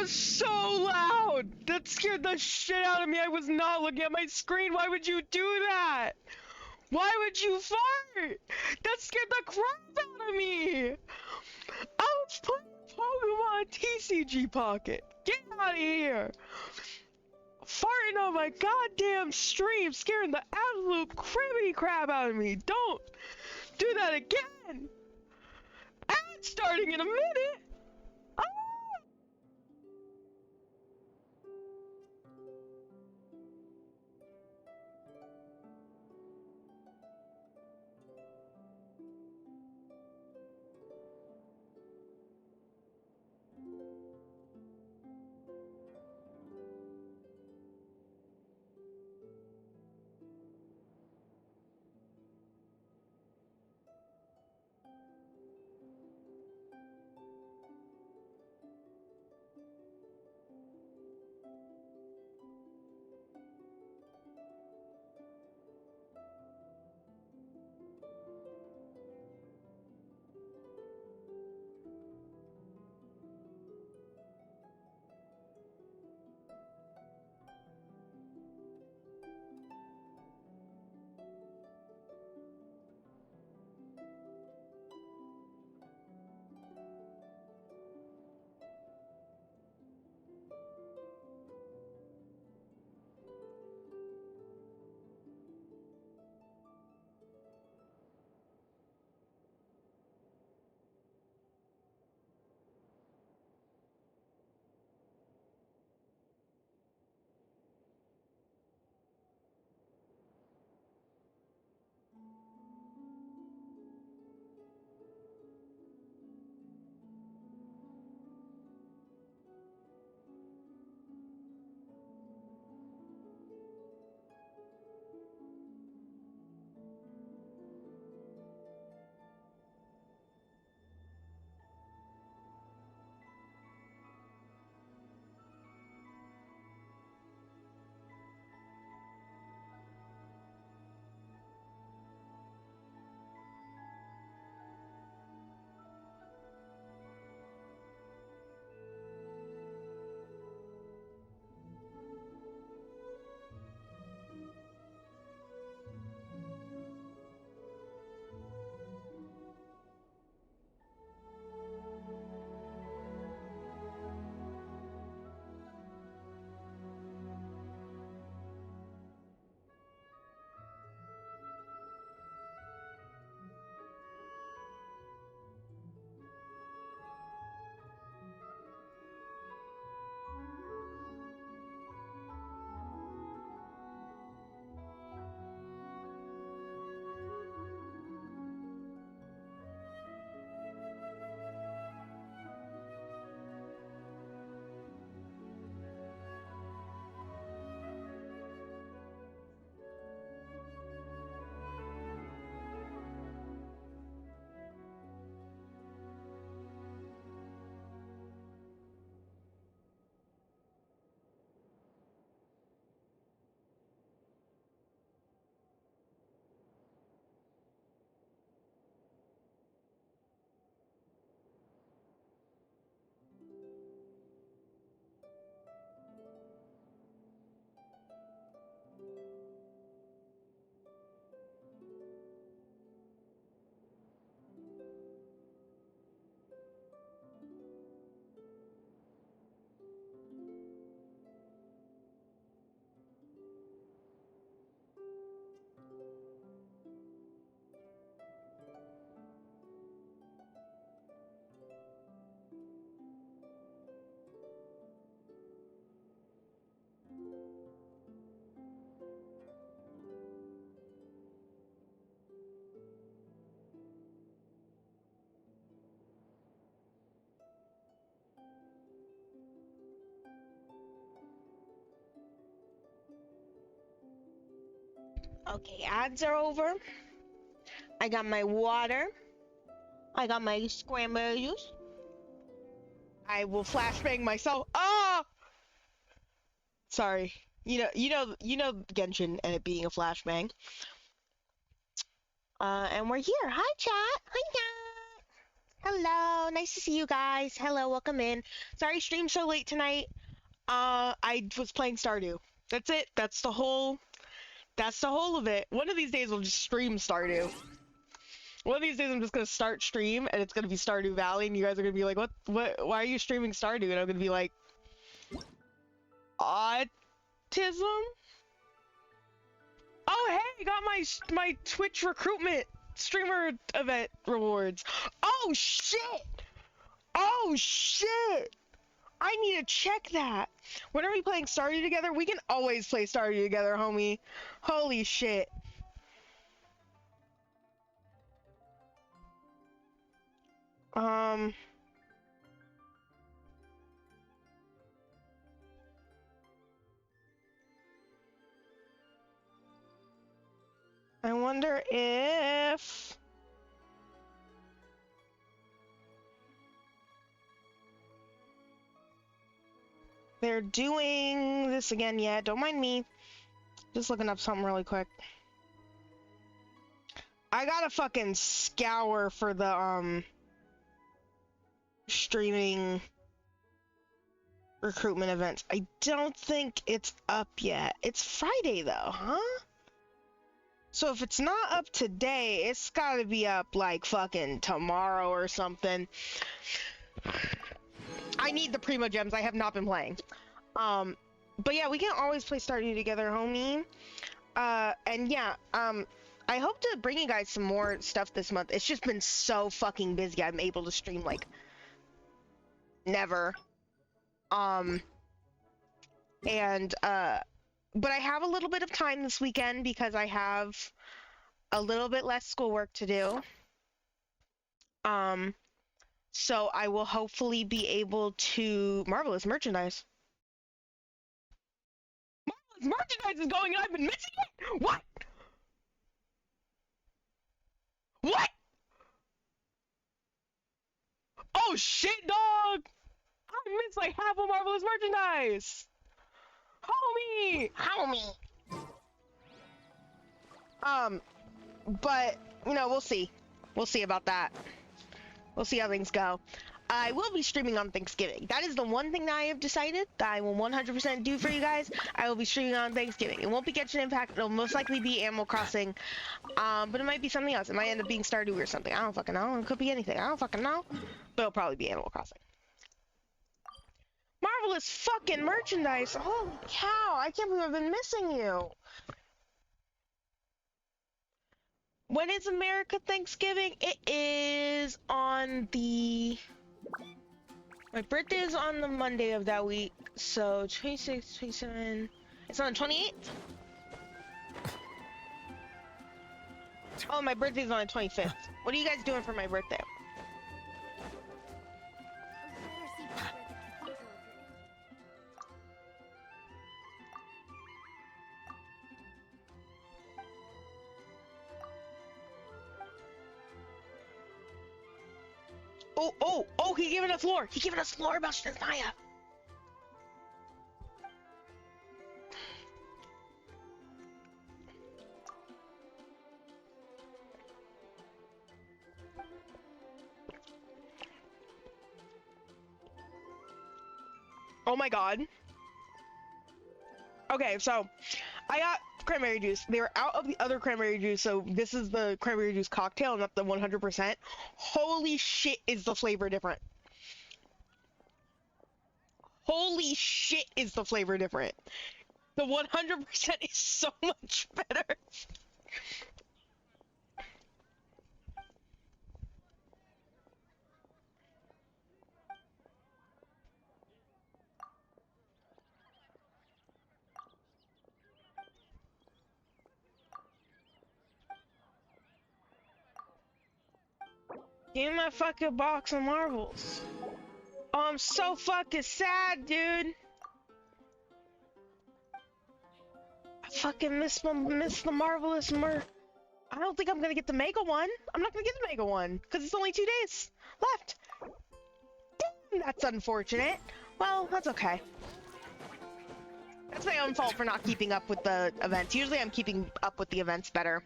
was so loud! That scared the shit out of me. I was not looking at my screen. Why would you do that? Why would you fart? That scared the crap out of me! I was playing Pokemon TCG Pocket. Get out of here! Farting on my goddamn stream, scaring the absolute cribbity crap out of me. Don't do that again! And starting in a minute! Ah! Okay, ads are over. I got my water. I got my scrambled juice. I will flashbang myself. Ah! Sorry. You know Genshin and it being a flashbang. And we're here. Hi, chat. Hi, chat. Hello, nice to see you guys. Hello, welcome in. Sorry, streamed so late tonight. I was playing Stardew. That's it. That's the whole. That's the whole of it. One of these days we'll just stream Stardew. One of these days I'm just gonna start stream and it's gonna be Stardew Valley and you guys are gonna be like, what? Why are you streaming Stardew? And I'm gonna be like, autism. Oh hey, got my Twitch recruitment streamer event rewards. Oh shit! Oh shit! I need to check that. When are we playing Stardew together? We can always play Stardew together, homie. Holy shit. I wonder if they're doing this again yet. Don't mind me. Just looking up something really quick. I gotta fucking scour for the streaming recruitment events. I don't think it's up yet. It's Friday though, huh? So if it's not up today, it's gotta be up like fucking tomorrow or something. I need the Primo Gems. I have not been playing. But yeah, we can always play Stardew together, homie. And yeah, I hope to bring you guys some more stuff this month. It's just been so fucking busy. I'm able to stream like never. But I have a little bit of time this weekend because I have a little bit less schoolwork to do. So I will hopefully be able to marvelous merchandise. Marvelous merchandise is going and I've been missing it. What? What? Oh shit, dog! I missed like half of marvelous merchandise. Homie! Homie! But, you know, we'll see. We'll see about that. We'll see how things go. I will be streaming on Thanksgiving. That is the one thing that I have decided that I will 100% do for you guys. I will be streaming on Thanksgiving. It won't be Genshin Impact. It'll most likely be Animal Crossing. But it might be something else. It might end up being Stardew or something. I don't fucking know. It could be anything. I don't fucking know. But it'll probably be Animal Crossing. Marvelous fucking merchandise. Holy cow. I can't believe I've been missing you. When is America Thanksgiving? It is on the... My birthday is on the Monday of that week. So 26, 27... It's on the 28th? Oh, my birthday's on the 25th. What are you guys doing for my birthday? Oh, he giving us lore. He giving us lore about Shazaya. Oh my god. Okay, so I got cranberry juice. They were out of the other cranberry juice, so this is the cranberry juice cocktail, not the 100%. Holy shit, is the flavor different. Holy shit, is the flavor different. The 100% is so much better. Give me my fucking box of marbles. Oh, I'm so fucking sad, dude. I fucking miss the marvelous I don't think I'm gonna get the mega one. I'm not gonna get the mega one because it's only 2 days left. Damn, that's unfortunate. Well, that's okay. That's my own fault for not keeping up with the events. Usually I'm keeping up with the events better.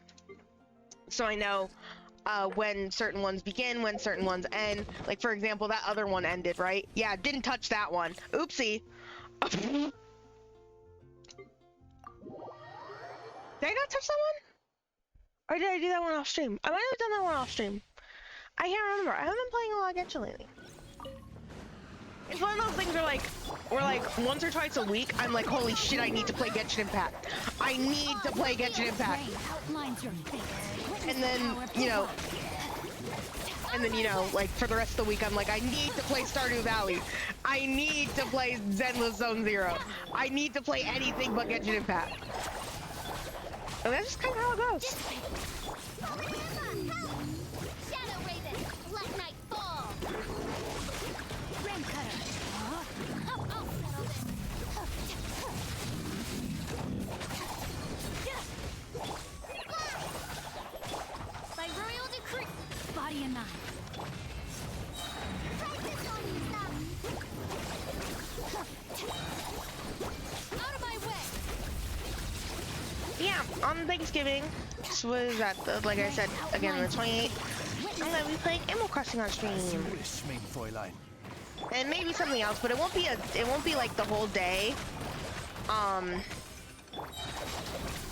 So I know when certain ones begin, when certain ones end. Like, for example, that other one ended, right? Yeah, didn't touch that one. Oopsie. Did I not touch that one? Or did I do that one off stream? I might have done that one off stream. I can't remember. I haven't been playing a lot of Genshin lately. It's one of those things where like once or twice a week, I'm like, holy shit, I need to play Genshin Impact. I need to play Genshin Impact. And then, you know, like for the rest of the week, I'm like, I need to play Stardew Valley. I need to play Zenless Zone Zero. I need to play anything but Genshin Impact. And that's just kind of how it goes. Body and mind. Out of my way. Yeah, on Thanksgiving, this was at the, like I said, again, the 28th, I'm gonna be playing Animal Crossing on stream. And maybe something else, but it won't be like the whole day.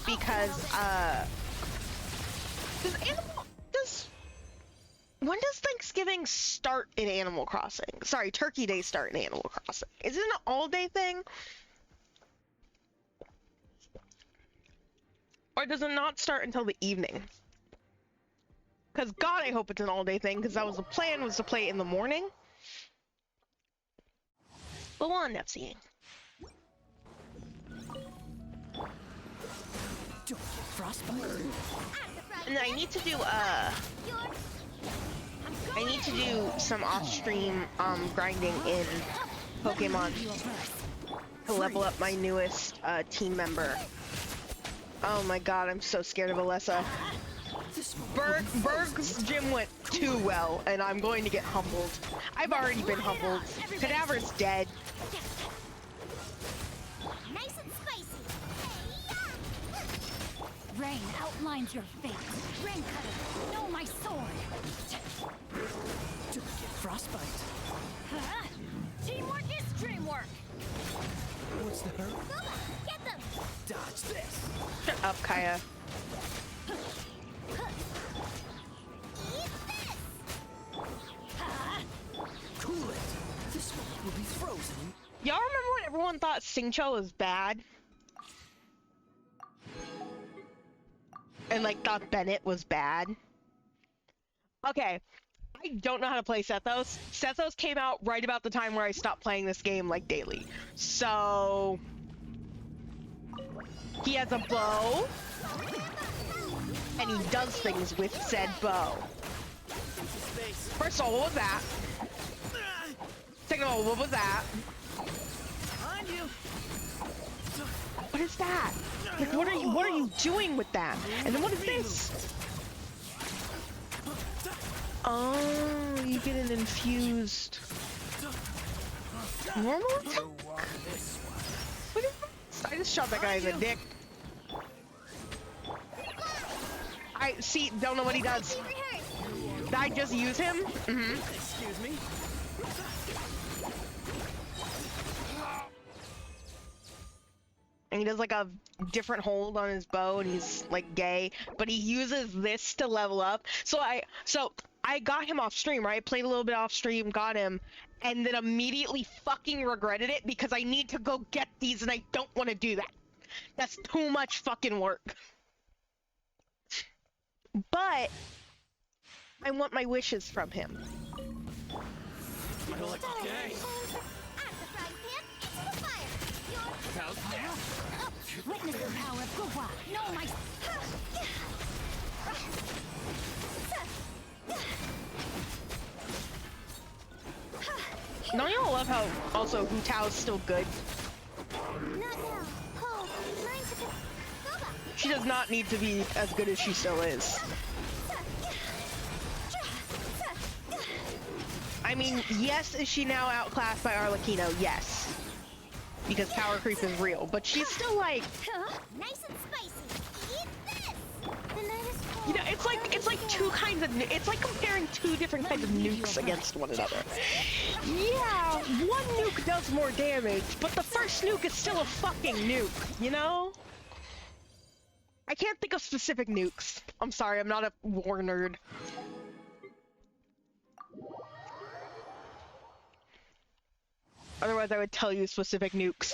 Because, when does Thanksgiving start in Animal Crossing? Sorry, Turkey Day start in Animal Crossing. Is it an all-day thing? Or does it not start until the evening? Because God, I hope it's an all-day thing, because that was the plan, was to play it in the morning. But we'll end up seeing. Don't get frostbite. And I need to do, some off-stream, grinding in Pokemon to level up my newest, team member. Oh my god, I'm so scared of Alessa. Berg's gym went too well, and I'm going to get humbled. I've already been humbled. Cadaver's dead. Nice and spicy. Rain outlines your fate. Rain cutter, know my sword. Don't get frostbite. Huh? Teamwork is dreamwork. What's the hurry? Get them. Dodge this. Shut up, Kaya. Eat this. Cool it. This one will be frozen. Y'all remember when everyone thought Singcho was bad? And like thought Bennett was bad? Okay, I don't know how to play Sethos. Sethos came out right about the time where I stopped playing this game like daily. So he has a bow, and he does things with said bow. First of all, what was that? Second of all, what was that? Behind you. What is that? Like, what are you doing with that? And then what is this? Oh, you get an infused normal attack? What is this? I just shot that guy in the dick. I see, don't know what he does. Did I just use him? Mm-hmm. Excuse me. And he does like a different hold on his bow, and he's like gay, but he uses this to level up. So I got him off stream, right? Played a little bit off stream, got him, and then immediately fucking regretted it because I need to go get these and I don't want to do that. That's too much fucking work. But I want my wishes from him. I like the gang. How's that? Witness the power of Gugwa. Know my. Don't y'all love how also Hu Tao's still good? She does not need to be as good as she still is. I mean, yes, is she now outclassed by Arlecchino? Yes. Because power creep is real, but she's still like, Nice and spicy. Eat this. you know, it's like like two kinds of it's like comparing two different kinds of nukes against one another. Yeah, one nuke does more damage, but the first nuke is still a fucking nuke, you know? I can't think of specific nukes. I'm sorry, I'm not a war nerd. Otherwise, I would tell you specific nukes.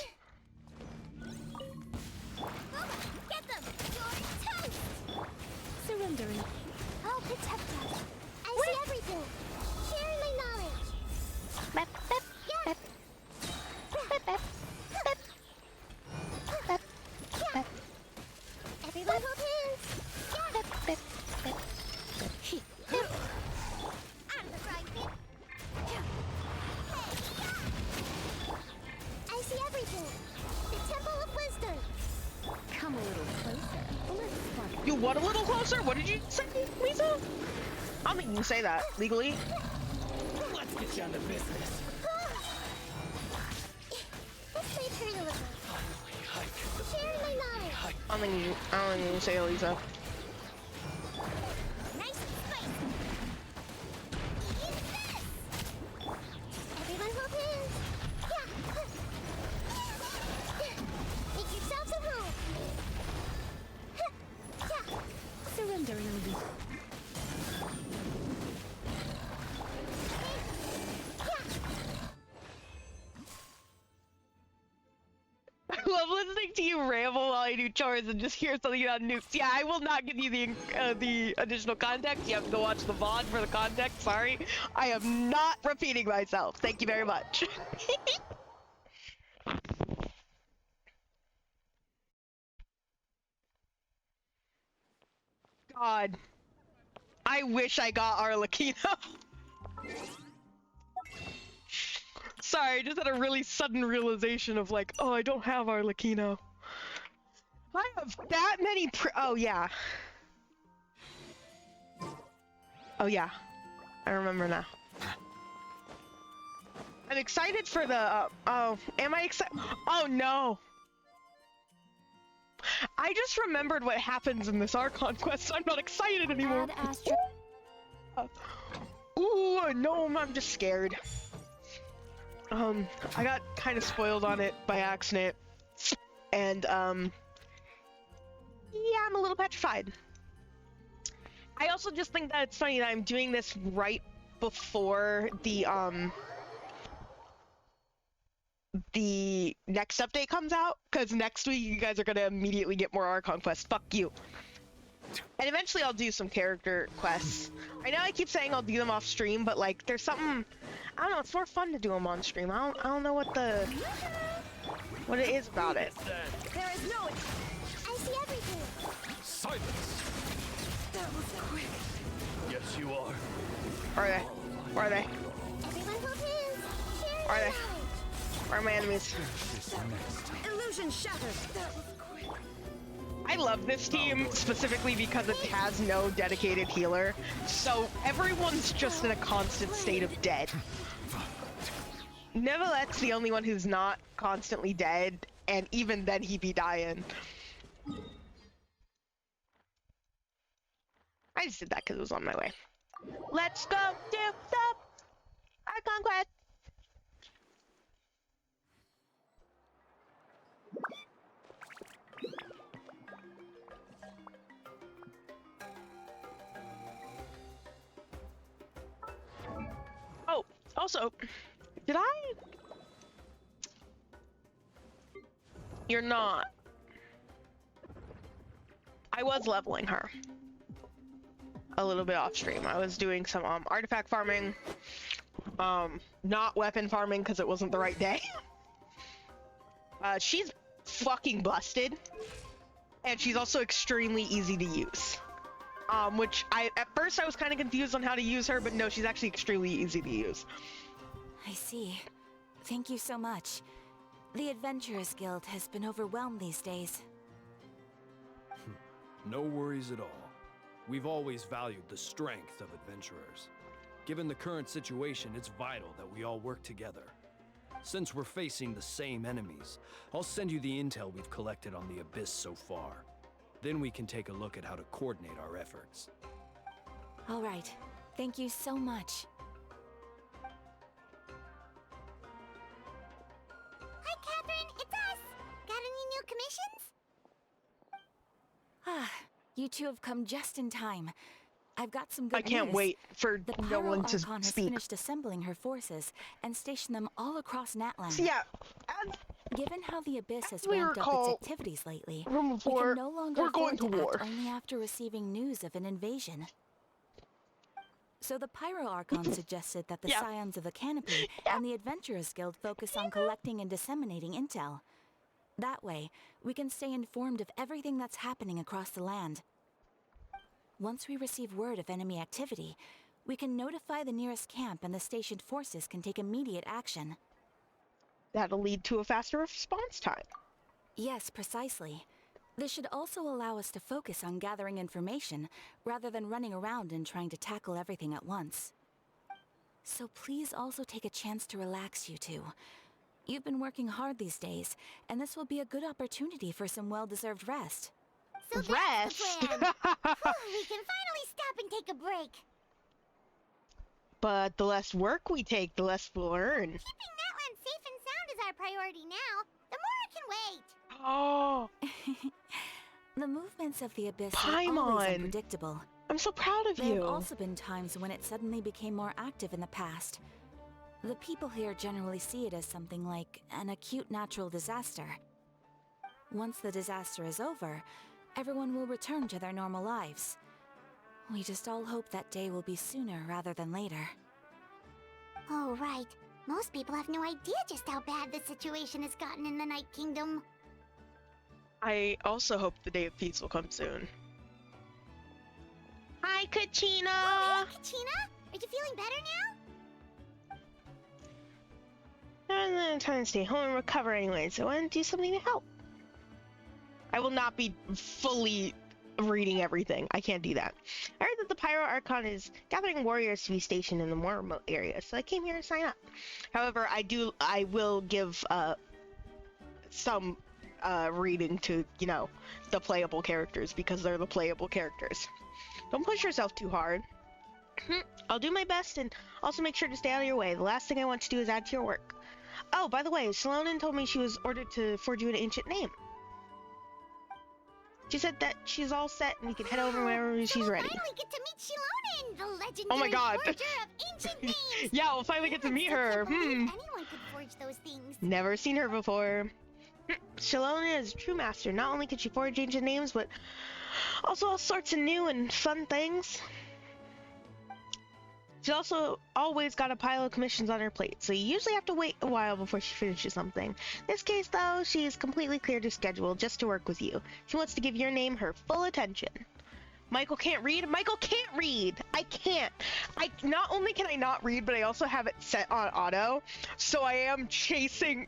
Get them! You're toast! Surrendering. I'll protect us. I see everything. Sharing my knowledge. Bep, bep, bep. Bep, bep, bep. Bep, bep. Everyone hold hands. Bep, bep, bep. Bep. Out of the frying pan. I see everything. The Temple of Wisdom. Come a little closer. Let's spark. You what a little closer? What did you say, Lisa? I don't think you can say that legally. Let's get down to business. Let's play turn a little. Hike. Sharing my knowledge. Hike. I don't think you can say it, Lisa. Nice fight. Use this. Everyone hold hands. Make yourselves at home. Surrendering. I love listening to you ramble while I do chores and just hear something about nukes. Yeah, I will not give you the additional context. You have to go watch the VOD for the context. Sorry, I am not repeating myself. Thank you very much. God, I wish I got Arlecchino. Sorry, I just had a really sudden realization of like, oh, I don't have Arlecchino. I have that many oh yeah. Oh yeah. I remember now. I'm excited for the, oh, am I excited? Oh no. I just remembered what happens in this Archon quest, so I'm not excited anymore. Add Astro. Ooh, no, I'm just scared. I got kind of spoiled on it by accident, and, yeah, I'm a little petrified. I also just think that it's funny that I'm doing this right before the next update comes out, because next week you guys are gonna immediately get more Archon quests. Fuck you. And eventually I'll do some character quests. I know I keep saying I'll do them off stream, but like there's something, I don't know, it's more fun to do them on stream. I don't know what it is about it. There is no. I see everything. Silence. That was quick. Yes, you are. Where are they? Where are they? Everyone hold hands. Sharing Are my they? knowledge. Where are my enemies? Illusion shattered. That was quick. I love this team specifically because it has no dedicated healer, so everyone's just in a constant state of dead. Nevalet's the only one who's not constantly dead, and even then he be dying. I just did that because it was on my way. Let's go do the Archon quest! Oh, also, did I? You're not. I was leveling her. A little bit off stream. I was doing some artifact farming. Not weapon farming because it wasn't the right day. She's fucking busted. And she's also extremely easy to use. Which at first I was kind of confused on how to use her, but no, she's actually extremely easy to use. I see. Thank you so much. The Adventurers Guild has been overwhelmed these days. No worries at all. We've always valued the strength of adventurers. Given the current situation, it's vital that we all work together. Since we're facing the same enemies, I'll send you the intel we've collected on the Abyss so far. Then we can take a look at how to coordinate our efforts. All right. Thank you so much. Hi, Catherine. It's us. Got any new commissions? Ah, you two have come just in time. I've got some good I can't news. wait for The no Pyro one to Archon has speak. finished assembling her forces and stationed them all across Natlan. So yeah, as Given how the Abyss has we ramped up recall its activities lately, from we before, can no longer we're going afford to to war. act only after receiving news of an invasion. So the Pyro Archon suggested that the Yeah. Scions of the Canopy and the Adventurers Guild focus on collecting and disseminating intel. That way, we can stay informed of everything that's happening across the land. Once we receive word of enemy activity, we can notify the nearest camp and the stationed forces can take immediate action. That'll lead to a faster response time. Yes, precisely. This should also allow us to focus on gathering information rather than running around and trying to tackle everything at once. So please also take a chance to relax, you two. You've been working hard these days, and this will be a good opportunity for some well-deserved rest. So that's the plan. We can finally stop and take a break. But the less work we take, the less we'll earn. Keeping Natlan safe and sound is our priority now. The more it can wait. Oh, The movements of the Abyss are always Paimon. unpredictable. I'm so proud of There have you. also been times when it suddenly became more active in the past. The people here generally see it as something like an acute natural disaster. Once the disaster is over, everyone will return to their normal lives. We just all hope that day will be sooner rather than later. Oh, right. Most people have no idea just how bad the situation has gotten in the Night Kingdom. I also hope the day of peace will come soon. Hi, Kachina! Oh, hey, Kachina! Are you feeling better now? I'm not trying to stay home and recover anyway, so I want to do something to help. I will not be fully reading everything. I can't do that. I heard that the Pyro Archon is gathering warriors to be stationed in the more remote areas, so I came here to sign up. However, I will give some reading to, you know, the playable characters because they're the playable characters. Don't push yourself too hard. I'll do my best and also make sure to stay out of your way. The last thing I want to do is add to your work. Oh, by the way, Salonen told me she was ordered to forge you an ancient name. She said that she's all set and we can head over whenever So she's we'll ready. finally get to meet Shilonen, the legendary Oh my God. forger of ancient names. Yeah, we'll finally get to meet her. Anyone could forge those things. Never seen her before. Shilonen is a true master. Not only can she forge ancient names, but also all sorts of new and fun things. She's also always got a pile of commissions on her plate, so you usually have to wait a while before she finishes something. In this case, though, she is completely cleared her schedule just to work with you. She wants to give your name her full attention. Michael can't read? Michael can't read! I can't! Not only can I not read, but I also have it set on auto, so I am chasing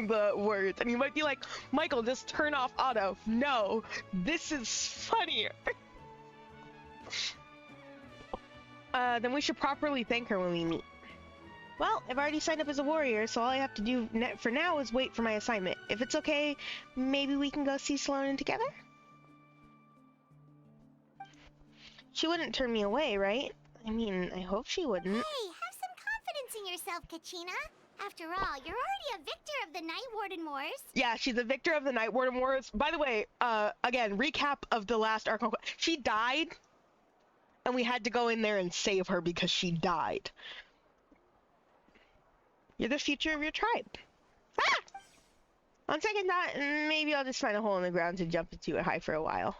the words. And you might be like, Michael, just turn off auto. No, this is funnier. Then we should properly thank her when we meet. Well, I've already signed up as a warrior, so all I have to do for now is wait for my assignment. If it's okay, maybe we can go see Salonen together? She wouldn't turn me away, right? I mean, I hope she wouldn't. Hey, have some confidence in yourself, Kachina. After all, you're already a victor of the Night Warden Wars. Yeah, she's a victor of the Night Warden Wars. By the way, again, recap of the last ARCHON. She died, and we had to go in there and save her because she died. You're the future of your tribe. Ah! On second thought, maybe I'll just find a hole in the ground to jump into and hide for a while.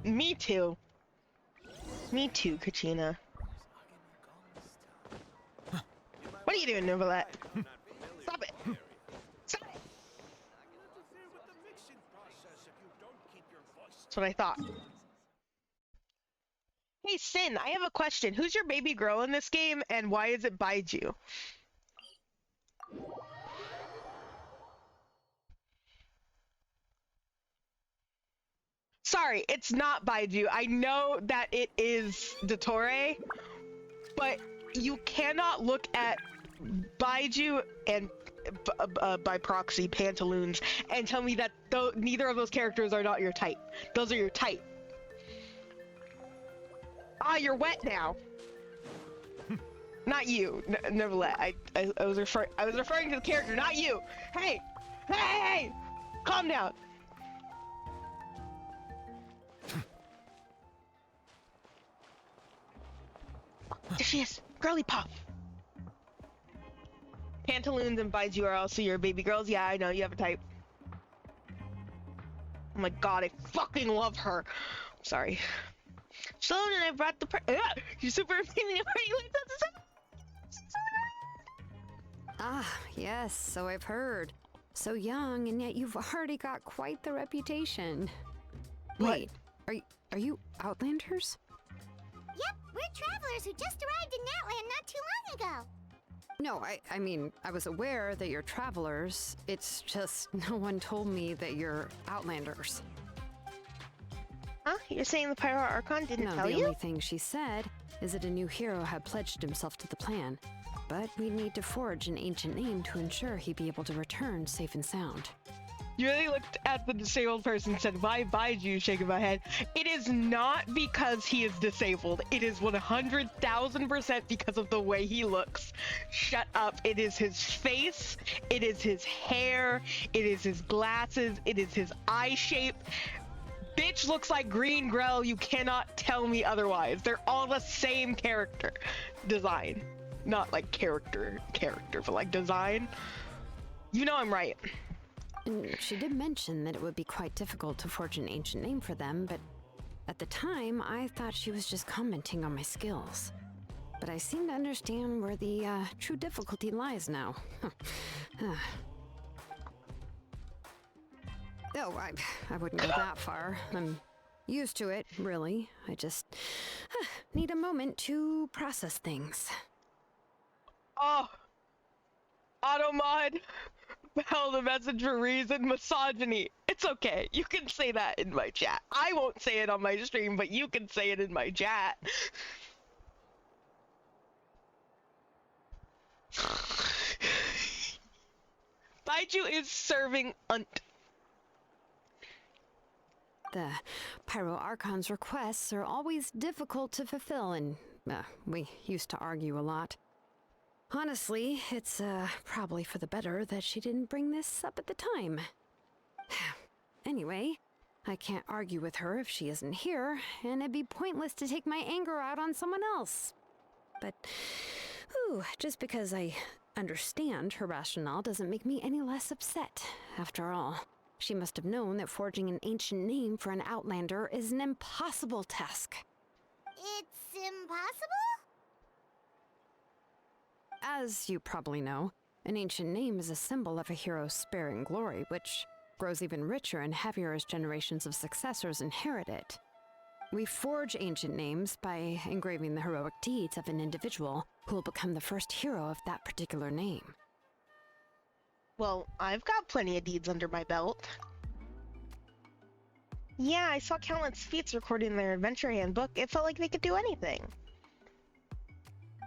Me too. Me too, Kachina. What are you doing, Novelette? Stop it! Stop it! That's what I thought. Hey, Sin, I have a question. Who's your baby girl in this game, and why is it Baiju? Sorry, it's not Baiju. I know that it is Dottore, but you cannot look at Baiju and by proxy, pantaloons, and tell me that neither of those characters are not your type. Those are your type. Ah, you're wet now. Not you. Nevertheless, I was referring to the character, not you. Hey, hey, calm down. There she is, girly pop. Pantaloons implies you are also your baby girls. Yeah, I know you have a type. Oh my god, I fucking love her. Sorry. Sloan and I brought the you're super amazing. How are you like that? Ah, yes, so I've heard. So young, and yet you've already got quite the reputation. What? Wait, are you Outlanders? Yep, we're travelers who just arrived in Natland not too long ago. No, I mean, I was aware that you're travelers. It's just no one told me that you're Outlanders. Huh? You're saying the Pyro Archon didn't No, tell the you? only thing she said is that a new hero had pledged himself to the plan. But we'd need to forge an ancient name to ensure he'd be able to return safe and sound. You really looked at the disabled person and said, why bide you, shaking my head. It is not because he is disabled. It is 100,000% because of the way he looks. Shut up. It is his face. It is his hair. It is his glasses. It is his eye shape. Bitch looks like Green Grell. You cannot tell me otherwise. They're all the same character design. Not like character, but like design. You know I'm right. And she did mention that it would be quite difficult to forge an ancient name for them, but at the time, I thought she was just commenting on my skills. But I seem to understand where the true difficulty lies now. Oh, I wouldn't go that far. I'm used to it, really. I just need a moment to process things. Oh, Automod held a message for reason, misogyny. It's okay. You can say that in my chat. I won't say it on my stream, but you can say it in my chat. Baiju is serving unt. The Pyro Archon's requests are always difficult to fulfill, and we used to argue a lot. Honestly, it's probably for the better that she didn't bring this up at the time. Anyway, I can't argue with her if she isn't here, and it'd be pointless to take my anger out on someone else. But, just because I understand her rationale doesn't make me any less upset. After all, she must have known that forging an ancient name for an Outlander is an impossible task. It's impossible? As you probably know, an ancient name is a symbol of a hero's spirit and glory, which grows even richer and heavier as generations of successors inherit it. We forge ancient names by engraving the heroic deeds of an individual who will become the first hero of that particular name. Well, I've got plenty of deeds under my belt. Yeah, I saw countless feats recorded in their adventure handbook. It felt like they could do anything.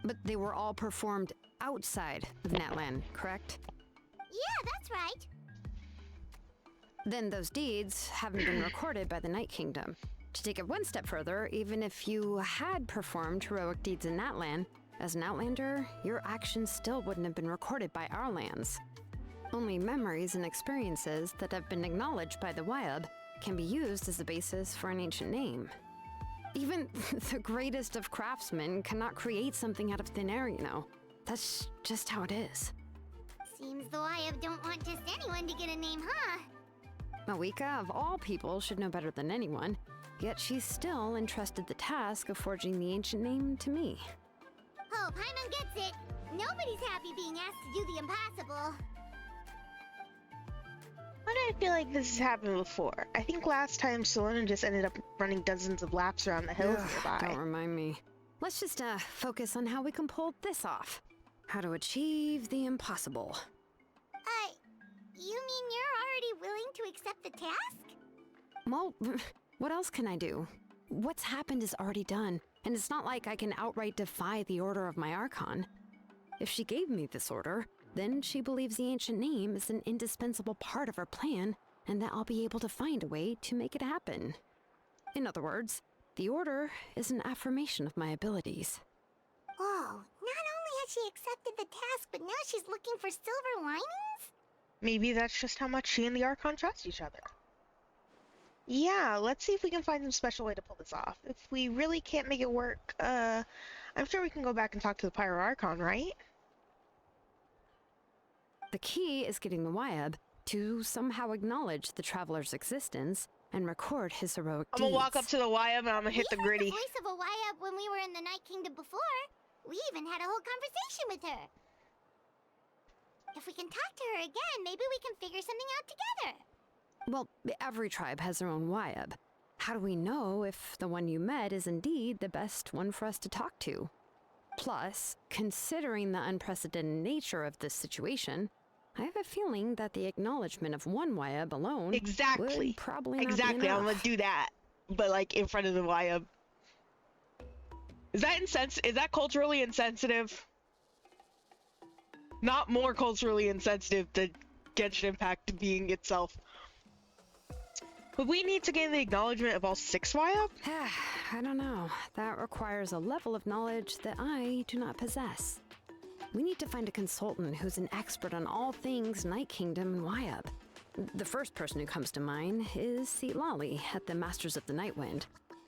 But they were all performed outside of Natlan, correct? Yeah, that's right. Then those deeds haven't been recorded by the Night Kingdom. To take it one step further, even if you had performed heroic deeds in Natlan, as an Outlander, your actions still wouldn't have been recorded by our lands. Only memories and experiences that have been acknowledged by the Wyab can be used as the basis for an ancient name. Even the greatest of craftsmen cannot create something out of thin air, you know. That's just how it is. Seems the Wyab don't want just anyone to get a name, huh? Mawika, of all people, should know better than anyone, yet she's still entrusted the task of forging the ancient name to me. Oh, Paimon gets it. Nobody's happy being asked to do the impossible. Why do I feel like this has happened before? I think last time Selena just ended up running dozens of laps around the hills nearby. Don't remind me. Let's just focus on how we can pull this off. How to achieve the impossible. You mean you're already willing to accept the task? Well, what else can I do? What's happened is already done, and it's not like I can outright defy the order of my Archon. If she gave me this order, then she believes the ancient name is an indispensable part of her plan, and that I'll be able to find a way to make it happen. In other words, the Order is an affirmation of my abilities. Whoa, not only has she accepted the task, but now she's looking for silver linings? Maybe that's just how much she and the Archon trust each other. Yeah, let's see if we can find some special way to pull this off. If we really can't make it work, I'm sure we can go back and talk to the Pyro Archon, right? The key is getting the Wyab to somehow acknowledge the Traveler's existence and record his heroic I'm deeds. gonna walk up to the YM and I'm gonna hit the gritty. We heard the voice of a Wyab when we were in the Night Kingdom before. We even had a whole conversation with her. If we can talk to her again, maybe we can figure something out together. Well, every tribe has their own Wyab. How do we know if the one you met is indeed the best one for us to talk to? Plus, considering the unprecedented nature of this situation, I have a feeling that the acknowledgement of one Wyab alone Exactly. would probably not be Exactly, I'm enough. gonna do that. But like in front of the YM. Is that culturally insensitive? Not more culturally insensitive than Genshin Impact being itself. Would we need to gain the acknowledgement of all 6 YM? I don't know. That requires a level of knowledge that I do not possess. We need to find a consultant who's an expert on all things Night Kingdom and Wyab. The first person who comes to mind is Seat Lolly at the Masters of the Nightwind.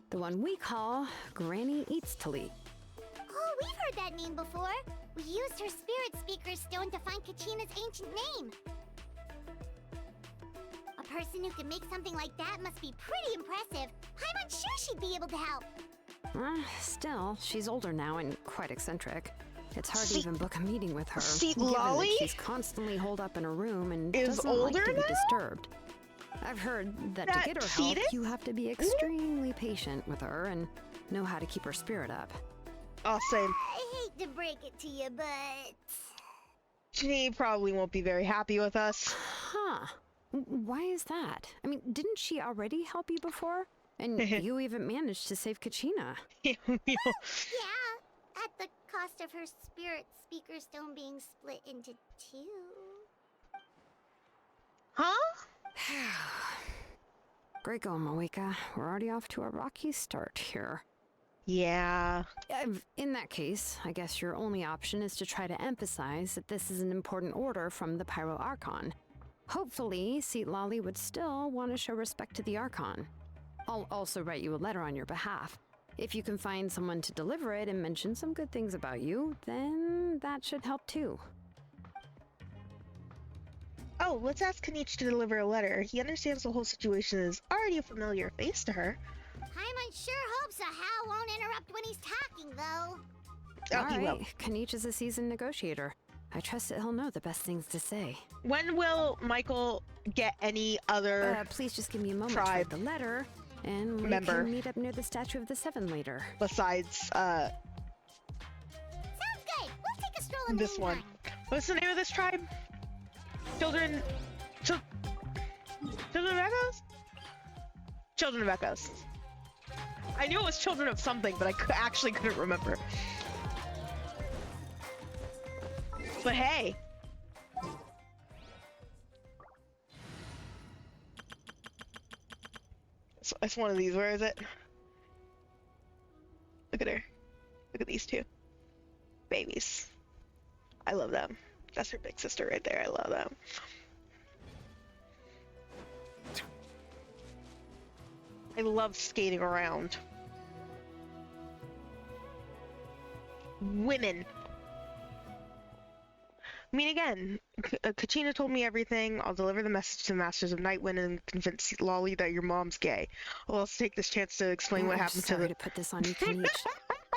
The one we call Granny Eats Talit. Oh, we've heard that name before. We used her Spirit Speaker Stone to find Kachina's ancient name. A person who can make something like that must be pretty impressive. I'm unsure she'd be able to help. Still, she's older now and quite eccentric. It's hard to Seat- even book a meeting with her, Seat given that Lolly she's constantly holed up in her room and is doesn't like older to be now? disturbed. I've heard that to That get her help, fetus? you have to be extremely patient with her and know how to keep her spirit up. Oh, same. I hate to break it to you, but... She probably won't be very happy with us. Huh. Why is that? I mean, didn't she already help you before? And you even managed to save Kachina. Yeah, at the cost of her Spirit Speaker Stone being split into 2. Huh? Great going, Moeka. We're already off to a rocky start here. Yeah. In that case, I guess your only option is to try to emphasize that this is an important order from the Pyro Archon. Hopefully, Seat Lolly would still want to show respect to the Archon. I'll also write you a letter on your behalf. If you can find someone to deliver it and mention some good things about you, then that should help too. Oh, let's ask Kanich to deliver a letter. He understands the whole situation and is already a familiar face to her. Paimon sure hopes a Hal won't interrupt when he's talking, though. Oh, he will. Alright, Kanich is a seasoned negotiator. I trust that he'll know the best things to say. When will Michael get any other Please just give me a moment tribe to write the letter, and we member can meet up near the Statue of the Seven later. besides Sounds good. We'll take a stroll in the this one? meantime. What's the name of this tribe? Children of Echoes? Children of Echoes. I knew it was Children of something, but I actually couldn't remember. But hey. It's one of these. Where is it? Look at her. Look at these two. Babies. I love them. That's her big sister right there. I love them. I love skating around. Women. I mean, again, Kachina told me everything. I'll deliver the message to the Masters of Nightwind and convince Lolly that your mom's gay. I'll also take this chance to explain what I'm happened to sorry the... to put this on you, Kanich.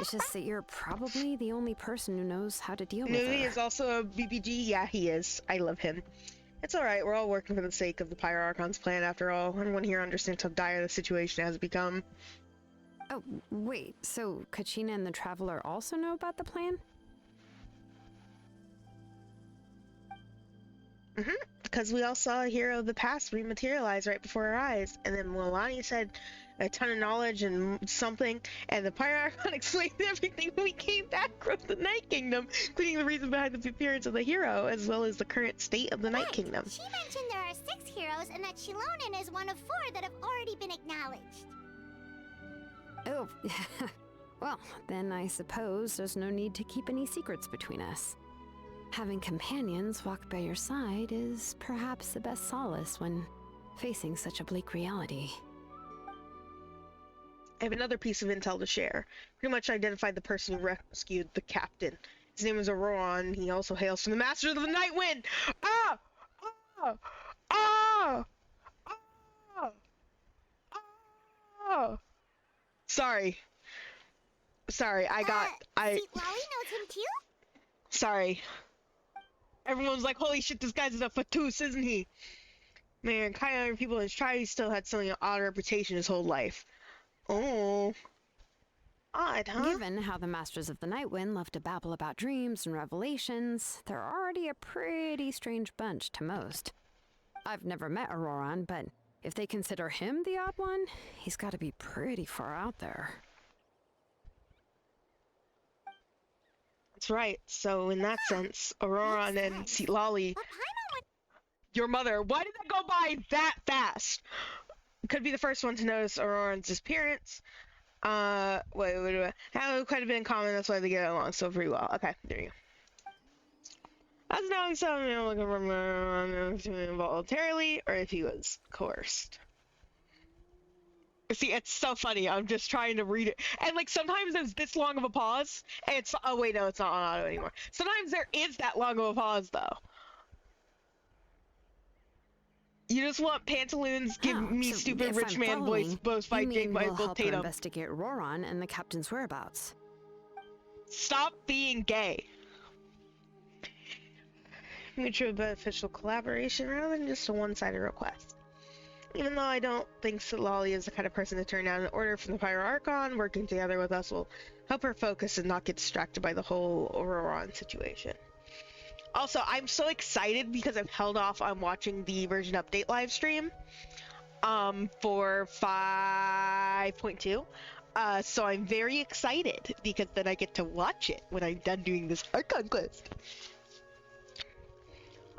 It's just that you're probably the only person who knows how to deal with Nui her. is also a BBG. Yeah, he is. I love him. It's alright, we're all working for the sake of the Pyro Archon's plan after all. Everyone here understands how dire the situation has become. Oh, wait, so Kachina and the Traveler also know about the plan? because we all saw a hero of the past rematerialize right before our eyes. And then Milani said a ton of knowledge and something, and the Pyre Archon explained everything when we came back from the Night Kingdom, including the reason behind the appearance of the hero, as well as the current state of the Night Kingdom. She mentioned there are 6 heroes and that Shilonen is one of 4 that have already been acknowledged. Oh, well, then I suppose there's no need to keep any secrets between us. Having companions walk by your side is perhaps the best solace when facing such a bleak reality. I have another piece of intel to share. Pretty much identified the person who rescued the captain. His name is Auroran. He also hails from the Masters of the Night Wind. Ah! Ah! Ah! Ah! Ah! Sorry. Sorry, I See, Lolly knows him too? Sorry. Everyone's like, holy shit, this guy's a fatus, isn't he? Man, kind of other people in his tribe, he still had something of an odd reputation his whole life. Oh. Odd, huh? Given how the Masters of the Night Wind love to babble about dreams and revelations, they're already a pretty strange bunch to most. I've never met Auroran, but if they consider him the odd one, he's got to be pretty far out there. That's right. So in that sense, Auroran and Lolly, But Paimon would... your mother, why did that go by that fast? Could be the first one to notice Auroran's disappearance. Wait. Have quite a bit in common, that's why they get along so pretty well. Okay, there you go. That's now something looking for involuntarily, or if he was coerced. See, it's so funny. I'm just trying to read it. And, like, sometimes there's this long of a pause, and it's... Oh, wait, no, it's not on auto anymore. Sometimes there is that long of a pause, though. You just want pantaloons give me so stupid if rich I'm man voice, following, both fight you Jake mean by we'll both help her Tatum. investigate Auroran and the captain's whereabouts. Stop being gay. Mutual beneficial collaboration rather than just a one-sided request. Even though I don't think Lolly is the kind of person to turn down an order from the Pyre Archon, working together with us will help her focus and not get distracted by the whole Auroran situation. Also, I'm so excited because I've held off on watching the version update live stream for 5.2. So I'm very excited because then I get to watch it when I'm done doing this Archon quest.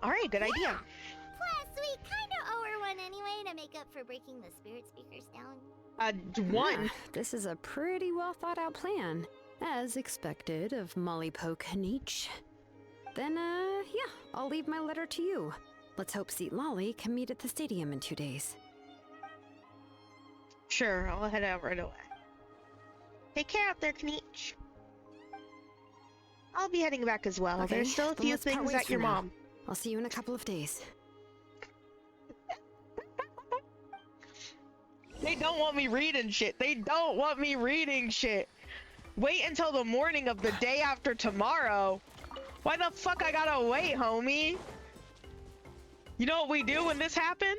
Alright, good idea. Plus, we kinda owe her one anyway to make up for breaking the spirit speakers down. One. Yeah, this is a pretty well thought out plan, as expected of Molly Poke Nietzsche. Then, yeah, I'll leave my letter to you. Let's hope Seat Lolly can meet at the stadium in 2 days. Sure, I'll head out right away. Take care out there, Kniech. I'll be heading back as well. Okay, There's still a then few let's part things ways at your for now. mom. I'll see you in a couple of days. They don't want me reading shit. They don't want me reading shit. Wait until the morning of the day after tomorrow. Why the fuck I gotta wait, homie? You know what we do when this happened?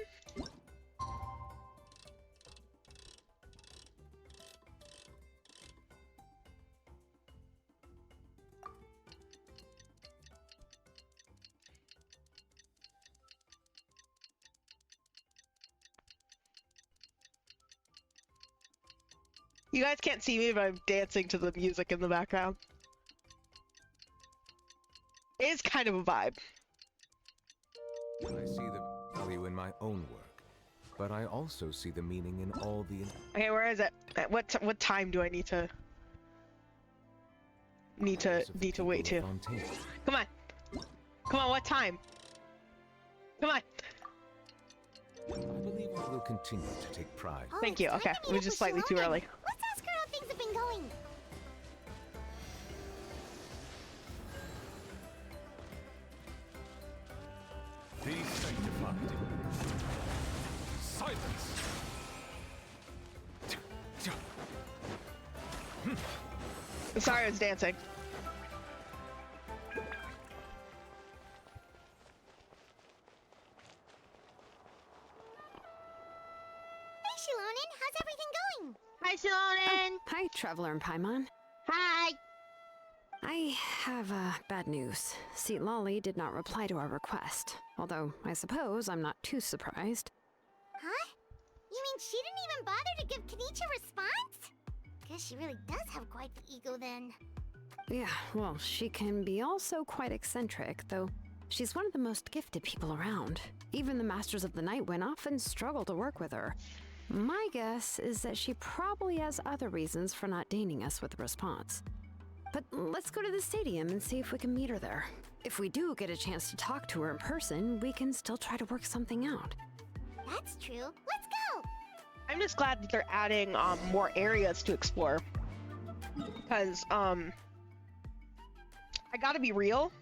You guys can't see me, but I'm dancing to the music in the background. It is kind of a vibe. I see the value in my own work, but I also see the meaning in all the... Okay, where is it? At what time do I need to wait to? Come on. Come on, what time? Come on. I believe I will continue to take pride. Oh, Thank it's you. time Okay, to it meet was up just with slightly too Shilonen. early. Let's ask her how things have been going. Be sanctified. Silence! I'm sorry I was dancing. Hey, Shilonen, how's everything going? Hi, Shilonen! Hi, Traveler and Paimon. Hi! I have bad news. Lolly did not reply to our request, although I suppose I'm not too surprised. Huh? You mean she didn't even bother to give Kenichi a response? Guess she really does have quite the ego then. Yeah, well, she can be also quite eccentric, though she's one of the most gifted people around. Even the Masters of the Nightwind often struggle to work with her. My guess is that she probably has other reasons for not deigning us with a response. But let's go to the stadium and see if we can meet her there. If we do get a chance to talk to her in person, we can still try to work something out. That's true. Let's go! I'm just glad that they're adding more areas to explore. Because I gotta be real,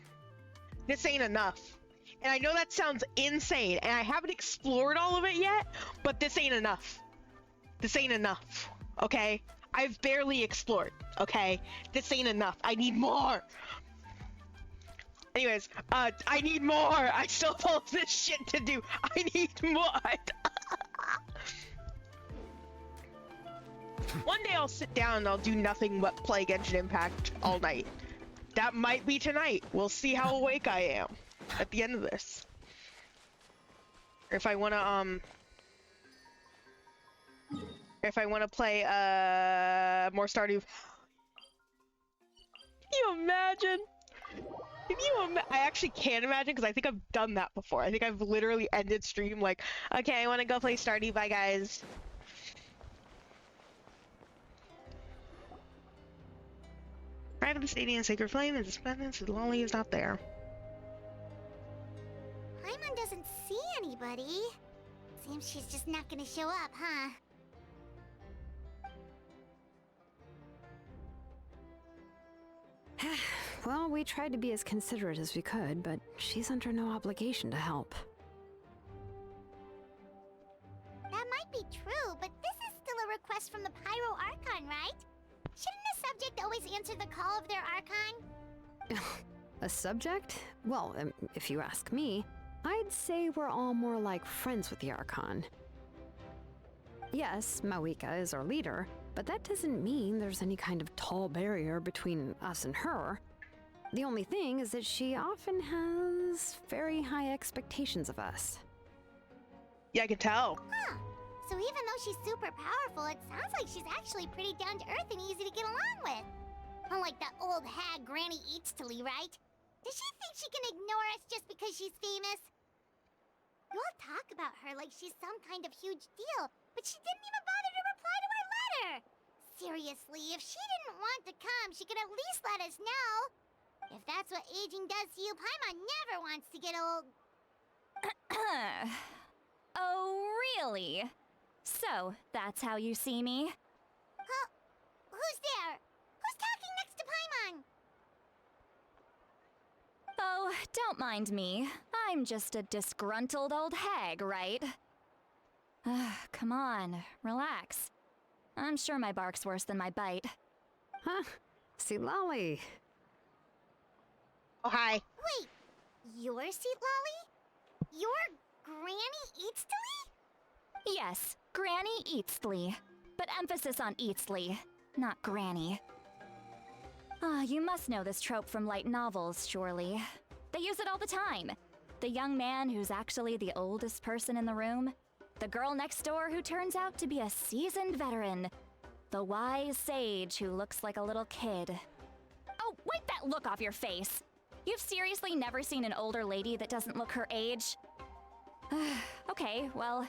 this ain't enough. And I know that sounds insane, and I haven't explored all of it yet, but this ain't enough. This ain't enough, okay? I've barely explored, okay? This ain't enough. I need more. Anyways, I need more. I still have all this shit to do. I need more. One day I'll sit down and I'll do nothing but play Genshin Impact all night. That might be tonight. We'll see how awake I am at the end of this. Or if I wanna play more Stardew. Can you imagine? I actually can't imagine because I think I've done that before. I think I've literally ended stream like, okay, I want to go play Stardew. Bye, guys. Arrive at the stadium, Sacred Flame is suspended, so Lolly is not there. Paimon doesn't see anybody. Seems she's just not gonna show up, huh? Well, we tried to be as considerate as we could, but she's under no obligation to help. That might be true, but this is still a request from the Pyro Archon, right? Shouldn't a subject always answer the call of their Archon? A subject? Well, if you ask me, I'd say we're all more like friends with the Archon. Yes, Mawika is our leader, but that doesn't mean there's any kind of tall barrier between us and her. The only thing is that she often has very high expectations of us. Yeah, I can tell. Huh. So even though she's super powerful, it sounds like she's actually pretty down to earth and easy to get along with. Unlike that old hag Granny Eatstily, right? Does she think she can ignore us just because she's famous? You all talk about her like she's some kind of huge deal, but she didn't even bother to reply to our letter! Seriously, if she didn't want to come, she could at least let us know. If that's what aging does to you, Paimon never wants to get old. Oh, really? So, that's how you see me? Huh? Who's there? Who's talking next to Paimon? Oh, don't mind me. I'm just a disgruntled old hag, right? Come on, relax. I'm sure my bark's worse than my bite. Huh? See, Lolly. Oh, hi. Wait, you're Seat Lolly? You're Granny Eatstily? Yes, Granny Eatstly. But emphasis on Eatstly, not Granny. You must know this trope from light novels, surely. They use it all the time. The young man who's actually the oldest person in the room. The girl next door who turns out to be a seasoned veteran. The wise sage who looks like a little kid. Oh, wipe that look off your face! You've seriously never seen an older lady that doesn't look her age? Okay, well,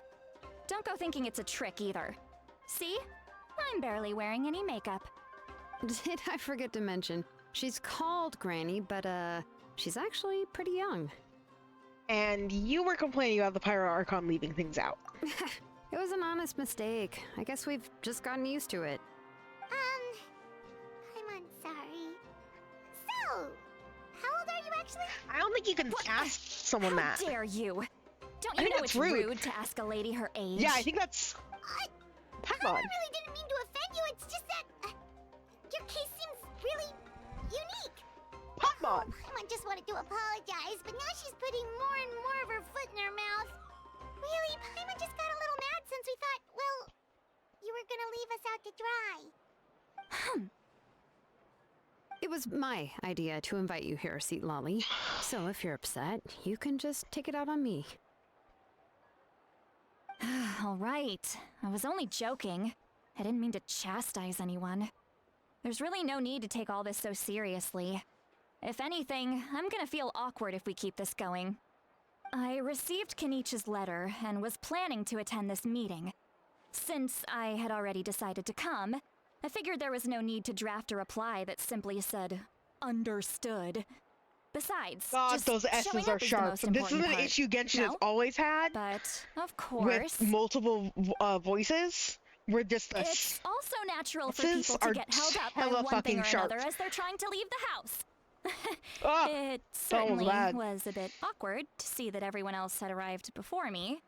don't go thinking it's a trick either. See? I'm barely wearing any makeup. Did I forget to mention, she's called Granny, but she's actually pretty young. And you were complaining about the Pyro Archon leaving things out. It was an honest mistake. I guess we've just gotten used to it. I'm sorry. So, how old are you actually? I don't think you can ask someone that. How dare you? Don't I you think know that's it's rude. rude to ask a lady her age? Yeah, I think that's... Come I on. really didn't mean to offend you. It's just that your case seems really unique. Paimon! Paimon just wanted to apologize, but now she's putting more and more of her foot in her mouth. Really, Paimon just got a little mad since we thought, well, you were gonna leave us out to dry. It was my idea to invite you here, Seat Lolly. So if you're upset, you can just take it out on me. All right. I was only joking. I didn't mean to chastise anyone. There's really no need to take all this so seriously. If anything, I'm gonna feel awkward if we keep this going. I received Kenichi's letter and was planning to attend this meeting. Since I had already decided to come, I figured there was no need to draft a reply that simply said, understood. Besides, God, just those showing S's up are is the sharp. most This is important an part. issue Genshin has No? always had But, of course, with multiple voices. We're just the it's also natural for S's people to are get held up by hella one thing fucking or sharp. another as they're trying to leave the house. Ah, It certainly bad. was a bit awkward to see that everyone else had arrived before me.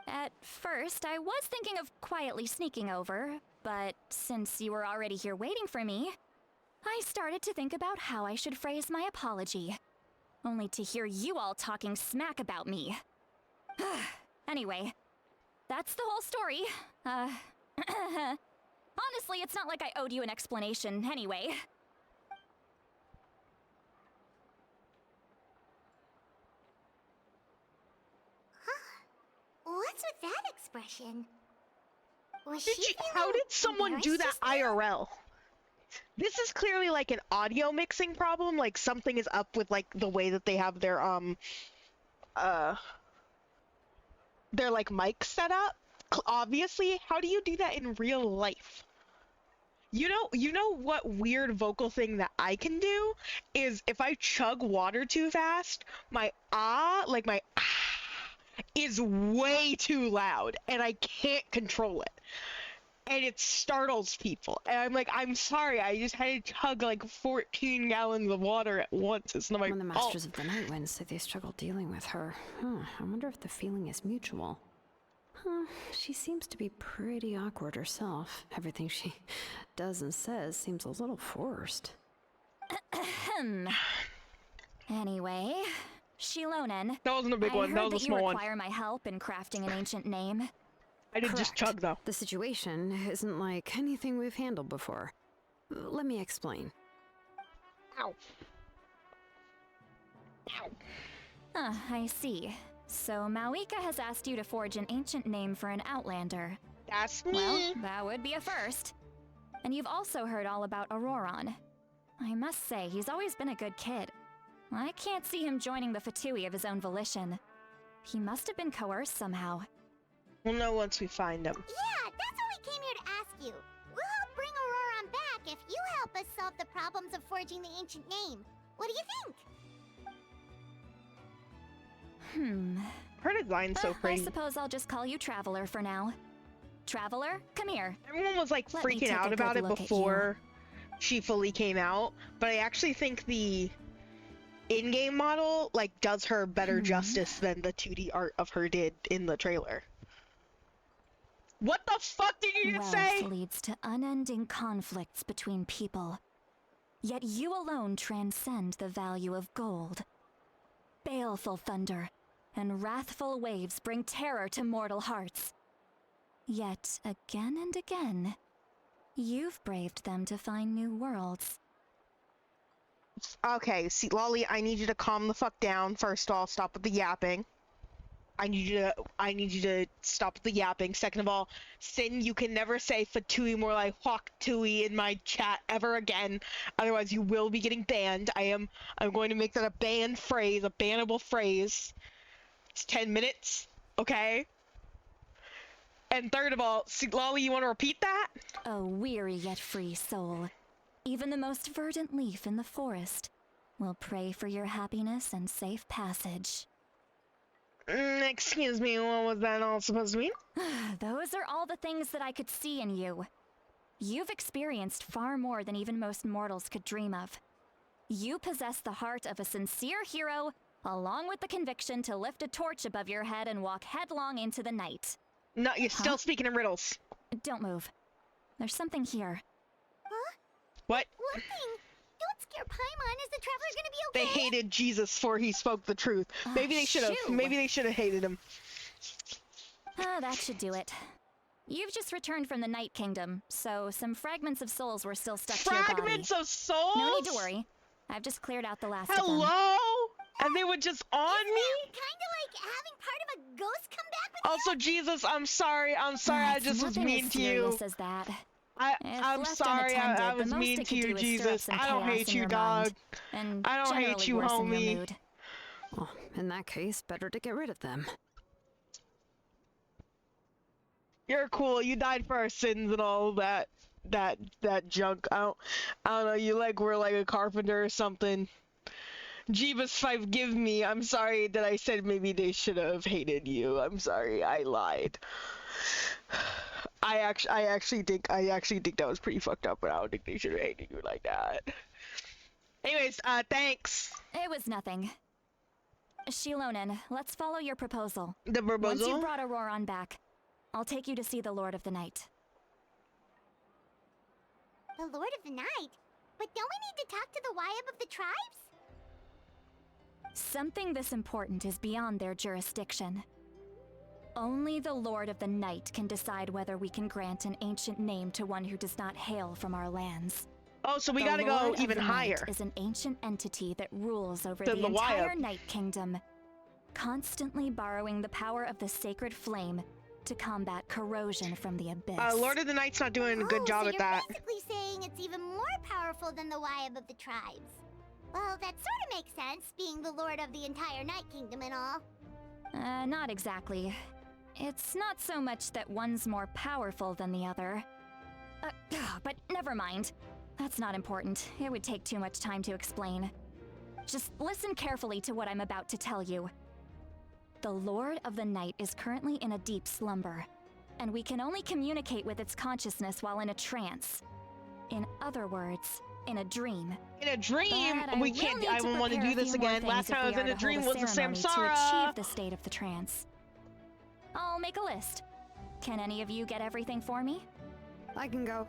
At first, I was thinking of quietly sneaking over, but since you were already here waiting for me, I started to think about how I should phrase my apology. Only to hear you all talking smack about me. Anyway, that's the whole story. Honestly, it's not like I owed you an explanation anyway. What's with that expression? Was Did she you, feeling how did someone do embarrassed that just now? IRL? This is clearly like an audio mixing problem. Like something is up with like the way that they have their like mic set up. Obviously, how do you do that in real life? You know what weird vocal thing that I can do is if I chug water too fast, my is way too loud and I can't control it. And it startles people. And I'm like, I'm sorry, I just had to chug like 14 gallons of water at once. It's not my When the fault. Masters of the Night Wind say they struggle dealing with her. I wonder if the feeling is mutual. She seems to be pretty awkward herself. Everything she does and says seems a little forced. Anyway, Shilonen. That wasn't a big one, that heard was a that small you one. require my help in crafting an ancient name. I did just Correct. chug though. The situation isn't like anything we've handled before. Let me explain. Ow. Ow. I see. So Mawika has asked you to forge an ancient name for an Outlander. That's me. Well, that would be a first. And you've also heard all about Auroron. I must say, he's always been a good kid. I can't see him joining the Fatui of his own volition. He must have been coerced somehow. We'll know once we find him. Yeah, that's what we came here to ask you. We'll help bring Auroron back if you help us solve the problems of forging the ancient name. What do you think? Her design's so I pretty. suppose I'll just call you Traveler for now. Traveler, come here. Everyone was like Let me freaking take a out good about it look at before she fully came out, but I actually think the in-game model like does her better justice than the 2D art of her did in the trailer. What the fuck did you just say? Wealth leads to unending conflicts between people. Yet you alone transcend the value of gold. Baleful thunder and wrathful waves bring terror to mortal hearts. Yet again and again, you've braved them to find new worlds. Okay, see, Lolly, I need you to calm the fuck down. First of all, stop with the yapping. I need you to stop with the yapping. Second of all, Sin, you can never say Fatui more like Hawk Tui in my chat ever again. Otherwise, you will be getting banned. I'm going to make that a banned phrase, a bannable phrase. It's 10 minutes, okay? And third of all, see, Lolly, you want to repeat that? A weary yet free soul. Even the most verdant leaf in the forest will pray for your happiness and safe passage. Excuse me, what was that all supposed to mean? Those are all the things that I could see in you. You've experienced far more than even most mortals could dream of. You possess the heart of a sincere hero, along with the conviction to lift a torch above your head and walk headlong into the night. No, you're still speaking in riddles. Don't move. There's something here. Huh? What? What thing? Don't scare Paimon. Is the traveler gonna be They okay? hated Jesus for he spoke the truth. Maybe they should have. shoo. Maybe they should have hated him. That should do it. You've just returned from the Night Kingdom, so some fragments of souls were still stuck to your body. Fragments of souls? No need to worry. I've just cleared out the last of them. Hello? And they were just on me? Kinda like having part of a ghost come back with Also, Jesus, I'm sorry. I It's just was nothing mean as to you. serious as that. I'm left sorry. I unattended, was the most mean it to could you, do is stir up Jesus. some I don't chaos hate in you, your dog. mind, and I don't hate generally you, worsen your homie. mood. Well, in that case, better to get rid of them. You're cool. You died for our sins and all that junk. I don't know. You were like a carpenter or something. Jeebus, forgive me. I'm sorry that I said maybe they should have hated you. I'm sorry. I lied. I actually think that was pretty fucked up, but I don't think they should have hated you like that. Anyways, thanks. It was nothing. Shilonen, let's follow your proposal. The Once proposal? you've brought Auroron back, I'll take you to see the Lord of the Night. the Lord of the Night. But don't we need to talk to the Wyab of the tribes? Something this important is beyond their jurisdiction. Only the Lord of the Night can decide whether we can grant an ancient name to one who does not hail from our lands. Oh, so we The gotta go Lord of even the higher. Night is an ancient entity that rules over Than the the entire Wyab. Night Kingdom, constantly borrowing the power of the sacred flame to combat corrosion from the abyss. Lord of the Night's not doing a good job so at you're that. basically saying it's even more powerful than the Wyab of the tribes. Well, that sort of makes sense, being the Lord of the entire Night Kingdom and all. Not exactly. It's not so much that one's more powerful than the other. But never mind. That's not important. It would take too much time to explain. Just listen carefully to what I'm about to tell you. The Lord of the Night is currently in a deep slumber, and we can only communicate with its consciousness while in a trance. In other words, in a dream. In a dream, But we will can't. need I to won't want to prepare do a this few more again. Last things if time I we was in are a to dream hold was a ceremony samsara. to achieve the state of the trance. I'll make a list. Can any of you get everything for me? I can go.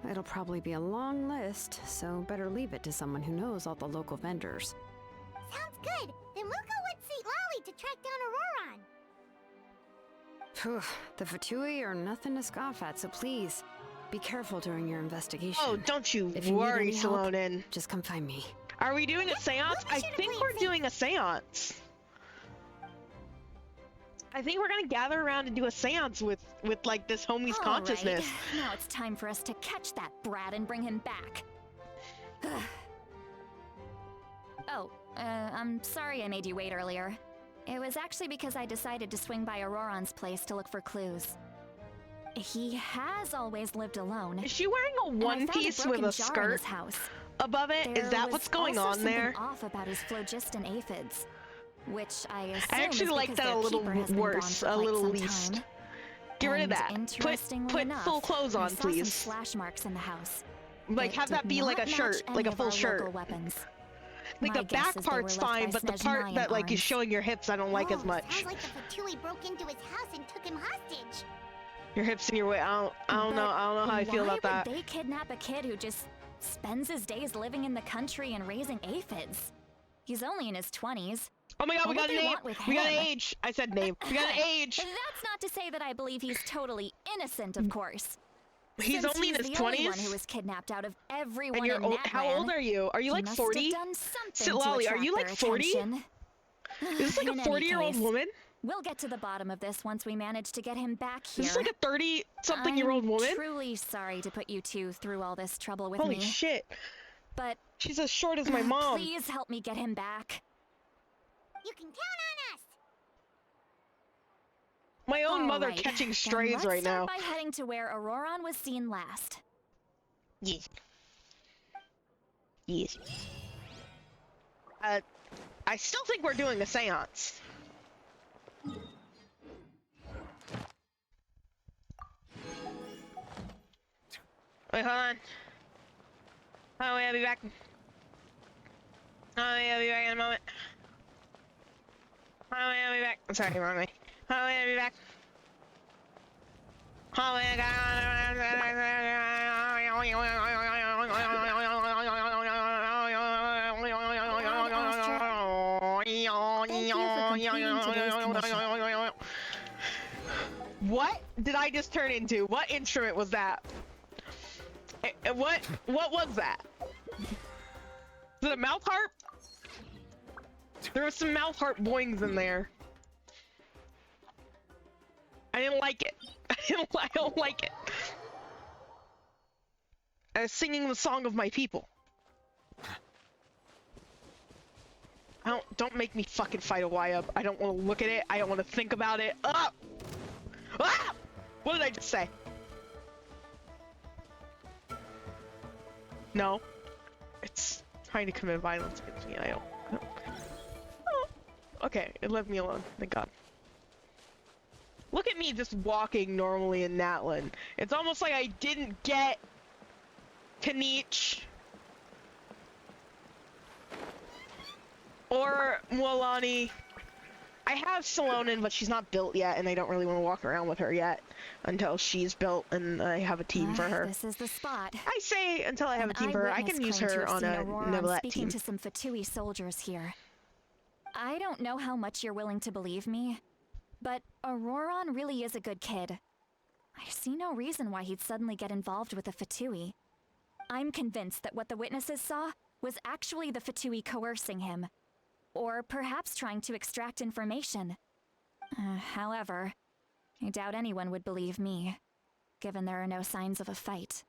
It'll probably be a long list, so better leave it to someone who knows all the local vendors. Sounds good. Then we'll go with St. Lolly to track down Auroron. Phew, the Fatui are nothing to scoff at, so please, be careful during your investigation. Oh, don't you If you need worry, any help, Salonen. just come find me. Are we doing a seance? we'll I be sure to think play we're it safe. doing a seance. I think we're gonna gather around and do a seance with like this homie's All consciousness. right. Now it's time for us to catch that brat and bring him back. I'm sorry I made you wait earlier. It was actually because I decided to swing by Auroron's place to look for clues. He has always lived alone. Is she wearing a and I one found piece broken with a jar in skirt his house. above it? Is There that was what's going also on there? something off about his phlogiston aphids, which I assume I actually is like because that a their little keeper has been gone worse, for a quite little some least. time. Get rid of And that. Interestingly Put enough, full clothes I on, saw please. some slash marks in the house. Like, It have that did be like a not shirt, match like a any of full our shirt. local weapons. Like My the guess back is they were part's left by fine, but the Snezhnaya part that like is arms. showing your hips, I don't like as much. Sounds like the Fatui broke into his house and took him hostage. Your hips and your way. I don't know how I feel about that. Why would they kidnap a kid who just spends his days living in the country and raising aphids? He's only in his 20s. Oh my god, we What got would a they name. want with We got an him? age. I said name. We got an age. That's not to say that I believe he's totally innocent, of course. He's Since only in he's his the only one 20s? who was kidnapped out of everyone And you're in old. Natlan, How old are you? Are you he like must 40? have done something Sit, to Lolly, are attract you like their 40? attention. Is this like In a any 40-year-old case, woman? We'll get to the bottom of this once we manage to get him back here. Is this like a 30-something-year-old I'm woman? truly sorry to put you two through all this trouble with Holy me, shit. but She's as short as my mom. please help me get him back. You can count on us. My own All mother right, catching then strays right let's now. start by heading to where Auroron was seen last. Yes. Yes. I still think we're doing a seance. Wait, hold on. Oh, wait, I'll be back. Oh, wait, I'll be back in a moment. Oh, wait, I'll be back. I'm sorry, wrong way. Oh, wait, I'll be back. Oh, wait, What? Did I I just turn into? What instrument was that? What was that? Was it a mouth harp? There was some mouth harp boings in there. I didn't like it. I don't like it. I was singing the song of my people. Don't make me fucking fight a Y up. I don't want to look at it. I don't want to think about it. Ah! Ah! What did I just say? No. It's trying to commit violence against me. I don't. Oh. Okay, it left me alone. Thank God. Look at me just walking normally in Natlan. It's almost like I didn't get Kanich or Mualani. I have Salonen, but she's not built yet, and I don't really want to walk around with her yet until she's built and I have a team for her. This is the spot. I say until I have a team for her. I can use her on a Neuvillette speaking team. To some Fatui soldiers here. I don't know how much you're willing to believe me, but Auroron really is a good kid. I see no reason why he'd suddenly get involved with the Fatui. I'm convinced that what the witnesses saw was actually the Fatui coercing him. Or perhaps trying to extract information. However, I doubt anyone would believe me, given there are no signs of a fight.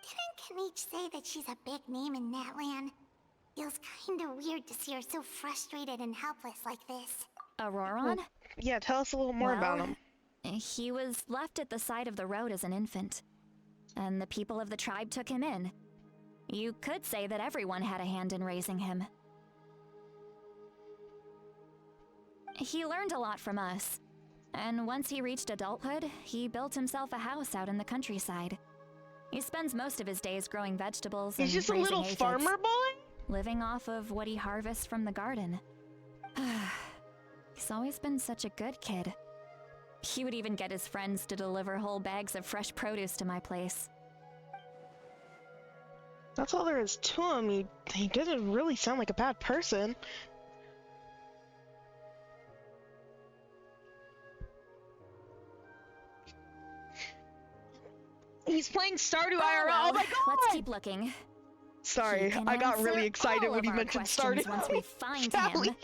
Didn't Kanich say that she's a big name in Natlan? Feels kinda weird to see her so frustrated and helpless like this. Auroron? Yeah, tell us a little more about him. He was left at the side of the road as an infant, and the people of the tribe took him in. You could say that everyone had a hand in raising him. He learned a lot from us, and once he reached adulthood, he built himself a house out in the countryside. He spends most of his days growing vegetables and He's just a raising little aphids, farmer boy? living off of what he harvests from the garden. He's always been such a good kid. He would even get his friends to deliver whole bags of fresh produce to my place. That's all there is to him. He doesn't really sound like a bad person. He's playing Stardew IRL. Well, Oh my god! let's keep looking. Sorry, He can I got really answer excited all when of he our mentioned questions Stardew. once we find Sally. him.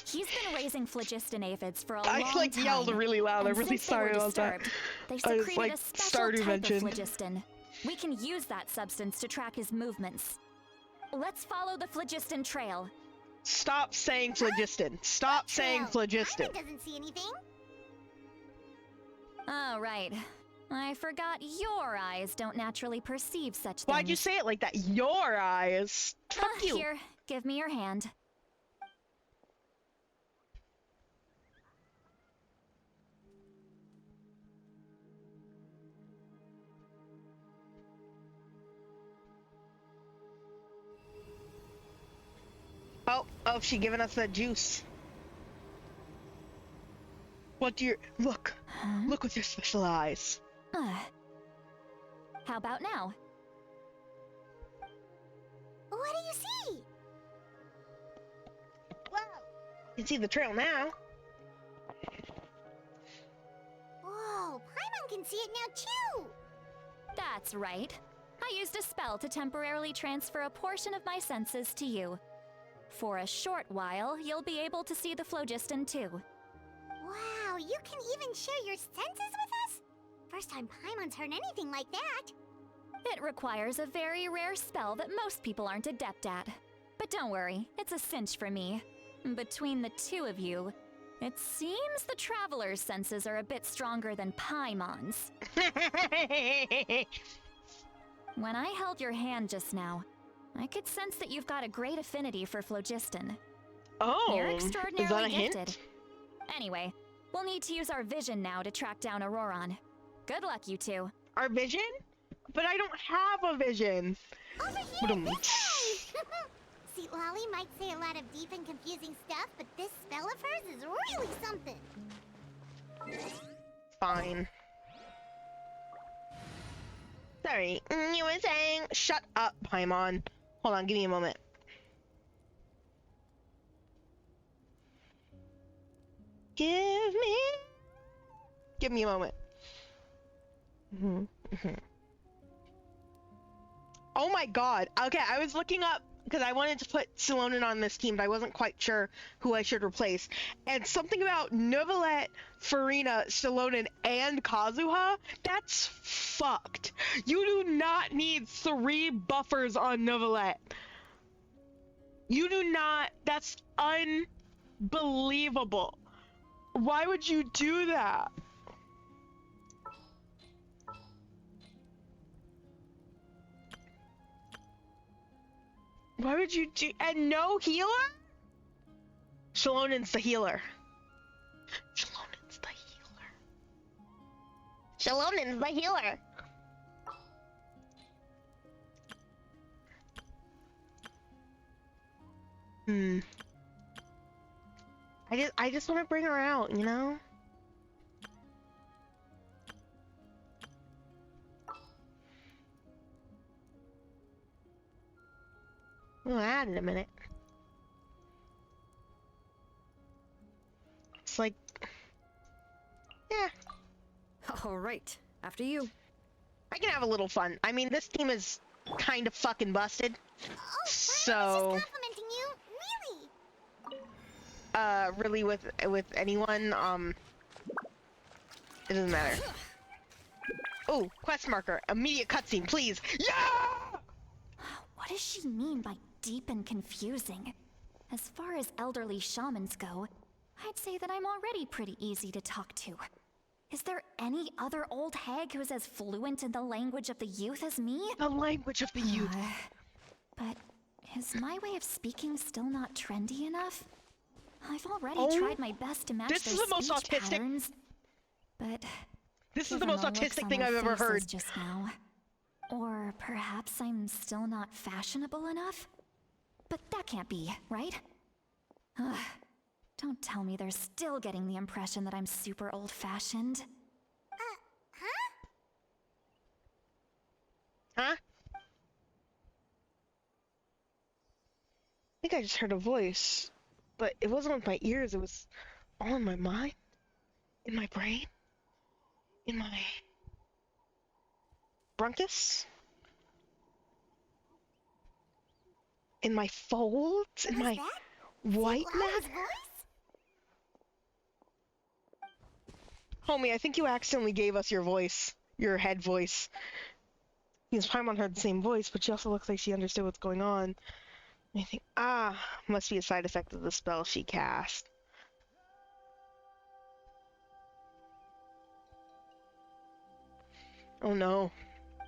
He's been raising phlogiston aphids for a I long like time. yelled really loud. And I'm really since they were sorry about that. disturbed, They I was, secreted like, a special Stardew type mentioned. of phlogiston. We can use that substance to track his movements. Let's follow the phlogiston trail. Stop saying phlogiston. Stop saying phlogiston. Paimon doesn't see anything. Oh, right. I forgot your eyes don't naturally perceive such things. Why'd you say it like that? Your eyes. Fuck you. Here, give me your hand. Oh, she giving us that juice. What do you look? Look with your special eyes. How about now? What do you see? Wow. You can see the trail now. Whoa, Paimon can see it now too. That's right. I used a spell to temporarily transfer a portion of my senses to you. For a short while, you'll be able to see the phlogiston too. Wow, you can even share your senses with us? First time Paimon's heard anything like that. It requires a very rare spell that most people aren't adept at. But don't worry, it's a cinch for me. Between the two of you, it seems the Traveler's senses are a bit stronger than Paimon's. When I held your hand just now, I could sense that you've got a great affinity for phlogiston. Oh, You're is that extraordinarily a gifted. hint? Anyway, we'll need to use our vision now to track down Auroron. Good luck, you two. Our vision? But I don't have a vision. Over here, Ba-dum. this way! See, Lolly might say a lot of deep and confusing stuff, but this spell of hers is really something. Fine. Sorry, you were saying. Shut up, Paimon. Hold on, give me a moment. give me a moment. Oh my god. Okay, I was looking up because I wanted to put Salonen on this team, but I wasn't quite sure who I should replace. And something about Neuvillette, Farina, Salonen, and Kazuha? That's fucked. You do not need 3 buffers on Neuvillette. You do not. That's unbelievable. Why would you do that? Why would you do... And no healer? Shalonen's the healer. Shalonen's the healer. Shalonen's the healer. I just want to bring her out, you know? We'll add in a minute. It's like... Yeah. All right, after you. I can have a little fun. I mean, this team is kind of fucking busted. Oh, I was So... just complimenting you. Really? Really with anyone, it doesn't matter. Oh, quest marker. Immediate cutscene, please. Yeah! What does she mean by deep and confusing? As far as elderly shamans go, I'd say that I'm already pretty easy to talk to. Is there any other old hag who's as fluent in the language of the youth as me? The language of the youth. But is my way of speaking still not trendy enough? I've already Oh, tried my best to match this their is the most speech autistic- patterns, but This is the most given looks autistic on thing their I've ever faces heard. just now. Or perhaps I'm still not fashionable enough? But that can't be, right? Ugh. Don't tell me they're still getting the impression that I'm super old-fashioned. Huh? I think I just heard a voice, but it wasn't with my ears, it was all in my mind, in my brain, in my bronchus, in my folds, in my white matter. Homie, I think you accidentally gave us your voice, your head voice. Because Paimon heard the same voice, but she also looks like she understood what's going on. And I think, must be a side effect of the spell she cast. Oh no.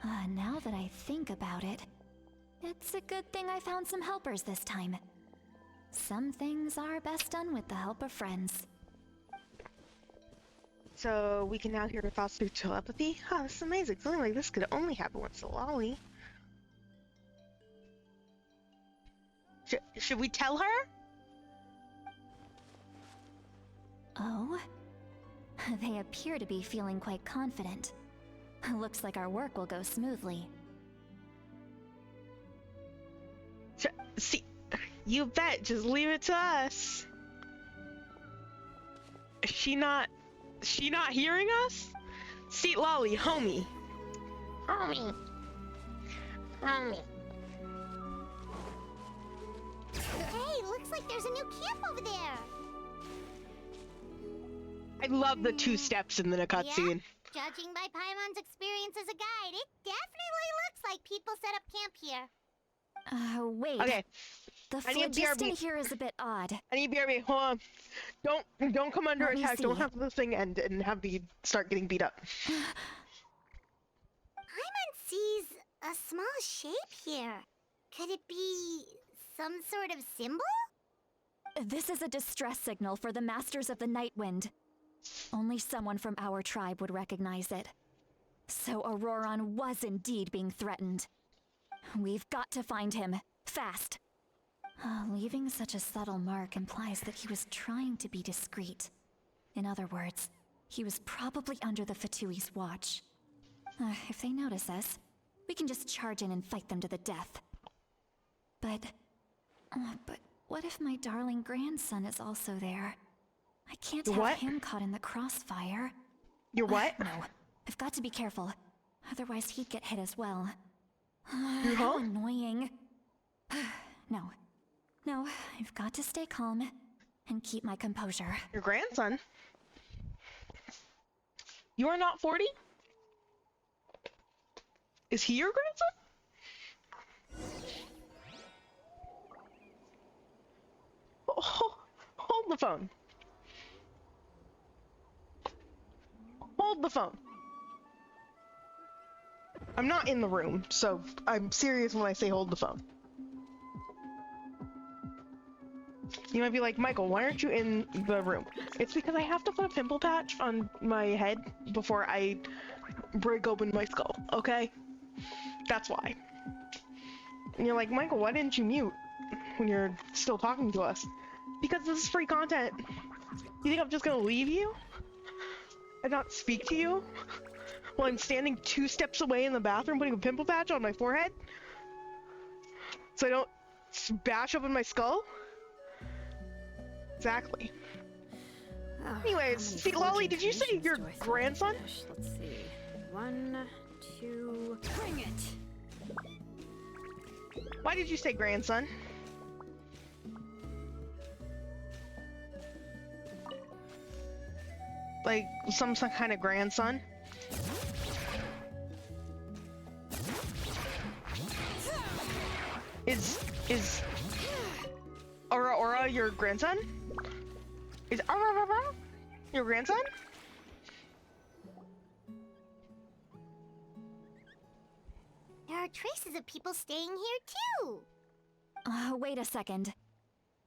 Now that I think about it, it's a good thing I found some helpers this time. Some things are best done with the help of friends. So we can now hear her thoughts through telepathy? Oh, this is amazing. Something like this could only happen with Solali. Should we tell her? Oh? They appear to be feeling quite confident. Looks like our work will go smoothly. See, you bet. Just leave it to us. Is she not hearing us? Seat Lolly, homie. Homie. Hey, looks like there's a new camp over there. I love the 2 steps in the cutscene. Judging by Paimon's experience as a guide, it definitely looks like people set up camp here. Wait. Okay. The I need phlogiston BRB. here is a bit odd. I need BRB. Hold on. Don't come under Let me attack. Don't see. have the thing end and have me start getting beat up. Paimon sees a small shape here. Could it be some sort of symbol? This is a distress signal for the Masters of the Night Wind. Only someone from our tribe would recognize it. So Auroron was indeed being threatened. We've got to find him. Fast. Leaving such a subtle mark implies that he was trying to be discreet. In other words, he was probably under the Fatui's watch. If they notice us, we can just charge in and fight them to the death. But what if my darling grandson is also there? I can't have What? him caught in the crossfire. You're what? No, I've got to be careful. Otherwise, he'd get hit as well. Huh? How annoying. No. No, I've got to stay calm and keep my composure. Your grandson? You are not 40? Is he your grandson? Oh, hold the phone. Hold the phone. I'm not in the room, so I'm serious when I say hold the phone. You might be like, Michael, why aren't you in the room? It's because I have to put a pimple patch on my head before I break open my skull, okay? That's why. And you're like, Michael, why didn't you mute when you're still talking to us? Because this is free content. You think I'm just gonna leave you and not speak to you while I'm standing 2 steps away in the bathroom putting a pimple patch on my forehead so I don't bash open my skull? Exactly. Oh, Anyways, how many see, Lolly, forging did you say creations your do I still have to grandson? finish? Let's see. 1, 2, bring it! Why did you say grandson? Like some kind of grandson? Is Aura your grandson? Is Aura your grandson? There are traces of people staying here too. Wait a second.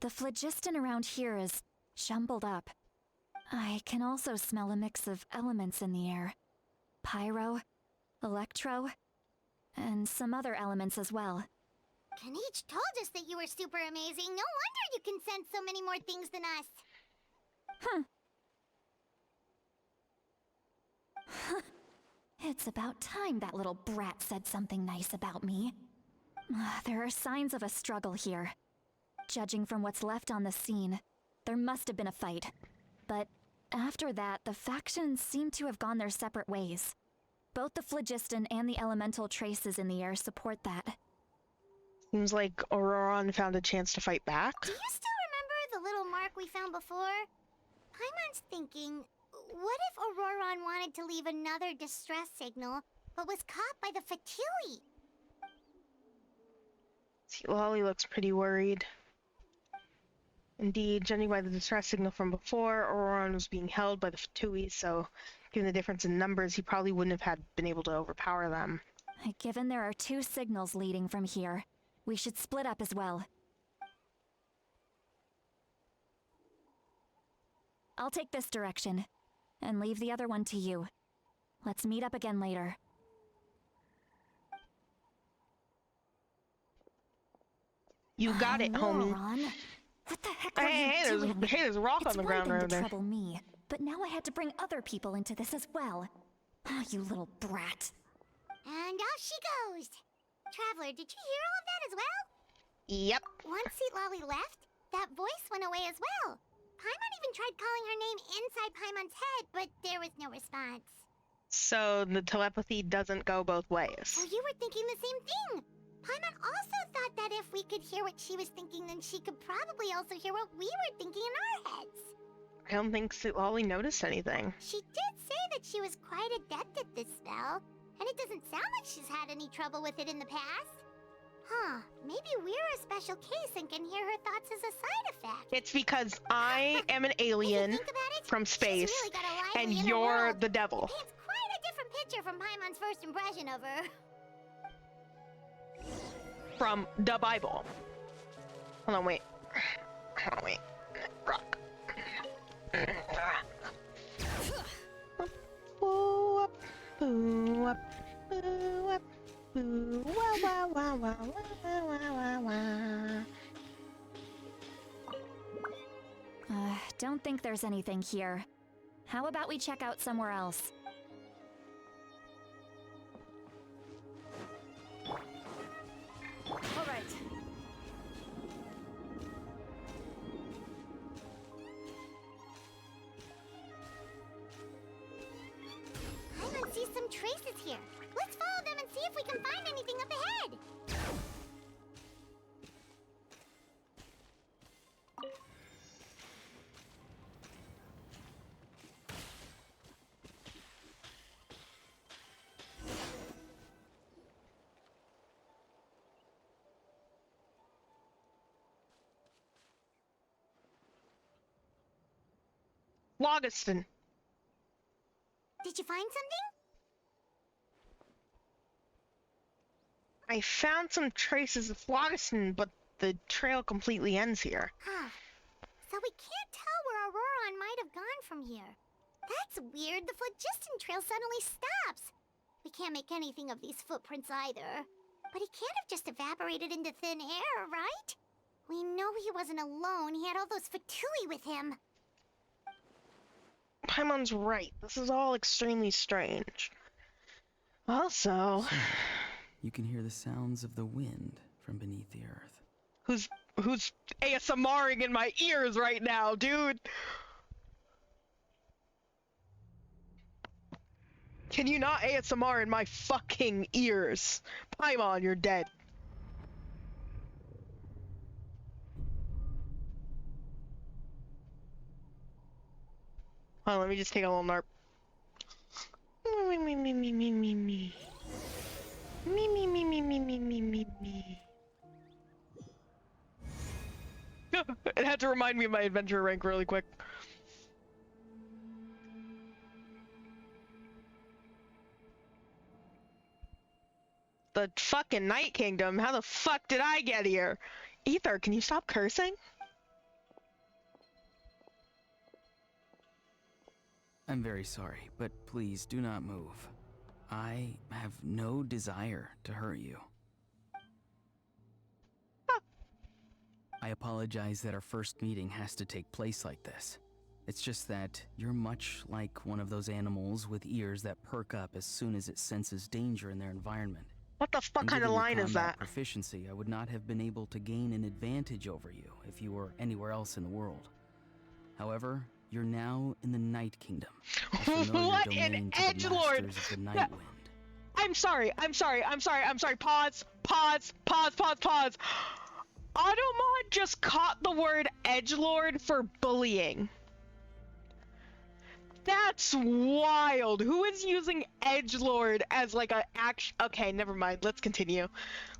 The phlogiston around here is jumbled up. I can also smell a mix of elements in the air. Pyro, electro, and some other elements as well. Kanich told us that you were super amazing. No wonder you can sense so many more things than us. It's about time that little brat said something nice about me. There are signs of a struggle here. Judging from what's left on the scene, there must have been a fight. But after that, the factions seem to have gone their separate ways. Both the phlogiston and the elemental traces in the air support that. Seems like Auroron found a chance to fight back. Do you still remember the little mark we found before? Paimon's thinking, what if Auroron wanted to leave another distress signal, but was caught by the Fatui? See, Lolly looks pretty worried. Indeed, judging by the distress signal from before, Auroron was being held by the Fatui, so given the difference in numbers, he probably wouldn't have been able to overpower them. Given there are 2 signals leading from here, we should split up as well. I'll take this direction, and leave the other one to you. Let's meet up again later. You got it, homie. Ron. What the heck are Hey, you doing? there's a rock It's on the one ground thing right to there. trouble me, but now I had to bring other people into this as well. Oh, you little brat. And off she goes. Traveler, did you hear all of that as well? Yep. Once Lolly left, that voice went away as well. Paimon even tried calling her name inside Paimon's head, but there was no response. So the telepathy doesn't go both ways. So you were thinking the same thing. Paimon also thought that if we could hear what she was thinking, then she could probably also hear what we were thinking in our heads. I don't think Lolly noticed anything. She did say that she was quite adept at this spell, and it doesn't sound like she's had any trouble with it in the past. Huh, maybe we're a special case and can hear her thoughts as a side effect. It's because I am an If you alien think about it, from she's space, really got a lively and inner you're world. the devil. It paints quite a different picture from Paimon's first impression of her. From the Bible. Hold on, wait. Hold on, wait. Rock. Boo up, boo up, boo up, boo, wah, wah, wah, wah, wah, wah, wah, wah. Don't think there's anything here. How about we check out somewhere else? All right. here. Let's follow them and see if we can find anything up ahead. Logiston. Did you find something? I found some traces of Logiston, but the trail completely ends here. Huh. So we can't tell where Auroron might have gone from here. That's weird. The phlogiston trail suddenly stops. We can't make anything of these footprints either. But he can't have just evaporated into thin air, right? We know he wasn't alone. He had all those Fatui with him. Paimon's right. This is all extremely strange. Also, You can hear the sounds of the wind from beneath the earth. who's ASMRing in my ears right now, dude? Can you not ASMR in my fucking ears? Paimon, you're dead. Hold on, let me just take a little narp. Me me me me me me me. Me me me me me me me me me. It had to remind me of my adventure rank really quick. The fucking Night Kingdom? How the fuck did I get here? Ether, can you stop cursing? I'm very sorry, but please do not move. I have no desire to hurt you. I apologize that our first meeting has to take place like this. It's just that you're much like one of those animals with ears that perk up as soon as it senses danger in their environment. What the fuck And kind of given your line is combat that? proficiency, I would not have been able to gain an advantage over you if you were anywhere else in the world. However, you're now in the Night Kingdom, a familiar What domain an to the edgelord! masters of the Night Wind. I'm sorry. Pause. Automod just caught the word edgelord for bullying. That's wild. Who is using edgelord as like a action? Okay, never mind. Let's continue.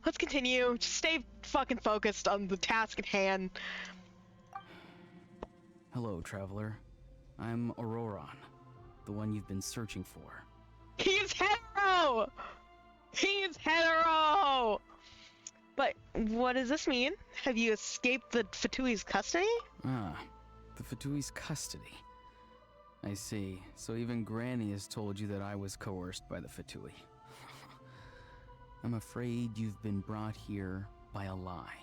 Just stay fucking focused on the task at hand. Hello, traveler. I'm Auroron, the one you've been searching for. He's hetero! But what does this mean? Have you escaped the Fatui's custody? Ah, the Fatui's custody. I see. So even Granny has told you that I was coerced by the Fatui. I'm afraid you've been brought here by a lie,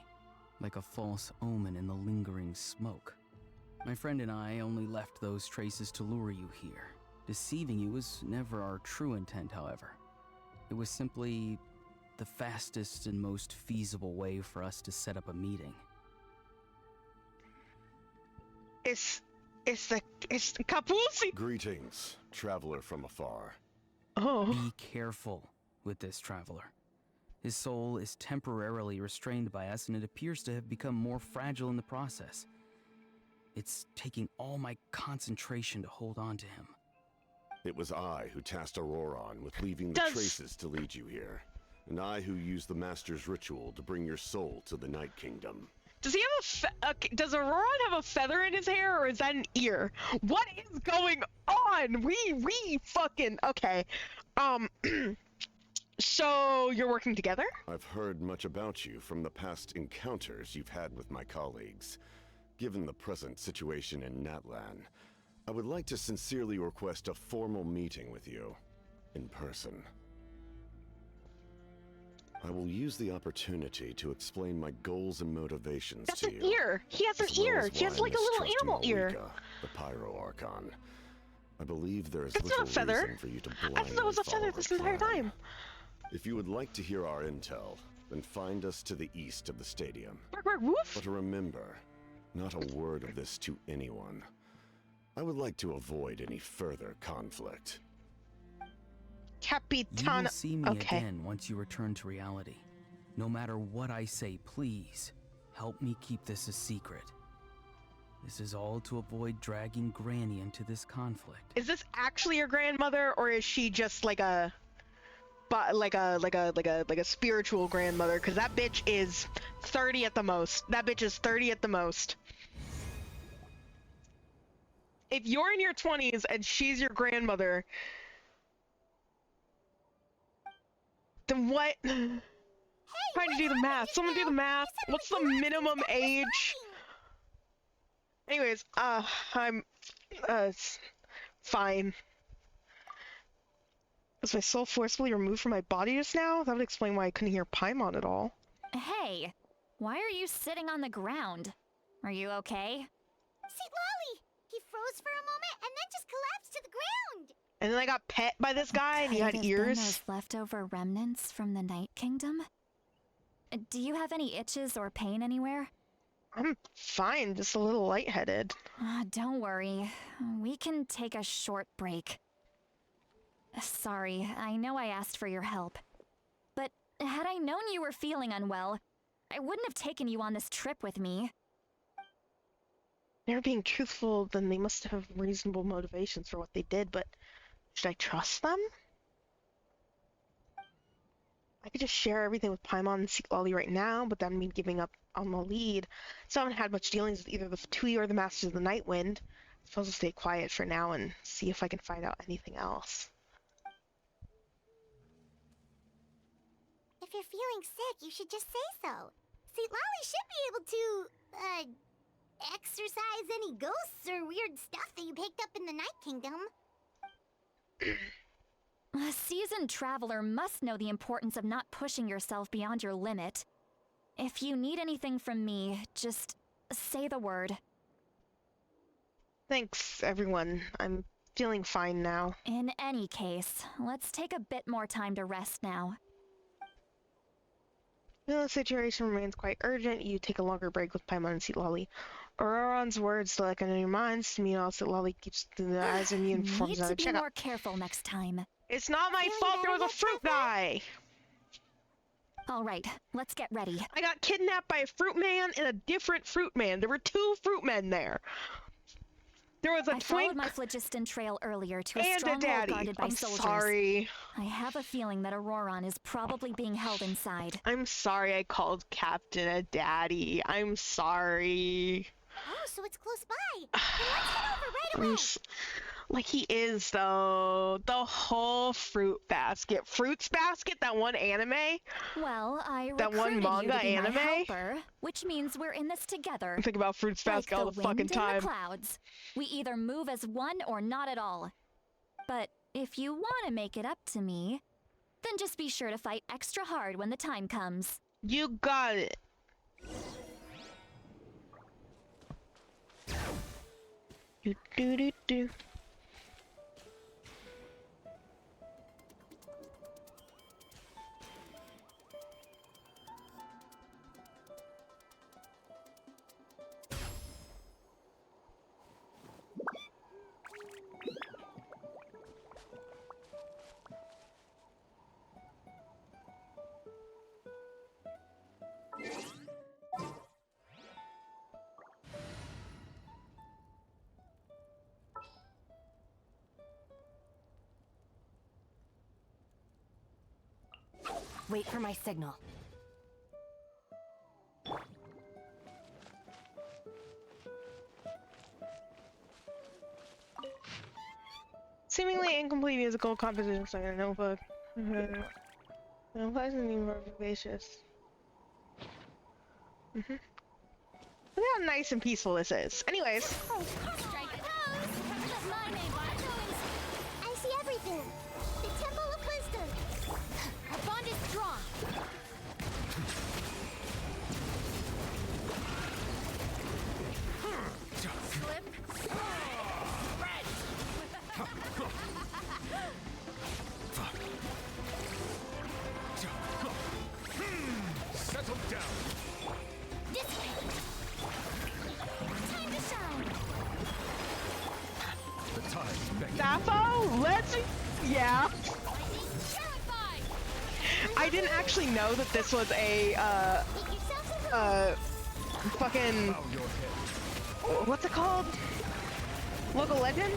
like a false omen in the lingering smoke. My friend and I only left those traces to lure you here. Deceiving you was never our true intent, however. It was simply the fastest and most feasible way for us to set up a meeting. It's the Capusi! Greetings, traveler from afar. Oh. Be careful with this traveler. His soul is temporarily restrained by us, and it appears to have become more fragile in the process. It's taking all my concentration to hold on to him. It was I who tasked Auroron with leaving the Does- traces to lead you here, and I who used the Master's ritual to bring your soul to the Night Kingdom. Does he have does Auroron have a feather in his hair, or is that an ear? What is going on? We fucking okay. So you're working together? I've heard much about you from the past encounters you've had with my colleagues. Given the present situation in Natlan, I would like to sincerely request a formal meeting with you, in person. I will use the opportunity to explain my goals and motivations That's to an you. ear. He has an as well ear. as He has why like a little mistrust animal ear. Malika, the Pyro Archon. I believe there is That's little not a feather. reason for you to I blindly thought that was a feather follow this her entire plan. time. If you would like to hear our intel, then find us to the east of the stadium. Woof. But remember, not a word of this to anyone. I would like to avoid any further conflict. You will Capitana. see me Okay. again once you return to reality. No matter what I say, please, help me keep this a secret. This is all to avoid dragging Granny into this conflict. Is this actually your grandmother, or is she just like a, like a spiritual grandmother? Because that bitch is 30 at the most. That bitch is 30 at the most. If you're in your 20s and she's your grandmother, then what? Trying to do the math. Someone do the math. What's the minimum age? Anyways, I'm, fine. Was my soul forcibly removed from my body just now? That would explain why I couldn't hear Paimon at all. Hey, why are you sitting on the ground? Are you okay? See, Lolly! He froze for a moment and then just collapsed to the ground! And then I got pet by this guy and he had Could have been ears. those leftover remnants from the Night Kingdom? Do you have any itches or pain anywhere? I'm fine, just a little lightheaded. Don't worry. We can take a short break. Sorry, I know I asked for your help. But had I known you were feeling unwell, I wouldn't have taken you on this trip with me. They're being truthful, then they must have reasonable motivations for what they did, but should I trust them? I could just share everything with Paimon and seek Lolly right now, but that would mean giving up on the lead. So I haven't had much dealings with either the Fatui or the Masters of the Nightwind. I suppose I'll stay quiet for now and see if I can find out anything else. If you're feeling sick, you should just say so. See, Lolly should be able to, exorcise any ghosts or weird stuff that you picked up in the Night Kingdom. A seasoned traveler must know the importance of not pushing yourself beyond your limit. If you need anything from me, just say the word. Thanks, everyone. I'm feeling fine now. In any case, let's take a bit more time to rest now. The situation remains quite urgent. You take a longer break with Paimon and seek Lolly. Auroron's words still echo in your minds. To me, also Lolly keeps the eyes immune and performs Need another to be checkup. more careful next time. It's not my Feeling fault there was better a fruit guy! All right, let's get ready. I got kidnapped by a fruit man and a different fruit man. There were two fruit men there. There was a I twink followed my phlogiston trail earlier to a and a stronghold daddy. guarded by I'm soldiers. sorry. I have a feeling that Auroron is probably being held inside. I'm sorry I called Captain a daddy. I'm sorry. Oh, so it's close by. Then let's head over right away. Like he is though. The whole fruit basket. Fruits basket, that one anime? Well, I That one recruited you to manga be my anime? helper, which means we're in this together. I think about fruits Like basket all the wind fucking and time. the clouds. We either move as one or not at all. But if you want to make it up to me, then just be sure to fight extra hard when the time comes. You got it. Do do do do. Wait for my signal. Seemingly incomplete musical composition song in a notebook. It implies a new more vivacious. Look how nice and peaceful this is. Anyways, Strike a pose. I see everything. The Temple of Wisdom. Our bond is strong. Slip. Spread. Settle down. This way. Time to shine. The tide's beckoning. Sappho, let's. I didn't actually know that this was a, fucking, what's it called? Local Legend?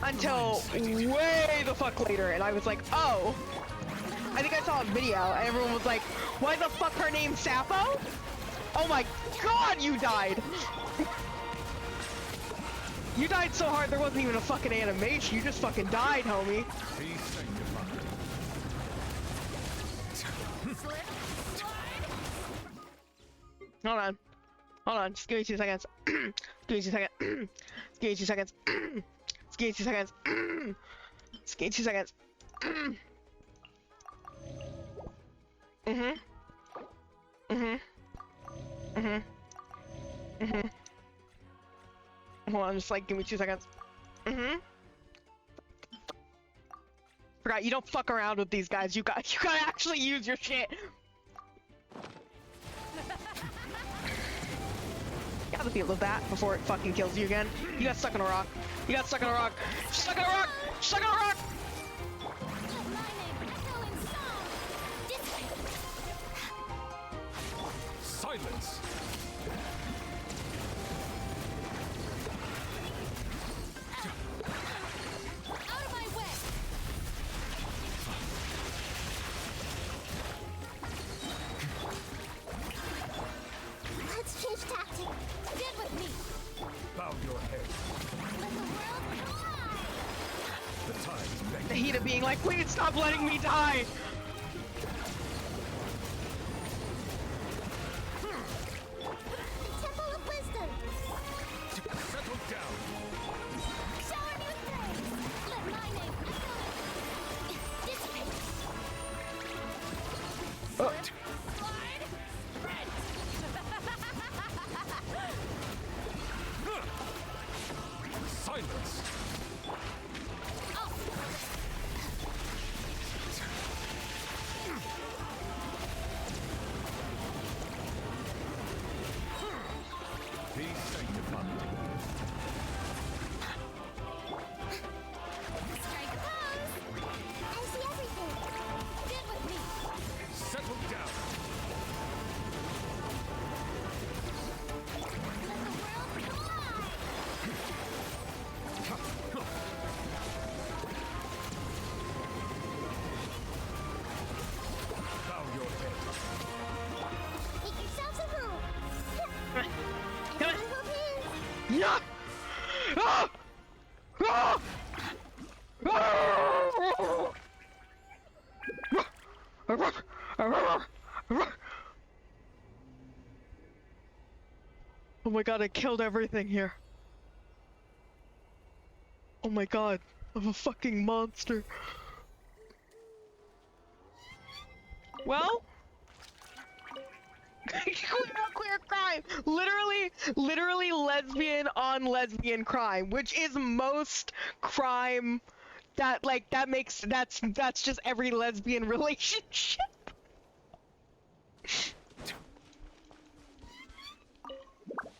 Until way the fuck later, and I was like, oh. I think I saw a video, and everyone was like, why the fuck her name's Sappho? Oh my god, you died! You died so hard there wasn't even a fucking animation, you just fucking died, homie. Be sanctified. Hold on. Hold on, just give me 2 seconds. Give me 2 seconds. Give me 2 seconds. Just give me 2 seconds. Just give me 2 seconds. Hold on, just like give me 2 seconds. Forgot, you don't fuck around with these guys. You gotta actually use your shit. You gotta deal with that before it fucking kills you again. You got stuck in a rock. You got stuck in a rock. Stuck in a rock. Stuck in a rock. Silence. Out of my way! Let's change tactic. Get with me. Bow your head. Let the world collide. The time's begging. The heat of being like, please stop letting me die. Temple of Wisdom. Settle down. Shower me with praise. Let my name echo. Dissipate. Slide. Sprint. Silence. Be sanctified. Strike a pose. I see everything. Get with me. Settle down. Let the world collide. Bow your head. Make yourselves at home. Come Everyone hold hands. Yeah. Ah! Ah! Oh my god, I killed everything here. Oh my god, I'm a fucking monster. Well, queer crime. Literally lesbian on lesbian crime, which is most crime that that's just every lesbian relationship.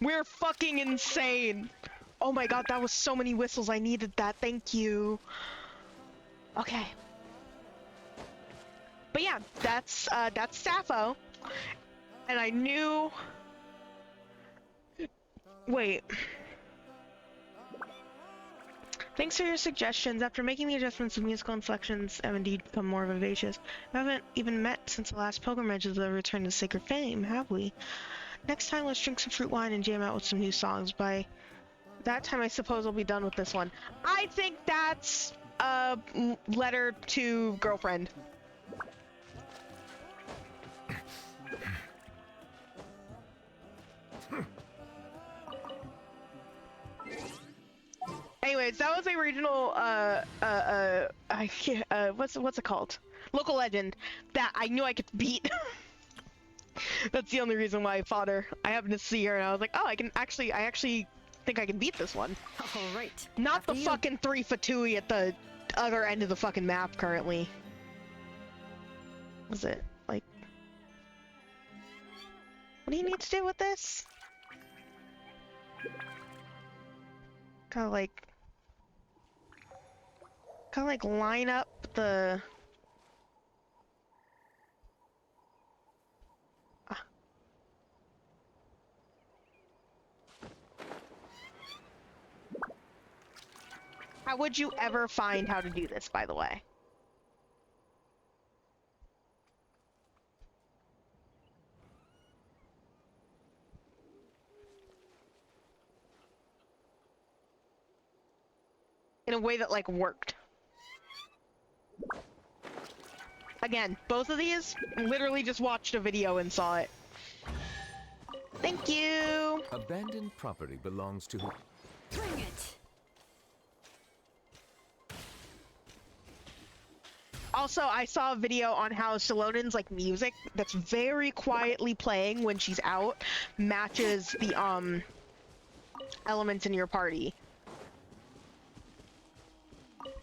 We're fucking insane. Oh my god, that was so many whistles. I needed that. Thank you. Okay. But yeah, that's Sappho. And I knew... Wait. Thanks for your suggestions. After making the adjustments, the musical inflections have indeed become more vivacious. We haven't even met since the last pilgrimage of the Return to Sacred Fame, have we? Next time, let's drink some fruit wine and jam out with some new songs. By that time, I suppose I'll be done with this one. I think that's a letter to girlfriend. Anyways, that was a regional, what's it called? Local legend that I knew I could beat. That's the only reason why I fought her. I happened to see her and I was like, oh, I actually think I can beat this one. All right. Not After the you. fucking 3 Fatui at the other end of the fucking map currently. Was it, like... What do you need to do with this? Gotta like line up the... How would you ever find how to do this, by the way? In a way that, like, worked. Again, both of these, literally just watched a video and saw it. Thank you! Abandoned property belongs to who? Bring it! Also, I saw a video on how Shalonen's, like, music that's very quietly playing when she's out matches the, elements in your party.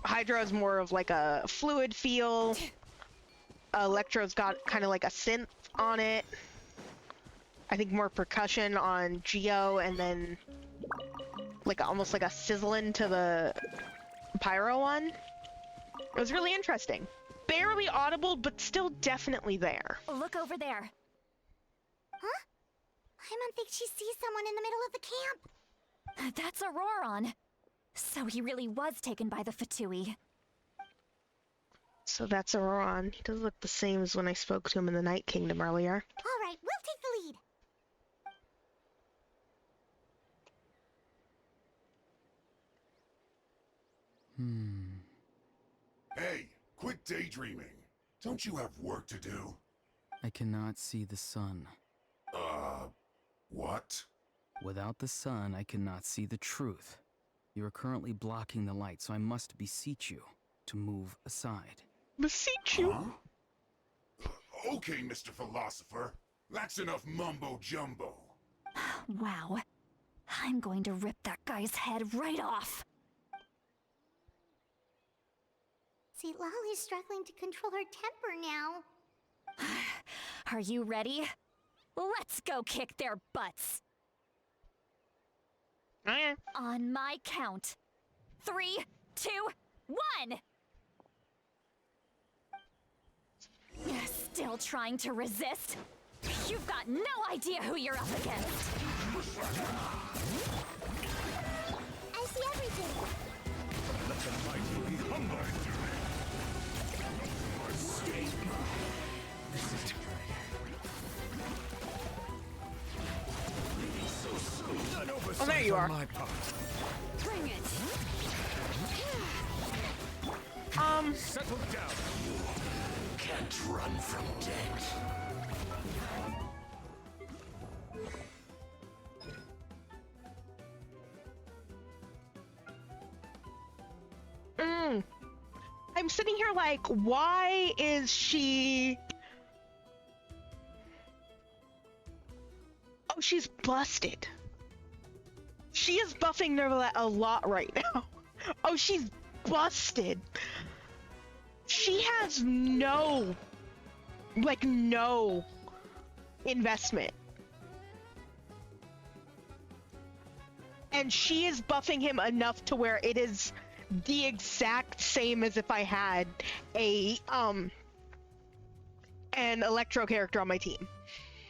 Hydra is more of, like, a fluid feel. Electro's got kind of like a synth on it. I think more percussion on Geo, and then like almost like a sizzling to the Pyro one. It was really interesting. Barely audible, but still definitely there. Look over there. Huh? Paimon thinks she sees someone in the middle of the camp. That's Auroron. So he really was taken by the Fatui. So that's Auroron. He does look the same as when I spoke to him in the Night Kingdom earlier. All right, we'll take the lead. Hey, quit daydreaming. Don't you have work to do? I cannot see the sun. What? Without the sun, I cannot see the truth. You are currently blocking the light, so I must beseech you to move aside. Beseech you. Huh? Okay, Mr. Philosopher. That's enough mumbo-jumbo. Wow. I'm going to rip that guy's head right off. See, Lolly's struggling to control her temper now. Are you ready? Let's go kick their butts. On my count. 3, 2, 1! Still trying to resist? You've got no idea who you're up against. I see everything. Let the mighty be humbled. Oh, there you are. My part. Bring it! Settle down. Can't run from death. I'm sitting here like, why is she... Oh, she's busted. She is buffing Nervalette a lot right now. Oh, she's busted. She has no investment. And she is buffing him enough to where it is the exact same as if I had an Electro character on my team.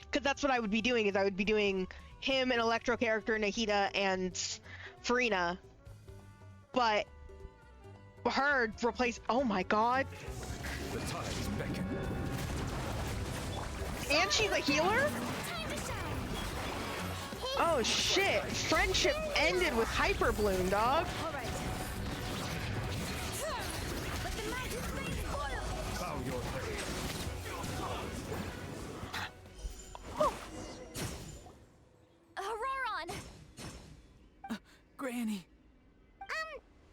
Because that's what I would be doing, is I would be doing him, an Electro character, Nahida, and Farina. But her replace... Oh my god. The tides beckon. And she's a healer? Oh shit. Friendship ended with Hyper Bloom, dog. Bow your head. Auroron! Granny!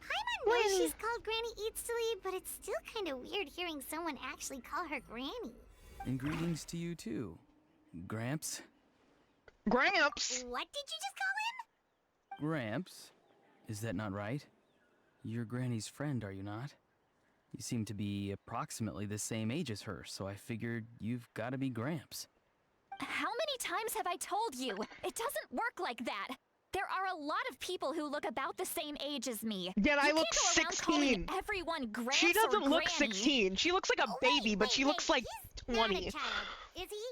Paimon knows she's called Granny Eats to Leave, but it's still kind of weird hearing someone actually call her Granny. And greetings to you too, Gramps. Gramps? What did you just call him? Gramps? Is that not right? You're Granny's friend, are you not? You seem to be approximately the same age as her, so I figured you've got to be Gramps. How many times have I told you? It doesn't work like that. There are a lot of people who look about the same age as me. Yet I You look can't go around calling 16. everyone Gramps She doesn't or look Granny. 16. She looks like a baby, but she looks like He's not 20. a child, is he?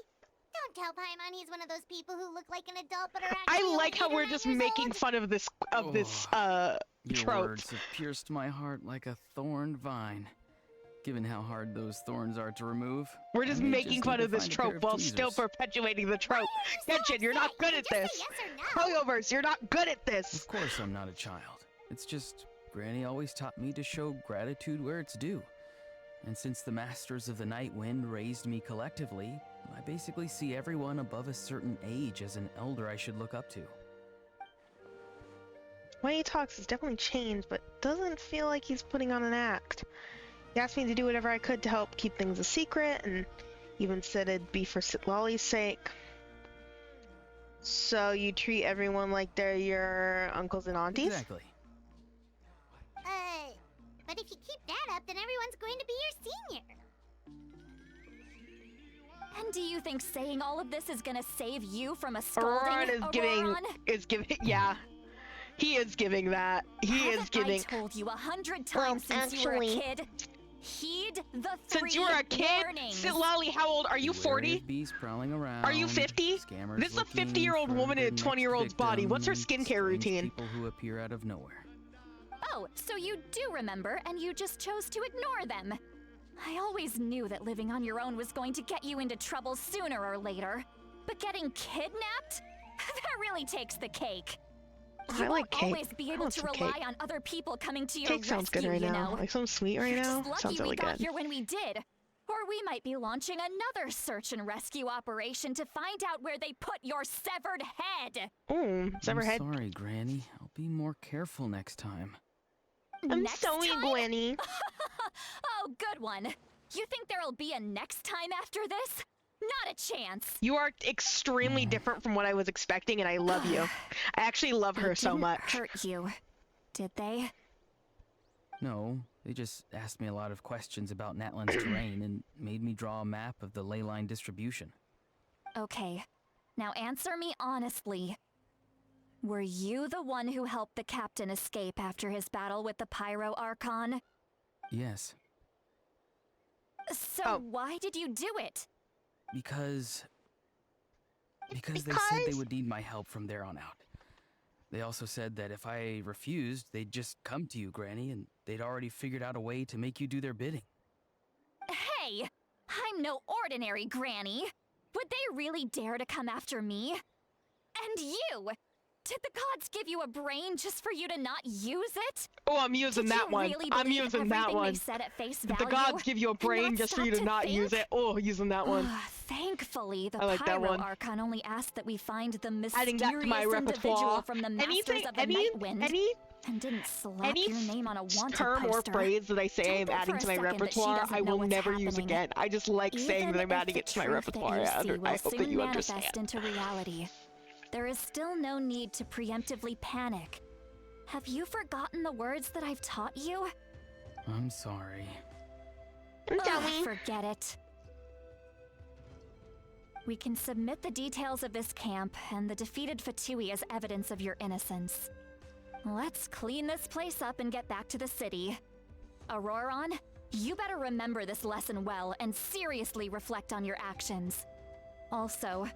Don't tell Paimon he's one of those people who look like an adult but are I actually like only how 8 or we're 9 just years making old. fun of this Your trope. words have pierced my heart like a thorned vine. Given how hard those thorns are to remove, We're just I may making need fun to of this find a pair trope of while still tweezers. perpetuating the trope. Why are you so Genshin, you're not upset? good You at can this. just say yes or no. Hoyovers, you're not good at this. Of course I'm not a child. It's just Granny always taught me to show gratitude where it's due. And since the Masters of the Night Wind raised me collectively, I basically see everyone above a certain age as an elder I should look up to. The way he talks has definitely changed, but doesn't feel like he's putting on an act. He asked me to do whatever I could to help keep things a secret, and even said it'd be for Lolly's sake. So you treat everyone like they're your uncles and aunties? Exactly. But if you keep that up, then everyone's going to be your senior. And do you think saying all of this is gonna save you from a scolding? Auroran is giving, yeah. He is giving that. He is giving. I told you 100 times since you were a kid. Heed the three Since you were a kid, warnings. Lolly, how old are you? Beware 40? of bees prowling around, Are you 50? scammers This is a looking 50-year-old for woman in a their 20-year-old's next body. What's her victim, skincare strange routine? People who appear out of nowhere. Oh, so you do remember, and you just chose to ignore them. I always knew that living on your own was going to get you into trouble sooner or later. But getting kidnapped? That really takes the cake. You I like won't cake. always be I able want to some rely cake. on other people coming to your Cake sounds good rescue, right you now. know. Like something sweet right You're now. just lucky Sounds really we got good. here when we did. Or we might be launching another search and rescue operation to find out where they put your severed head. Ooh, severed head. I'm sorry, Granny. I'll be more careful next time. I'm Next sorry, time? Gwenny. Oh, good one. You think there'll be a next time after this? Not a chance. You are extremely different from what I was expecting, and I love you. I actually love her They so didn't much. hurt you, did they? No, they just asked me a lot of questions about Natlan's terrain and made me draw a map of the ley line distribution. Okay, now answer me honestly. Were you the one who helped the captain escape after his battle with the Pyro Archon? Yes, So why did you do it? because they said they would need my help from there on out. They also said that if I refused, they'd just come to you, Granny, and they'd already figured out a way to make you do their bidding. Hey, I'm no ordinary granny. Would they really dare to come after me? And you! Did the gods give you a brain just for you to not use it? Oh, I'm using Did that you one. really I'm believe using that everything one. They said at face Did value? the gods give you a and brain not just for stop you to to not use think? it? Oh, using that one. Thankfully, the I like that Pyro one. Archon only asked that we find the Adding that to my mysterious individual repertoire. from the Masters Anything, of the Night Wind, and didn't slap any your name on a wanted term or poster. phrase that I say Don't I'm think adding for to a my second that she repertoire, doesn't I know will what's never use happening. again. I just like saying that I'm Even adding if it to my the truth that repertoire. you I see will I hope that soon you manifest understand. into reality. There is still no need to preemptively panic. Have you forgotten the words that I've taught you? I'm sorry. Forget it. We can submit the details of this camp and the defeated Fatui as evidence of your innocence. Let's clean this place up and get back to the city. Auroran, you better remember this lesson well and seriously reflect on your actions. Also,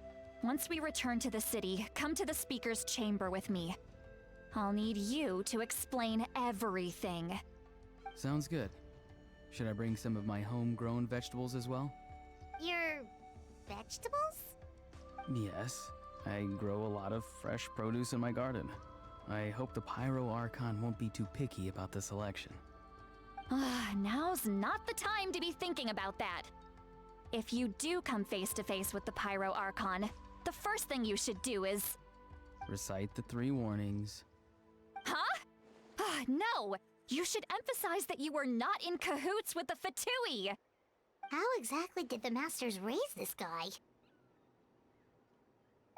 once we return to the city, come to the speaker's chamber with me. I'll need you to explain everything. Sounds good. Should I bring some of my homegrown vegetables as well? Your vegetables? Yes, I grow a lot of fresh produce in my garden. I hope the Pyro Archon won't be too picky about the selection. Now's not the time to be thinking about that. If you do come face to face with the Pyro Archon, the first thing you should do is... Recite the 3 warnings. Huh? No! You should emphasize that you were not in cahoots with the Fatui! How exactly did the Masters raise this guy?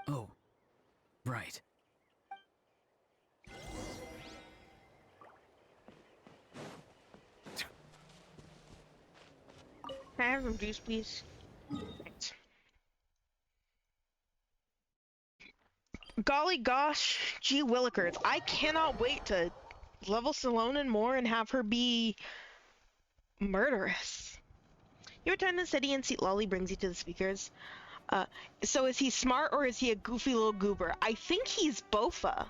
Oh, right. Can I have some juice, please? Thanks. Golly gosh, gee willikers. I cannot wait to level Salonen more and have her be murderous. You return to the city and Seat Lolly brings you to the speakers. So is he smart or is he a goofy little goober? I think he's bofa.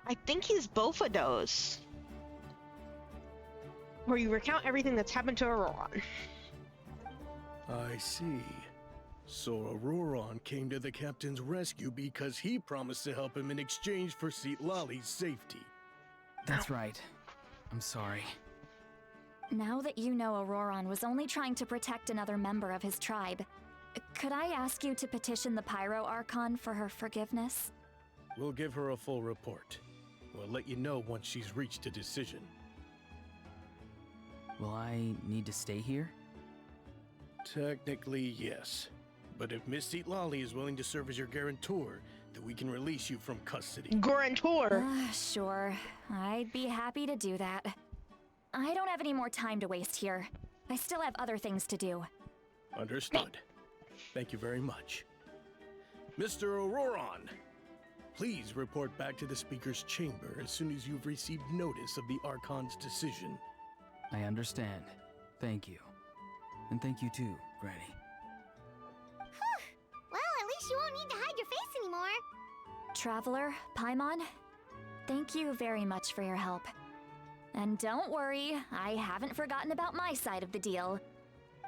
I think he's both of those. Where you recount everything that's happened to Auroron. I see. So Auroron came to the captain's rescue because he promised to help him in exchange for Lali's safety. That's right. I'm sorry. Now that you know Auroron was only trying to protect another member of his tribe, could I ask you to petition the Pyro Archon for her forgiveness? We'll give her a full report. We'll let you know once she's reached a decision. Will I need to stay here? Technically, yes. But if Miss Lali is willing to serve as your guarantor, then we can release you from custody. Guarantor. Sure. I'd be happy to do that. I don't have any more time to waste here. I still have other things to do. Understood. Thank you very much. Mr. Auroron, please report back to the Speaker's chamber as soon as you've received notice of the Archon's decision. I understand. Thank you. And thank you too, Granny. Well, at least you won't need to hide your face anymore. Traveler, Paimon, thank you very much for your help. And don't worry, I haven't forgotten about my side of the deal.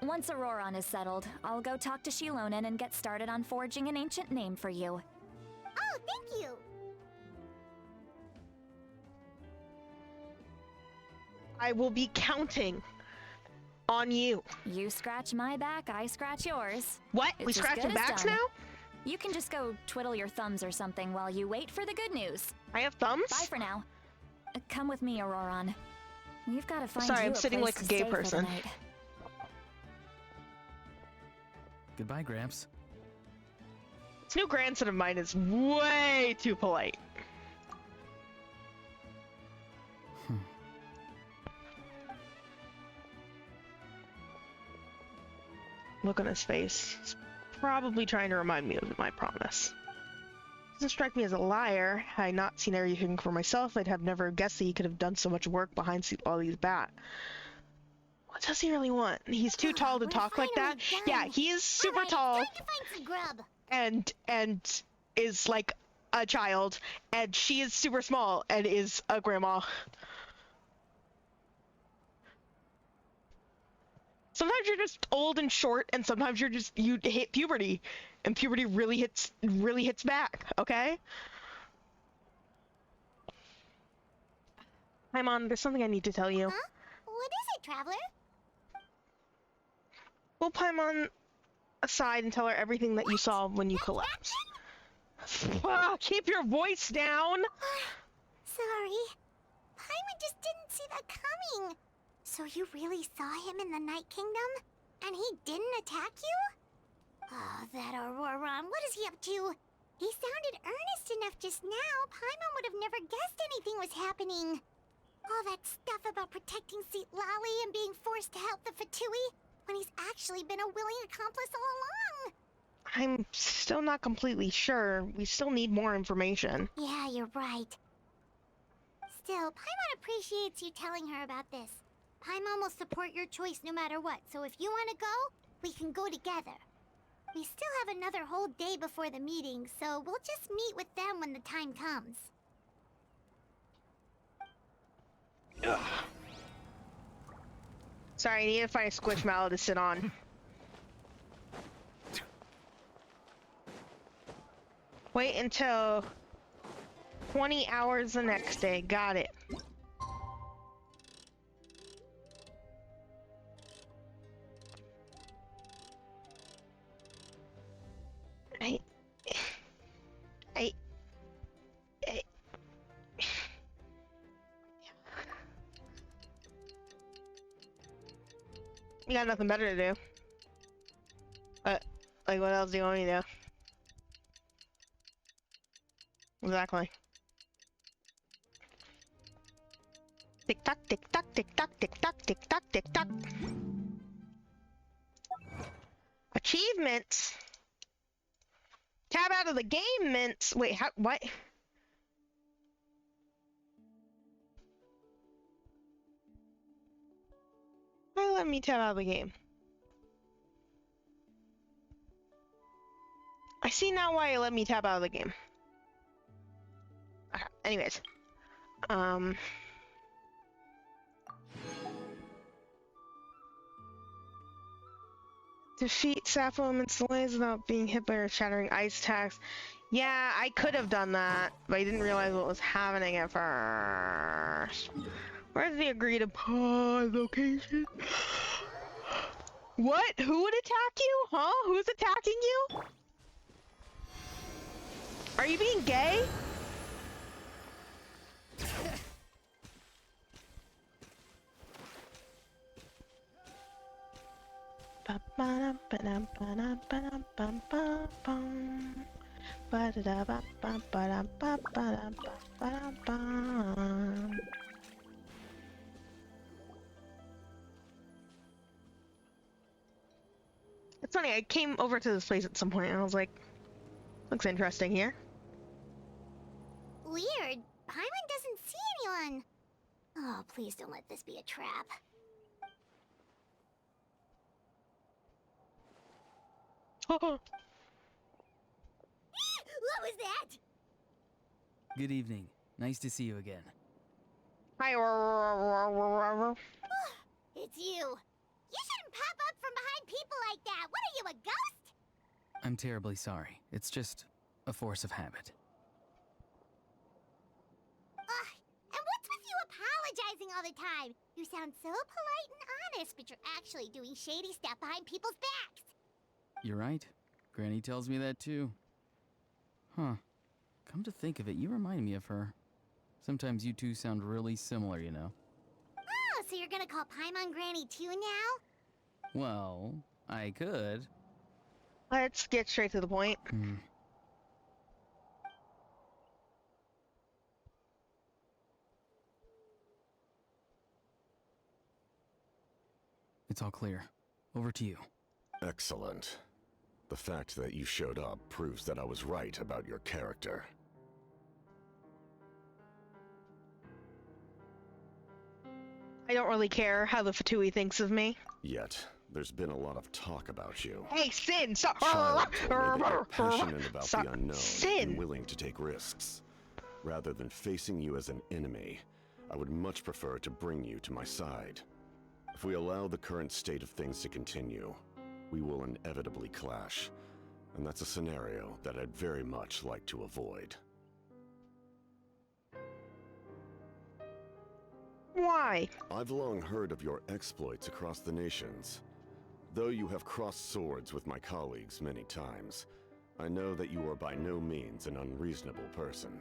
Once Auroron is settled, I'll go talk to Shilonen and get started on forging an ancient name for you. Oh, thank you. I will be counting on you. You scratch my back, I scratch yours. What? It's We as scratching good as backs done. now? You can just go twiddle your thumbs or something while you wait for the good news. I have thumbs? Bye for now. Come with me, Auroron. We've got to find Sorry, you I'm sitting place like a to gay stay for the person. night. Goodbye, Gramps. This new grandson of mine is way too polite. Look on his face. He's probably trying to remind me of my promise. Doesn't strike me as a liar. Had I not seen everything for myself, I'd have never guessed that he could have done so much work behind Lali's back. What does he really want? He's too tall to We're talk like that. finally Yeah, done. he is super Alright, tall Time to find some grub. and is like a child, and she is super small and is a grandma. Sometimes you're just old and short, and sometimes you hit puberty, and puberty really hits back. Okay. Hi, Mom. There's something I need to tell you. Huh? What is it, Traveler? Pull Paimon aside and tell her everything that you saw when you collapsed. Keep your voice down! Sorry. Paimon just didn't see that coming. So you really saw him in the Night Kingdom? And he didn't attack you? Oh, that Auroron, what is he up to? He sounded earnest enough just now. Paimon would have never guessed anything was happening. All that stuff about protecting Lali and being forced to help the Fatui, when he's actually been a willing accomplice all along. I'm still not completely sure. We still need more information. Yeah, you're right. Still, Paimon appreciates you telling her about this. Paimon will support your choice no matter what, so if you want to go, we can go together. We still have another whole day before the meeting, so we'll just meet with them when the time comes. Ugh. Sorry, I need to find a squishmallow to sit on. Wait until 20 hours the next day. Got it. You got nothing better to do. Like, what else do you want me to do? Exactly. Tick tock, tick tock, tick tock, tick tock, tick tock, tick tock. Achievements. Tab out of the game mints. Wait, how? What? Why let me tab out of the game? I see now why it let me tab out of the game. Okay, anyways. Defeat sap elements delays without being hit by shattering ice attacks. Yeah, I could have done that, but I didn't realize what was happening at first. Where's the agreed upon location? What? Who would attack you? Huh? Who's attacking you? Are you being gay? It's funny, I came over to this place at some point and I was like, looks interesting here. Weird. Paimon doesn't see anyone. Oh, please don't let this be a trap. Oh, What was that? Good evening. Nice to see you again. hi. It's you. You shouldn't pop up from behind people like that. What are you, a ghost? I'm terribly sorry. It's just a force of habit. And what's with you apologizing all the time? You sound so polite and honest, but you're actually doing shady stuff behind people's backs. You're right. Granny tells me that too. Huh. Come to think of it, you remind me of her. Sometimes you two sound really similar, you know. Oh, so you're gonna call Paimon Granny too now? Well, I could. Let's get straight to the point. It's all clear. Over to you. Excellent. The fact that you showed up proves that I was right about your character. I don't really care how the Fatui thinks of me. Yet, there's been a lot of talk about you. Hey, Sin! Child told me that you're passionate about the unknown and willing to take risks. Rather than facing you as an enemy, I would much prefer to bring you to my side. If we allow the current state of things to continue, we will inevitably clash, and that's a scenario that I'd very much like to avoid. Why? I've long heard of your exploits across the nations. Though you have crossed swords with my colleagues many times, I know that you are by no means an unreasonable person.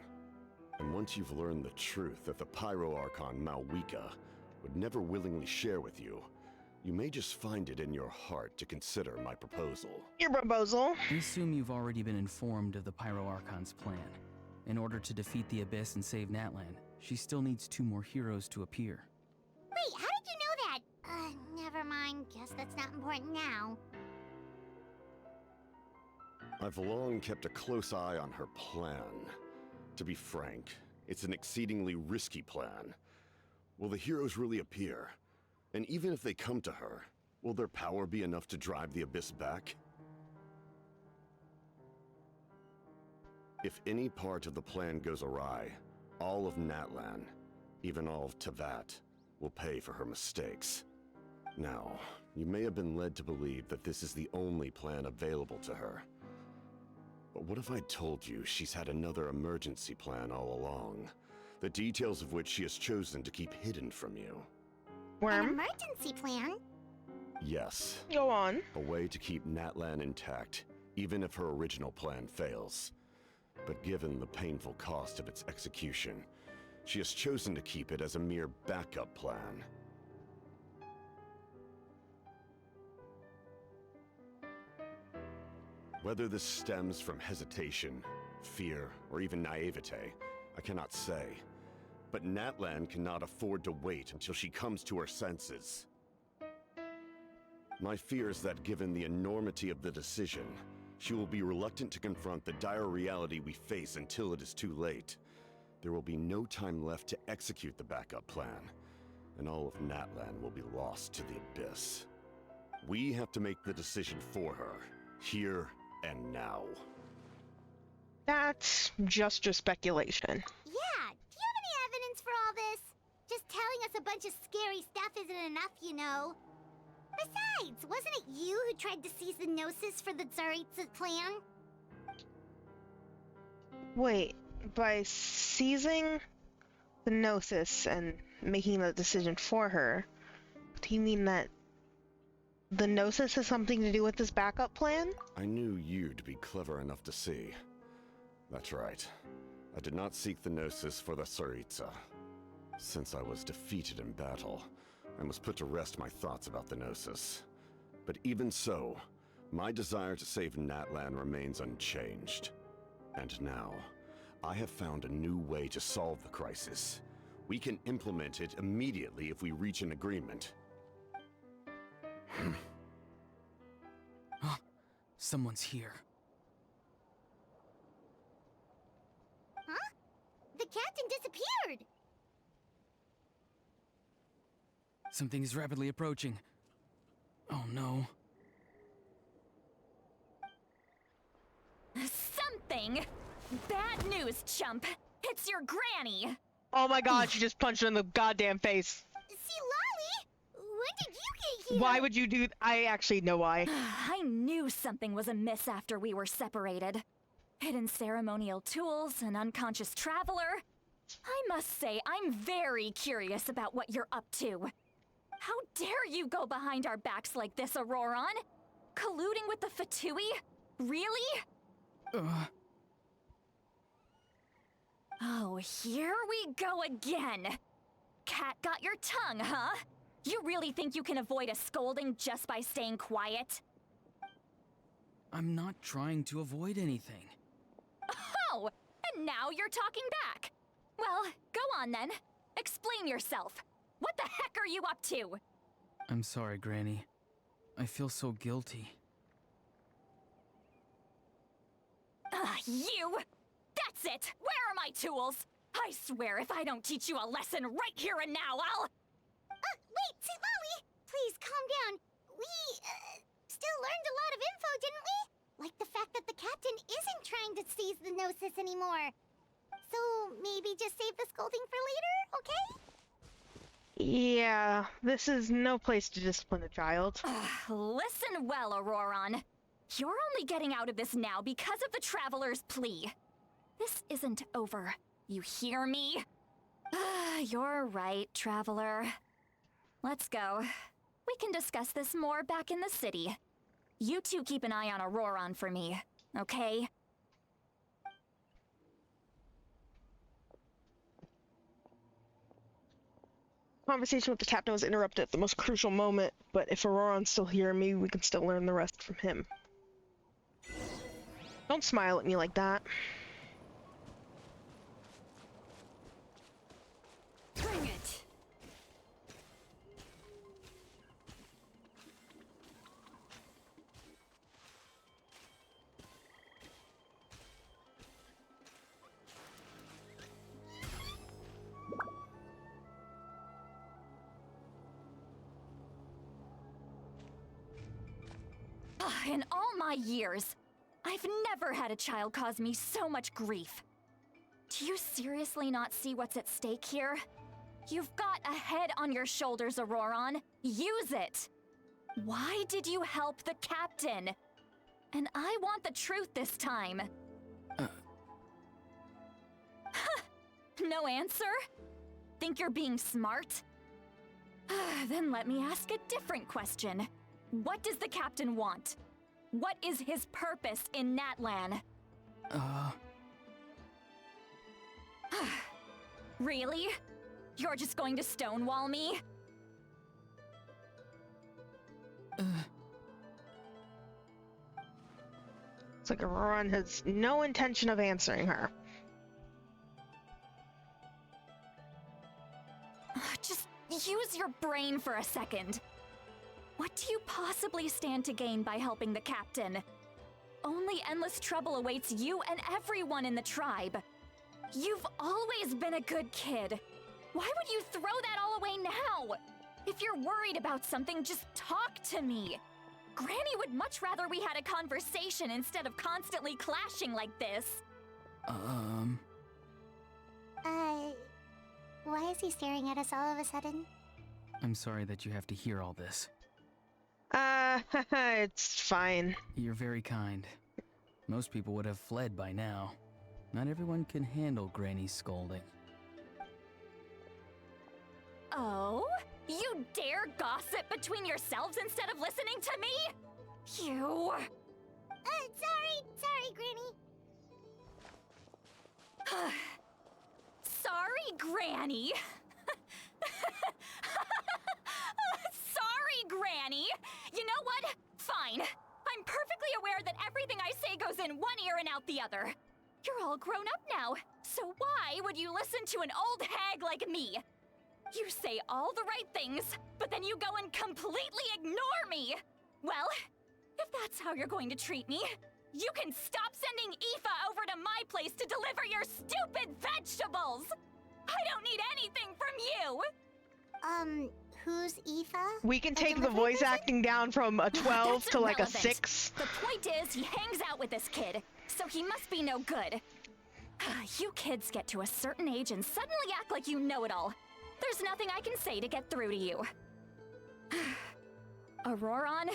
And once you've learned the truth that the Pyro-Archon Malwika would never willingly share with you, you may just find it in your heart to consider my proposal. Your proposal? I assume you've already been informed of the Pyro-Archon's plan. In order to defeat the Abyss and save Natlan, she still needs 2 more heroes to appear. Wait, how did you know that? Never mind. Guess that's not important now. I've long kept a close eye on her plan. To be frank, it's an exceedingly risky plan. Will the heroes really appear? And even if they come to her, will their power be enough to drive the Abyss back? If any part of the plan goes awry, all of Natlan, even all of Teyvat, will pay for her mistakes. Now, you may have been led to believe that this is the only plan available to her. But what if I told you she's had another emergency plan all along, the details of which she has chosen to keep hidden from you? An Worm? emergency plan? Yes, Go on. a way to keep Natlan intact, even if her original plan fails. But given the painful cost of its execution, she has chosen to keep it as a mere backup plan. Whether this stems from hesitation, fear, or even naivete, I cannot say. But Natlan cannot afford to wait until she comes to her senses. My fear is that given the enormity of the decision, she will be reluctant to confront the dire reality we face until it is too late. There will be no time left to execute the backup plan, and all of Natlan will be lost to the Abyss. We have to make the decision for her, here and now. That's just your speculation. Yeah. Do you have any evidence for all this. Just telling us a bunch of scary stuff isn't enough, you know. Besides, wasn't it you who tried to seize the Gnosis for the Tsaritsa clan? Wait, by seizing the Gnosis and making the decision for her, do you mean that the Gnosis has something to do with this backup plan? I knew you'd be clever enough to see. That's right. I did not seek the Gnosis for the Tsaritsa. Since I was defeated in battle, I must put to rest my thoughts about the Gnosis. But even so, my desire to save Natlan remains unchanged. And now, I have found a new way to solve the crisis. We can implement it immediately if we reach an agreement. Someone's here. Huh? The captain disappeared! Something is rapidly approaching. Oh no. Something? Bad news, chump. It's your granny. Oh my god, she just punched her in the goddamn face. See, Lolly? When did you get here? Why would you do I actually know why. I knew something was amiss after we were separated. Hidden ceremonial tools, an unconscious traveler. I must say, I'm very curious about what you're up to. How dare you go behind our backs like this, Auroron? Colluding with the Fatui? Really? Oh, here we go again. Cat got your tongue, huh? You really think you can avoid a scolding just by staying quiet? I'm not trying to avoid anything. Oh, and now you're talking back. Well, go on then. Explain yourself. What the heck are you up to? I'm sorry, Granny. I feel so guilty. You! That's it! Where are my tools? I swear if I don't teach you a lesson right here and now, I'll... Wait, see, Lolly! Please, calm down. We, still learned a lot of info, didn't we? Like the fact that the captain isn't trying to seize the Gnosis anymore. So, maybe just save the scolding for later, okay? Yeah, this is no place to discipline a child. Listen well, Auroron. You're only getting out of this now because of the Traveler's plea. This isn't over. You hear me? You're right, Traveler. Let's go. We can discuss this more back in the city. You two keep an eye on Auroron for me, okay? Conversation with the captain was interrupted at the most crucial moment, but if Auroron's still here, maybe we can still learn the rest from him. Don't smile at me like that. Bring it! In all my years, I've never had a child cause me so much grief. Do you seriously not see what's at stake here? You've got a head on your shoulders, Auroron. Use it! Why did you help the captain? And I want the truth this time. No answer? Think you're being smart? Then let me ask a different question. What does the captain want? What is his purpose in Natlan? Really? You're just going to stonewall me? It's like Auroron has no intention of answering her. Just use your brain for a second. What do you possibly stand to gain by helping the captain? Only endless trouble awaits you and everyone in the tribe. You've always been a good kid. Why would you throw that all away now? If you're worried about something, just talk to me. Granny would much rather we had a conversation instead of constantly clashing like this. Why is he staring at us all of a sudden? I'm sorry that you have to hear all this. It's fine. You're very kind. Most people would have fled by now. Not everyone can handle Granny's scolding. Oh? You dare gossip between yourselves instead of listening to me? You... Sorry, Granny. Sorry, Granny. Sorry, Granny. You know what? Fine. I'm perfectly aware that everything I say goes in one ear and out the other. You're all grown up now, so why would you listen to an old hag like me? You say all the right things, but then you go and completely ignore me. Well, if that's how you're going to treat me, you can stop sending Aoife over to my place to deliver your stupid vegetables! I don't need anything from you! Who's Aoife? We can The take the delivery voice person? acting down from a 12 That's to like a irrelevant. 6. The point is, he hangs out with this kid, so he must be no good. You kids get to a certain age and suddenly act like you know it all. There's nothing I can say to get through to you. Auroron,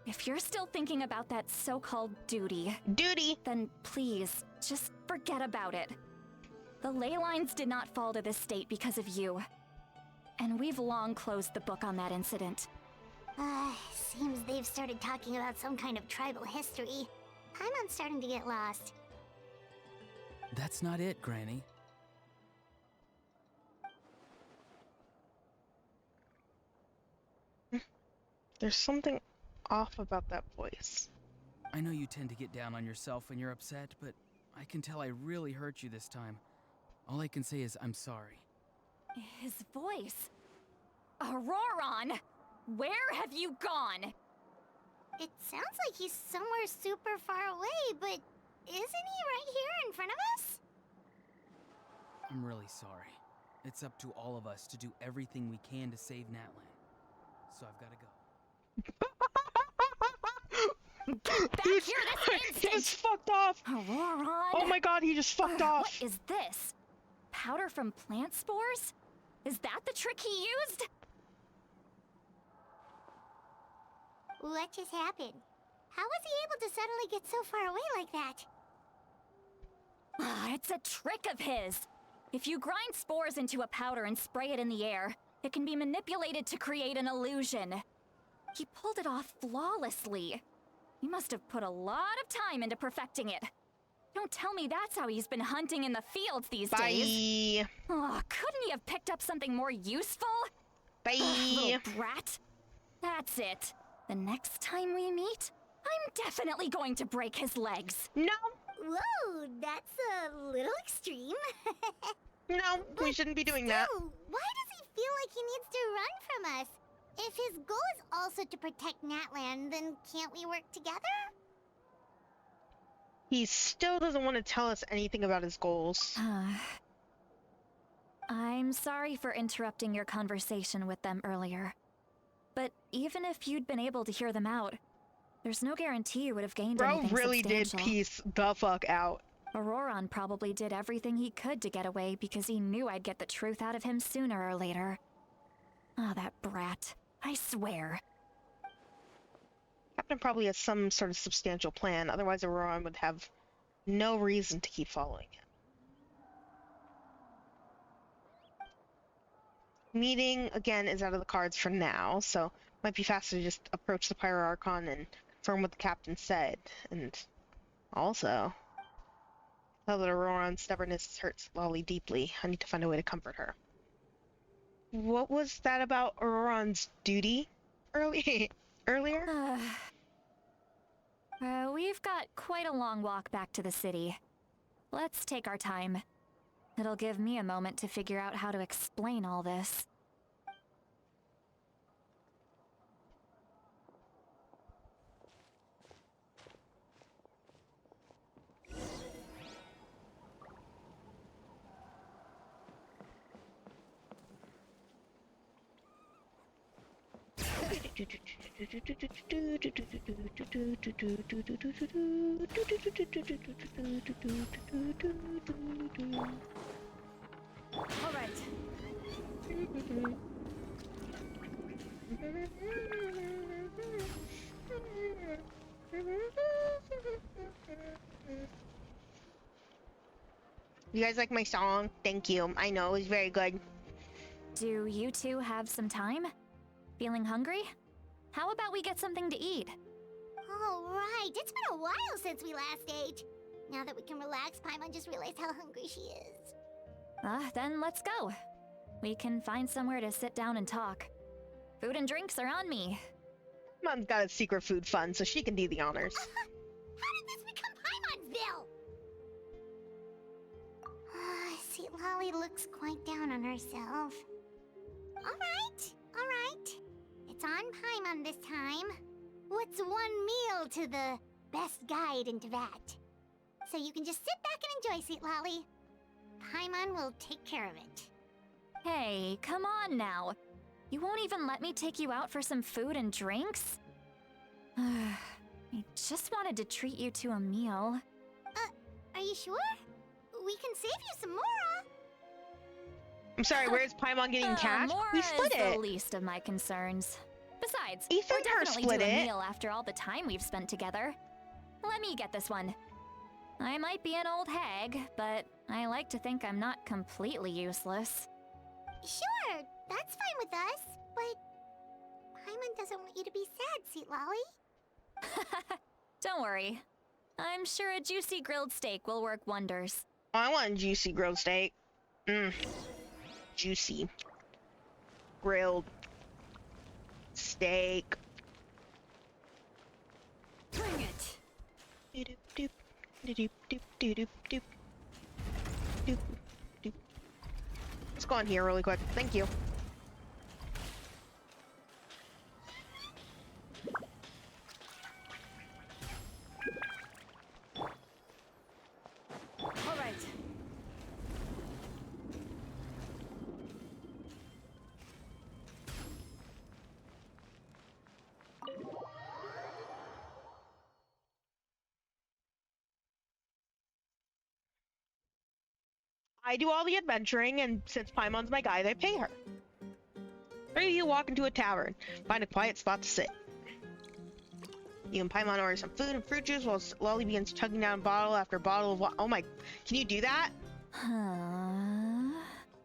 if you're still thinking about that so-called duty, then please, just forget about it. The ley lines did not fall to this state because of you. And we've long closed the book on that incident. Seems they've started talking about some kind of tribal history. I'm starting to get lost. That's not it, Granny. There's something off about that voice. I know you tend to get down on yourself when you're upset, but I can tell I really hurt you this time. All I can say is I'm sorry. His voice. Auroron! Where have you gone? It sounds like he's somewhere super far away, but isn't he right here in front of us? I'm really sorry. It's up to all of us to do everything we can to save Natlan. So I've got to go. Back Dude, here this he instant! just fucked off! Auroron! Oh my god, he just fucked off! What is this? Powder from plant spores? Is that the trick he used? What just happened? How was he able to suddenly get so far away like that? It's a trick of his. If you grind spores into a powder and spray it in the air, it can be manipulated to create an illusion. He pulled it off flawlessly. He must have put a lot of time into perfecting it. Don't tell me that's how he's been hunting in the fields these days. Bye! Oh, couldn't he have picked up something more useful? Bye! Little brat. That's it. The next time we meet, I'm definitely going to break his legs. No! Whoa, that's a little extreme. No, we shouldn't be doing that. Still, why does he feel like he needs to run from us? If his goal is also to protect Natlan, then can't we work together? He still doesn't want to tell us anything about his goals. I'm sorry for interrupting your conversation with them earlier. But even if you'd been able to hear them out, there's no guarantee you would have gained Bro anything really did substantial. piece the fuck out. Auroron probably did everything he could to get away because he knew I'd get the truth out of him sooner or later. Oh, that brat. I swear. Captain probably has some sort of substantial plan, otherwise Auroron would have no reason to keep following him. Meeting, again, is out of the cards for now, so might be faster to just approach the Pyro Archon and confirm what the captain said. And also, now that Auroron's stubbornness hurts Lolly deeply, I need to find a way to comfort her. What was that about Auroron's duty earlier? We've got quite a long walk back to the city. Let's take our time. It'll give me a moment to figure out how to explain all this. All right, You guys like my song? Thank you. I know, it was very good. Do you two have some time? Feeling hungry? How about we get something to eat? Oh, right. It's been a while since we last ate. Now that we can relax, Paimon just realized how hungry she is. Then let's go. We can find somewhere to sit down and talk. Food and drinks are on me. Mom's got a secret food fund, so she can do the honors. How did this become Paimon'sville? See, Lolly looks quite down on herself. All right. It's on Paimon this time. What's one meal to the best guide into that? So you can just sit back and enjoy, Sweet Lolly. Paimon will take care of it. Hey, come on now. You won't even let me take you out for some food and drinks? I just wanted to treat you to a meal. Are you sure? We can save you some Mora. I'm sorry, where's Paimon getting cash? Mora We split is it. the least of my concerns. Besides, Ethan we're and her definitely split due a it. meal after all the time we've spent together. Let me get this one. I might be an old hag, but I like to think I'm not completely useless. Sure, that's fine with us, but Paimon doesn't want you to be sad, Sweet Lolly. Don't worry. I'm sure a juicy grilled steak will work wonders. I want juicy grilled steak. Juicy. Grilled steak. Bring it! Doop, doop, doop, doop, doop, doop, doop, doop. Let's go on here really quick. Thank you. All right. I do all the adventuring, and since Paimon's my guy, they pay her. Three of you walk into a tavern. Find a quiet spot to sit. You and Paimon order some food and fruit juice while Lolly begins chugging down bottle after bottle of oh my, can you do that? Huh?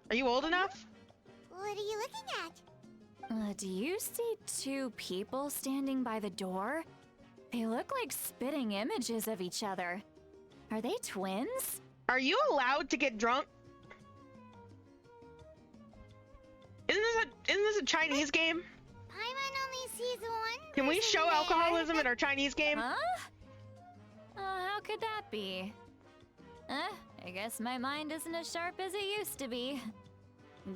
Are you old enough? What are you looking at? Do you see two people standing by the door? They look like spitting images of each other. Are they twins? Are you allowed to get drunk? Isn't this a Chinese game? Paimon only sees one. Can we person show there. alcoholism in our Chinese game? Huh? How could that be? I guess my mind isn't as sharp as it used to be.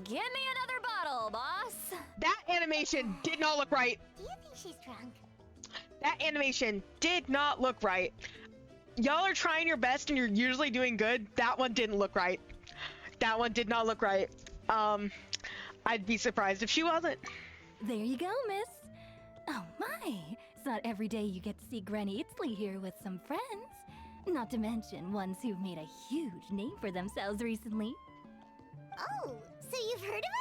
Give me another bottle, boss! That animation did not look right. Do you think she's drunk? That animation did not look right. Y'all are trying your best and you're usually doing good. That one didn't look right. That one did not look right. I'd be surprised if she wasn't. There you go, miss. Oh my, it's not every day you get to see Granny Itzley here with some friends. Not to mention ones who've made a huge name for themselves recently. Oh, so you've heard of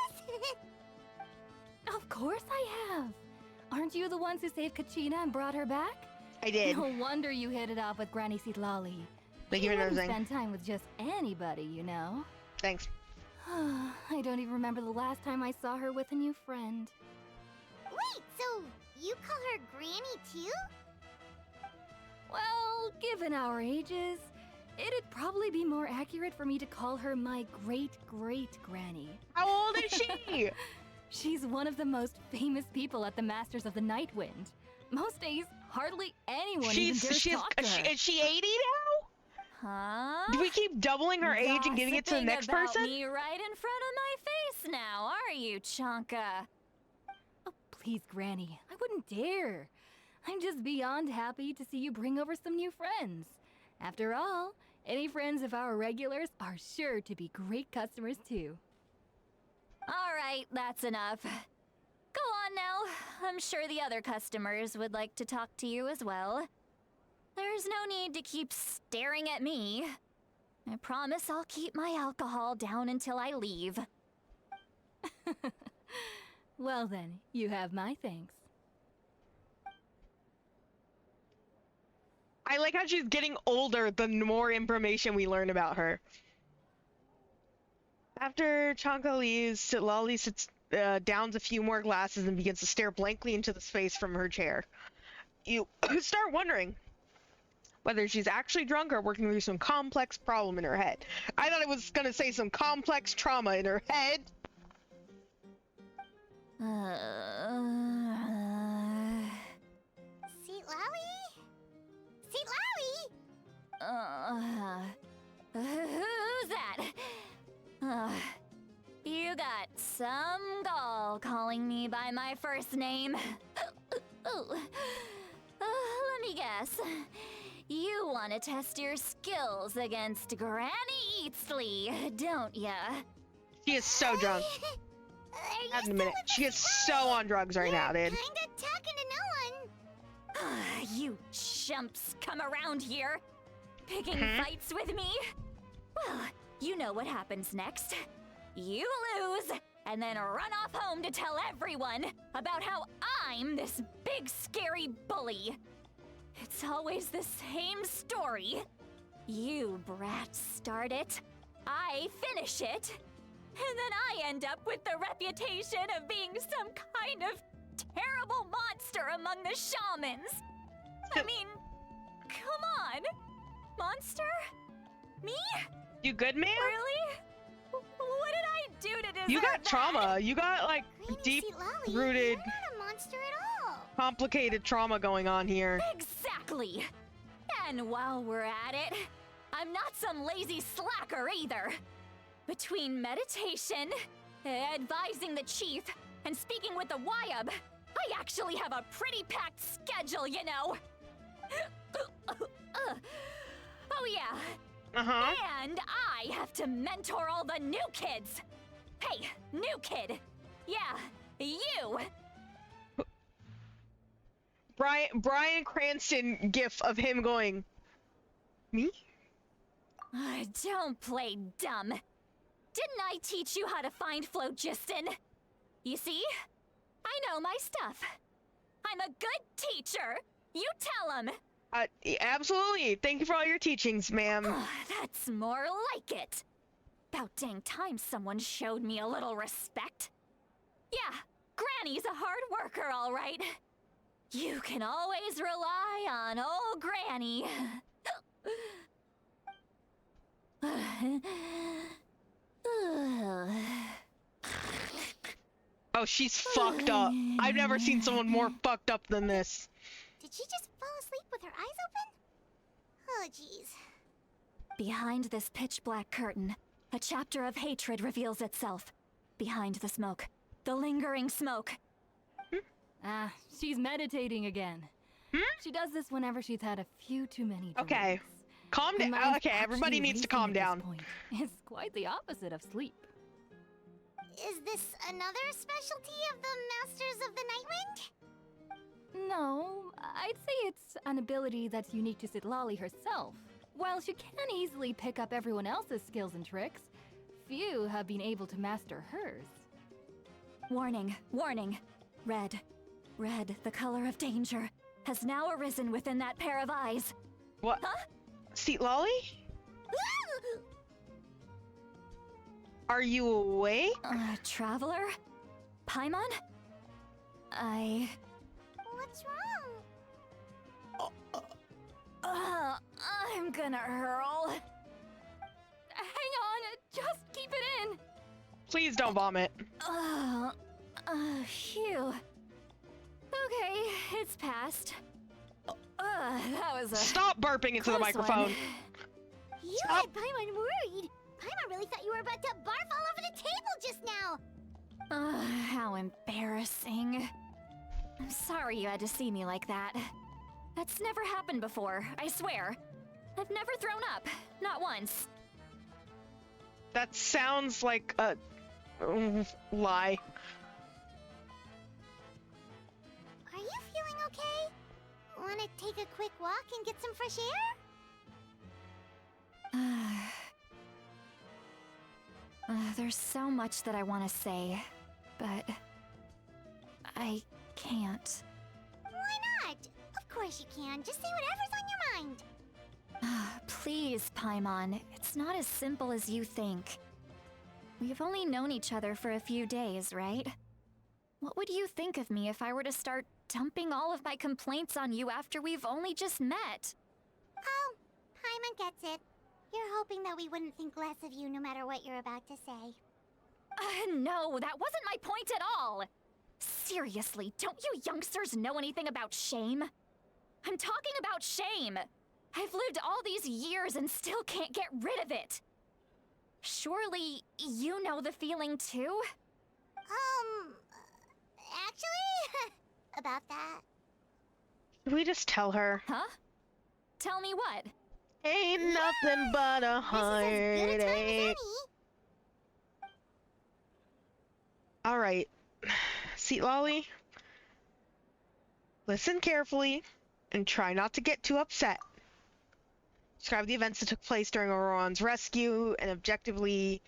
us? Of course I have. Aren't you the ones who saved Kachina and brought her back? I did. No wonder you hit it off with Granny Sitlali. Thank you She for wouldn't noticing. spend time with just anybody, you know. Thanks. I don't even remember the last time I saw her with a new friend. Wait, so you call her Granny too? Well, given our ages, it'd probably be more accurate for me to call her my great-great-granny. How old is she? She's one of the most famous people at the Masters of the Night Wind. Most days, hardly anyone even dares talk to her. Is she 80 now? Huh? Do we keep doubling her age and giving it to the Gossiping next about person? me right in front of my face now, are you, Chonka? Oh, please, Granny, I wouldn't dare. I'm just beyond happy to see you bring over some new friends. After all, any friends of our regulars are sure to be great customers too. All right, that's enough. Go on now. I'm sure the other customers would like to talk to you as well. There's no need to keep staring at me. I promise I'll keep my alcohol down until I leave. Well then, you have my thanks. I like how she's getting older the more information we learn about her. After Chanka leaves, Lolly sits, downs a few more glasses and begins to stare blankly into the space from her chair. You start wondering whether she's actually drunk or working through some complex problem in her head. I thought it was gonna say some complex trauma in her head. Seat Lally? Seat Lally? Who's that? You got some gall calling me by my first name. Let me guess. You want to test your skills against Granny Eatsley, don't ya? She is so drunk. Not in a minute. She is so on drugs right now, dude. Kinda talking to no one. You chumps come around here, picking fights with me? Well, you know what happens next. You lose, and then run off home to tell everyone about how I'm this big scary bully. It's always the same story. You brats start it, I finish it, and then I end up with the reputation of being some kind of terrible monster among the shamans. I mean, come on. Monster? Me? You good, man? Really? What did I do to deserve You got that? trauma. You got, like, Granny deep-rooted, Seat Lally, you're not a monster at all. complicated trauma going on here. Exactly. And while we're at it, I'm not some lazy slacker either. Between meditation, advising the chief, and speaking with the Wyab, I actually have a pretty packed schedule, you know. Oh yeah. Uh-huh. And I have to mentor all the new kids. Hey, new kid. Yeah, you. Bryan Cranston gif of him going, me? Don't play dumb. Didn't I teach you how to find phlogiston? You see? I know my stuff. I'm a good teacher. You tell him. Absolutely. Thank you for all your teachings, ma'am. That's more like it. About dang time someone showed me a little respect. Yeah, Granny's a hard worker, all right. You can always rely on old Granny. Oh, she's fucked up. I've never seen someone more fucked up than this. Did she just fall asleep with her eyes open? Oh, jeez. Behind this pitch-black curtain, a chapter of hatred reveals itself. Behind the smoke. The lingering smoke. She's meditating again. She does this whenever she's had a few too many drinks. Okay. Calm Her down. mind's Okay, everybody actually needs to racing calm at this down. point. It's quite the opposite of sleep. Is this another specialty of the Masters of the Nightwind? No, I'd say it's an ability that's unique to Citlali herself. While she can easily pick up everyone else's skills and tricks, few have been able to master hers. Warning, warning. Red. Red, the color of danger, has now arisen within that pair of eyes. What? Huh? Seat Lolly? Are you awake? Traveler? Paimon? What's wrong? I'm gonna hurl. Hang on, just keep it in. Please don't vomit. Phew. Okay, it's passed. That was a Stop burping into the close microphone. one. You Stop. had Paimon worried. Paimon really thought you were about to barf all over the table just now. How embarrassing. I'm sorry you had to see me like that. That's never happened before, I swear. I've never thrown up, not once. That sounds like a lie. Are you feeling okay? Wanna take a quick walk and get some fresh air? There's so much that I want to say, but I can't. Why not? Of course you can. Just say whatever's on your mind. Please, Paimon, it's not as simple as you think. We've only known each other for a few days, right? What would you think of me if I were to start dumping all of my complaints on you after we've only just met? Oh, Paimon gets it. You're hoping that we wouldn't think less of you no matter what you're about to say. No, that wasn't my point at all! Seriously, don't you youngsters know anything about shame? I'm talking about shame! I've lived all these years and still can't get rid of it! Surely, you know the feeling too? Actually, about that. Can we just tell her? Huh? Tell me what? Ain't nothing but a This is as good a time as heartache. any. Alright. Seat Lolly. Listen carefully and try not to get too upset. Describe the events that took place during Auron's rescue and objectively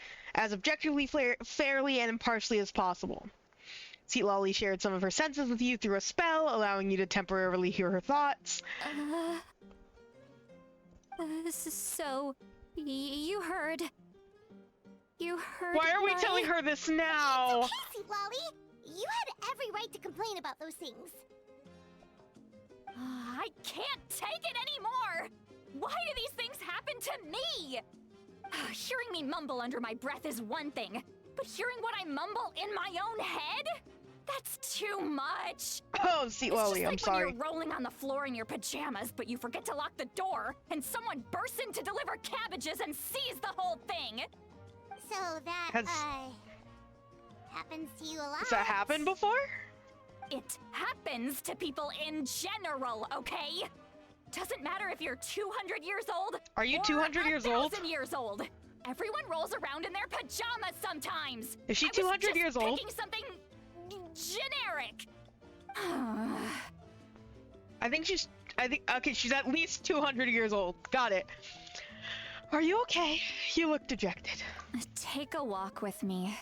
fairly and impartially as possible. Seat Lolly shared some of her senses with you through a spell, allowing you to temporarily hear her thoughts. So, you heard. You heard. Why are we telling her this now? It's okay, Seat Lolly. You had every right to complain about those things. I can't take it anymore! Why do these things happen to me? Hearing me mumble under my breath is one thing, but hearing what I mumble in my own head? That's too much! Oh, Seat Lolly, I'm it's just like sorry. when you're rolling on the floor in your pajamas, but you forget to lock the door, and someone bursts in to deliver cabbages and sees the whole thing! So that, happens to you a lot. Has that happened before? It happens to people in general, okay? Doesn't matter if you're 200 years old. Are you or 200 years old? 1,000 years old. Everyone rolls around in their pajamas sometimes. Is she I was 200 just years old? picking something generic. Okay, she's at least 200 years old. Got it. Are you okay? You look dejected. Take a walk with me.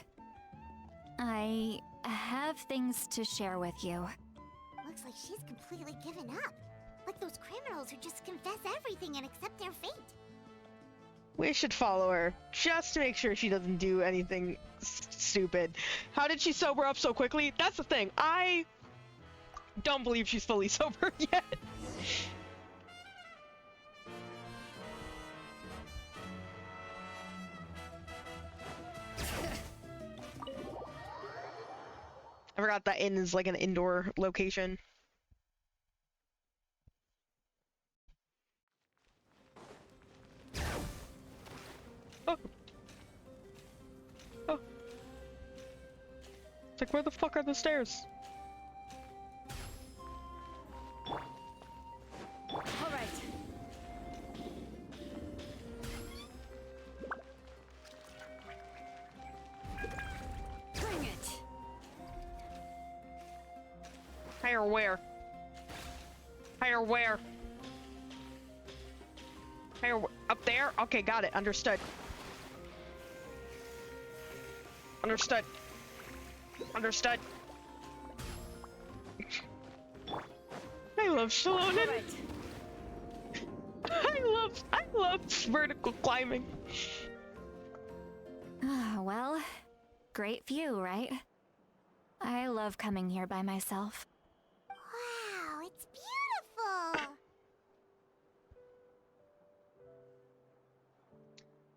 I have things to share with you. Looks like she's completely given up. Like those criminals who just confess everything and accept their fate. We should follow her, just to make sure she doesn't do anything stupid. How did she sober up so quickly? That's the thing. I don't believe she's fully sober yet. I forgot that inn is like an indoor location. Oh. Oh. It's like, where the fuck are the stairs? All right. Bring it. Higher where? Higher where? Higher up there? Okay, got it. Understood. Understood. Understood. I love Shallonen. Right. I love vertical climbing. Well, great view, right? I love coming here by myself. Wow, it's beautiful.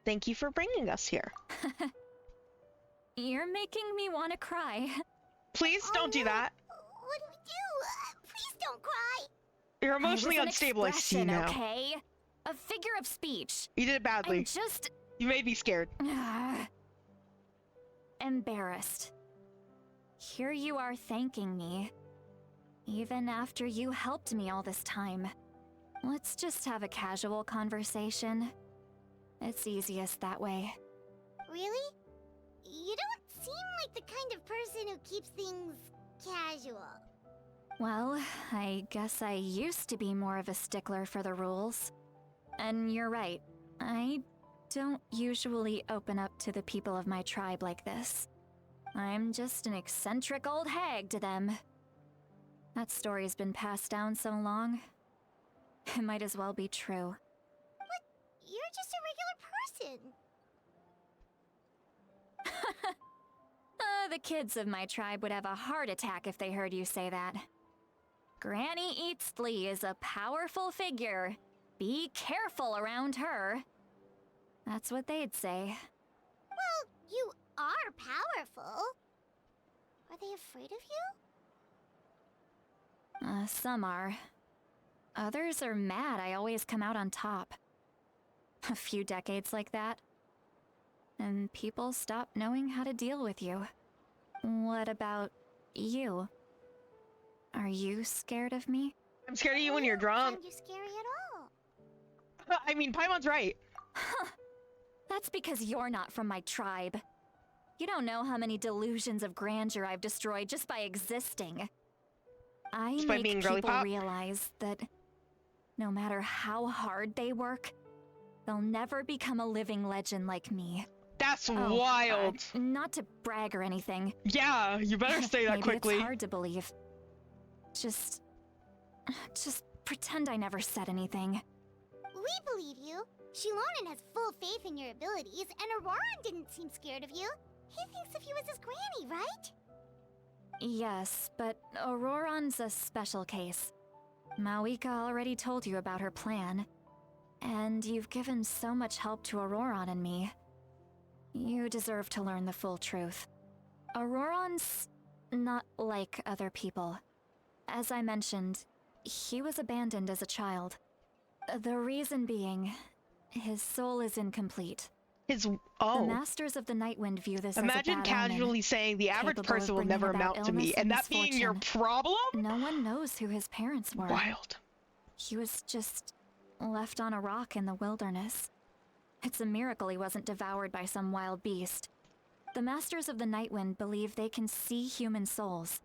Thank you for bringing us here. You're making me want to cry. Please don't do that. What do we do? Please don't cry. You're emotionally I was an unstable, I see expression, now. Okay? A figure of speech. You did it badly. I'm just You made me scared. embarrassed. Here you are thanking me. Even after you helped me all this time. Let's just have a casual conversation. It's easiest that way. Really? You don't seem like the kind of person who keeps things casual. Well, I guess I used to be more of a stickler for the rules. And you're right, I don't usually open up to the people of my tribe like this. I'm just an eccentric old hag to them. That story's been passed down so long, it might as well be true. You're just a regular person. The kids of my tribe would have a heart attack if they heard you say that. Granny Eatsley is a powerful figure. Be careful around her. That's what they'd say. Well, you are powerful. Are they afraid of you? Some are. Others are mad I always come out on top. A few decades like that, and people stop knowing how to deal with you. What about you? Are you scared of me? I'm scared of you when you're drunk. Find you scary at all? I mean, Paimon's right. That's because you're not from my tribe. You don't know how many delusions of grandeur I've destroyed just by existing. I Just by make being people girly pop? realize that no matter how hard they work, they'll never become a living legend like me. That's Oh, wild. Not to brag or anything. Yeah, you better say that Maybe quickly. it's hard to believe. Just pretend I never said anything. We believe you. Shilonen has full faith in your abilities, and Auroran didn't seem scared of you. He thinks of you as his granny, right? Yes, but Auroran's a special case. Mawika already told you about her plan. And you've given so much help to Auroran and me. You deserve to learn the full truth. Auroran's not like other people. As I mentioned, he was abandoned as a child. The reason being, his soul is incomplete. The Masters of the Nightwind view this Imagine as a bad casually omen, saying the average capable of person will bringing never about amount to me, illness and that being your misfortune. problem? No one knows who his parents were. Wild. He was just left on a rock in the wilderness. It's a miracle he wasn't devoured by some wild beast. The Masters of the Nightwind believe they can see human souls.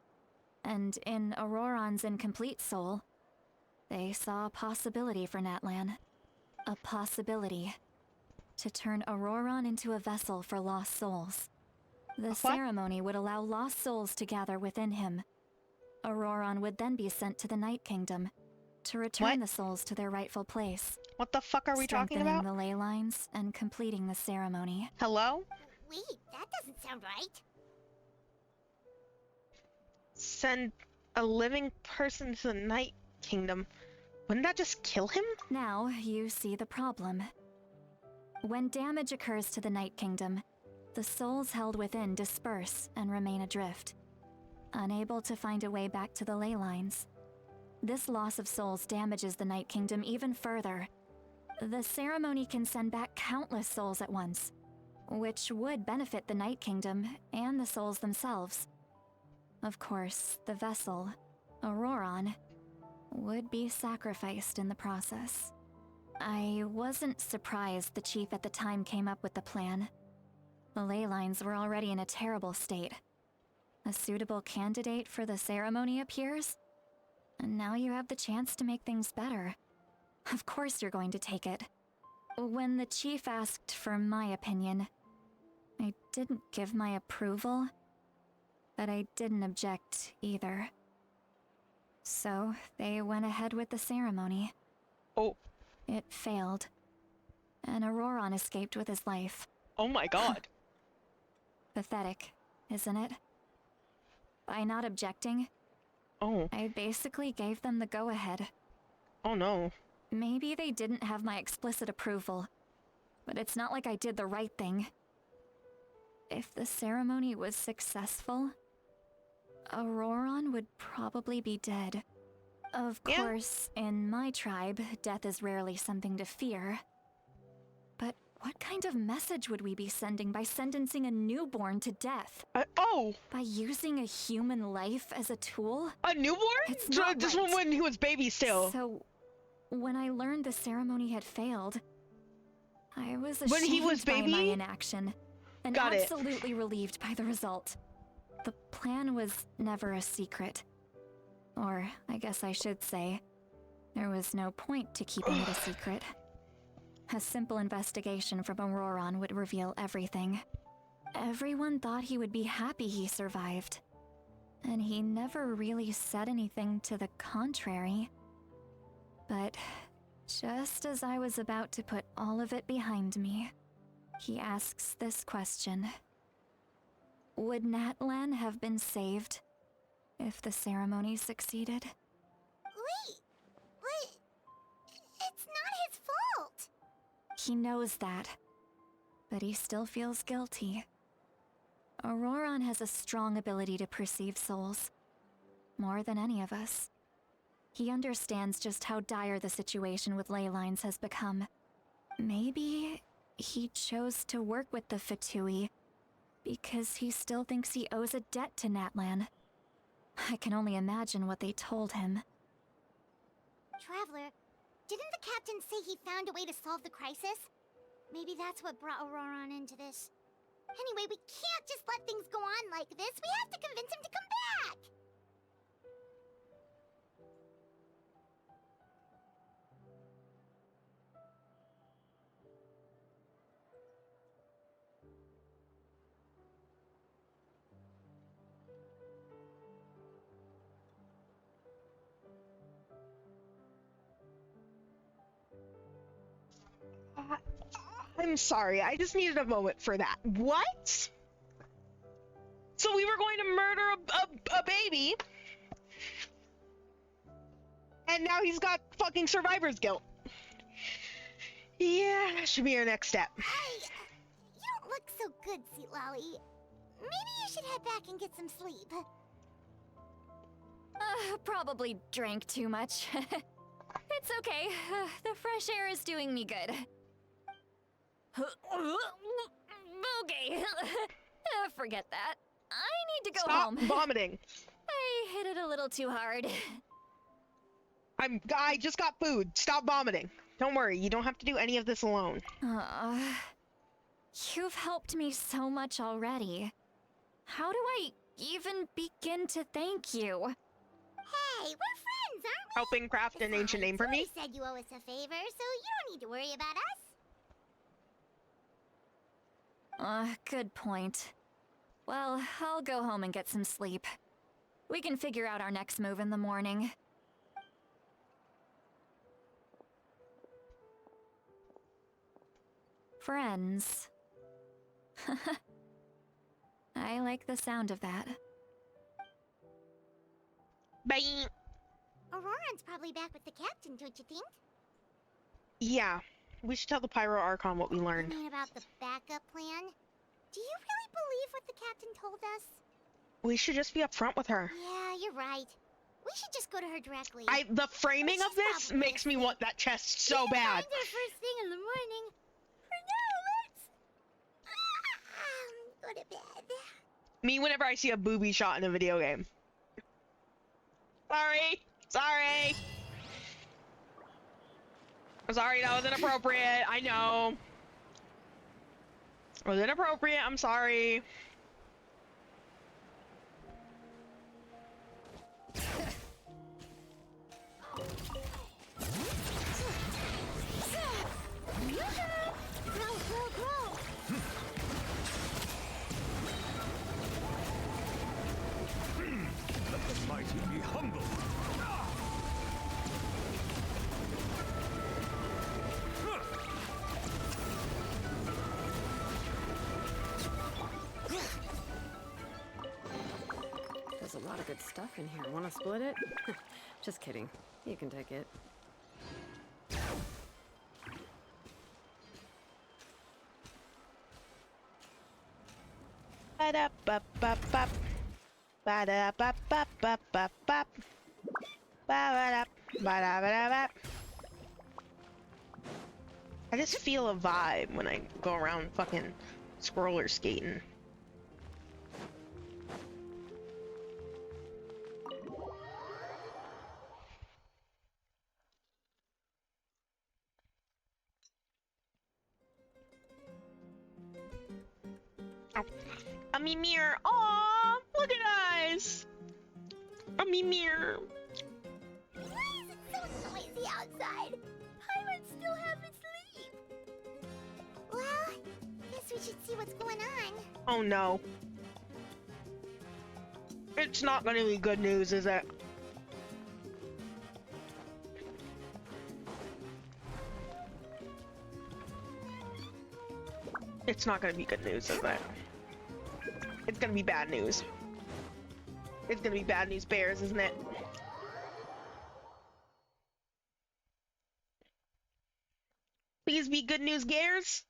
And in Auroran's incomplete soul, they saw a possibility for Natlan. A possibility to turn Auroran into a vessel for lost souls. The ceremony would allow lost souls to gather within him. Auroran would then be sent to the Night Kingdom to return the souls to their rightful place. What the fuck are we talking about? Strengthening the ley lines and completing the ceremony. Hello? Wait, that doesn't sound right. Send a living person to the Night Kingdom. Wouldn't that just kill him? Now you see the problem. When damage occurs to the Night Kingdom, the souls held within disperse and remain adrift, unable to find a way back to the ley lines. This loss of souls damages the Night Kingdom even further. The ceremony can send back countless souls at once, which would benefit the Night Kingdom and the souls themselves. Of course, the vessel, Auroran, would be sacrificed in the process. I wasn't surprised the chief at the time came up with the plan. The ley lines were already in a terrible state. A suitable candidate for the ceremony appears, and now you have the chance to make things better. Of course you're going to take it. When the chief asked for my opinion, I didn't give my approval, but I didn't object either. So they went ahead with the ceremony. Oh. It failed, and Auroran escaped with his life. Oh my god. Pathetic, isn't it? By not objecting, I basically gave them the go-ahead. Oh no. Maybe they didn't have my explicit approval, but it's not like I did the right thing. If the ceremony was successful, Auroran would probably be dead. Of course, in my tribe, death is rarely something to fear. But what kind of message would we be sending by sentencing a newborn to death? By using a human life as a tool? A newborn? It's not This right. one when he was baby still. So, when I learned the ceremony had failed, I was ashamed When he was by my baby? inaction, and Got it. absolutely relieved by the result. The plan was never a secret. Or, I guess I should say, there was no point to keeping it a secret. A simple investigation from Auroran would reveal everything. Everyone thought he would be happy he survived. And he never really said anything to the contrary. But just as I was about to put all of it behind me, he asks this question. Would Natlan have been saved if the ceremony succeeded? Wait, but it's not his fault. He knows that, but he still feels guilty. Auroron has a strong ability to perceive souls, more than any of us. He understands just how dire the situation with ley lines has become. Maybe he chose to work with the Fatui because he still thinks he owes a debt to Natlan. I can only imagine what they told him. Traveler, didn't the captain say he found a way to solve the crisis? Maybe that's what brought Auroron into this. Anyway, we can't just let things go on like this. We have to convince him to come back! I'm sorry, I just needed a moment for that. What? So we were going to murder a baby, and now he's got fucking survivor's guilt. Yeah, that should be our next step. You don't look so good, Sweet Lolly. Maybe you should head back and get some sleep. Probably drank too much. It's okay. The fresh air is doing me good. Okay. Forget that. I need to go home. Stop vomiting. I hit it a little too hard. I just got food. Stop vomiting. Don't worry, you don't have to do any of this alone. You've helped me so much already. How do I even begin to thank you? Hey, we're friends, aren't we? Helping craft an ancient name for me? You said you owe us a favor, so you don't need to worry about us. Good point. Well, I'll go home and get some sleep. We can figure out our next move in the morning. Friends. I like the sound of that. Bye. Auroron's probably back with the captain, don't you think? Yeah, we should tell the Pyro Archon what we learned. You mean about the backup plan? Do you really believe what the captain told us? We should just be upfront with her. Yeah, you're right. We should just go to her directly. The framing of this makes me want that chest so bad. Find her first thing in the morning. For now, let's go to bed. Me whenever I see a booby shot in a video game. Sorry. I'm sorry, that was inappropriate. I know. It was inappropriate. I'm sorry. Let the mighty be humble. There's a lot of good stuff in here. Want to split it? Just kidding. You can take it. Ba-da-ba-ba-bop. Ba-da-ba-ba-ba-ba-bop. Ba-ba-da. Ba-da-ba-da-bop. I just feel a vibe when I go around fucking scroller skating. A Mimir. Aww, look at us. A Mimir. Why is it so noisy outside? Pirates still haven't sleep. Well, guess we should see what's going on. Oh no. It's not gonna be good news, is it? It's not gonna be good news, is it? It's gonna be bad news. It's gonna be bad news bears, isn't it? Please be good news gears.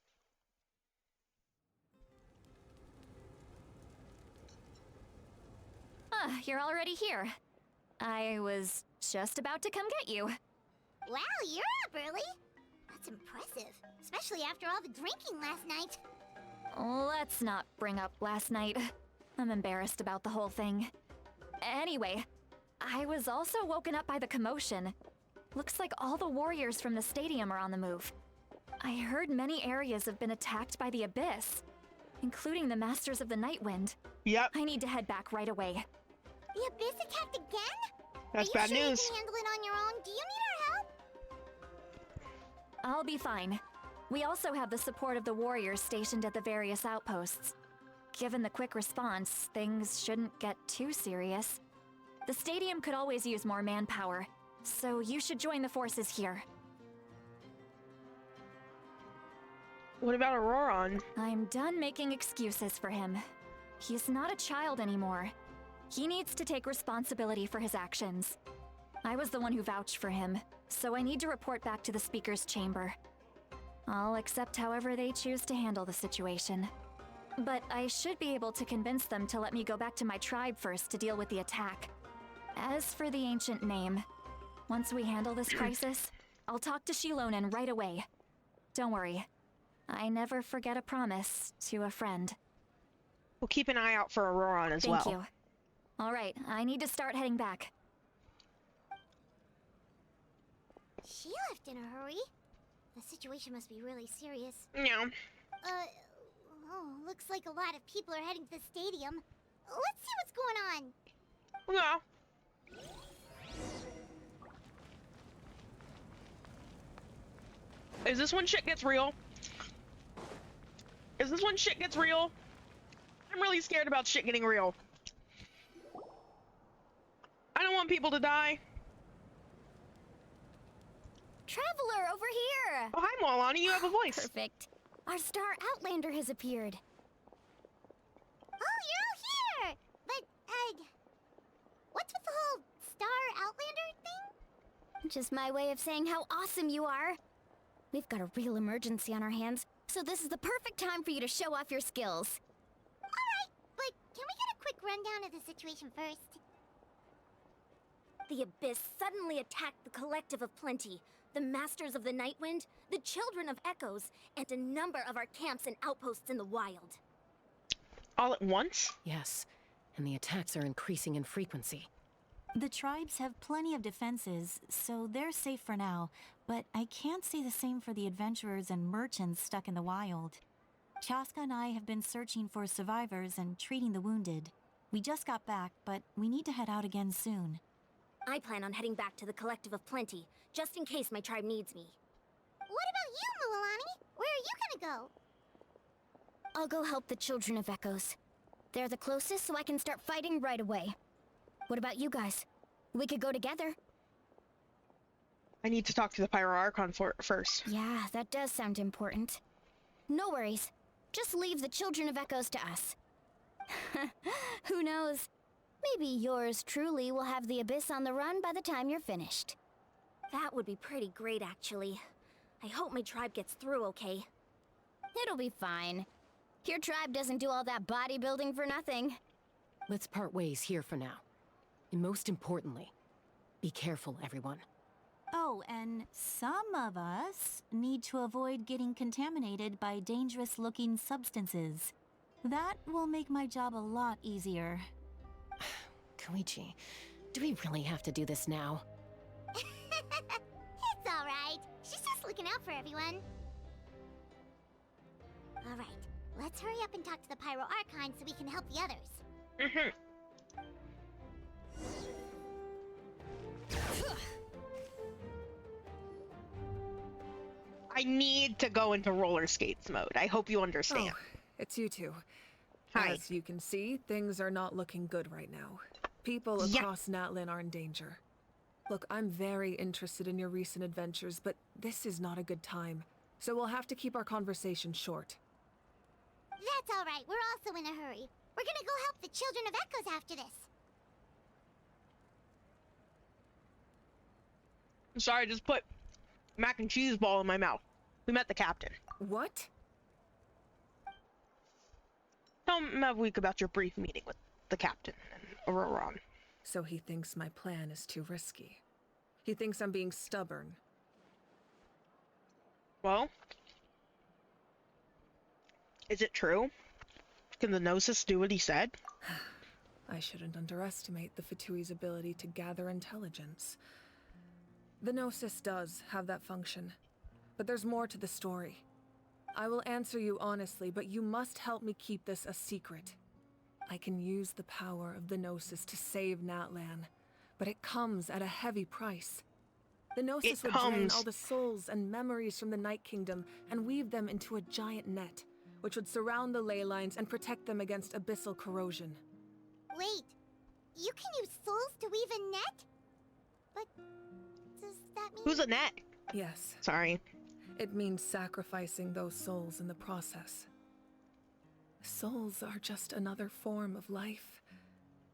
Ah, you're already here. I was just about to come get you. Wow, you're up early. That's impressive, especially after all the drinking last night. Let's not bring up last night. I'm embarrassed about the whole thing. Anyway, I was also woken up by the commotion. Looks like all the warriors from the stadium are on the move. I heard many areas have been attacked by the Abyss, including the Masters of the Nightwind. Yep. I need to head back right away. The Abyss attacked again? That's Are you bad sure news. you can handle it on your own? Do you need our help? I'll be fine. We also have the support of the warriors stationed at the various outposts. Given the quick response, things shouldn't get too serious. The stadium could always use more manpower, so you should join the forces here. What about Auroron? I'm done making excuses for him. He's not a child anymore. He needs to take responsibility for his actions. I was the one who vouched for him, so I need to report back to the Speaker's Chamber. I'll accept however they choose to handle the situation. But I should be able to convince them to let me go back to my tribe first to deal with the attack. As for the ancient name, once we handle this crisis, I'll talk to Shilonen right away. Don't worry. I never forget a promise to a friend. We'll keep an eye out for Auroron as well. Thank you. All right, I need to start heading back. She left in a hurry. The situation must be really serious. Yeah. Oh, looks like a lot of people are heading to the stadium. Let's see what's going on. Yeah. Is this when shit gets real? Is this when shit gets real? I'm really scared about shit getting real. I don't want people to die. Traveler, over here! Oh, hi, Moalani, you have a voice. Perfect. Our star Outlander has appeared. Oh, you're all here! But, what's with the whole Star Outlander thing? Just my way of saying how awesome you are. We've got a real emergency on our hands, so this is the perfect time for you to show off your skills. Alright, but can we get a quick rundown of the situation first? The Abyss suddenly attacked the Collective of Plenty, the Masters of the Nightwind, the Children of Echoes, and a number of our camps and outposts in the wild. All at once? Yes, and the attacks are increasing in frequency. The tribes have plenty of defenses, so they're safe for now, but I can't say the same for the adventurers and merchants stuck in the wild. Chaska and I have been searching for survivors and treating the wounded. We just got back, but we need to head out again soon. I plan on heading back to the Collective of Plenty, just in case my tribe needs me. What about you, Mualani? Where are you gonna go? I'll go help the Children of Echoes. They're the closest, so I can start fighting right away. What about you guys? We could go together. I need to talk to the ARCHON first. Yeah, that does sound important. No worries. Just leave the Children of Echoes to us. Who knows? Maybe yours truly will have the Abyss on the run by the time you're finished. That would be pretty great, actually. I hope my tribe gets through okay. It'll be fine. Your tribe doesn't do all that bodybuilding for nothing. Let's part ways here for now. And most importantly, be careful, everyone. Oh, and some of us need to avoid getting contaminated by dangerous-looking substances. That will make my job a lot easier. Koichi, do we really have to do this now? It's alright. She's just looking out for everyone. Alright, let's hurry up and talk to the ARCHON so we can help the others. I need to go into roller skates mode. I hope you understand. Oh, it's you two. Hi. As you can see, things are not looking good right now. People Yeah. across Natlin are in danger. Look, I'm very interested in your recent adventures, but this is not a good time. So we'll have to keep our conversation short. That's all right. We're also in a hurry. We're gonna go help the Children of Echoes after this. I'm sorry, I just put mac and cheese ball in my mouth. We met the captain. What? Tell Mavweek about your brief meeting with the captain and Auroron. So he thinks my plan is too risky. He thinks I'm being stubborn. Well, is it true? Can the Gnosis do what he said? I shouldn't underestimate the Fatui's ability to gather intelligence. The Gnosis does have that function, but there's more to the story. I will answer you honestly, but you must help me keep this a secret. I can use the power of the Gnosis to save Natlan, but it comes at a heavy price. The Gnosis would drain all the souls and memories from the Night Kingdom and weave them into a giant net, which would surround the ley lines and protect them against abyssal corrosion. Wait, you can use souls to weave a net? But does that mean... Who's a net? Yes. Sorry. It means sacrificing those souls in the process. Souls are just another form of life.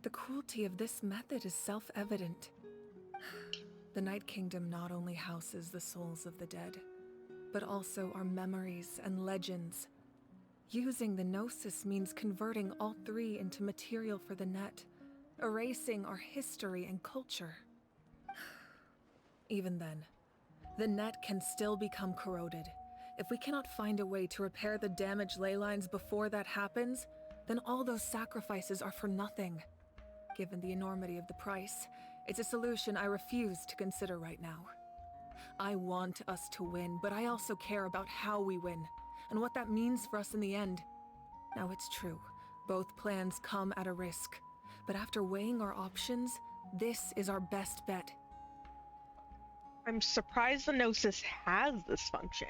The cruelty of this method is self-evident. The Night Kingdom not only houses the souls of the dead, but also our memories and legends. Using the Gnosis means converting all three into material for the net, erasing our history and culture. Even then, the net can still become corroded. If we cannot find a way to repair the damaged ley lines before that happens, then all those sacrifices are for nothing. Given the enormity of the price, it's a solution I refuse to consider right now. I want us to win, but I also care about how we win, and what that means for us in the end. Now it's true, both plans come at a risk, but after weighing our options, this is our best bet. I'm surprised the Gnosis has this function.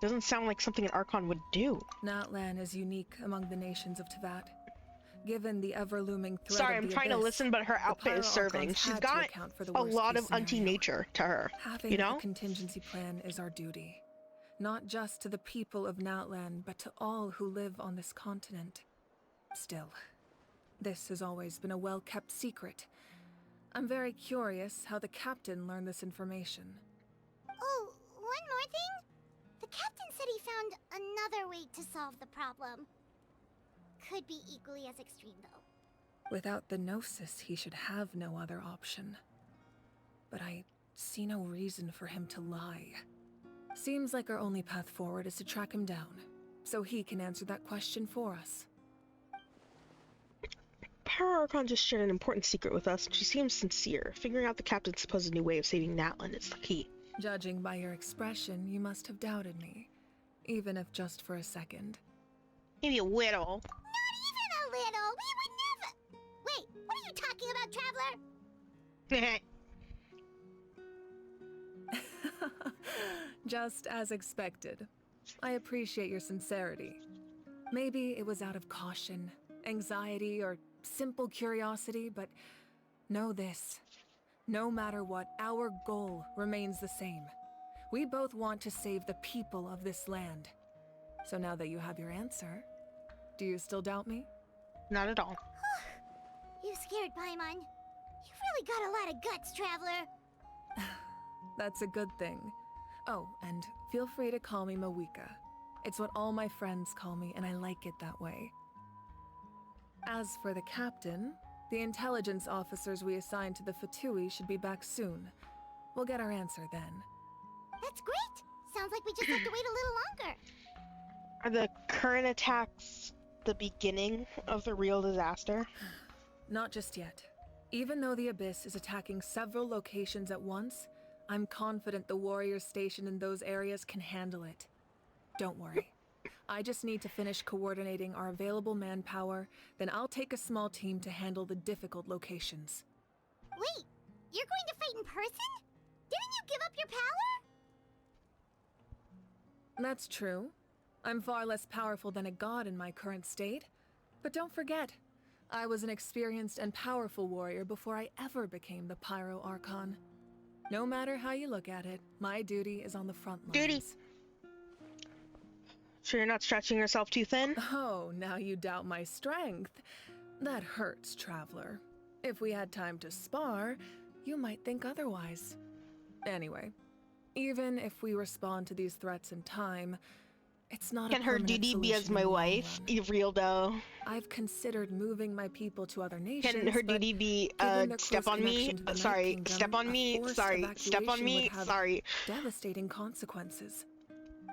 Doesn't sound like something an Archon would do. Natlan is unique among the nations of Teyvat. Given the ever-looming threat Sorry, of I'm the trying to abyss, listen, but her outfit is serving. Pyro-Archons She's had to got account for the a lot worst-case of auntie scenario. nature to her. Having You know? a contingency plan is our duty. Not just to the people of Natlan, but to all who live on this continent. Still, this has always been a well-kept secret. I'm very curious how the captain learned this information. Oh, one more thing? The captain said he found another way to solve the problem. Could be equally as extreme, though. Without the Gnosis, he should have no other option. But I see no reason for him to lie. Seems like our only path forward is to track him down, so he can answer that question for us. Power Archon just shared an important secret with us, and she seems sincere. Figuring out the captain's supposed new way of saving Natlan is the key. Judging by your expression, you must have doubted me. Even if just for a second. Maybe a little. Not even a little! We would never... Wait, what are you talking about, Traveler? Just as expected. I appreciate your sincerity. Maybe it was out of caution, anxiety, or simple curiosity, but know this. No matter what, our goal remains the same. We both want to save the people of this land. So now that you have your answer, do you still doubt me? Not at all. You scared Paimon. You've really got a lot of guts, Traveler. That's a good thing. Oh, and feel free to call me Mawika. It's what all my friends call me, and I like it that way. As for the captain, the intelligence officers we assigned to the Fatui should be back soon. We'll get our answer then. That's great! Sounds like we just have to wait a little longer. Are the current attacks the beginning of the real disaster? Not just yet. Even though the Abyss is attacking several locations at once, I'm confident the warriors stationed in those areas can handle it. Don't worry. I just need to finish coordinating our available manpower, then I'll take a small team to handle the difficult locations. Wait, you're going to fight in person? Didn't you give up your power? That's true. I'm far less powerful than a god in my current state, But don't forget, I was an experienced and powerful warrior before I ever became the Pyro Archon. No matter how you look at it, my duty is on the front lines. Duty. Sure you're not stretching yourself too thin? Oh, now you doubt my strength. That hurts, Traveler. If we had time to spar, you might think otherwise. Anyway, even if we respond to these threats in time, it's not Can a her permanent duty be as solution my in the long wife? run. Real though. I've considered moving my people to other nations. Can her but duty be given their step close on me? connection to the Night Sorry, Kingdom, step on a me. forced Sorry, step on evacuation me. would have Sorry. devastating consequences.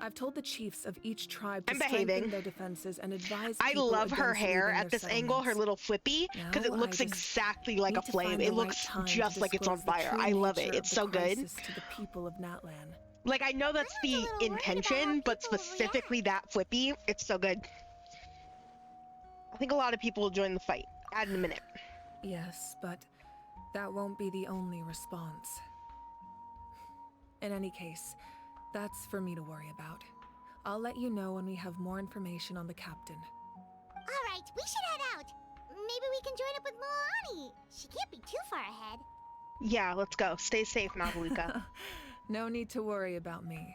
I've told the chiefs of each tribe to I'm strengthen behaving. their defenses and advise I people love her against hair leaving at their this angle, her settlements. little flippy, because it Now, looks I just exactly like a need to flame. find It the right looks time to just like it's on disclose the fire. true I love it. nature It's of so the good. crisis to the people of Natlan. Like, I know that's the intention, but specifically that flippy, it's so good. I think a lot of people will join the fight. Add in a minute. Yes, but that won't be the only response. In any case, that's for me to worry about. I'll let you know when we have more information on the captain. Alright, we should head out. Maybe we can join up with Moani. She can't be too far ahead. Yeah, let's go. Stay safe, Nazaluka. No need to worry about me.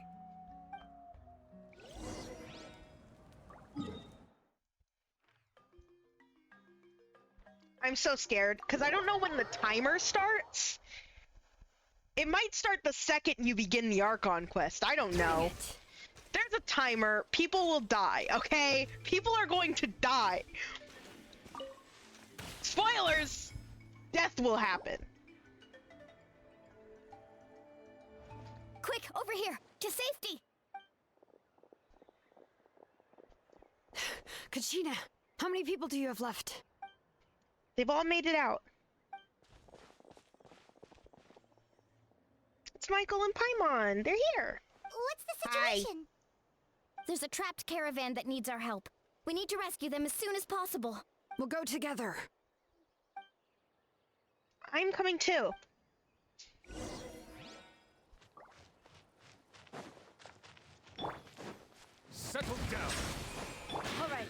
I'm so scared, because I don't know when the timer starts. It might start the second you begin the Archon quest. I don't know. There's a timer. People will die, okay? People are going to die. Spoilers! Death will happen. Quick, over here, to safety! Kachina, how many people do you have left? They've all made it out. It's Michael and Paimon. They're here. What's the situation? There's a trapped caravan that needs our help. We need to rescue them as soon as possible. We'll go together. I'm coming too. Settle down. All right.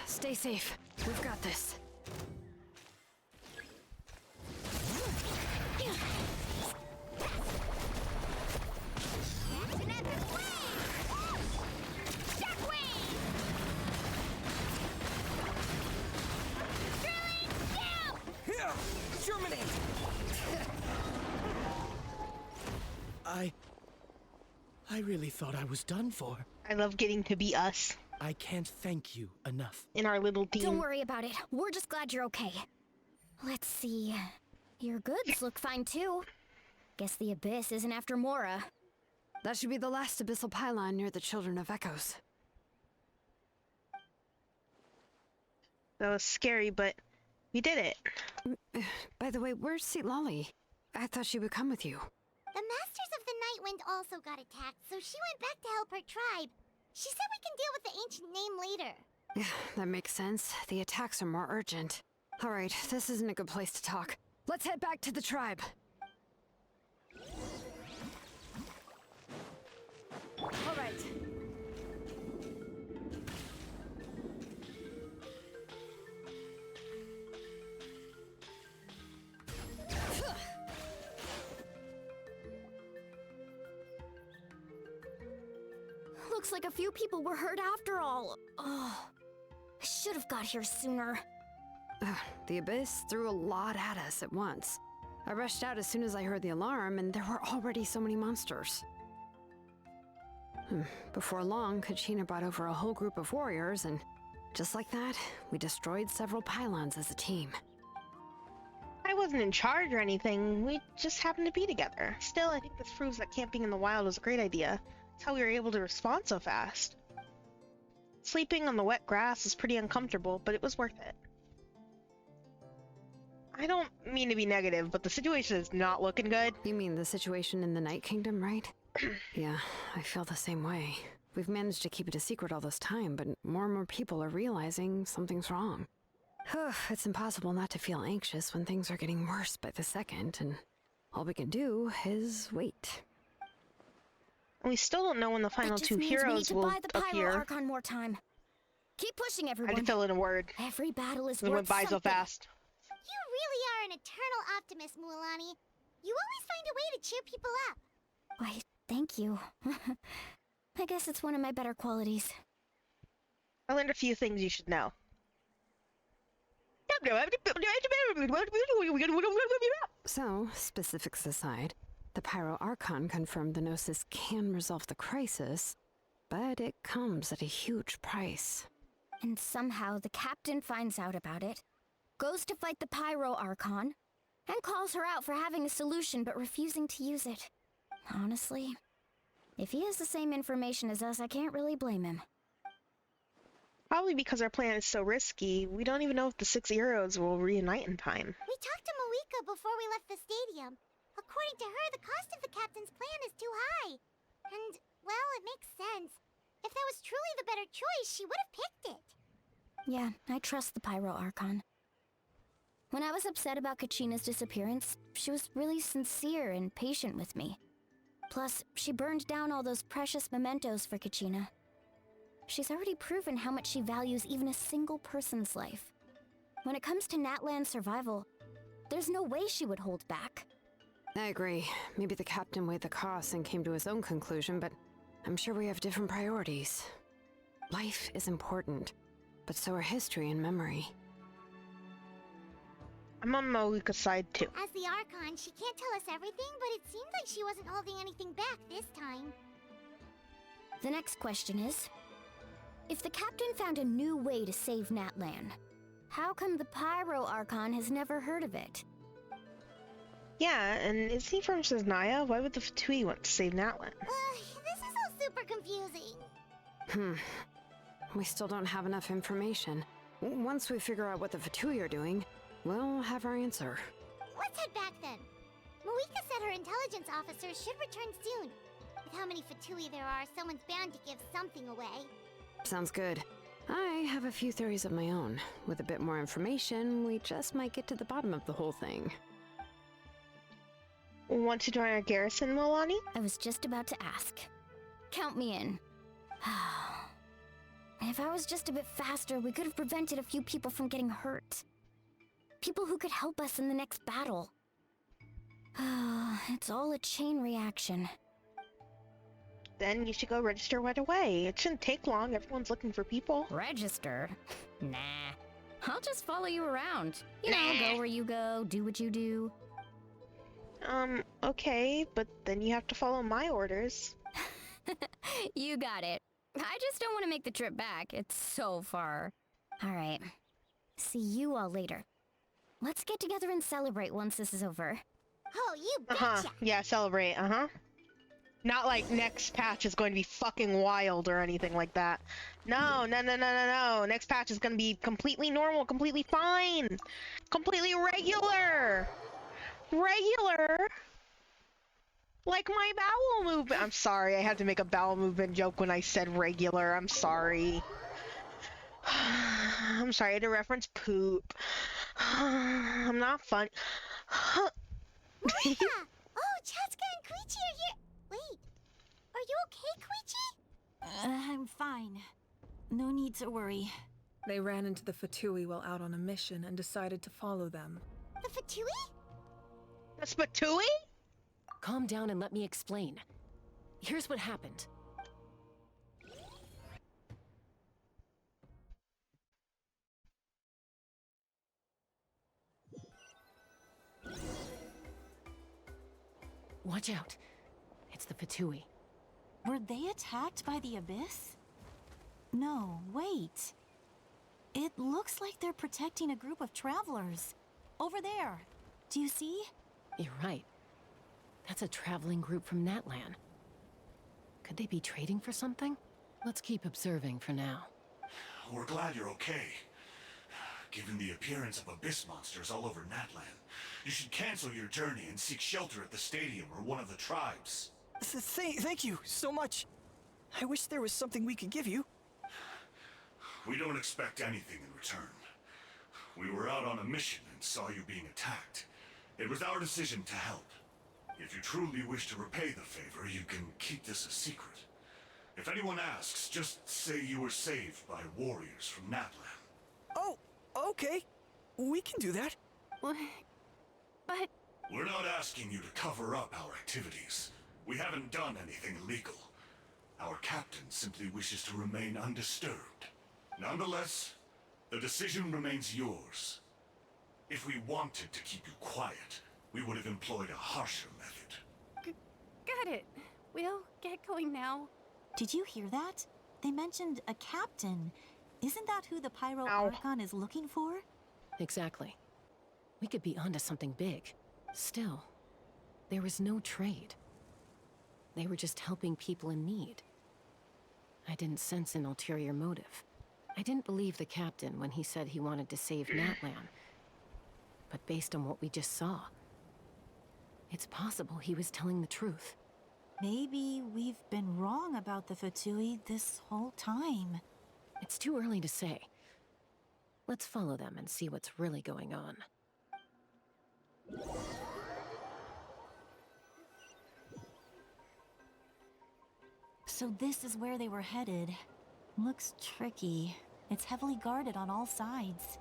Stay safe. We've got this. Germinate! I really thought I was done for. I love getting to be us. I can't thank you enough. In our little team. Don't worry about it. We're just glad you're okay. Let's see. Your goods look fine too. Guess the Abyss isn't after Mora. That should be the last abyssal pylon near the Children of Echoes. That was scary, but we did it. By the way, where's Lolly? I thought she would come with you. The Masters of the Nightwind also got attacked, so she went back to help her tribe. She said we can deal with the ancient name later. Yeah, that makes sense. The attacks are more urgent. All right, this isn't a good place to talk. Let's head back to the tribe. All right. Looks like a few people were hurt after all. Oh, I should have got here sooner. The Abyss threw a lot at us at once. I rushed out as soon as I heard the alarm, and there were already so many monsters. Before long, Kachina brought over a whole group of warriors, and just like that, we destroyed several pylons as a team. I wasn't in charge or anything. We just happened to be together. Still, I think this proves that camping in the wild was a great idea. That's how we were able to respond so fast. Sleeping on the wet grass is pretty uncomfortable, but it was worth it. I don't mean to be negative, but the situation is not looking good. You mean the situation in the Night Kingdom, right? Yeah, I feel the same way. We've managed to keep it a secret all this time, but more and more people are realizing something's wrong. It's impossible not to feel anxious when things are getting worse by the second, and all we can do is wait. We still don't know when the final two heroes will buy the Pyro appear. Archon more time. Keep pushing, everyone. I had to fill in a word. Every battle is It worth went by so something. fast. You really are an eternal optimist, Mualani. You always find a way to cheer people up. Why, thank you. I guess it's one of my better qualities. I learned a few things you should know. So, specifics aside, the Pyro Archon confirmed the Gnosis can resolve the crisis, but it comes at a huge price. And somehow the captain finds out about it, goes to fight the Pyro Archon, and calls her out for having a solution but refusing to use it. Honestly, if he has the same information as us, I can't really blame him. Probably because our plan is so risky, we don't even know if the 6 heroes will reunite in time. We talked to Malika before we left the stadium. According to her, the cost of the captain's plan is too high. And, well, it makes sense. If that was truly the better choice, she would have picked it. Yeah, I trust the Pyro Archon. When I was upset about Kachina's disappearance, she was really sincere and patient with me. Plus, she burned down all those precious mementos for Kachina. She's already proven how much she values even a single person's life. When it comes to Natlan's survival, there's no way she would hold back. I agree. Maybe the captain weighed the costs and came to his own conclusion, but I'm sure we have different priorities. Life is important, but so are history and memory. I'm on Malika's side too. As the Archon, she can't tell us everything, but it seems like she wasn't holding anything back this time. The next question is, if the captain found a new way to save Natlan, how come the Pyro Archon has never heard of it? Yeah, and is he from Shiznaya? Why would the Fatui want to save Natlan? This is all super confusing. We still don't have enough information. Once we figure out what the Fatui are doing, we'll have our answer. Let's head back then. Malika said her intelligence officers should return soon. With how many Fatui there are, someone's bound to give something away. Sounds good. I have a few theories of my own. With a bit more information, we just might get to the bottom of the whole thing. Want to join our garrison, Mualani? I was just about to ask. Count me in. If I was just a bit faster, we could have prevented a few people from getting hurt. People who could help us in the next battle. It's all a chain reaction. Then you should go register right away. It shouldn't take long. Everyone's looking for people. Register? Nah. I'll just follow you around. You know, go where you go, do what you do. Okay, but then you have to follow my orders. You got it. I just don't want to make the trip back. It's so far. Alright. See you all later. Let's get together and celebrate once this is over. Oh, you betcha! Yeah, celebrate, Not like next patch is going to be fucking wild or anything like that. No. Next patch is going to be completely normal, completely fine. Completely regular. Like my bowel movement. I'm sorry, I had to make a bowel movement joke when I said regular. I'm sorry. I'm sorry, I had to reference poop. I'm not fun. Malika! Oh, Chaska and Koichi are here! Wait, are you okay, Koichi? I'm fine. No need to worry. They ran into the Fatui while out on a mission and decided to follow them. The Fatui? The Fatui? Calm down and let me explain. Here's what happened. Watch out. It's the Fatui. Were they attacked by the Abyss? No, wait. It looks like they're protecting a group of travelers. Over there. Do you see? You're right. That's a traveling group from Natlan. Could they be trading for something? Let's keep observing for now. We're glad you're okay. Given the appearance of abyss monsters all over Natlan, you should cancel your journey and seek shelter at the stadium or one of the tribes. Thank you so much. I wish there was something we could give you. We don't expect anything in return. We were out on a mission and saw you being attacked. It was our decision to help. If you truly wish to repay the favor, you can keep this a secret. If anyone asks, just say you were saved by warriors from Natlan. Oh, okay. We can do that. But... We're not asking you to cover up our activities. We haven't done anything illegal. Our captain simply wishes to remain undisturbed. Nonetheless, the decision remains yours. If we wanted to keep you quiet, we would have employed a harsher method. Got it. We'll get going now. Did you hear that? They mentioned a captain. Isn't that who the Pyro Archon is looking for? Exactly. We could be onto something big. Still, there was no trade. They were just helping people in need. I didn't sense an ulterior motive. I didn't believe the captain when he said he wanted to save Natlan. But based on what we just saw, it's possible he was telling the truth. Maybe we've been wrong about the Fatui this whole time. It's too early to say. Let's follow them and see what's really going on. So this is where they were headed. Looks tricky. It's heavily guarded on all sides.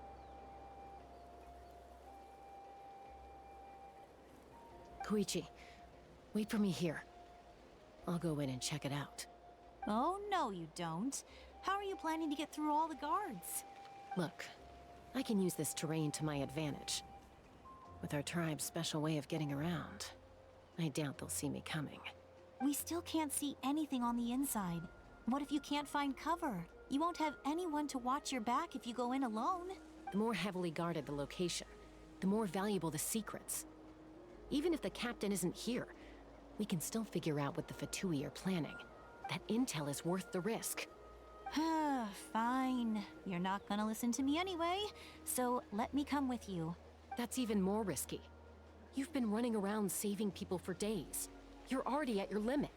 Koichi, wait for me here. I'll go in and check it out. Oh, no you don't. How are you planning to get through all the guards? Look, I can use this terrain to my advantage. With our tribe's special way of getting around, I doubt they'll see me coming. We still can't see anything on the inside. What if you can't find cover? You won't have anyone to watch your back if you go in alone. The more heavily guarded the location, the more valuable the secrets. Even if the captain isn't here, we can still figure out what the Fatui are planning. That intel is worth the risk. Fine. You're not gonna listen to me anyway, so let me come with you. That's even more risky. You've been running around saving people for days. You're already at your limit.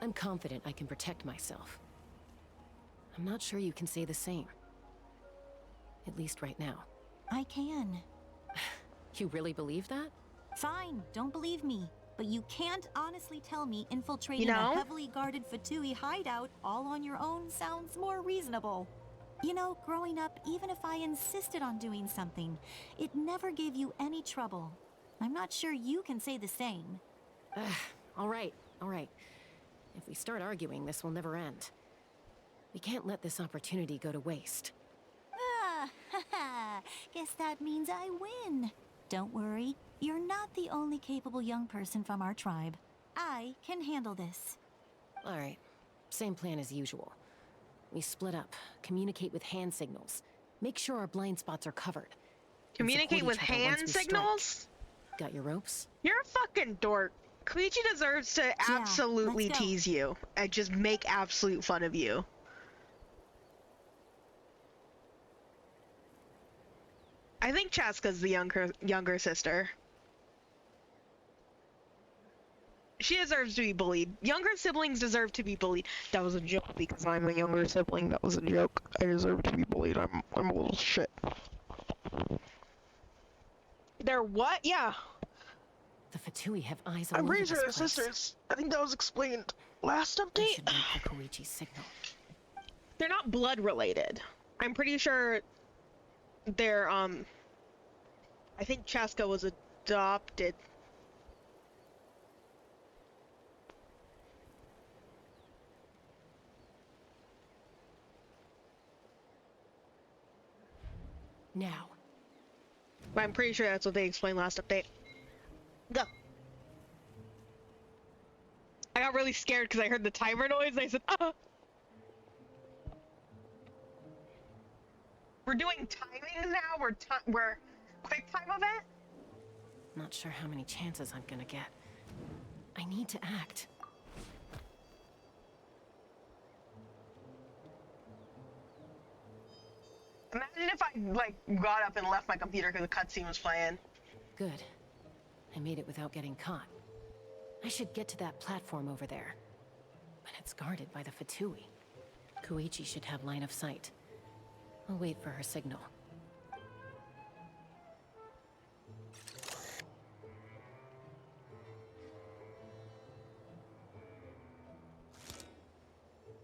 I'm confident I can protect myself. I'm not sure you can say the same. At least right now. I can. You really believe that? Fine, don't believe me. But you can't honestly tell me infiltrating a heavily guarded Fatui hideout all on your own sounds more reasonable. You know, growing up, even if I insisted on doing something, it never gave you any trouble. I'm not sure you can say the same. All right. If we start arguing, this will never end. We can't let this opportunity go to waste. Guess that means I win. Don't worry, you're not the only capable young person from our tribe. I can handle this. All right, same plan as usual. We split up, communicate with hand signals, make sure our blind spots are covered. Communicate with hand signals? Got your ropes? You're a fucking dork. Koichi deserves to absolutely tease you and just make absolute fun of you. I think Chaska's the younger sister. She deserves to be bullied. Younger siblings deserve to be bullied. That was a joke because I'm a younger sibling. That was a joke. I deserve to be bullied. I'm a little shit. They're what? Yeah. The Fatui have eyes on I'm all pretty over sure this they're place. sisters. I think that was explained last update. I should wait for Koichi's signal. They're not blood related. I'm pretty sure they're I think Chaska was adopted. Now. But I'm pretty sure that's what they explained last update. Go. I got really scared because I heard the timer noise and I said, ah! We're doing timings now? We're quick time event? Not sure how many chances I'm gonna get. I need to act. Imagine if I, got up and left my computer because the cutscene was playing. Good. I made it without getting caught. I should get to that platform over there. But it's guarded by the Fatui. Koichi should have line of sight. I'll wait for her signal.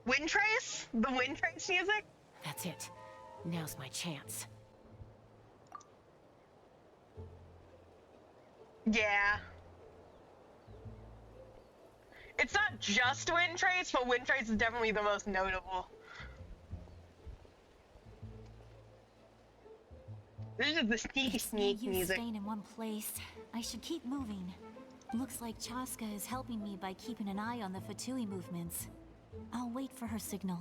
Wind Trace? The Wind Trace music? That's it. Now's my chance. Yeah. It's not just Wind Trace, but Wind Trace is definitely the most notable. This is the sneaky sneak You music. staying in one place. I should keep moving. Looks like Chaska is helping me by keeping an eye on the Fatui movements. I'll wait for her signal.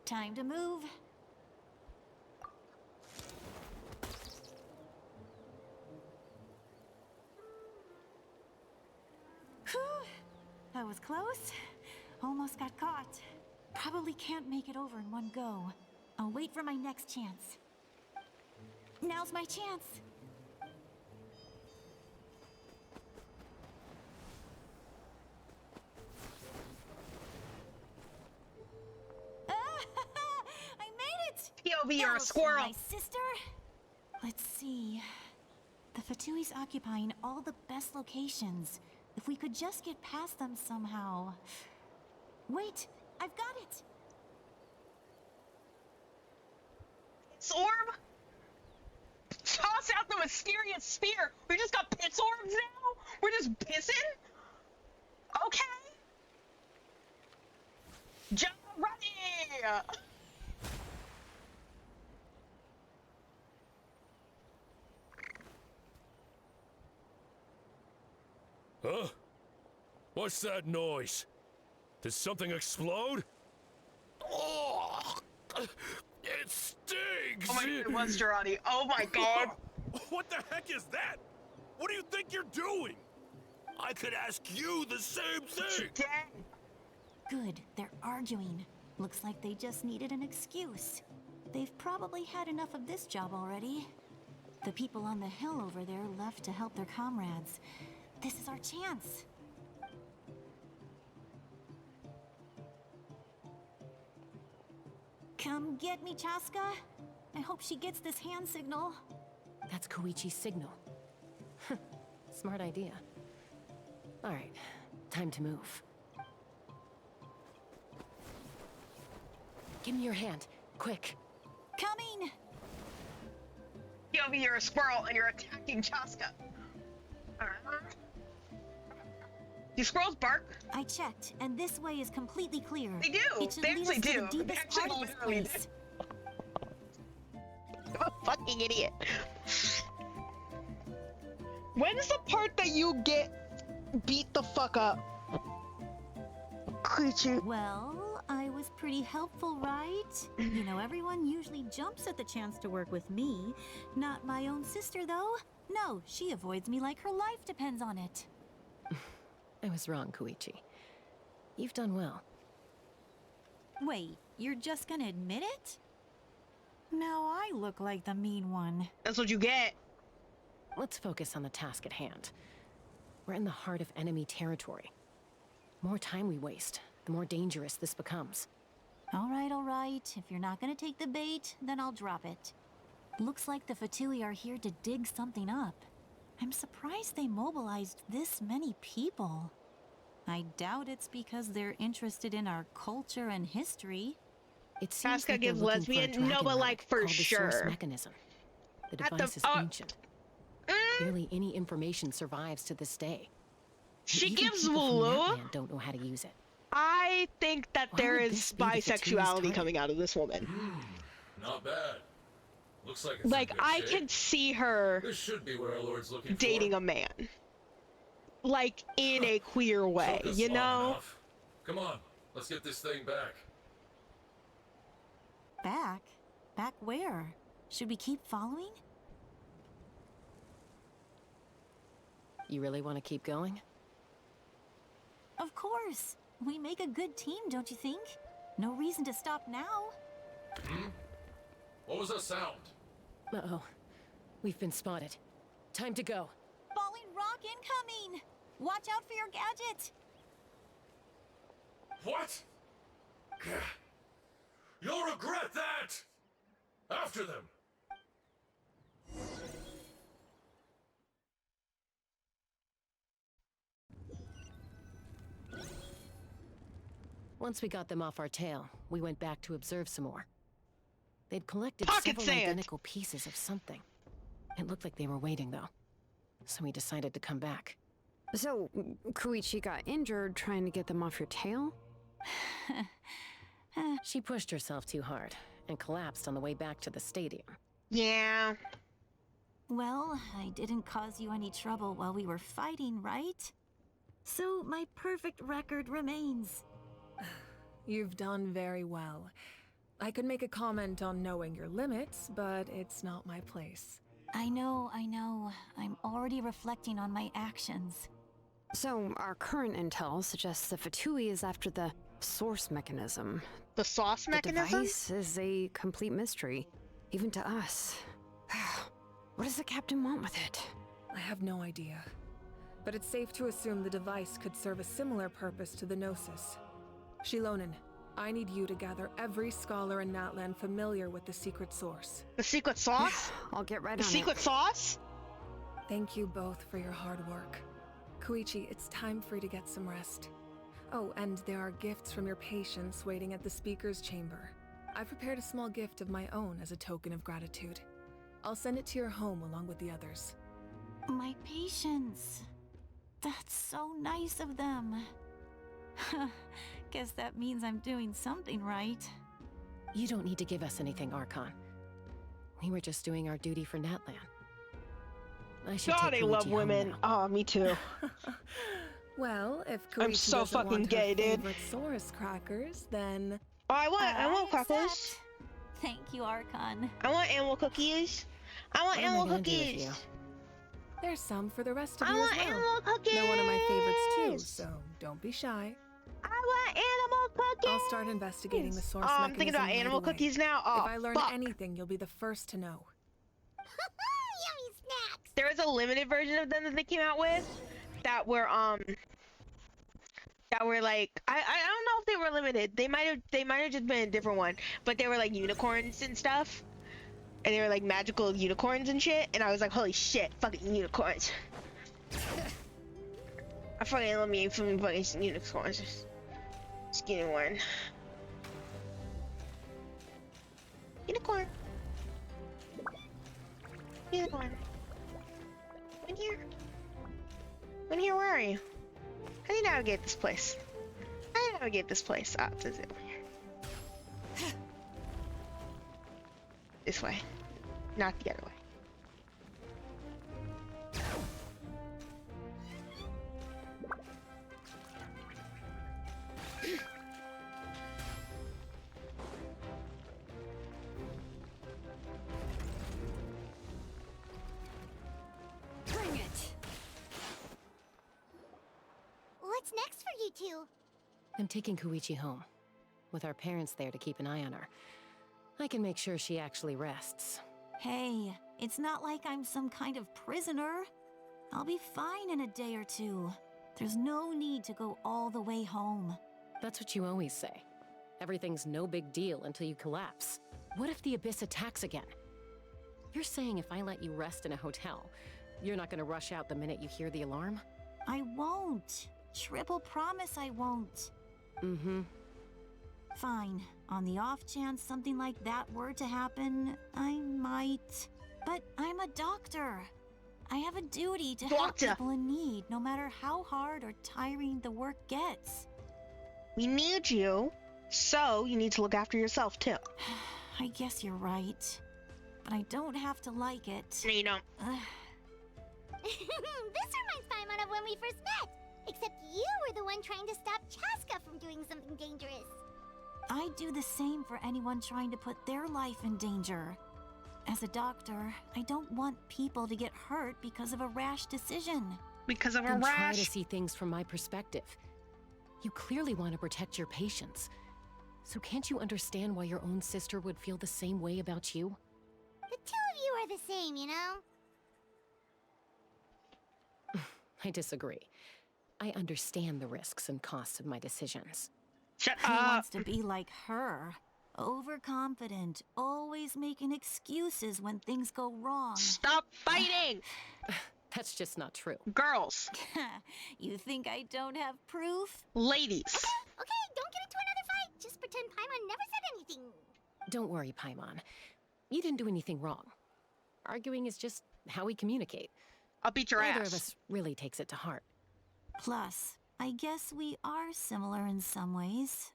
Time to move. Whew. That was close. Almost got caught. Probably can't make it over in one go. I'll wait for my next chance. Now's my chance. I made it! POV, you're a Thanks, squirrel. My sister? Let's see. The Fatui's occupying all the best locations. If we could just get past them somehow. Wait, I've got it! Orb? Toss out the mysterious spear! We just got piss orbs now? We're just pissing? Okay. Jump ready! Huh? What's that noise? Did something explode? Oh, it stings! Oh my god, it was Girardi. Oh my god! What the heck is that? What do you think you're doing? I could ask you the same thing! Good, they're arguing. Looks like they just needed an excuse. They've probably had enough of this job already. The people on the hill over there left to help their comrades. This is our chance. Come get me, Chaska. I hope she gets this hand signal. That's Koichi's signal. Smart idea. Alright, time to move. Give me your hand, quick. Coming! POV, you're a squirrel and you're attacking Chaska. Do squirrels bark? I checked, and this way is completely clear. They do! It should They lead actually us to do! the They deepest actually part of this literally place. I'm a fucking idiot. When's the part that you get beat the fuck up? Creature. Well, I was pretty helpful, right? You know, everyone usually jumps at the chance to work with me. Not my own sister, though. No, she avoids me like her life depends on it. I was wrong, Koichi. You've done well. Wait, you're just gonna admit it? Now I look like the mean one. That's what you get. Let's focus on the task at hand. We're in the heart of enemy territory. The more time we waste, the more dangerous this becomes. All right. If you're not gonna take the bait, then I'll drop it. Looks like the Fatui are here to dig something up. I'm surprised they mobilized this many people. I doubt it's because they're interested in our culture and history. It seems Chaska like they're gives looking for a lesbian? No, dragon but like relic for called the source sure. mechanism. The At the- device is ancient. Barely any information survives to this day. She Even gives people from Lua? that land don't know how to use it. I think that Why there would is this be the Fatui's bisexuality target? coming out of this woman. Not bad. Looks like it's Like, in good I shape. can see her This should be where our Lord's looking dating for. a man. Like, in a queer way, Took us you long know? enough. Come on, let's get this thing back. Back? Back where? Should we keep following? You really want to keep going? Of course. We make a good team, don't you think? No reason to stop now. Hmm? What was that sound? Uh-oh. We've been spotted. Time to go. Falling rock incoming! Watch out for your gadget! What? You'll regret that! After them! Once we got them off our tail, we went back to observe some more. They'd collected Pocket several sand. identical pieces of something. It looked like they were waiting, though. So we decided to come back. So, Koichi got injured trying to get them off your tail? She pushed herself too hard and collapsed on the way back to the stadium. Yeah. Well, I didn't cause you any trouble while we were fighting, right? So my perfect record remains. You've done very well. I could make a comment on knowing your limits, but it's not my place. I know. I'm already reflecting on my actions. So, our current intel suggests the Fatui is after the source mechanism. The sauce mechanism? The device is a complete mystery, even to us. What does the captain want with it? I have no idea. But it's safe to assume the device could serve a similar purpose to the Gnosis. Shilonen, I need you to gather every scholar in Natlan familiar with the secret source. The secret sauce? I'll get right on it. The secret sauce? Thank you both for your hard work. Koichi, it's time for you to get some rest. Oh, and there are gifts from your patients waiting at the speaker's chamber. I prepared a small gift of my own as a token of gratitude. I'll send it to your home along with the others. My patients. That's so nice of them. Guess that means I'm doing something right. You don't need to give us anything, Archon. We were just doing our duty for Natlan. I should God, take I love Koichi home women. now. Oh, me too. Well, if Koichi I'm so doesn't fucking want gay, her dude. favorite Saurus crackers, then... Oh, I want crackers. Thank you, Archon. I want animal cookies. I want What am I animal gonna do with cookies. you? There's some for the rest of I you want as well. animal cookies. They're one of my favorites too, so don't be shy. I want animal cookies. I'll start investigating the source Oh, I'm mechanism thinking about right animal away. cookies now. Oh, if I learn fuck. anything, you'll be the first to know. Yummy snacks! There is a limited version of them that they came out with that were like I don't know if they were limited. They might have just been a different one, but they were like unicorns and stuff. And they were like magical unicorns and shit, and I was like, holy shit, fucking unicorns. I fucking love me from fucking unicorns. Skinny one. Unicorn. Unicorn. In here. In here, where are you? How do you navigate this place? How do you navigate this place? Ah, it says it over here. This way. Not the other way. Bring it! What's next for you two? I'm taking Koichi home. With our parents there to keep an eye on her, I can make sure she actually rests. Hey, it's not like I'm some kind of prisoner. I'll be fine in a day or two. There's no need to go all the way home. That's what you always say. Everything's no big deal until you collapse. What if the Abyss attacks again? You're saying if I let you rest in a hotel, you're not gonna rush out the minute you hear the alarm? I won't. Triple promise I won't. Mm-hmm. Fine. On the off chance something like that were to happen, I might. But I'm a doctor. I have a duty to help people in need, no matter how hard or tiring the work gets. We need you, so you need to look after yourself too. I guess you're right. But I don't have to like it. No, you don't. This reminds Paimon of when we first met. Except you were the one trying to stop Chaska from doing something dangerous. I do the same for anyone trying to put their life in danger. As a doctor, I don't want people to get hurt because of a rash decision. Because of a Then try rash? to see things from my perspective. You clearly want to protect your patients. So can't you understand why your own sister would feel the same way about you? The two of you are the same, you know? I disagree. I understand the risks and costs of my decisions. Shut Who up! wants to be like her? Overconfident, always making excuses when things go wrong. Stop fighting! That's just not true. Girls. You think I don't have proof? Ladies. Okay, don't get into another fight. Just pretend Paimon never said anything. Don't worry, Paimon. You didn't do anything wrong. Arguing is just how we communicate. I'll beat your Neither ass. of us really takes it to heart. Plus, I guess we are similar in some ways.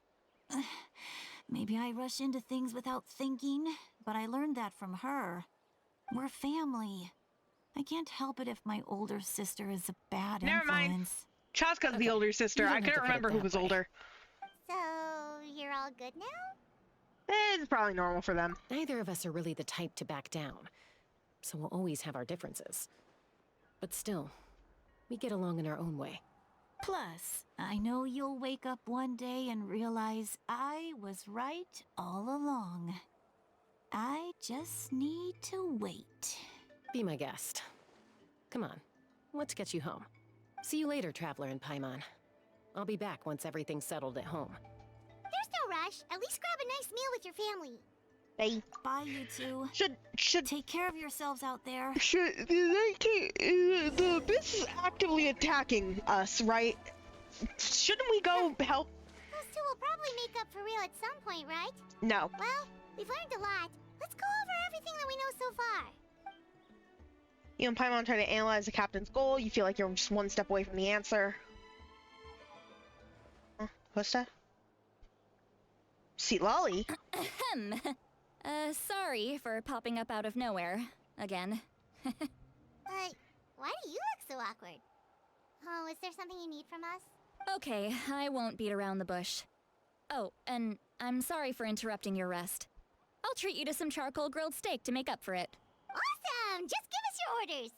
Maybe I rush into things without thinking, but I learned that from her. We're family. I can't help it if my older sister is a bad Never mind. influence. Chaska's the older sister. You don't I have to couldn't put it remember who that was way. older. So, you're all good now? It's probably normal for them. Neither of us are really the type to back down, so we'll always have our differences. But still, we get along in our own way. Plus, I know you'll wake up one day and realize I was right all along. I just need to wait. Be my guest. Come on, let's get you home. See you later, Traveler and Paimon. I'll be back once everything's settled at home. There's no rush. At least grab a nice meal with your family. Hey. Bye, you two. Should take care of yourselves out there. The abyss is actively attacking us, right? Shouldn't we go help? Those two will probably make up for real at some point, right? No. Well, we've learned a lot. Let's go over everything that we know so far. You and Paimon try to analyze the captain's goal. You feel like you're just one step away from the answer. What's that? See, Lolly? Ahem. Sorry for popping up out of nowhere. Again. Why do you look so awkward? Oh, is there something you need from us? Okay, I won't beat around the bush. Oh, and I'm sorry for interrupting your rest. I'll treat you to some charcoal grilled steak to make up for it. Awesome! Just give us your orders.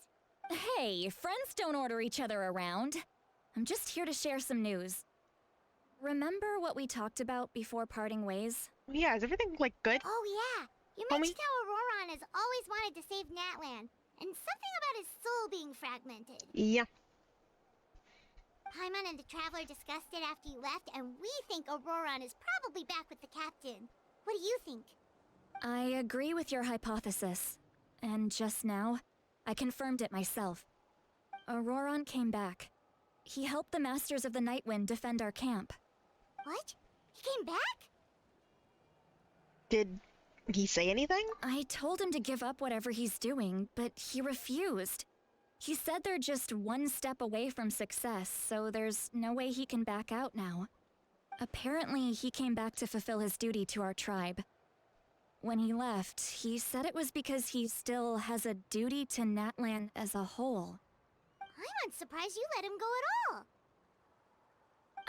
Hey, friends don't order each other around. I'm just here to share some news. Remember what we talked about before parting ways? Yeah, is everything, like, good? Oh, yeah. You mentioned how Auroron has always wanted to save Natlan, and something about his soul being fragmented. Yeah. Paimon and the Traveler discussed it after you left, and we think Auroron is probably back with the captain. What do you think? I agree with your hypothesis. And just now, I confirmed it myself. Auroron came back. He helped the Masters of the Nightwind defend our camp. What? He came back? Did he say anything? I told him to give up whatever he's doing, but he refused. He said they're just one step away from success, so there's no way he can back out now. Apparently, he came back to fulfill his duty to our tribe. When he left, he said it was because he still has a duty to Natlan as a whole. I'm surprised you let him go at all.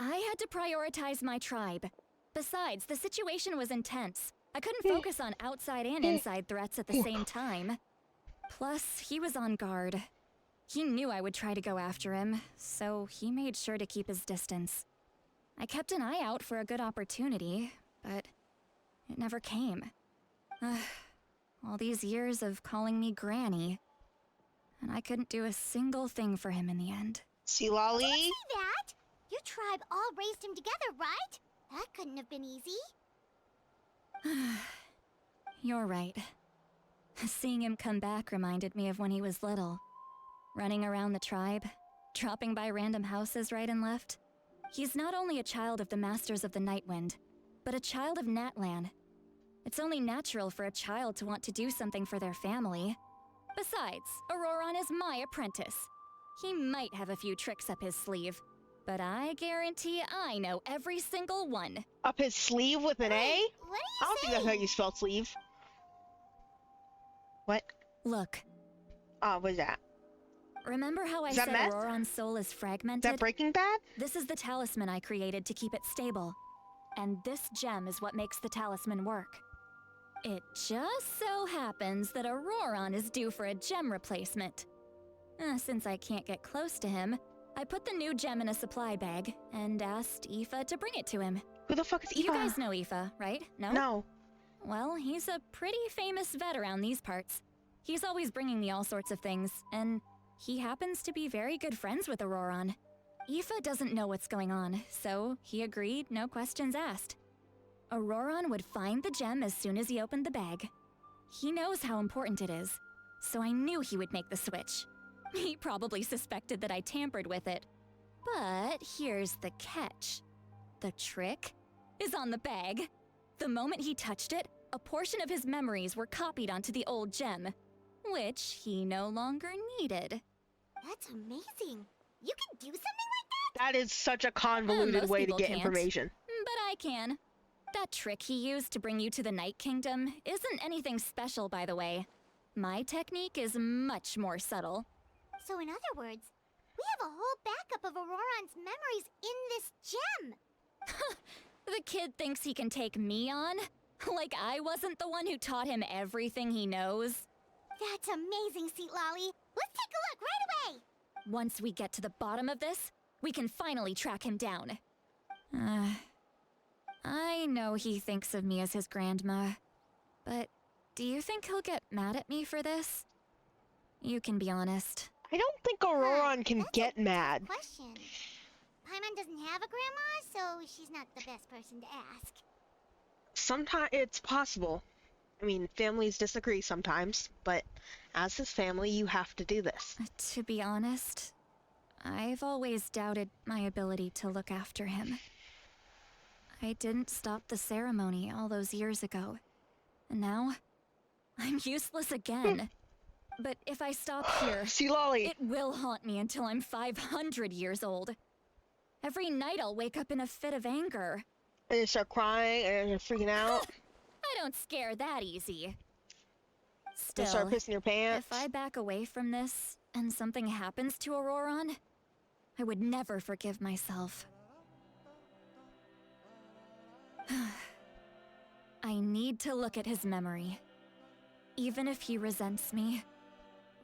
I had to prioritize my tribe. Besides, the situation was intense. I couldn't focus on outside and inside threats at the same time. Plus, he was on guard. He knew I would try to go after him, so he made sure to keep his distance. I kept an eye out for a good opportunity, but it never came. All these years of calling me Granny, and I couldn't do a single thing for him in the end. See, Lolly? Don't say that! Your tribe all raised him together, right? That couldn't have been easy. You're right. Seeing him come back reminded me of when he was little. Running around the tribe, dropping by random houses right and left. He's not only a child of the Masters of the Nightwind, but a child of Natlan. It's only natural for a child to want to do something for their family. Besides, Auroron is my apprentice. He might have a few tricks up his sleeve, but I guarantee I know every single one. Up his sleeve with an A? What are you I don't think that's how you spell sleeve. What? Look. What's that? Remember how I Is said that meth? Auroron's soul is fragmented? Is that Breaking Bad? This is the talisman I created to keep it stable. And this gem is what makes the talisman work. It just so happens that Auroron is due for a gem replacement. Since I can't get close to him, I put the new gem in a supply bag and asked Aoife to bring it to him. Who the fuck is Aoife? You guys know Aoife, right? No? No. Well, he's a pretty famous vet around these parts. He's always bringing me all sorts of things, and he happens to be very good friends with Auroron. Aoife doesn't know what's going on, so he agreed, no questions asked. Auroron would find the gem as soon as he opened the bag. He knows how important it is, so I knew he would make the switch. He probably suspected that I tampered with it. But here's the catch. The trick is on the bag. The moment he touched it, a portion of his memories were copied onto the old gem, which he no longer needed. That's amazing. You can do something like that? That is such a convoluted Most way to people get can't, information. But I can. That trick he used to bring you to the Night Kingdom isn't anything special, by the way. My technique is much more subtle. So in other words, we have a whole backup of Auroron's memories in this gem. The kid thinks he can take me on? Like I wasn't the one who taught him everything he knows? That's amazing, Seat Lolly. Let's take a look right away. Once we get to the bottom of this, we can finally track him down. I know he thinks of me as his grandma, but do you think he'll get mad at me for this? You can be honest. I don't think Auroron can get mad. Question. Paimon doesn't have a grandma, so she's not the best person to ask. Sometimes it's possible. I mean, families disagree sometimes, but as his family, you have to do this. To be honest, I've always doubted my ability to look after him. I didn't stop the ceremony all those years ago, and now I'm useless again. But if I stop here, it will haunt me until I'm 500 years old. Every night I'll wake up in a fit of anger. And you start crying and you're freaking out. I don't scare that easy. Still, you start pissing your pants. If I back away from this and something happens to Auroron, I would never forgive myself. I need to look at his memory. Even if he resents me,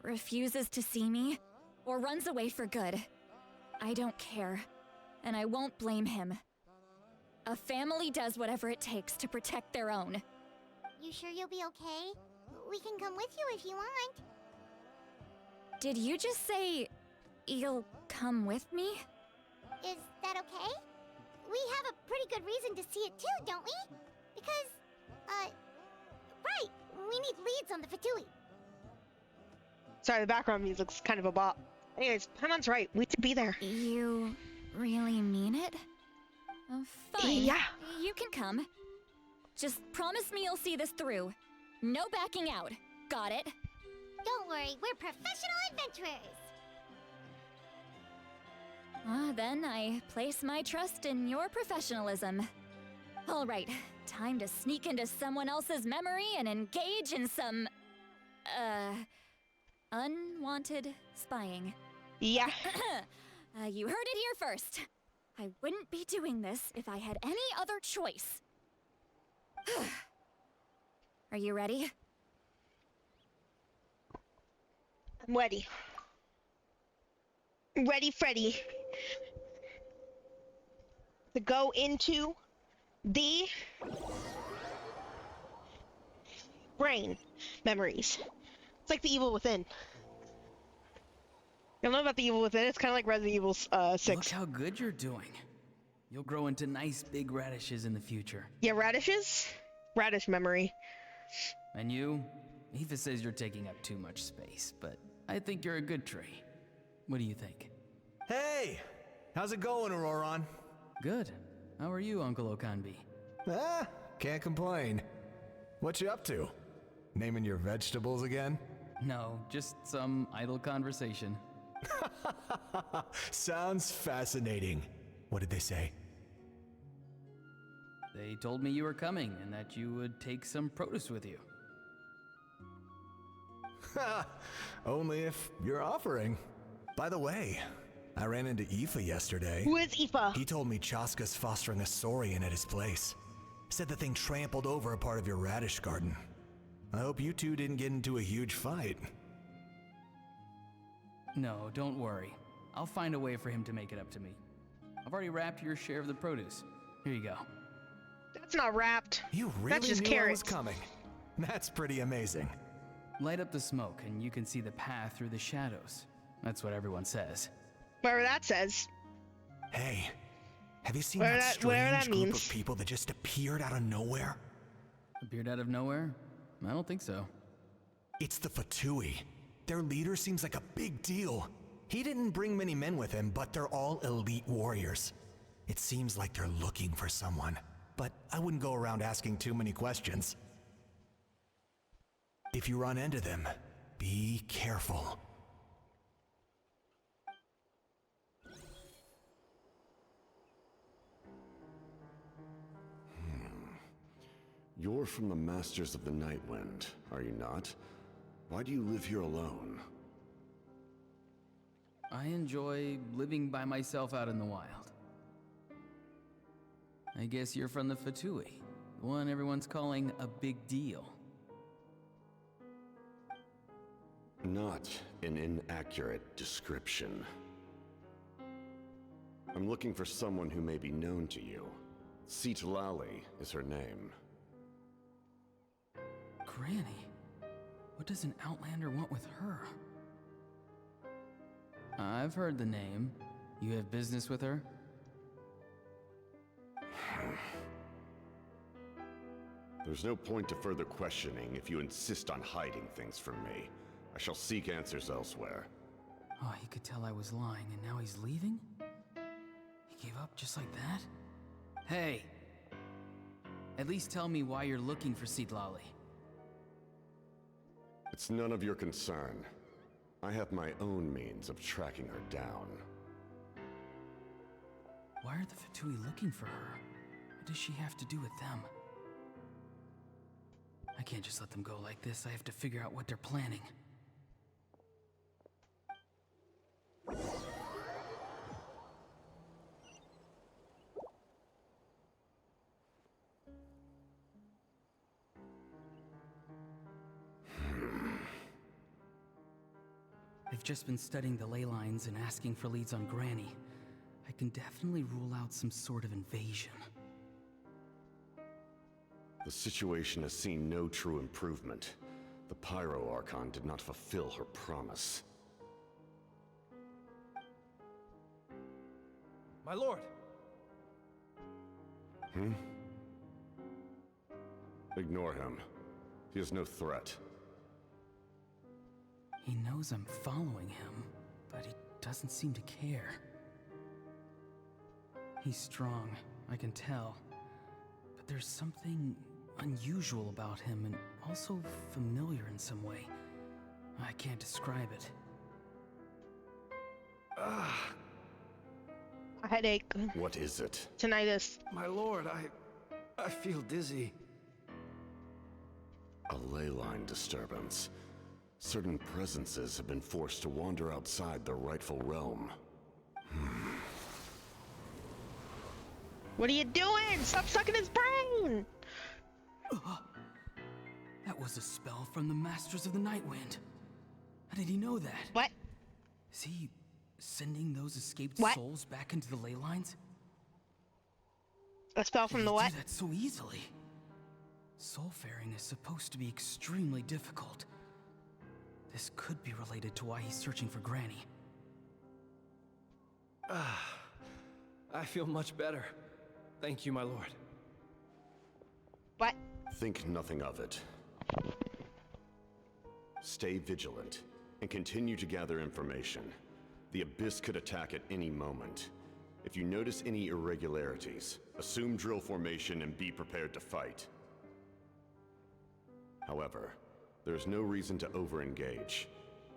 refuses to see me, or runs away for good, I don't care, and I won't blame him. A family does whatever it takes to protect their own. You sure you'll be okay? We can come with you if you want. Did you just say you'll come with me? Is that okay? We have a pretty good reason to see it too, don't we? Because, right, we need leads on the Fatui. Sorry, the background music's kind of a bop. Anyways, Paimon's right. We should be there. You really mean it? Oh, fine. Yeah. You can come. Just promise me you'll see this through. No backing out. Got it? Don't worry, we're professional adventurers. Then I place my trust in your professionalism. All right, time to sneak into someone else's memory and engage in some, unwanted spying. Yeah. You heard it here first. I wouldn't be doing this if I had any other choice. Are you ready? I'm ready. Ready, Freddy. To go into the brain memories. It's like the evil within. You'll know about the evil within. It's kind of like Resident Evil 6. Look how good you're doing. You'll grow into nice big radishes in the future. Yeah, radishes? Radish memory. And you? Aoife says you're taking up too much space, but I think you're a good tree. What do you think? Hey! How's it going, Auroron? Good. How are you, Uncle Okanbi? Can't complain. What you up to? Naming your vegetables again? No, just some idle conversation. Sounds fascinating. What did they say? They told me you were coming and that you would take some produce with you. Only if you're offering. By the way, I ran into Aoife yesterday. Who is Aoife? He told me Chaska's fostering a saurian at his place. Said the thing trampled over a part of your radish garden. I hope you two didn't get into a huge fight. No, don't worry. I'll find a way for him to make it up to me. I've already wrapped your share of the produce. Here you go. That's not wrapped. You really That's just knew carrots. I was coming. That's pretty amazing. Light up the smoke and you can see the path through the shadows. That's what everyone says. Whatever that says. Hey, have you seen Whatever that whatever strange that group means. of people that just appeared out of nowhere? Appeared out of nowhere? I don't think so. It's the Fatui. Their leader seems like a big deal. He didn't bring many men with him, but they're all elite warriors. It seems like they're looking for someone, but I wouldn't go around asking too many questions. If you run into them, be careful. You're from the Masters of the Nightwind, are you not? Why do you live here alone? I enjoy living by myself out in the wild. I guess you're from the Fatui, the one everyone's calling a big deal. Not an inaccurate description. I'm looking for someone who may be known to you. Citlali is her name. Granny? What does an Outlander want with her? I've heard the name. You have business with her? There's no point to further questioning if you insist on hiding things from me. I shall seek answers elsewhere. Oh, he could tell I was lying and now he's leaving? He gave up just like that? Hey! At least tell me why you're looking for Citlali. It's none of your concern. I have my own means of tracking her down. Why are the Fatui looking for her? What does she have to do with them? I can't just let them go like this. I have to figure out what they're planning. I've just been studying the ley lines and asking for leads on Granny. I can definitely rule out some sort of invasion. The situation has seen no true improvement. The Pyro Archon did not fulfill her promise. My lord! Ignore him. He is no threat. He knows I'm following him, but he doesn't seem to care. He's strong, I can tell. But there's something unusual about him and also familiar in some way. I can't describe it. A headache. What is it? Tinnitus. My lord, I feel dizzy. A ley line disturbance. Certain presences have been forced to wander outside their rightful realm. What are you doing? Stop sucking his brain! That was a spell from the Masters of the Nightwind. How did he know that? What? Is he sending those escaped souls back into the ley lines? A spell from the what? Do that so easily. Soulfaring is supposed to be extremely difficult. This could be related to why he's searching for Granny. I feel much better. Thank you, my lord. What? Think nothing of it. Stay vigilant, and continue to gather information. The Abyss could attack at any moment. If you notice any irregularities, assume drill formation and be prepared to fight. However, there's no reason to over-engage.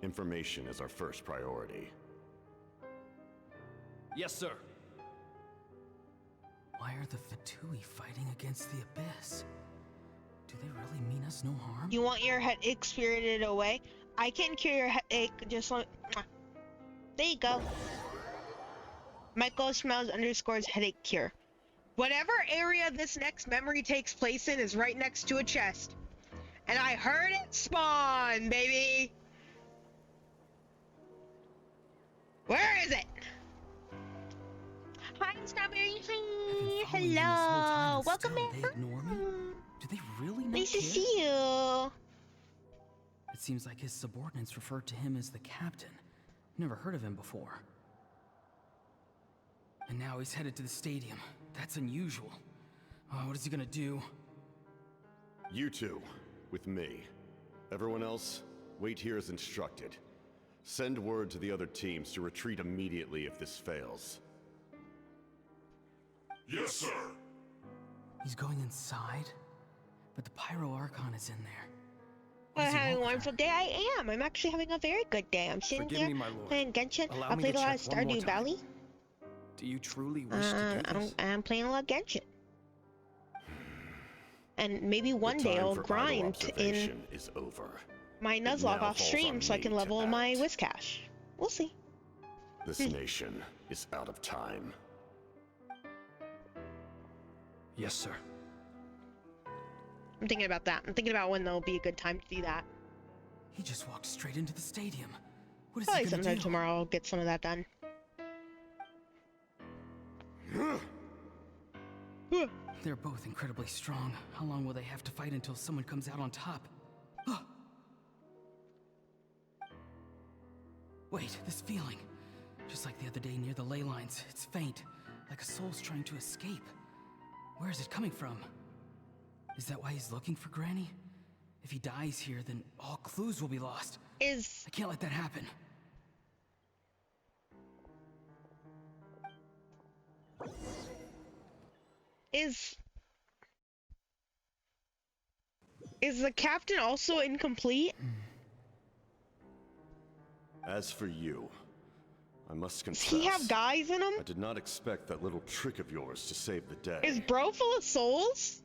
Information is our first priority. Yes, sir. Why are the Fatui fighting against the Abyss? Do they really mean us no harm? You want your headache spirited away? I can cure your headache just like... There you go. Michael Smells _ headache cure. Whatever area this next memory takes place in is right next to a chest. And I heard it spawn, baby! Where is it? Hi, Strawberry. Hi. Following them this whole time Hello. and Welcome still in. they ignore me? Do they really not Nice to care? see you. It seems like his subordinates referred to him as the captain. Never heard of him before. And now he's headed to the stadium. That's unusual. What is he gonna do? You two, with me. Everyone else, wait here as instructed. Send word to the other teams to retreat immediately if this fails. Yes, sir. He's going inside? But the Pyro Archon is in there. Well, having a wonderful day. I am. I'm actually having a very good day. I'm sitting Forgive here me, my lord. playing Genshin. Allow I me played to a lot of check one more Stardew time. Valley. Do you truly wish to do this? I'm playing a lot of Genshin. And maybe one The day time I'll for idle grind in observation is over. my It Nuzlocke now off falls stream on so I me can to level my act. Whiscash. We'll see. This nation is out of time. Yes, sir. I'm thinking about that. I'm thinking about when there'll be a good time to do that. He just walked straight into the stadium. What is Probably he gonna sometime do? tomorrow I'll get some of that done. They're both incredibly strong. How long will they have to fight until someone comes out on top? Wait, this feeling. Just like the other day near the ley lines. It's faint, like a soul's trying to escape. Where is it coming from? Is that why he's looking for Granny? If he dies here, then all clues will be lost. I can't let that happen. Is the captain also incomplete? As for you, I must confess. Does he have guys in him? I did not expect that little trick of yours to save the day. Is bro full of souls?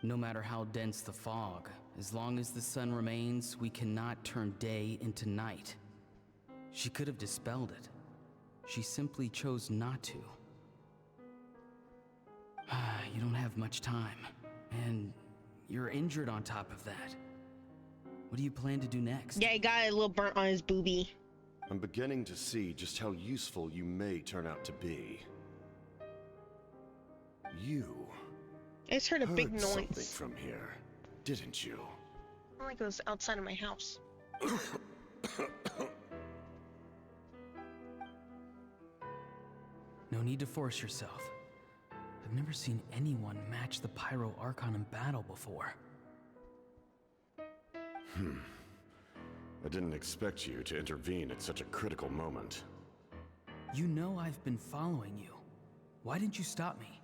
No matter how dense the fog, as long as the sun remains, we cannot turn day into night. She could have dispelled it. She simply chose not to. You don't have much time, and you're injured on top of that. What do you plan to do next? Yeah, he got a little burnt on his boobie. I'm beginning to see just how useful you may turn out to be. You I just heard a big noise. something from here, didn't you? I like it was outside of my house. No need to force yourself. I've never seen anyone match the Pyro Archon in battle before. I didn't expect you to intervene at such a critical moment. You know I've been following you. Why didn't you stop me?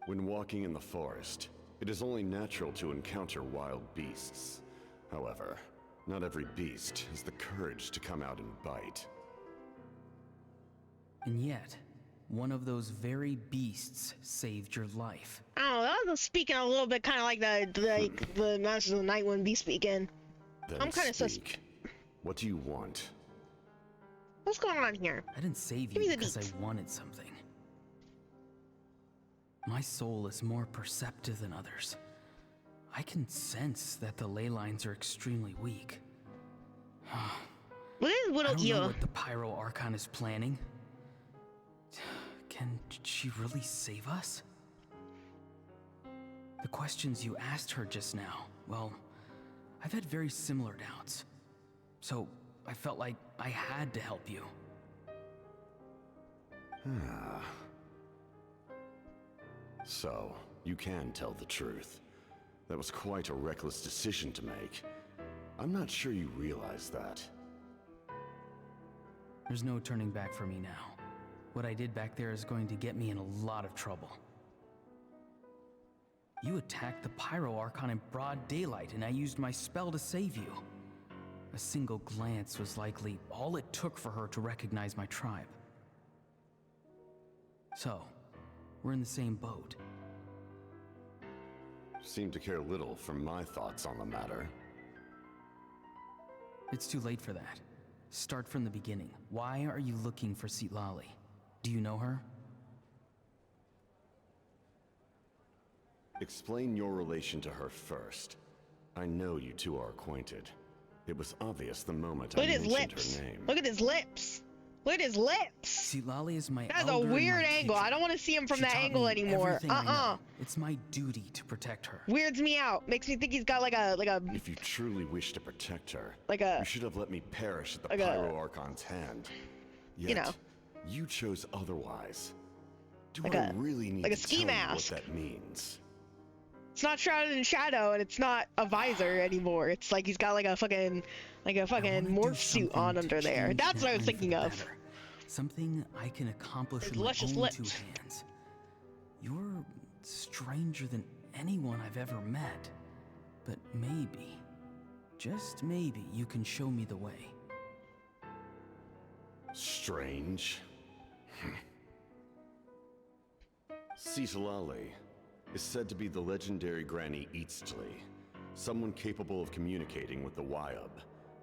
When walking in the forest, it is only natural to encounter wild beasts. However, not every beast has the courage to come out and bite. And yet, one of those very beasts saved your life. I don't know, that was speaking a little bit kind of like the Masters of the Night Wind be speaking. Then I'm kind of speak. What do you want? What's going on here? I didn't save Give me you the because deets. I wanted something. My soul is more perceptive than others. I can sense that the ley lines are extremely weak. What is I little don't know you? what the Pyro Archon is planning. Can she really save us? The questions you asked her just now, well, I've had very similar doubts. So I felt like I had to help you. So, you can tell the truth. That was quite a reckless decision to make. I'm not sure you realize that. There's no turning back for me now. What I did back there is going to get me in a lot of trouble. You attacked the Pyro Archon in broad daylight, and I used my spell to save you. A single glance was likely all it took for her to recognize my tribe. So, we're in the same boat. Seem to care little for my thoughts on the matter. It's too late for that. Start from the beginning. Why are you looking for Citlali? Do you know her? Explain your relation to her first. I know you two are acquainted. It was obvious the moment Look I at his mentioned lips. her name. Look at his lips. Look at his lips. See, Lolly is my That's a elder and weird my angle. teacher. I don't want to see him from She that taught angle me anymore. everything I know. It's my duty to protect her. Weirds me out. Makes me think he's got like a If you truly wish to protect her, like a you should have let me perish at the like a- Pyro Archon's hand. Yet, you know. you chose otherwise. Do Like I a- really need like a to ski tell mask. you what that means? It's not shrouded in shadow, and it's not a visor anymore. It's like he's got like a fucking morph suit on under there. That's what I was thinking of. Better. Something I can accomplish His with my luscious own lips. 2 hands. You're stranger than anyone I've ever met. But maybe, just maybe, you can show me the way. Strange. Citlali is said to be the legendary Granny Eatsley, someone capable of communicating with the Wyub,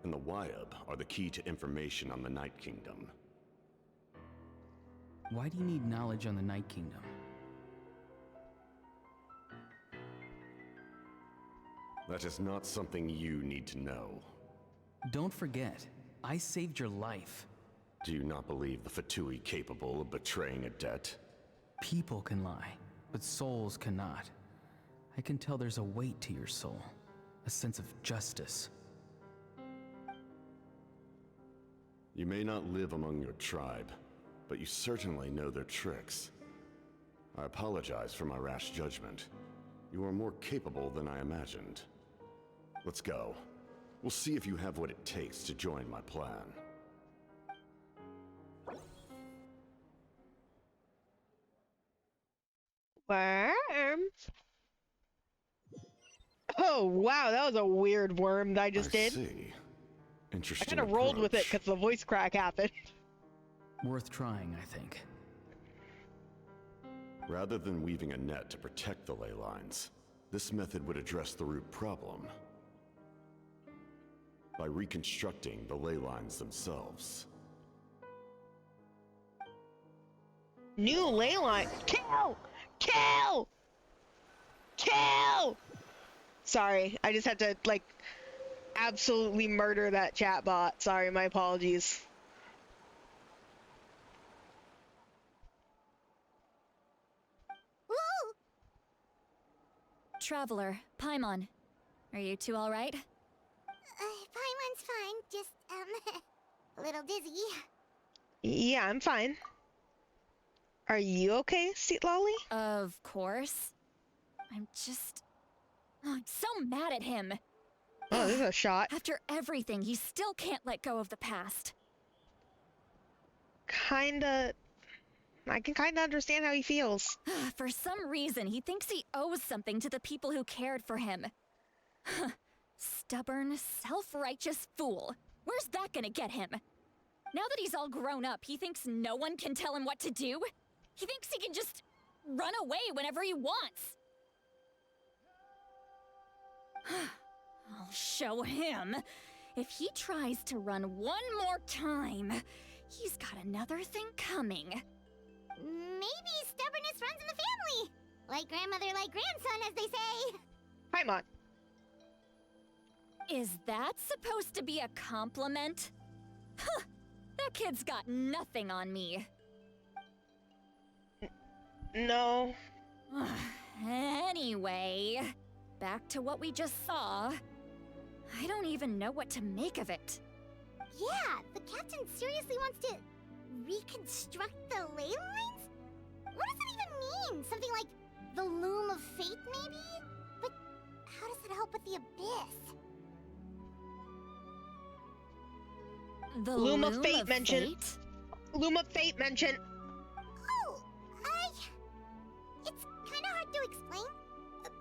and the Wyub are the key to information on the Night Kingdom. Why do you need knowledge on the Night Kingdom? That is not something you need to know. Don't forget, I saved your life. Do you not believe the Fatui capable of betraying a debt? People can lie, but souls cannot. I can tell there's a weight to your soul, a sense of justice. You may not live among your tribe, but you certainly know their tricks. I apologize for my rash judgment. You are more capable than I imagined. Let's go. We'll see if you have what it takes to join my plan. Worm. Oh wow, that was a weird worm that I just did. See. I Interesting. kind of rolled with it approach. because the voice crack happened. Worth trying, I think. Rather than weaving a net to protect the ley lines, this method would address the root problem by reconstructing the ley lines themselves. New ley line. Kill! Kill! Kill! Sorry, I just had to like absolutely murder that chatbot. Sorry, my apologies. Woo! Traveler, Paimon, are you two all right? Paimon's fine, just, a little dizzy. Yeah, I'm fine. Are you okay, Citlali? Of course. I'm just... Oh, I'm so mad at him. Oh, this is a shot. After everything, he still can't let go of the past. Kinda... I can kinda understand how he feels. For some reason, he thinks he owes something to the people who cared for him. Stubborn, self-righteous fool. Where's that gonna get him? Now that he's all grown up, he thinks no one can tell him what to do? He thinks he can just run away whenever he wants. I'll show him. If he tries to run one more time, he's got another thing coming. Maybe stubbornness runs in the family. Like grandmother, like grandson, as they say. Paimon. Is that supposed to be a compliment? Huh, that kid's got nothing on me. No. Anyway, back to what we just saw. I don't even know what to make of it. Yeah, the captain seriously wants to reconstruct the ley lines? What does that even mean? Something like the loom of fate, maybe? But how does that help with the abyss? The Loom of Fate mention. Fate? Loom of Fate mention. Oh, it's kind of hard to explain.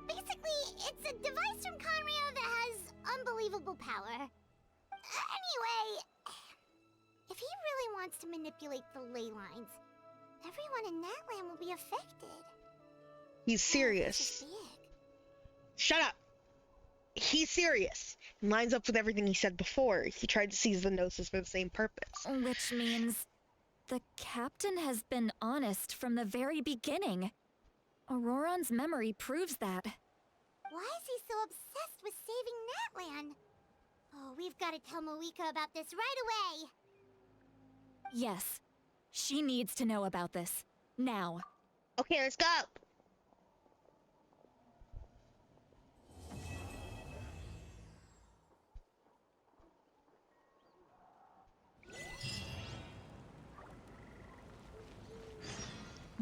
Basically, it's a device from Conrio that has unbelievable power. Anyway, if he really wants to manipulate the ley lines, everyone in Natlan will be affected. He's serious. Shut up. He's serious. And lines up with everything he said before. He tried to seize the Gnosis for the same purpose. Which means the captain has been honest from the very beginning. Auroron's memory proves that. Why is he so obsessed with saving Natlan? Oh, we've got to tell Moeka about this right away. Yes. She needs to know about this. Now. Okay, let's go.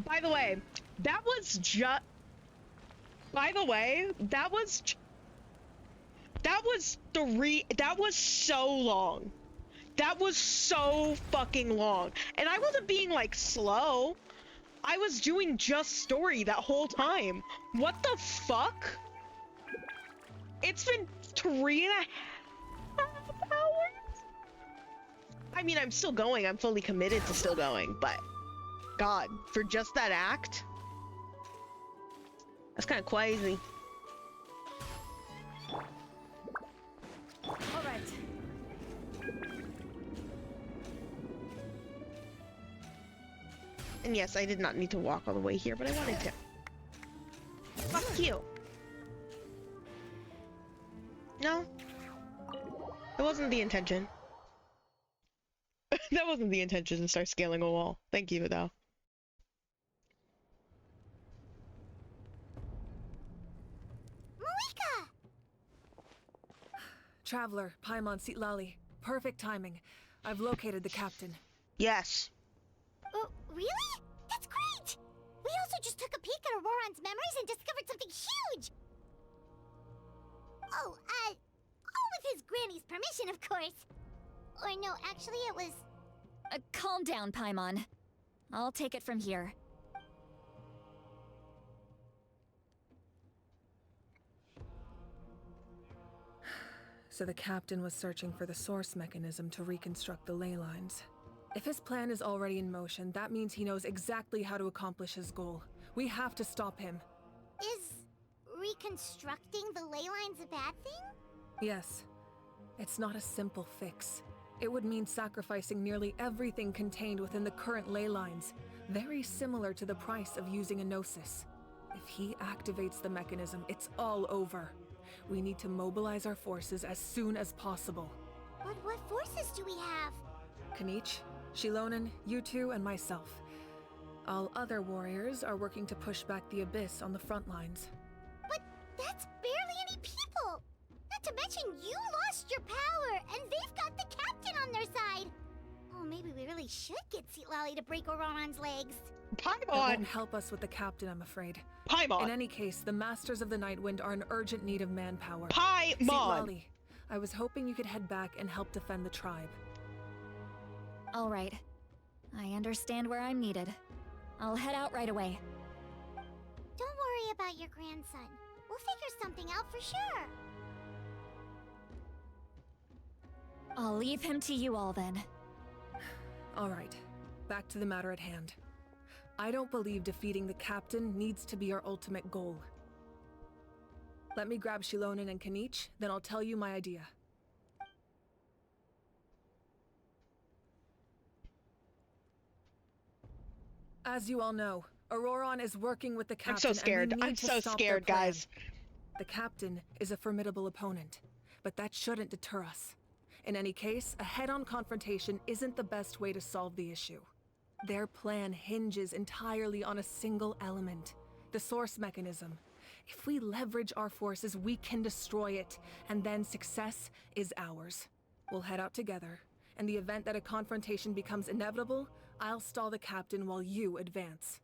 By the way, that was just... By the way, that was so long. That was so fucking long. And I wasn't being, like, slow. I was doing just story that whole time. What the fuck? It's been 3.5 hours? I mean, I'm still going. I'm fully committed to still going, but... God, for just that act? That's kind of crazy. All right. And yes, I did not need to walk all the way here, but I wanted to. Fuck you. No. That wasn't the intention. That wasn't the intention to start scaling a wall. Thank you, though. Malika! Traveler, Paimon Sitlali. Perfect timing. I've located the captain. Yes. Really? That's great! We also just took a peek at Auroran's memories and discovered something huge! Oh, all with his granny's permission, of course. Or no, actually it was... Calm down, Paimon. I'll take it from here. So the captain was searching for the source mechanism to reconstruct the ley lines. If his plan is already in motion, that means he knows exactly how to accomplish his goal. We have to stop him. Is reconstructing the ley lines a bad thing? Yes. It's not a simple fix. It would mean sacrificing nearly everything contained within the current ley lines, very similar to the price of using a Gnosis. If he activates the mechanism, it's all over. We need to mobilize our forces as soon as possible. But what forces do we have? Kanich, Shilonen, you two, and myself. All other warriors are working to push back the Abyss on the front lines. But that's barely any people! Not to mention you lost your power, and they've got the captain on their side! Oh, maybe we really should get Sitlali to break Auroran's legs. That won't help us with the captain, I'm afraid. Paimon! In any case, the Masters of the Nightwind are in urgent need of manpower. Paimon! Sitlali, I was hoping you could head back and help defend the tribe. All right. I understand where I'm needed. I'll head out right away. Don't worry about your grandson. We'll figure something out for sure. I'll leave him to you all then. All right. Back to the matter at hand. I don't believe defeating the captain needs to be our ultimate goal. Let me grab Shilonen and Kanich, then I'll tell you my idea. As you all know, Auroran is working with the captain. I'm so scared. I'm so scared, guys. The captain is a formidable opponent, but that shouldn't deter us. In any case, a head-on confrontation isn't the best way to solve the issue. Their plan hinges entirely on a single element, the source mechanism. If we leverage our forces, we can destroy it, and then success is ours. We'll head out together. In the event that a confrontation becomes inevitable, I'll stall the captain while you advance.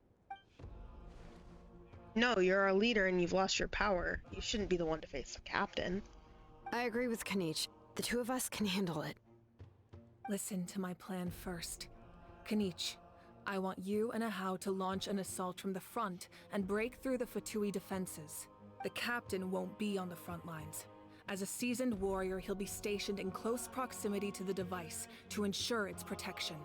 No, you're our leader and you've lost your power. You shouldn't be the one to face the captain. I agree with Kanich. The two of us can handle it. Listen to my plan first. Kanich, I want you and Ahau to launch an assault from the front and break through the Fatui defenses. The captain won't be on the front lines. As a seasoned warrior, he'll be stationed in close proximity to the device to ensure its protection.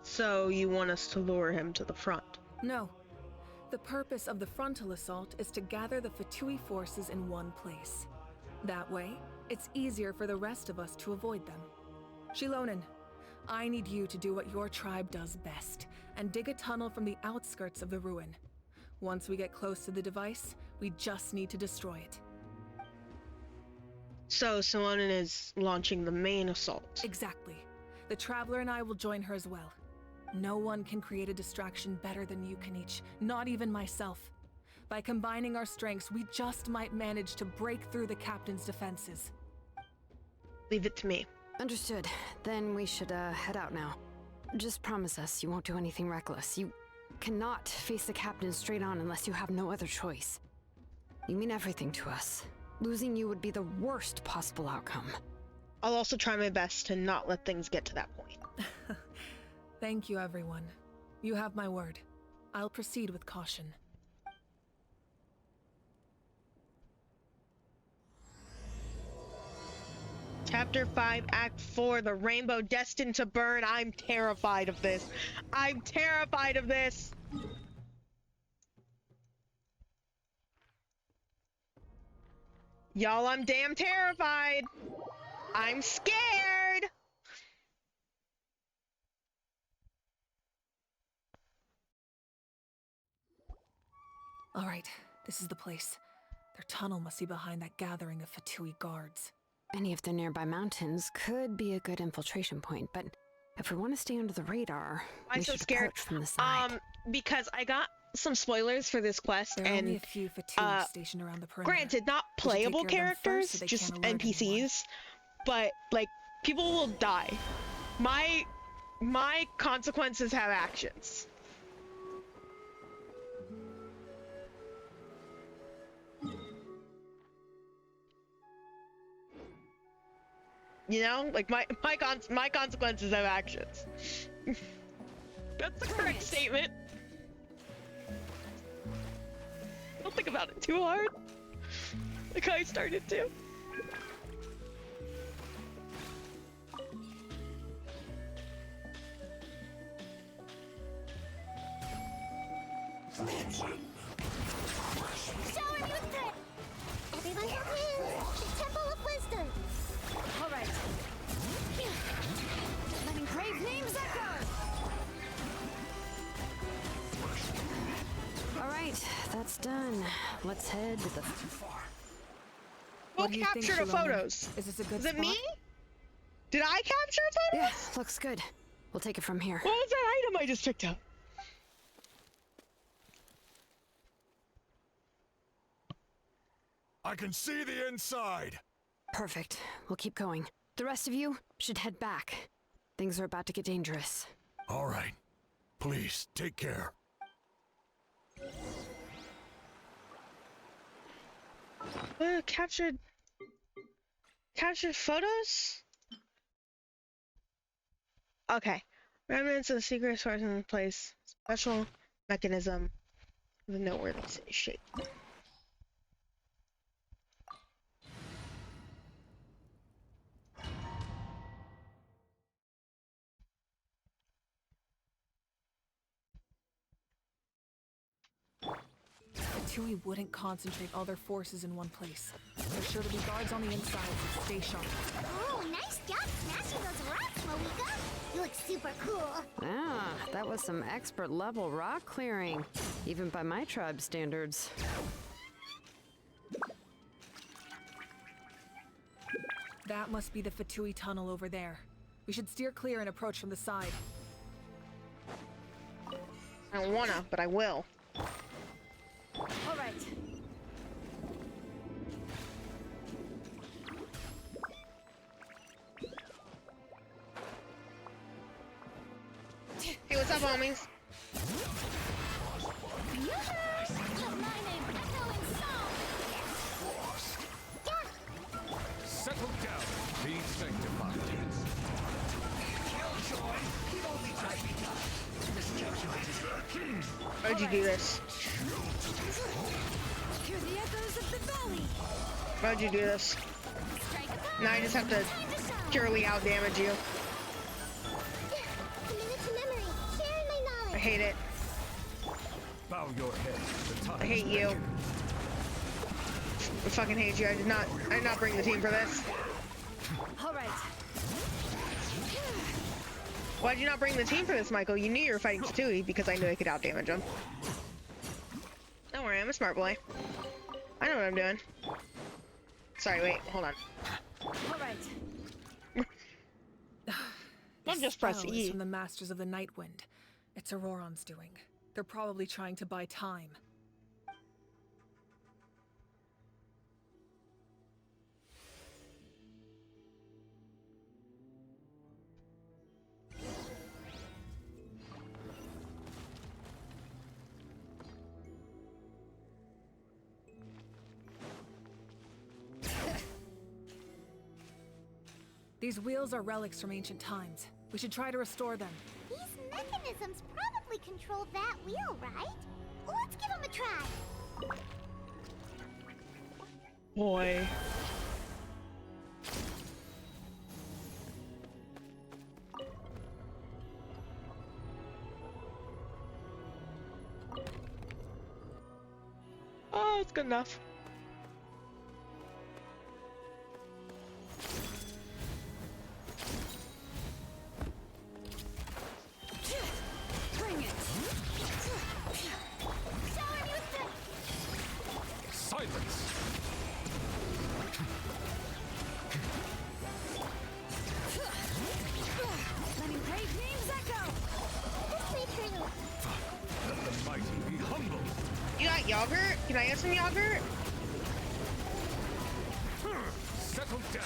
So you want us to lure him to the front? No. The purpose of the frontal assault is to gather the Fatui forces in one place. That way, it's easier for the rest of us to avoid them. Shilonen, I need you to do what your tribe does best, and dig a tunnel from the outskirts of the ruin. Once we get close to the device, we just need to destroy it. So Shilonen is launching the main assault. Exactly. The Traveler and I will join her as well. No one can create a distraction better than you can each, not even myself. By combining our strengths, we just might manage to break through the Captain's defenses. Leave it to me. Understood. Then we should head out now. Just promise us you won't do anything reckless. You cannot face the Captain straight on unless you have no other choice. You mean everything to us. Losing you would be the worst possible outcome. I'll also try my best to not let things get to that point. Thank you, everyone. You have my word. I'll proceed with caution. Chapter 5, Act 4, The Rainbow Destined to Burn. I'm terrified of this. I'm terrified of this! Y'all, I'm damn terrified! I'm scared! Alright, this is the place. Their tunnel must be behind that gathering of Fatui guards. Any of the nearby mountains could be a good infiltration point, but if we want to stay under the radar, I'm we so should scared. approach from the side. Because I got some spoilers for this quest, There are and only a few Fatui stationed around the perimeter. granted, not We should take playable care of them characters, first so they just can't alert NPCs, anyone. but like people will die. My consequences have actions. You know, like my consequences have actions. That's the correct statement. Don't think about it too hard. Like I started to. Shower me with prayer! Everyone hold hands! The Temple of Wisdom! Alright. Letting grave names echo! Alright, that's done. Let's head to the... Who What do you think, captured the Shalom? photos? Is this a good Is it spot? me? Did I capture photos? Yeah, looks good. We'll take it from here. What was that item I just picked up? I can see the inside. Perfect. We'll keep going. The rest of you should head back. Things are about to get dangerous. All right. Please, take care. Captured photos? Okay. Remnants of the secret source in place. Special mechanism with a noteworthy shape. Fatui wouldn't concentrate all their forces in one place. There's sure to be guards on the inside, so stay sharp. Oh, nice job smashing those rocks, Moika! You look super cool! Ah, that was some expert level rock clearing, even by my tribe standards. That must be the Fatui tunnel over there. We should steer clear and approach from the side. I don't wanna, but I will. All right. Hey, what's up, homies? Settle down. Be sanctified. Why'd you do this? Hear the echoes of the valley! Why'd you do this? Now I just have to purely outdamage you. Commit to memory, sharing my knowledge! I hate it. Bow your head. The time I hate is you. measured. I fucking hate you. I did not bring the team for this. All right. Why'd you not bring the team for this, Michael? You knew you were fighting Fatui because I knew I could outdamage him. Don't worry, I'm a smart boy. I know what I'm doing. Sorry, wait, hold on. All right. Don't This just press spell E. is from the Masters of the Nightwind. It's Auroron's doing. They're probably trying to buy time. These wheels are relics from ancient times. We should try to restore them. These mechanisms probably control that wheel, right? Let's give them a try. Boy. Oh, it's good enough. Bring it! Silence! Letting brave names echo! Let the mighty be humble! You got yogurt? Can I get some yogurt? Settle down!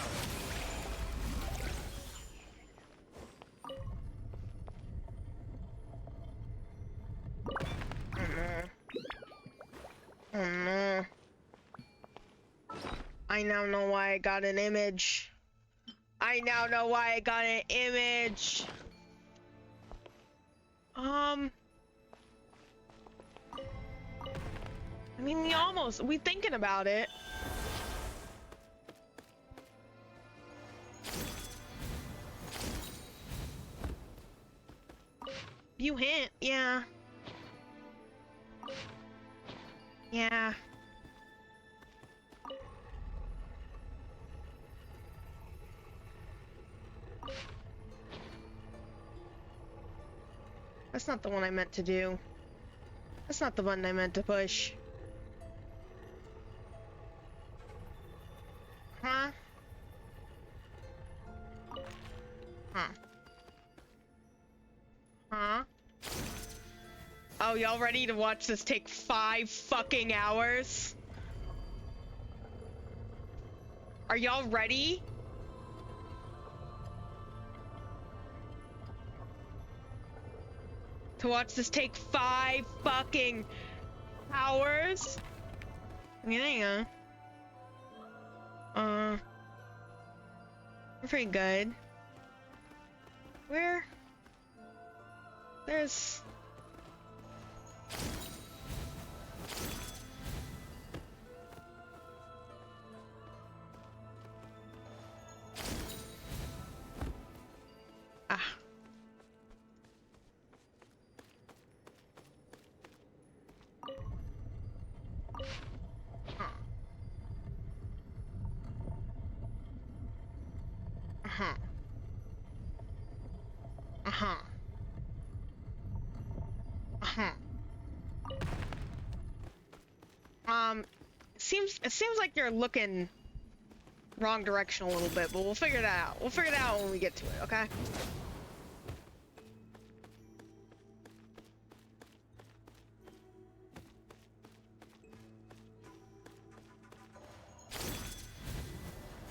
Oh no. I now know why I got an image. I now know why I got an image. I mean, we thinking about it. You hint, yeah. Yeah. That's not the one I meant to do. That's not the button I meant to push. Huh? Huh? Huh? Oh, y'all ready to watch this take 5 fucking hours? Are y'all ready? To watch this take 5 fucking hours? Yeah. We're pretty good. There's... Ah. Uh-huh. Uh-huh. Uh-huh. It seems like you're looking wrong direction a little bit, but we'll figure that out. We'll figure that out when we get to it, okay?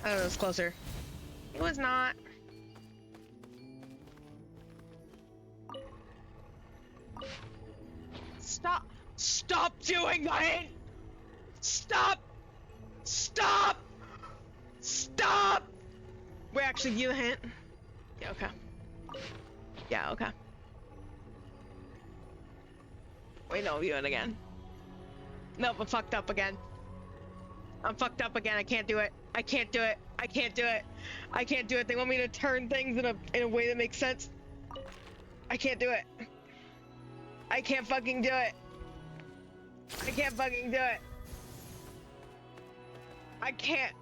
Oh, it was closer. It was not. Stop! Stop doing that! Stop! Stop! Stop! Wait, actually, you the hint. Yeah, okay. Yeah, okay. Wait, no, you it again. Nope, I'm fucked up again. I'm fucked up again. I can't do it. I can't do it. I can't do it. I can't do it. They want me to turn things in a way that makes sense. I can't do it. I can't fucking do it. I can't fucking do it. I can't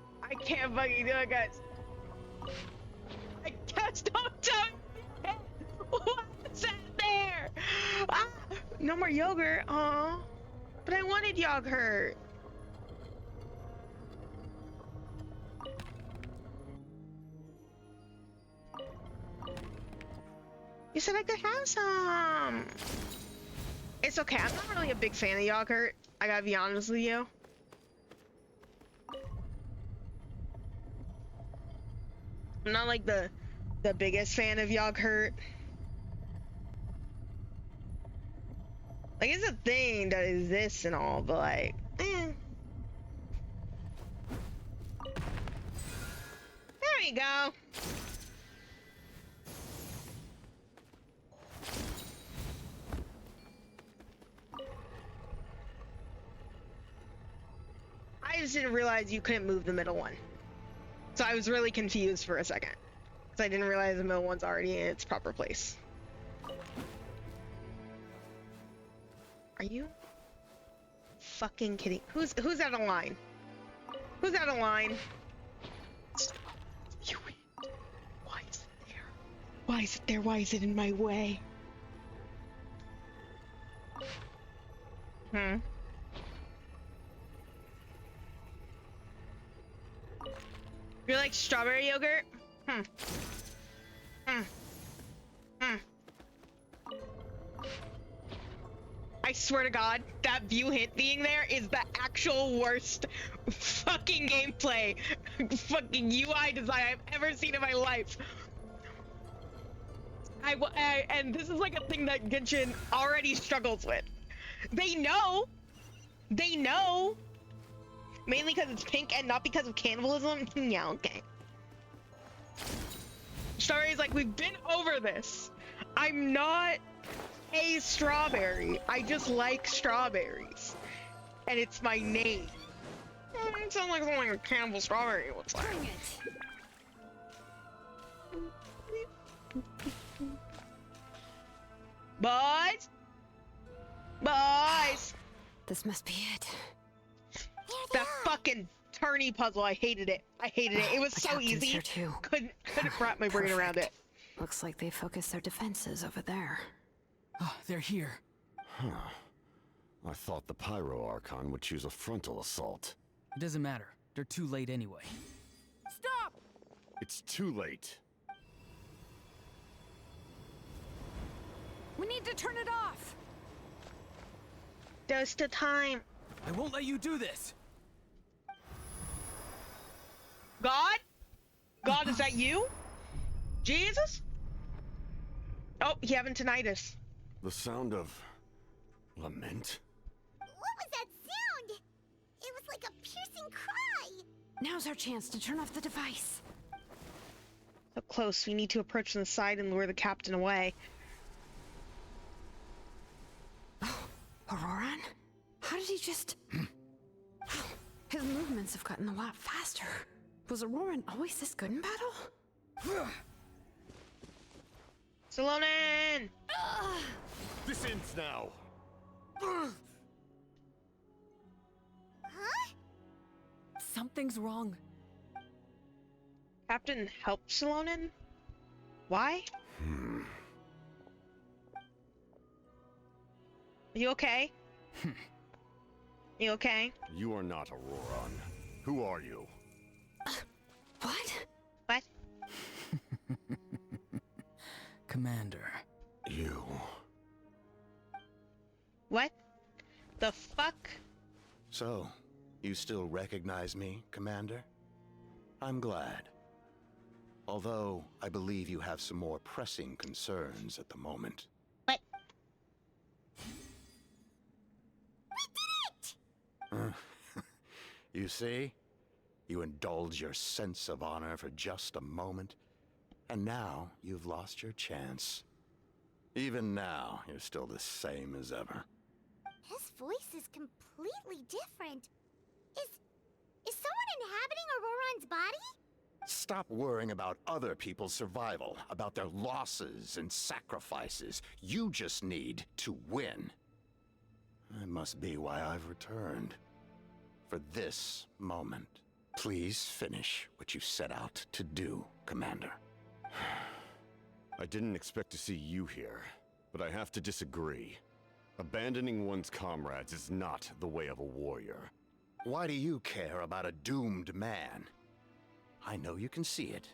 fucking do it, guys. I just don't do it. What's that there? Ah, no more yogurt. Aw. But I wanted yogurt. You said I could have some. It's okay. I'm not really a big fan of yogurt. I gotta be honest with you. I'm not like the biggest fan of yogurt. Like, it's a thing that exists and all, but like, There we go. I just didn't realize you couldn't move the middle one. So I was really confused for a second. Because I didn't realize the middle one's already in its proper place. Are you fucking kidding? Who's out of line? Who's out of line? Why is it there? Why is it there? Why is it in my way? You like strawberry yogurt? I swear to God, that view hint being there is the actual worst fucking gameplay, fucking UI design I've ever seen in my life. And this is like a thing that Genshin already struggles with. They know. Mainly because it's pink and not because of cannibalism. Yeah, okay. Strawberry's like, we've been over this. I'm not a strawberry. I just like strawberries. And it's my name. It sounds like something a cannibal strawberry looks like. Bring it. Boys! This must be it. That fucking turny puzzle, I hated it. It was so easy. Here too. Couldn't wrap my brain around it. Looks like they focused their defenses over there. Oh, they're here. Huh. I thought the Pyro Archon would choose a frontal assault. It doesn't matter. They're too late anyway. Stop! It's too late. We need to turn it off! There's the time. I won't let you do this! God? God, is that you? Jesus? Oh, you having tinnitus. The sound of lament? What was that sound? It was like a piercing cry. Now's our chance to turn off the device. So close, we need to approach from the side and lure the captain away. Oh, Auroran? How did he just... His movements have gotten a lot faster. Was Auroran always this good in battle? Salonen! This ends now. Huh? Something's wrong. Captain helped Salonen? Why? Are you okay? You okay? You are not Auroran. Who are you? What? What? Commander. You. What? The fuck? So, you still recognize me, Commander? I'm glad. Although, I believe you have some more pressing concerns at the moment. What? We did it! You see? You indulge your sense of honor for just a moment, and now you've lost your chance. Even now, you're still the same as ever. His voice is completely different. Is someone inhabiting Auroran's body? Stop worrying about other people's survival, about their losses and sacrifices. You just need to win. That must be why I've returned. For this moment. Please finish what you set out to do, Commander. I didn't expect to see you here, but I have to disagree. Abandoning one's comrades is not the way of a warrior. Why do you care about a doomed man? I know you can see it.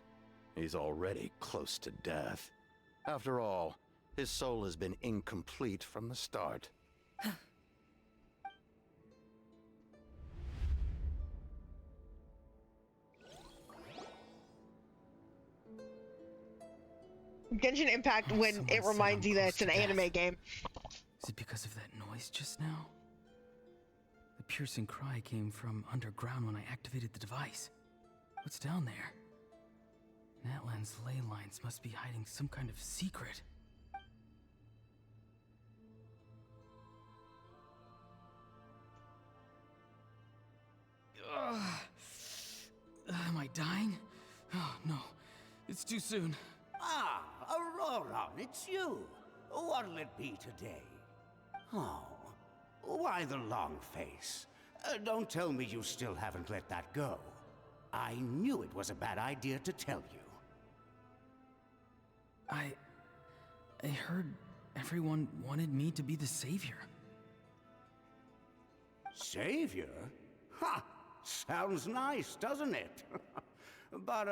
He's already close to death. After all, His soul has been incomplete from the start. Genshin Impact when it reminds you that it's an anime game. Is it because of that noise just now? The piercing cry came from underground when I activated the device. What's down there? Natlan's ley lines must be hiding some kind of secret. Am I dying? Oh no, it's too soon. Ah, Auroron, it's you. What'll it be today? Oh, why the long face? Don't tell me you still haven't let that go. I knew it was a bad idea to tell you. I heard everyone wanted me to be the savior. Savior? Ha! Sounds nice, doesn't it? But,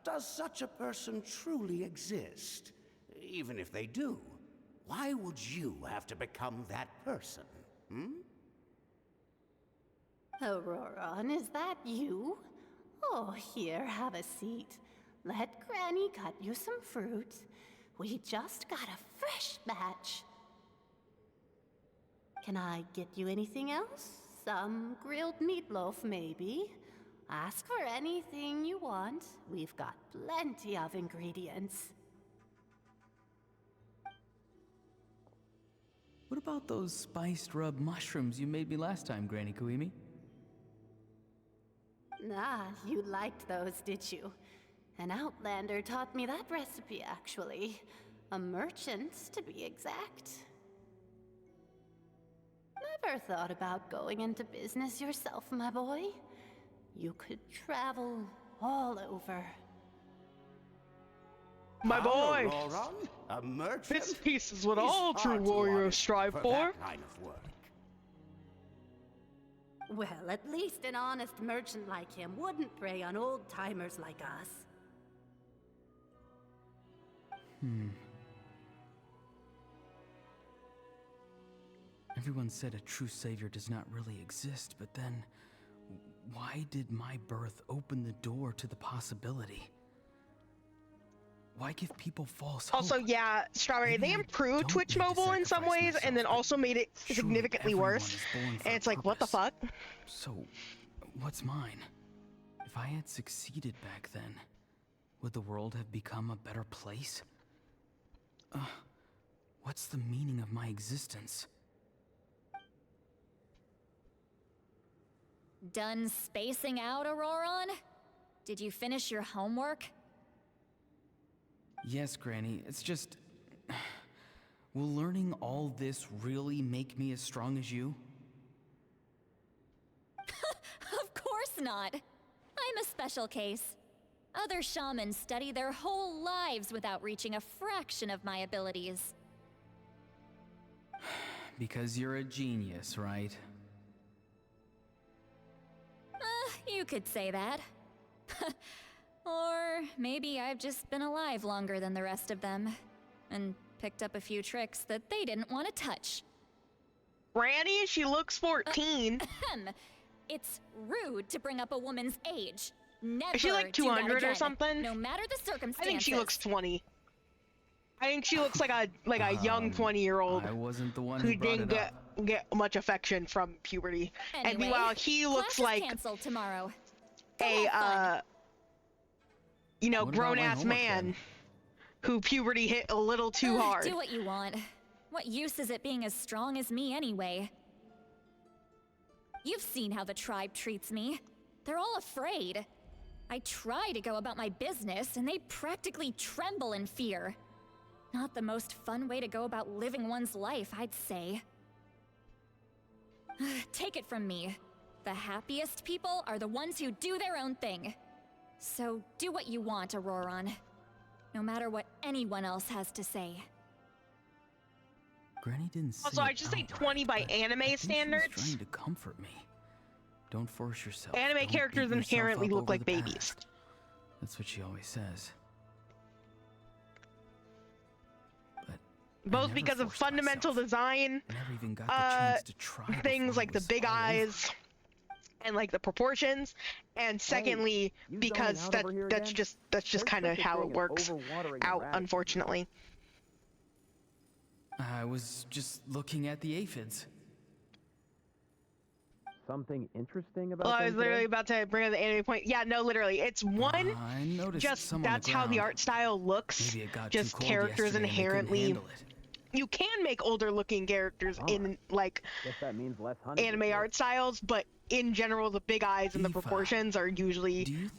does such a person truly exist? Even if they do, why would you have to become that person, hmm? Auroron, is that you? Oh, here, have a seat. Let Granny cut you some fruit. We just got a fresh batch. Can I get you anything else? Some grilled meatloaf, maybe? Ask for anything you want. We've got plenty of ingredients. What about those spiced rub mushrooms you made me last time, Granny Kuimi? Ah, you liked those, did you? An outlander taught me that recipe, actually. A merchant, to be exact. Never thought about going into business yourself, my boy? You could travel all over. My boy! Auroron, a merchant? This piece is what He's all far true too warriors honest strive for. that kind of work. Well, at least an honest merchant like him wouldn't prey on old-timers like us. Everyone said a true savior does not really exist, but then why did my birth open the door to the possibility? Why give people false hope? Also, yeah, Strawberry, they improved Twitch Mobile in some ways and then also made it significantly worse. And it's like, what the fuck? So, what's mine? If I had succeeded back then, would the world have become a better place? What's the meaning of my existence? Done spacing out, Auroron? Did you finish your homework? Yes, Granny, it's just... Will learning all this really make me as strong as you? Of course not. I'm a special case. Other shamans study their whole lives without reaching a fraction of my abilities. Because you're a genius, right? You could say that. Or maybe I've just been alive longer than the rest of them, and picked up a few tricks that they didn't want to touch. Granny, she looks 14. It's rude to bring up a woman's age. Never Is she like do that 200 or again, something? No matter the circumstances. I think she looks 20. I think she looks like a young 20-year-old I wasn't the one who who brought didn't it up. get much affection from puberty. And Anyway, meanwhile, he looks class is like canceled tomorrow. a you know, What about my grown-ass homework, man then? who puberty hit a little too hard. Do what you want. What use is it being as strong as me anyway? You've seen how the tribe treats me. They're all afraid. I try to go about my business, and they practically tremble in fear. Not the most fun way to go about living one's life, I'd say. Take it from me. The happiest people are the ones who do their own thing. So do what you want, Auroron. No matter what anyone else has to say. Granny didn't say Also, I it just say outright, 20 by but I anime think she was standards. trying to comfort me. Don't force yourself. Anime Don't characters beat yourself inherently up look over like the babies. past. That's what she always says. But both never because of forced fundamental design, I never even got the chance to try things before like it the was big all over. eyes and like the proportions, and secondly because that's just kind of how it works out, unfortunately. I was just looking at the aphids. Something interesting about Well, I them was literally today? about to bring up the anime point. Yeah, no, literally, it's one. I noticed Just some on the that's how the ground. art style looks. Maybe it got Just too cold characters yesterday and they couldn't inherently. handle it. You can make older looking characters in like Guess that means less honey. anime art styles, but in general, the big eyes and the proportions are usually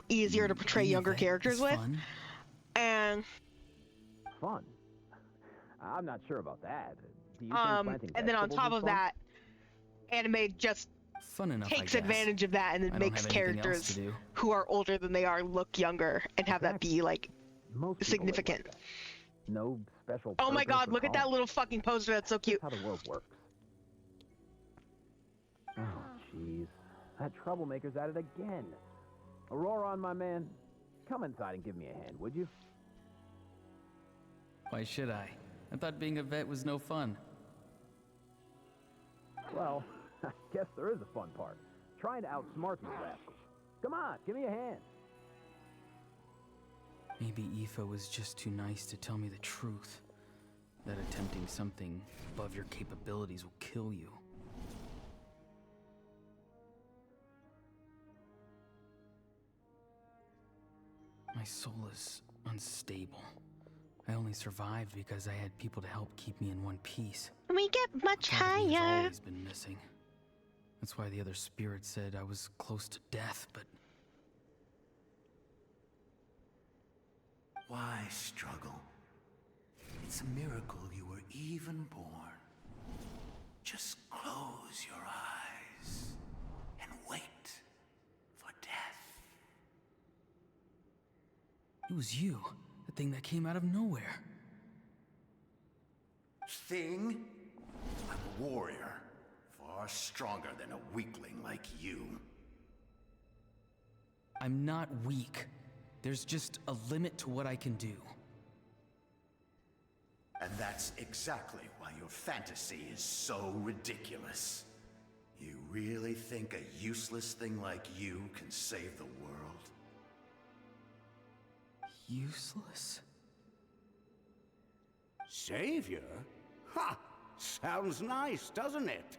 easier to portray younger characters with. Fun? And Fun? I'm not sure about that. Do you think planting and then on vegetables top is of fun? that, anime just Fun enough, I takes guess. advantage of that and I then don't makes have anything else to characters do. who are older than they are look younger and have that be like Most people live significant. like that. No special. Oh my purpose god, or look at that calling. little fucking poster, that's so cute. That's how the world works. Oh, jeez. That troublemaker's at it again. Auroron, my man, come inside and give me a hand, would you? Why should I? I thought being a vet was no fun. Well, I guess there is a fun part. Trying to outsmart these rascals. Come on, give me a hand. Maybe Aoife was just too nice to tell me the truth. That attempting something above your capabilities will kill you. My soul is unstable. I only survived because I had people to help keep me in one piece. We get much Part of me has higher. always been missing. That's why the other spirits said I was close to death, but Why struggle? It's a miracle you were even born. Just close your eyes and wait for death. it was you, the thing that came out of nowhere. Thing? I'm a warrior, far stronger than a weakling like you. I'm not weak. There's just a limit to what I can do. And that's exactly why your fantasy is so ridiculous. You really think a useless thing like you can save the world? Useless? Savior? Ha! Sounds nice, doesn't it?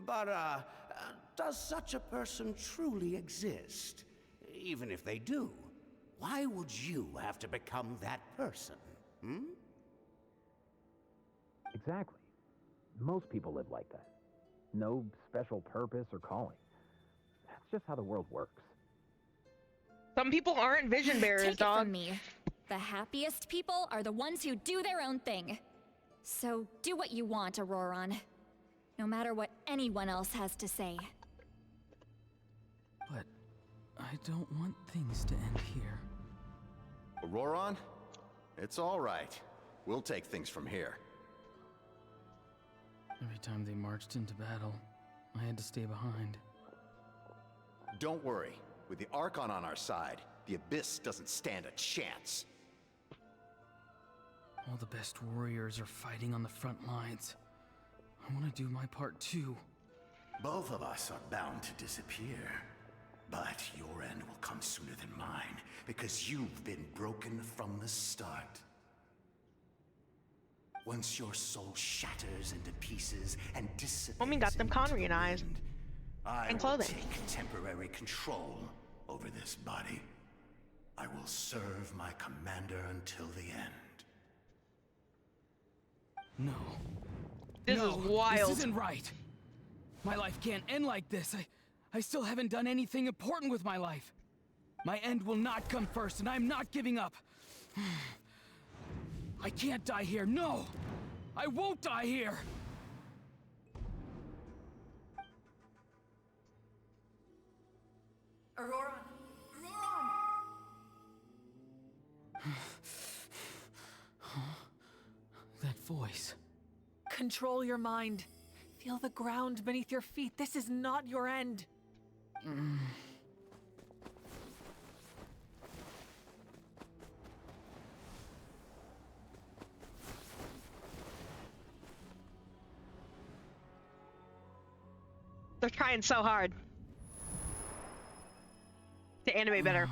But, does such a person truly exist? Even if they do, why would you have to become that person? Hmm? Exactly. Most people live like that. No special purpose or calling. That's just how the world works. Some people aren't vision bearers, Take it dog. from me. The happiest people are the ones who do their own thing. So do what you want, Auroron. No matter what anyone else has to say. But I don't want things to end here. Auroron? It's all right. We'll take things from here. Every time they marched into battle, I had to stay behind. Don't worry. With the Archon on our side, the Abyss doesn't stand a chance. All the best warriors are fighting on the front lines. I want to do my part too. Both of us are bound to disappear. But your end will come sooner than mine, because you've been broken from the start. Once your soul shatters into pieces and dissipates Homie got them into Connery the and eyes. wind, I And will clothing. take temporary control over this body. I will serve my commander until the end. No. This No, is wild. This isn't right. My life can't end like this. I still haven't done anything important with my life. My end will not come first, and I'm not giving up. I can't die here. No! I won't die here! Auroron! That voice. Control your mind. Feel the ground beneath your feet. This is not your end. They're trying so hard to animate better.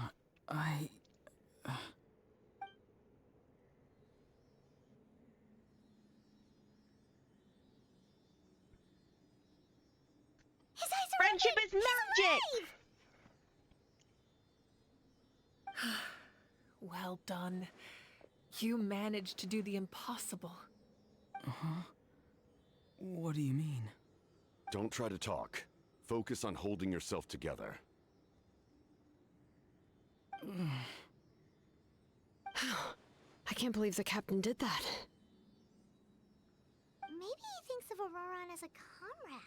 Friendship is magic! Well done. You managed to do the impossible. Uh-huh. What do you mean? Don't try to talk. Focus on holding yourself together. I can't believe the captain did that. Maybe he thinks of Auroran as a comrade.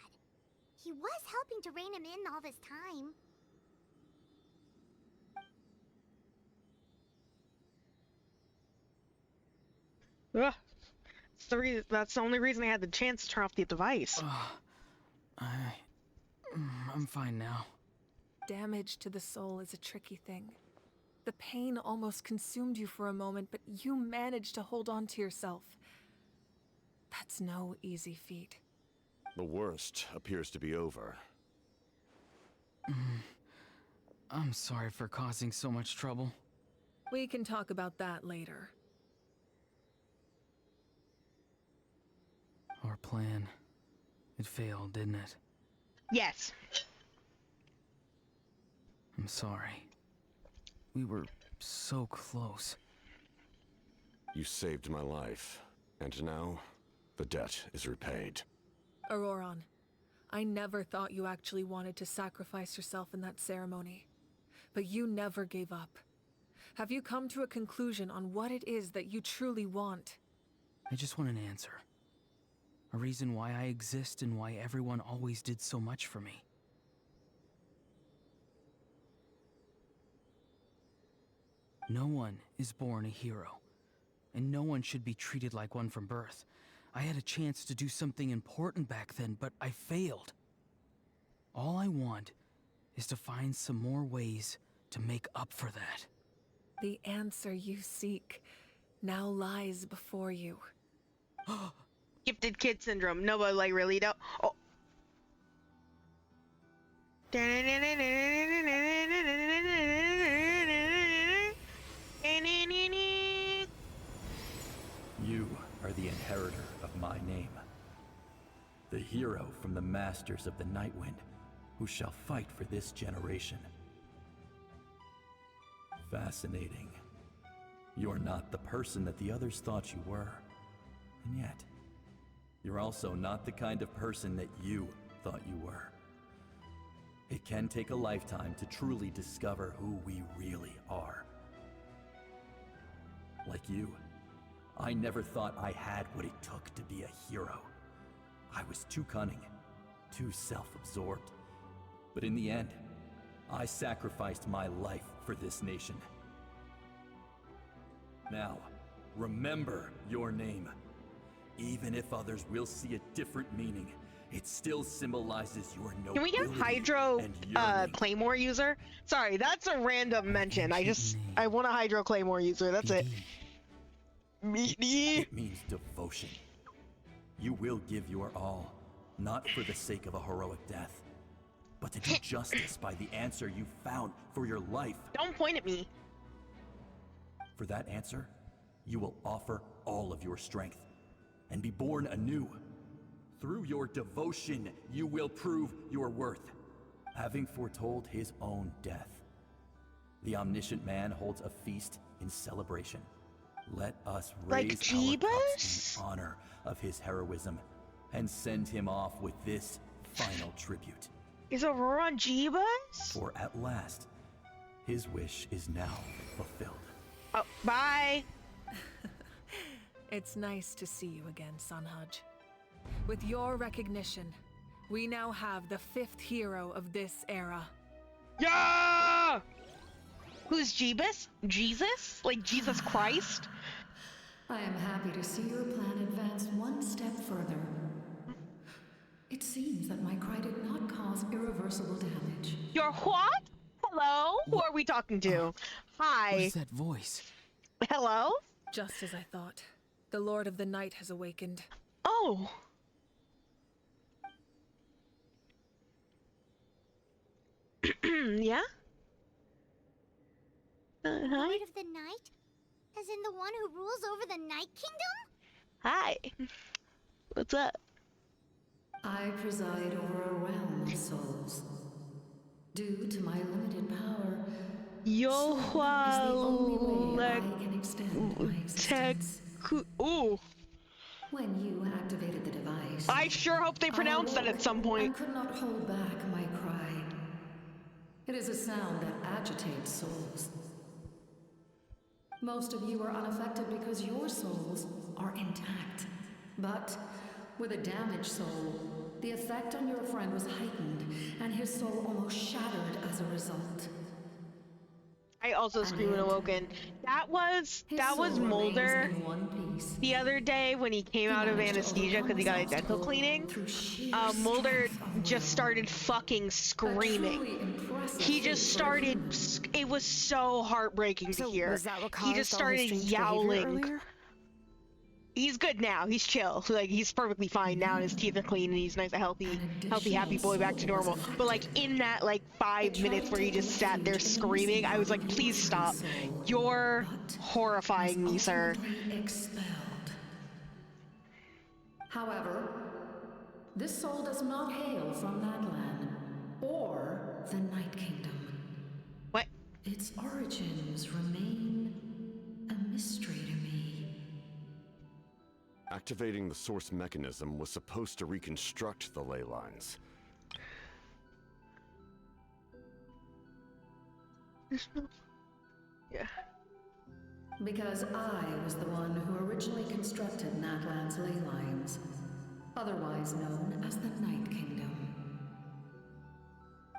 He was helping to rein him in all this time. Ugh. That's the only reason I had the chance to turn off the device. I'm fine now. Damage to the soul is a tricky thing. The pain almost consumed you for a moment, but you managed to hold on to yourself. That's no easy feat. The worst appears to be over. I'm sorry for causing so much trouble. We can talk about that later. Our plan, it failed, didn't it? Yes. I'm sorry. We were so close. You saved my life, and now the debt is repaid. Auroran, I never thought you actually wanted to sacrifice yourself in that ceremony. But you never gave up. Have you come to a conclusion on what it is that you truly want? I just want an answer. A reason why I exist and why everyone always did so much for me. No one is born a hero, and no one should be treated like one from birth. I had a chance to do something important back then, but I failed. All I want is to find some more ways to make up for that. The answer you seek now lies before you. Gifted kid syndrome. No, but like really don't. Oh. You are the inheritor of my name. The hero from the masters of the Nightwind, who shall fight for this generation. Fascinating. You're not the person that the others thought you were. And yet, you're also not the kind of person that you thought you were. It can take a lifetime to truly discover who we really are. Like you, I never thought I had what it took to be a hero. I was too cunning, too self-absorbed. But in the end, I sacrificed my life for this nation. Now, remember your name. Even if others will see a different meaning, it still symbolizes your nobility. Can we get Hydro Claymore user? Sorry, that's a random mention. I want a Hydro Claymore user. That's it. It means devotion. You will give your all, not for the sake of a heroic death, but to do justice by the answer you found for your life. Don't point at me. For that answer, you will offer all of your strength and be born anew. Through your devotion, you will prove your worth, having foretold his own death. The omniscient man holds a feast in celebration. Let us raise our cups in honor of his heroism and send him off with this final tribute. Is Auroran Jeebus? For at last, his wish is now fulfilled. Oh, bye! It's nice to see you again, Sunhudge. With your recognition, we now have the 5th hero of this era. Yeah! Who's Jeebus? Jesus? Like Jesus Christ? I am happy to see your plan advance one step further. It seems that my cry did not cause irreversible damage. Your what? Hello? Who are we talking to? Hi. What is that voice? Hello? Just as I thought. The Lord of the Night has awakened. Oh. Yeah? Hi. Lord of the Night? As in the one who rules over the Night Kingdom? Hi. What's up? I preside over a realm of souls. Due to my limited power, Yo, sleep is the only way I can extend my existence. Ooh. When you activated the device, I sure hope they pronounce that at some point. and could not hold back my cry. It is a sound that agitates souls. Most of you are unaffected because your souls are intact. But with a damaged soul, the effect on your friend was heightened, and his soul almost shattered as a result. I also scream when awoken. That was Mulder the other day when he came out of anesthesia because he got a dental cleaning. Mulder just started fucking screaming. He just started. It was so heartbreaking to hear. Was that what He just caused all his started strange behavior yowling. earlier? He's good now. He's chill. Like, he's perfectly fine now, and his teeth are clean, and he's nice, a healthy, happy boy back to normal. But like in that like 5 minutes where he just sat there screaming, I was like, please stop. You're horrifying me, sir. Expelled. However, this soul does not hail from Natlan or the Night Kingdom. What? Its origins remain a mystery to me. Activating the source mechanism was supposed to reconstruct the ley lines. Yeah. Because I was the one who originally constructed Natlan's ley lines, otherwise known as the Night Kingdom.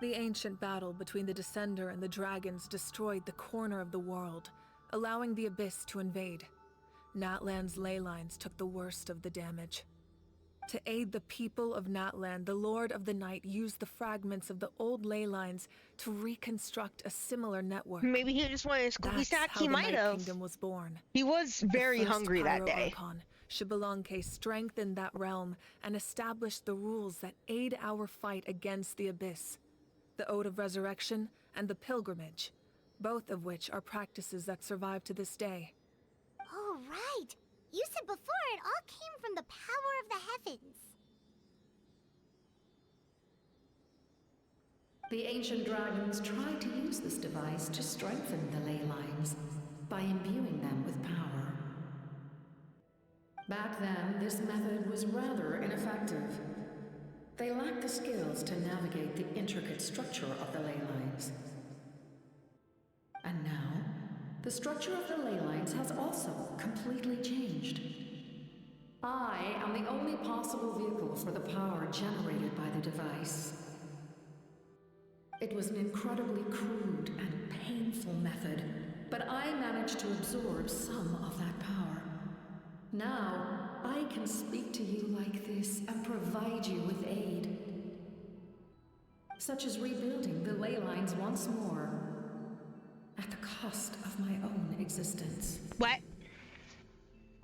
The ancient battle between the Descender and the dragons destroyed the corner of the world, allowing the Abyss to invade. Natlan's ley lines took the worst of the damage. To aid the people of Natlan, the Lord of the Night used the fragments of the old ley lines to reconstruct a similar network. Maybe he just wanted his cookie stack. He might have. Kingdom was born. He was very hungry that day. ARCHON, Xbalanque strengthened that realm and established the rules that aid our fight against the Abyss. The Ode of Resurrection and the Pilgrimage, both of which are practices that survive to this day. Oh, right. You said before it all came from the power of the heavens. The ancient dragons tried to use this device to strengthen the ley lines by imbuing them with power. Back then, this method was rather ineffective. They lacked the skills to navigate the intricate structure of the ley lines. And now, the structure of the ley lines has also completely changed. I am the only possible vehicle for the power generated by the device. It was an incredibly crude and painful method, but I managed to absorb some of that power. Now, I can speak to you like this and provide you with aid. Such as rebuilding the ley lines once more, at the cost of my own existence. What?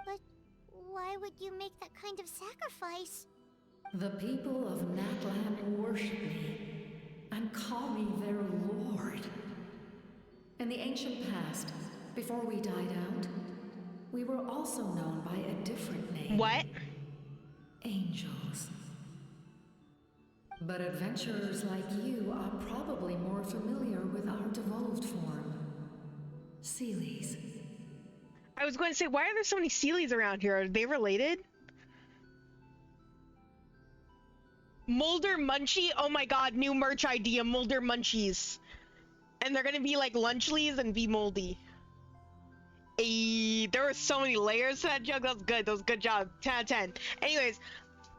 But why would you make that kind of sacrifice? The people of Natlan worship me and call me their lord. In the ancient past, before we died out, we were also known by a different name. What? Angels. But adventurers like you are probably more familiar with our devolved form. Seelies. I was going to say, why are there so many Seelies around here? Are they related? Mulder Munchie? Oh my god, new merch idea, Mulder Munchies. And they're gonna be like Lunchlies and be moldy. There were so many layers to that joke. That was good. That was a good job. 10 out of 10. Anyways,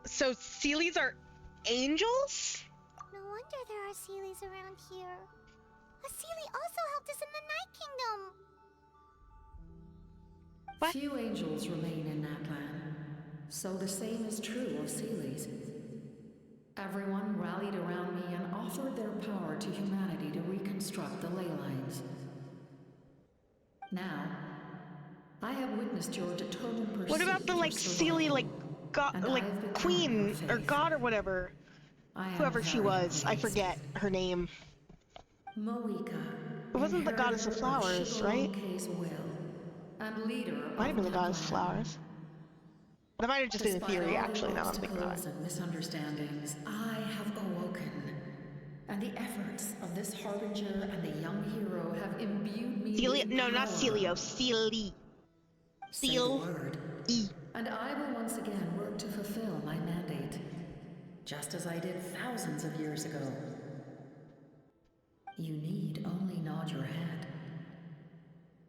so Seelies are angels? No wonder there are Seelies around here. A Seelie also helped us in the Night Kingdom. What? Few angels remain in Natlan, so the same is true of Seelies. Everyone rallied around me and offered their power to humanity to reconstruct the ley lines. Now, I have witnessed your determined pursuit. What about the like Seelie, like god, like queen or god or whatever? Whoever she was, I forget her name. Moika. It wasn't the goddess of flowers, right? Will, and leader Might have been the of goddess of Natlan. flowers. That might have just been a Despite theory, all actually, the now that I'm thinking about obstacles it. and misunderstandings, I have awoken. And the efforts of this harbinger and the young hero have imbued me Celio? with No, power. not Celio. Celie. Say the word. And I will once again work to fulfill my mandate. Just as I did thousands of years ago. You need only nod your head.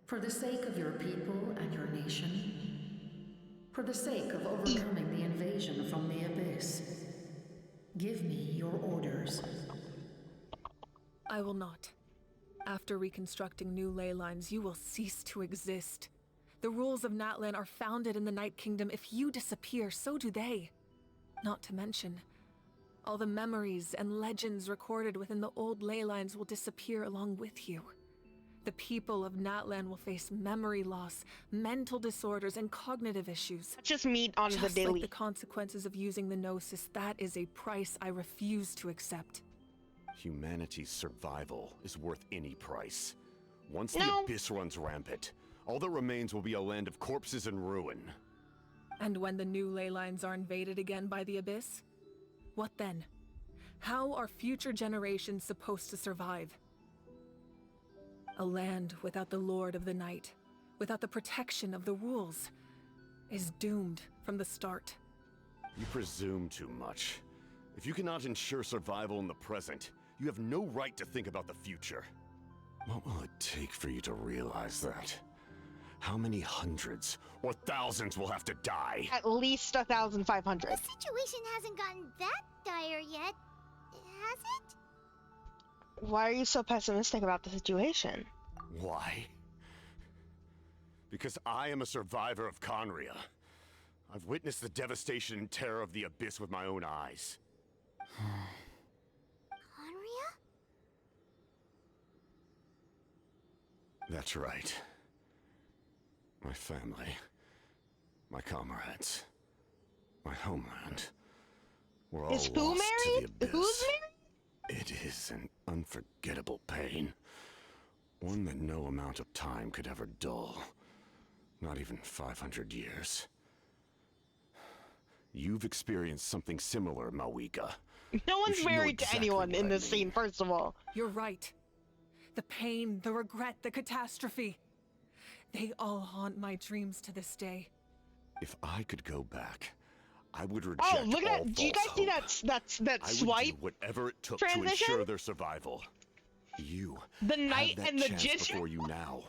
For the sake of your people and your nation. For the sake of overcoming the invasion from the Abyss. Give me your orders. I will not. After reconstructing new ley lines, you will cease to exist. The rules of Natlan are founded in the Night Kingdom. If you disappear, so do they. Not to mention, all the memories and legends recorded within the old ley lines will disappear along with you. The people of Natlan will face memory loss, mental disorders, and cognitive issues. Just meet on the daily. Just like the consequences of using the Gnosis, that is a price I refuse to accept. Humanity's survival is worth any price. Once the Abyss runs rampant, all that remains will be a land of corpses and ruin. And when the new ley lines are invaded again by the Abyss? What then? How are future generations supposed to survive? A land without the Lord of the Night, without the protection of the rules, is doomed from the start. You presume too much. If you cannot ensure survival in the present, you have no right to think about the future. What will it take for you to realize that? How many hundreds or thousands will have to die? At least 1,500. The situation hasn't gotten that dire yet, has it? Why are you so pessimistic about the situation? Why? Because I am a survivor of Conria. I've witnessed the devastation and terror of the Abyss with my own eyes. Conria? That's right. My family, my comrades, my homeland, were all Is who lost married? to the Abyss. Who's married? It is an unforgettable pain. One that no amount of time could ever dull. Not even 500 years. You've experienced something similar, Mawika. No one's married to anyone in this scene, first of all. You're right. The pain, the regret, the catastrophe. They all haunt my dreams to this day. If I could go back, I would reject Oh, look at all that! Do you guys false see hope. that I swipe? would do whatever it took transition? to ensure their survival. You The knight have that and the chance Genshin? before you now.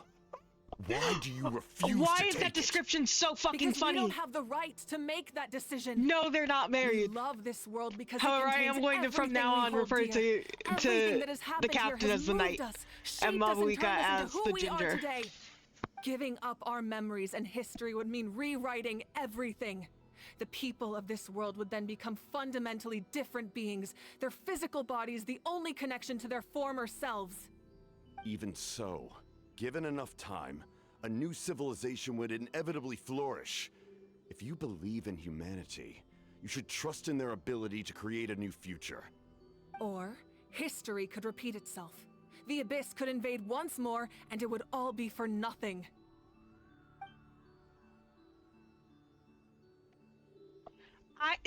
Why do you refuse Why to is take that description so fucking because funny? we don't have the right to make that decision. No, they're not married. We love this world because However, it I contains am going to from now everything we on hold refer dear. to Everything that has the happened captain here has as the moved knight us, and shaped us, and Mabuika turned us as into who the we are ginger. today. Giving up our memories and history would mean rewriting everything. The people of this world would then become fundamentally different beings, their physical bodies the only connection to their former selves. Even so, given enough time, a new civilization would inevitably flourish. If you believe in humanity, you should trust in their ability to create a new future. Or, history could repeat itself. The Abyss could invade once more, and it would all be for nothing.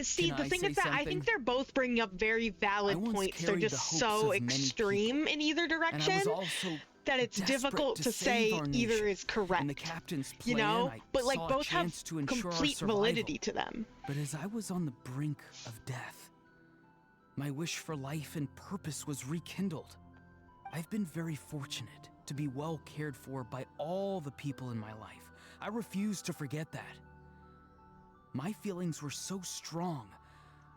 See, Can the I thing say is that I think something? they're both bringing up very valid once points. They're carried the just hopes so of many extreme in either And I direction was also that it's desperate difficult to save say our either nation. is correct. In the captain's You plan, know? I But like saw a both have chance to ensure our complete survival. validity to them. But as I was on the brink of death, my wish for life and purpose was rekindled. I've been very fortunate to be well cared for by all the people in my life. I refuse to forget that. My feelings were so strong.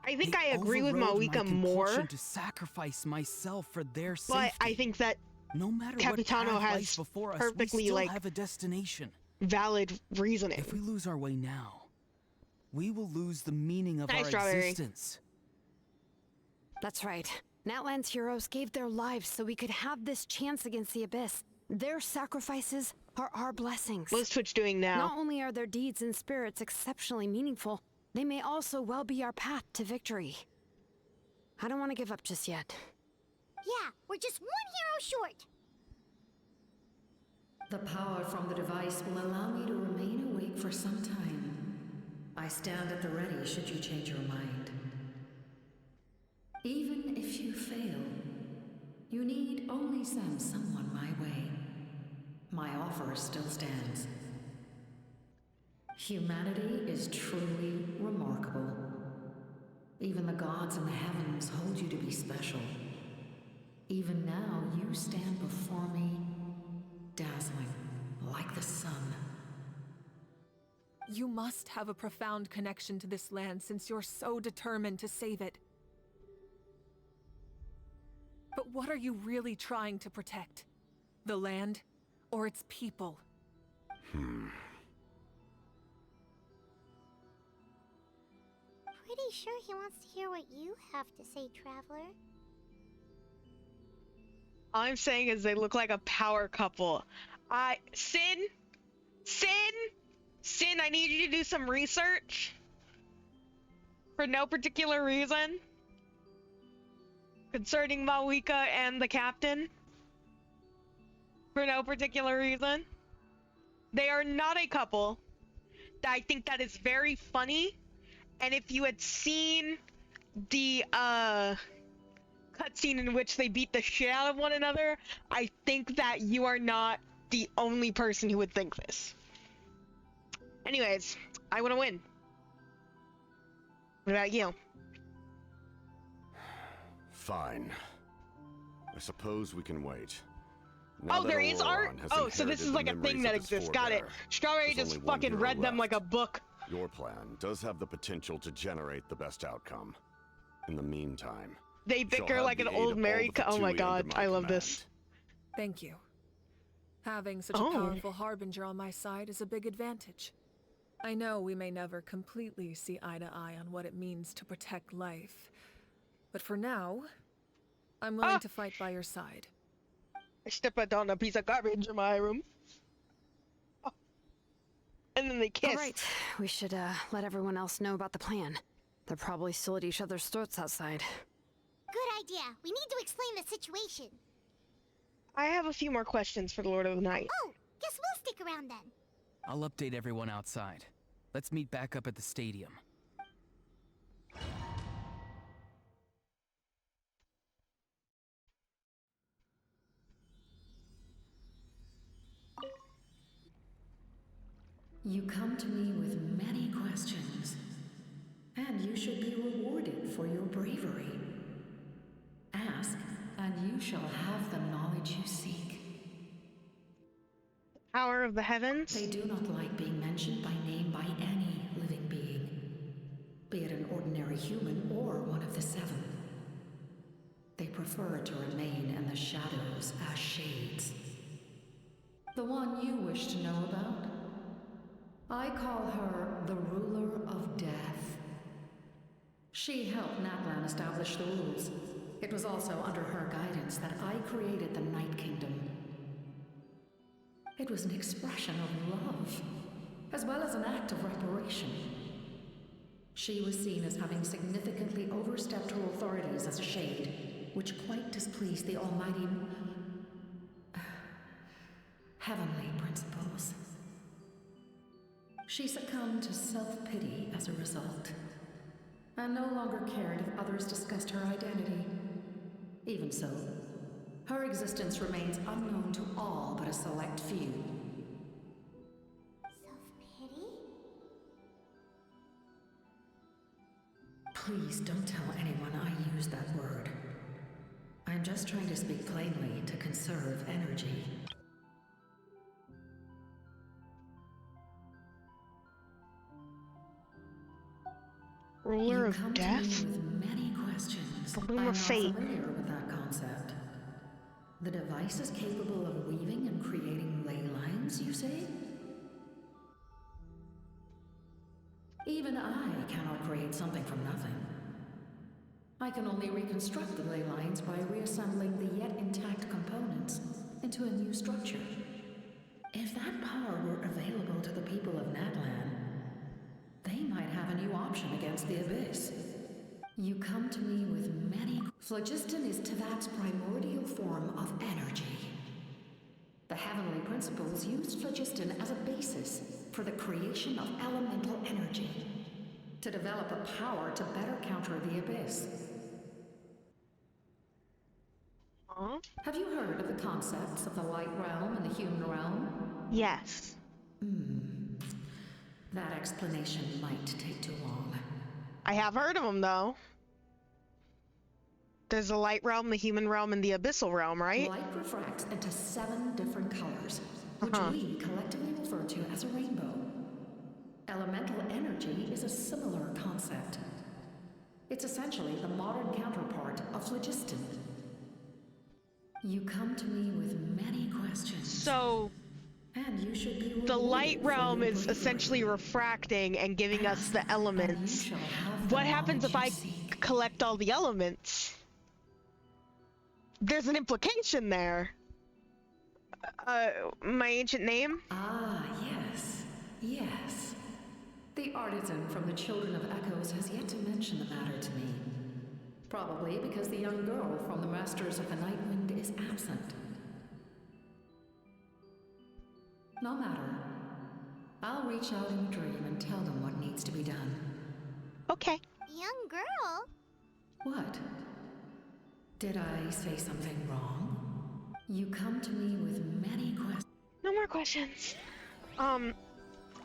I think They I agree with overrode my Mawika more, compulsion to sacrifice myself for their but safety. I think that No matter Capitano what path has lies before us, perfectly, we still like, have a destination. valid reasoning. If we lose our way now, we will lose the meaning of Nice, our Strawberry. existence. That's right. Natlan's heroes gave their lives so we could have this chance against the Abyss. Their sacrifices are our blessings. What's Twitch doing now? Not only are their deeds and spirits exceptionally meaningful, they may also well be our path to victory. I don't want to give up just yet. Yeah, we're just one hero short. The power from the device will allow me to remain awake for some time. I stand at the ready should you change your mind. Even if you fail, you need only send someone my way. My offer still stands. Humanity is truly remarkable. Even the gods in the heavens hold you to be special. Even now, you stand before me, dazzling, like the sun. You must have a profound connection to this land since you're so determined to save it. But what are you really trying to protect? The land, or its people? Pretty sure he wants to hear what you have to say, Traveler. All I'm saying is they look like a power couple. Sin, I need you to do some research. For no particular reason. Concerning Malika and the captain. For no particular reason. They are not a couple. I think that is very funny. And if you had seen the cutscene in which they beat the shit out of one another, I think that you are not the only person who would think this. Anyways, I want to win. What about you? Fine. I suppose we can wait. Now Oh, that there is art? Auroron has Oh, so this inherited is like the a thing memories that of his exists. Got it. forebear, Strawberry there's just only one fucking hero read them like left. a book. Your plan does have the potential to generate the best outcome. In the meantime, They shall bicker have like the an aid old of all married the oh my Fatui god, under my I love command. this. Thank you. Having such a powerful harbinger on my side is a big advantage. I know we may never completely see eye to eye on what it means to protect life, but for now, I'm willing to fight by your side. I stepped on a piece of garbage in my room. Oh. And then they kiss. All right, we should let everyone else know about the plan. They're probably still at each other's throats outside. Good idea. We need to explain the situation. I have a few more questions for the Lord of the Night. Oh, guess we'll stick around then. I'll update everyone outside. Let's meet back up at the stadium. You come to me with many questions, and you should be rewarded for your bravery. Ask, and you shall have the knowledge you seek. Power of the heavens? They do not like being mentioned by name by any living being, be it an ordinary human or one of the seven. They prefer to remain in the shadows as shades. The one you wish to know about? I call her the Ruler of Death. She helped Natlan establish the rules. It was also under her guidance that I created the Night Kingdom. It was an expression of love, as well as an act of reparation. She was seen as having significantly overstepped her authorities as a shade, which quite displeased the almighty heavenly principles. She succumbed to self-pity as a result, and no longer cared if others discussed her identity. Even so, her existence remains unknown to all but a select few. Self-pity? Please don't tell anyone I used that word. I'm just trying to speak plainly to conserve energy. Ruler of Death? You come to me with many questions. Bloom I'm of not Fate. familiar with that concept. The device is capable of weaving and creating ley lines, you say? Even I cannot create something from nothing. I can only reconstruct the ley lines by reassembling the yet intact components into a new structure. If that power were available to the people of Natlan, they might have a new option against the Abyss. You come to me with many... Phlogiston is Tevat's primordial form of energy. The heavenly principles used phlogiston as a basis for the creation of elemental energy, to develop a power to better counter the abyss. Huh? Have you heard of the concepts of the light realm and the human realm? Yes. That explanation might take too long. I have heard of them, though. There's the light realm, the human realm, and the abyssal realm, right? Light refracts into 7 different colors, which we collectively refer to as a rainbow. Elemental energy is a similar concept. It's essentially the modern counterpart of phlogiston. You come to me with many questions. So, and you should be the light realm is essentially refracting and giving us the elements. What happens if I collect all the elements? There's an implication there. My ancient name? Ah, yes. Yes. The artisan from the Children of Echoes has yet to mention the matter to me. Probably because the young girl from the Masters of the Nightwind is absent. No matter. I'll reach out in a dream and tell them what needs to be done. Okay. Young girl? What? Did I say something wrong? You come to me with many questions. No more questions.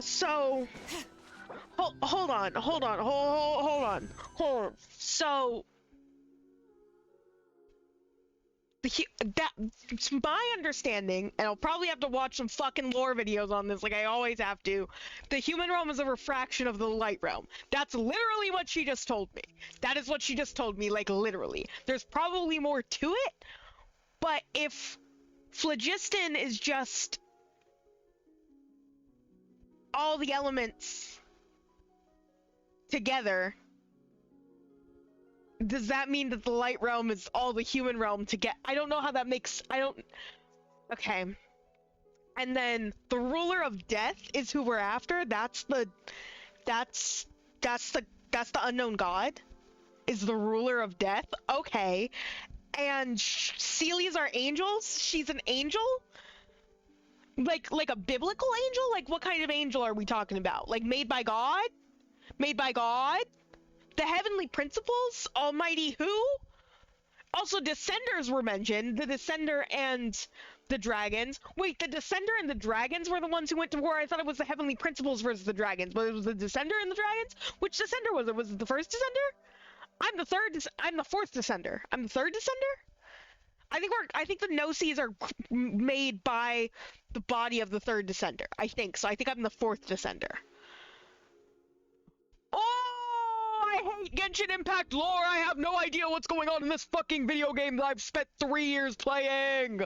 So... Hold on. So... That's my understanding, and I'll probably have to watch some fucking lore videos on this like I always have to. The human realm is a refraction of the light realm. That's literally what she just told me. That is what she just told me, like literally. There's probably more to it, but if phlogiston is just all the elements together, does that mean that the light realm is all the human realm to get? I don't know how that makes. Okay. And then the ruler of death is who we're after. That's the unknown god. Is the ruler of death? Okay. And Celia's our angels. She's an angel. Like a biblical angel. Like what kind of angel are we talking about? Like made by God? Made by God? The heavenly principles? Almighty who? Also, descenders were mentioned. The descender and the dragons. Wait, the descender and the dragons were the ones who went to war? I thought it was the heavenly principles versus the dragons, but it was the descender and the dragons? Which descender was it? Was it the first descender? I'm the fourth descender. I'm the third descender? I think the Gnosis are made by the body of the third descender. I think so. I think I'm the fourth descender. Oh, I hate Genshin Impact lore. I have no idea what's going on in this fucking video game that I've spent 3 years playing.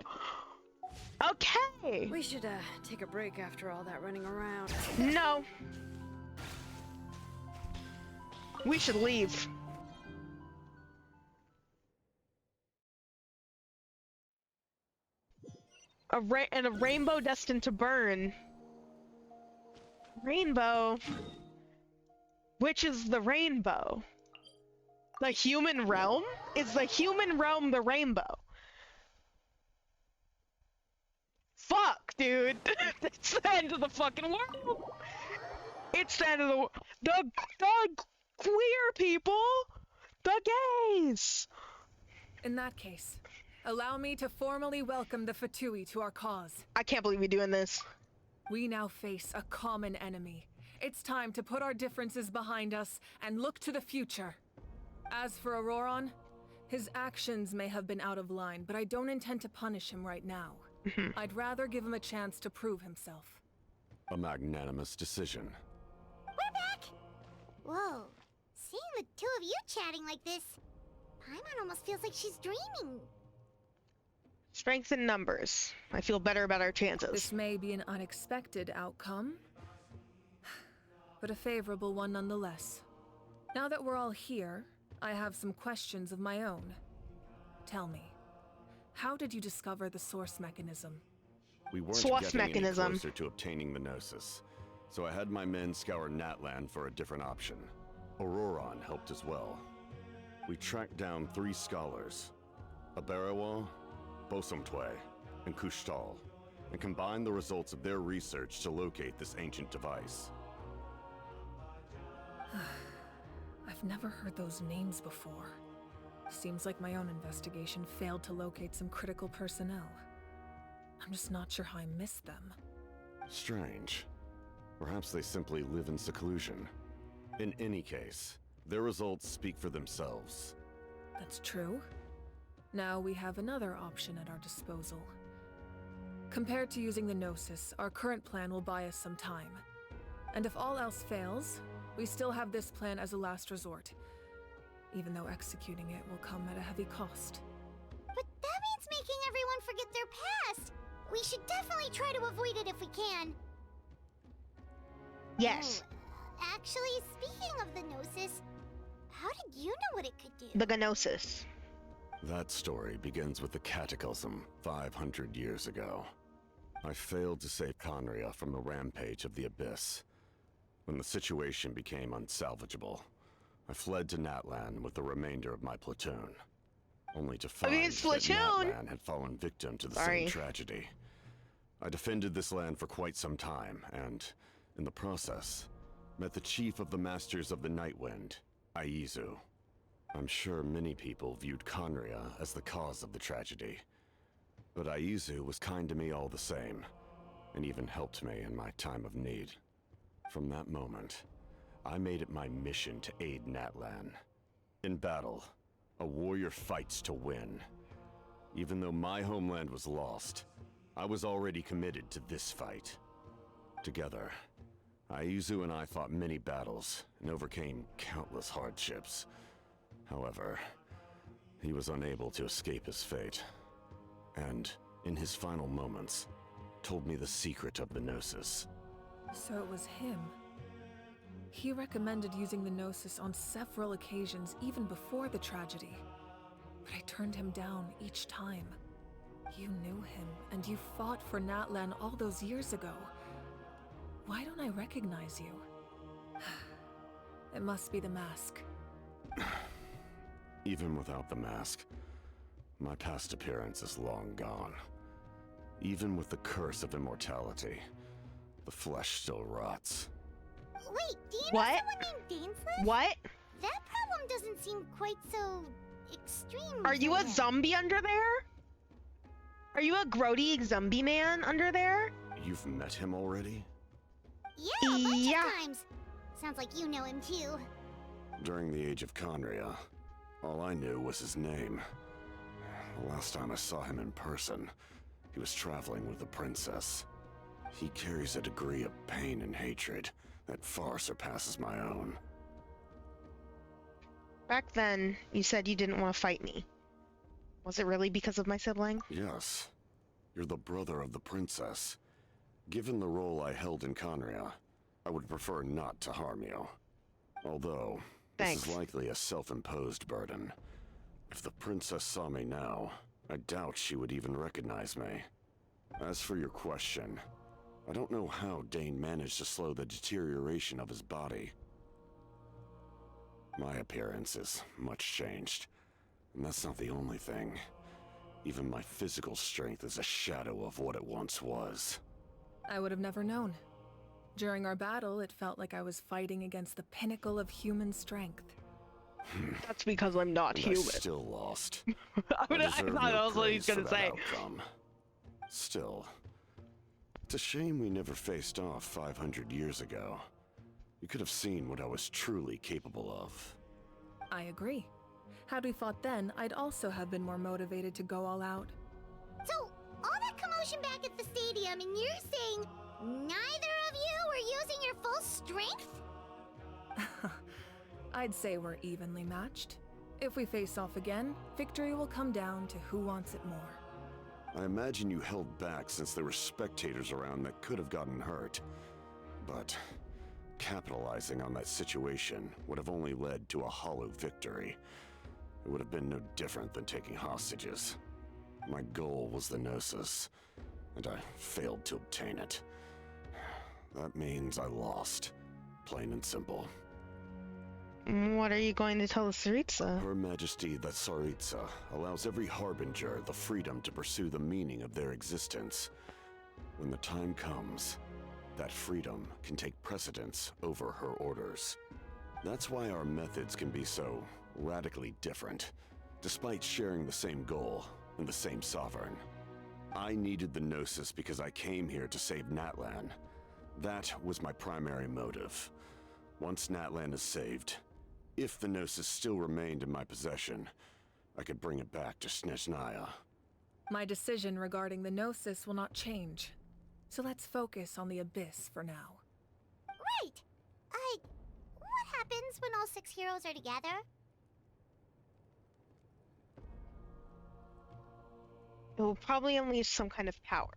Okay. We should take a break after all that running around. No. We should leave. A rainbow destined to burn. Rainbow? Which is the rainbow? The human realm? Is the human realm the rainbow? Fuck, dude. It's the end of the fucking world. It's the end of the queer people. The gays. In that case, allow me to formally welcome the Fatui to our cause. I can't believe you're doing this. We now face a common enemy. It's time to put our differences behind us and look to the future. As for Auroron, his actions may have been out of line, but I don't intend to punish him right now. I'd rather give him a chance to prove himself. A magnanimous decision. We're back! Whoa. Seeing the two of you chatting like this, Paimon almost feels like she's dreaming. Strength in numbers. I feel better about our chances. This may be an unexpected outcome, but a favorable one nonetheless. Now that we're all here, I have some questions of my own. Tell me, how did you discover the source mechanism? We weren't getting any closer to obtaining the Gnosis, so I had my men scour Natlan for a different option. Auroron helped as well. We tracked down 3 scholars, Abarawa, Bosomtwe, and Kushtal, and combined the results of their research to locate this ancient device. I've never heard those names before. Seems like my own investigation failed to locate some critical personnel. I'm just not sure how I missed them. Strange. Perhaps they simply live in seclusion. In any case, their results speak for themselves. That's true. Now we have another option at our disposal. Compared to using the Gnosis, our current plan will buy us some time. And if all else fails, we still have this plan as a last resort, even though executing it will come at a heavy cost. But that means making everyone forget their past! We should definitely try to avoid it if we can. Yes. Oh, actually, speaking of the Gnosis, how did you know what it could do? The Gnosis. That story begins with the Cataclysm 500 years ago. I failed to save Conria from the rampage of the Abyss. When the situation became unsalvageable, I fled to Natlan with the remainder of my platoon, only to find that Natlan had fallen victim to the same tragedy. I defended this land for quite some time, and, in the process, met the chief of the Masters of the Nightwind, Aizu. I'm sure many people viewed Conria as the cause of the tragedy, but Aizu was kind to me all the same, and even helped me in my time of need. From that moment, I made it my mission to aid Natlan. In battle, a warrior fights to win. Even though my homeland was lost, I was already committed to this fight. Together, Aizu and I fought many battles and overcame countless hardships. However, he was unable to escape his fate, and, in his final moments, told me the secret of the Gnosis. So it was him. He recommended using the Gnosis on several occasions even before the tragedy. But I turned him down each time. You knew him, and you fought for Natlan all those years ago. Why don't I recognize you? It must be the mask. Even without the mask, my past appearance is long gone. Even with the curse of immortality, the flesh still rots. Wait, do you know someone named Dainsleif? What? That problem doesn't seem quite so extreme. Are you a zombie under there? Are you a grody zombie man under there? You've met him already? Yeah, a bunch of times. Sounds like you know him too. During the age of Conria, all I knew was his name. The last time I saw him in person, he was traveling with the princess. He carries a degree of pain and hatred that far surpasses my own. Back then, you said you didn't want to fight me. Was it really because of my sibling? Yes. You're the brother of the princess. Given the role I held in Conria, I would prefer not to harm you. Although, this is likely a self-imposed burden. If the princess saw me now, I doubt she would even recognize me. As for your question, I don't know how Dane managed to slow the deterioration of his body. My appearance is much changed, and that's not the only thing. Even my physical strength is a shadow of what it once was. I would have never known. During our battle, it felt like I was fighting against the pinnacle of human strength. That's because I'm not human. I still lost. I thought that was what he's gonna say. Outcome. Still, it's a shame we never faced off 500 years ago. You could have seen what I was truly capable of. I agree. Had we fought then, I'd also have been more motivated to go all out. So, all that commotion back at the stadium, and you're saying neither of you were using your full strength? I'd say we're evenly matched. If we face off again, victory will come down to who wants it more. I imagine you held back since there were spectators around that could have gotten hurt. But capitalizing on that situation would have only led to a hollow victory. It would have been no different than taking hostages. My goal was the Gnosis, and I failed to obtain it. That means I lost, plain and simple. What are you going to tell the Tsaritsa? Her Majesty the Tsaritsa allows every harbinger the freedom to pursue the meaning of their existence. When the time comes, that freedom can take precedence over her orders. That's why our methods can be so radically different, despite sharing the same goal and the same sovereign. I needed the Gnosis because I came here to save Natlan. That was my primary motive. Once Natlan is saved, if the Gnosis still remained in my possession, I could bring it back to Snezhnaya. My decision regarding the Gnosis will not change. So let's focus on the Abyss for now. Right! What happens when all 6 heroes are together? It will probably unleash some kind of power.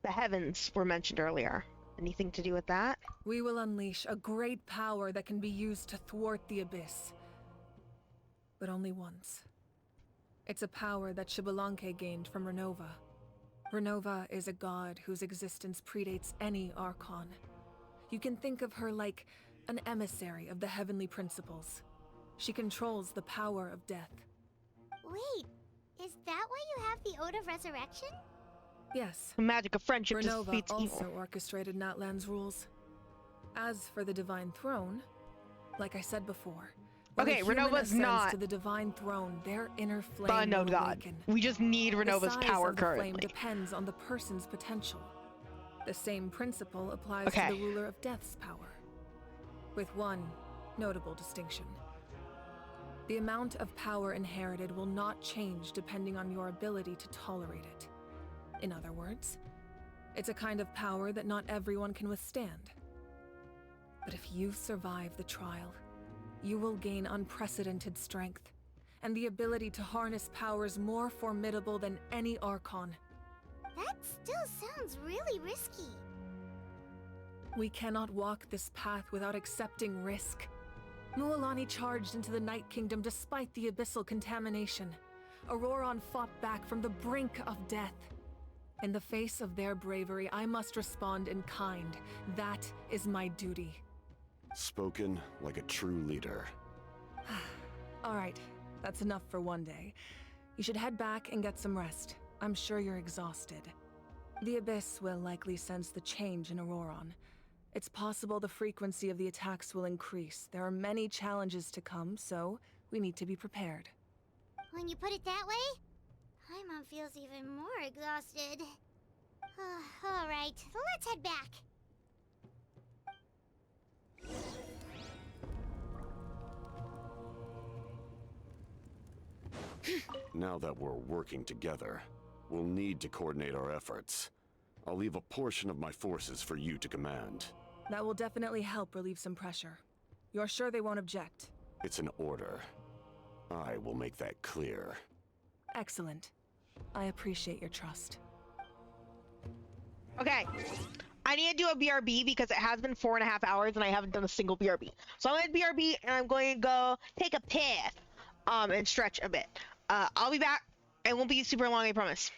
The heavens were mentioned earlier. Anything to do with that? We will unleash a great power that can be used to thwart the Abyss. But only once. It's a power that Xbalanque gained from Renova. Renova is a god whose existence predates any Archon. You can think of her like an emissary of the heavenly principles. She controls the power of death. Wait, is that why you have the Ode of Resurrection? Yes. The magic of friendship Renova defeats also evil. orchestrated Natlan's rules. As for the Divine Throne, like I said before, when Okay, a human Renova's ascends not to the Divine Throne, their inner flame the unknown will god. awaken. We just need The Renova's size power of the currently. flame depends on the person's potential. The same principle applies Okay. to the ruler of Death's power, with one notable distinction. The amount of power inherited will not change depending on your ability to tolerate it. In other words, it's a kind of power that not everyone can withstand. But if you survive the trial, you will gain unprecedented strength, and the ability to harness powers more formidable than any Archon. That still sounds really risky. We cannot walk this path without accepting risk. Mualani charged into the Night Kingdom despite the abyssal contamination. Auroron fought back from the brink of death. In the face of their bravery, I must respond in kind. That is my duty. Spoken like a true leader. All right, that's enough for one day. You should head back and get some rest. I'm sure you're exhausted. The Abyss will likely sense the change in Auroron. It's possible the frequency of the attacks will increase. There are many challenges to come, so we need to be prepared. When you put it that way, Paimon feels even more exhausted. All right, let's head back. Now that we're working together, we'll need to coordinate our efforts. I'll leave a portion of my forces for you to command. That will definitely help relieve some pressure. You're sure they won't object? It's an order. I will make that clear. Excellent. I appreciate your trust. Okay. I need to do a BRB because it has been 4.5 hours and I haven't done a single BRB. So I'm going to BRB and I'm going to go take a piss. And stretch a bit. I'll be back. It won't be super long, I promise.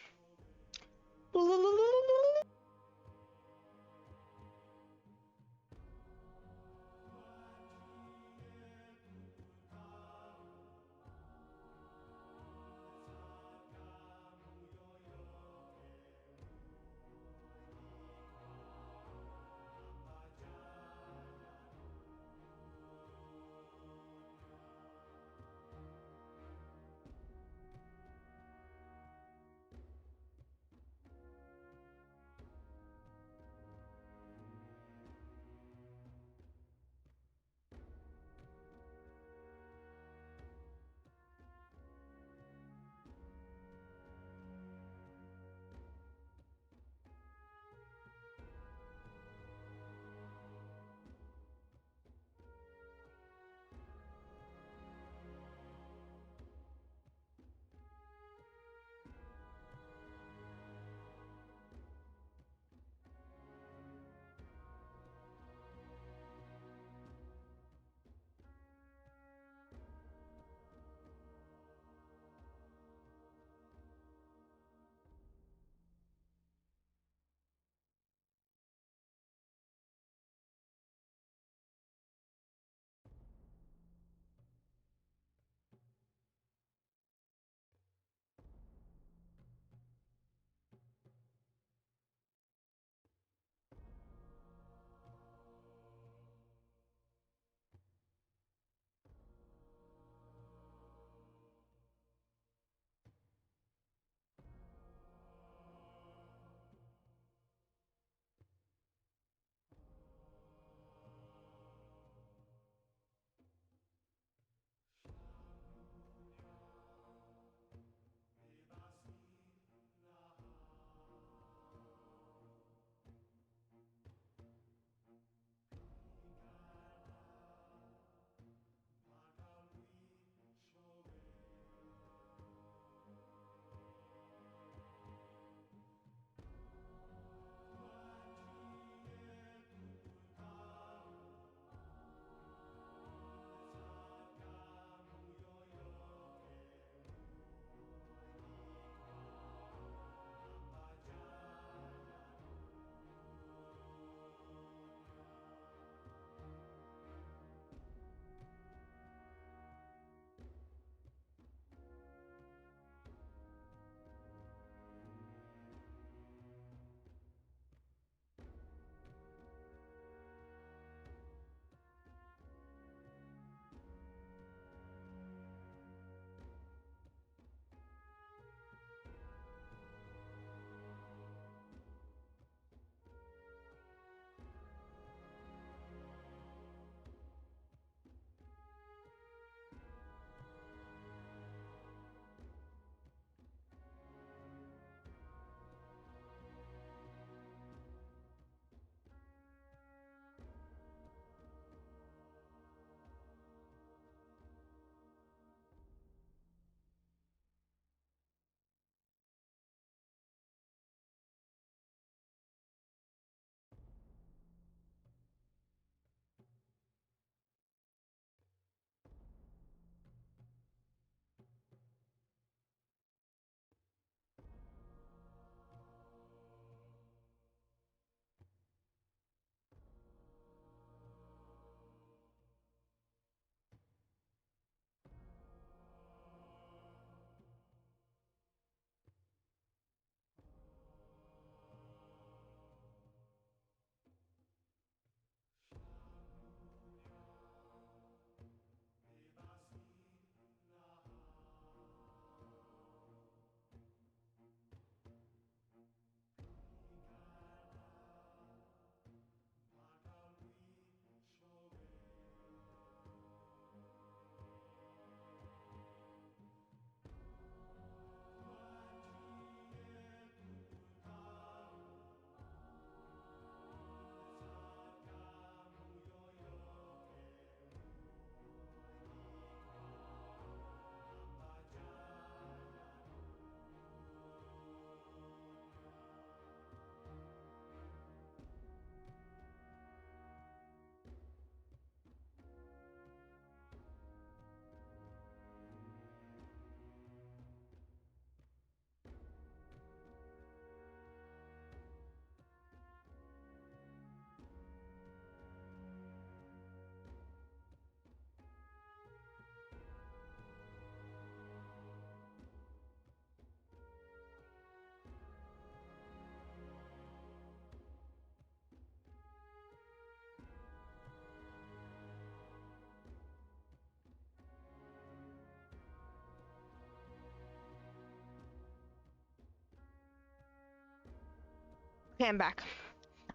Okay, I'm back.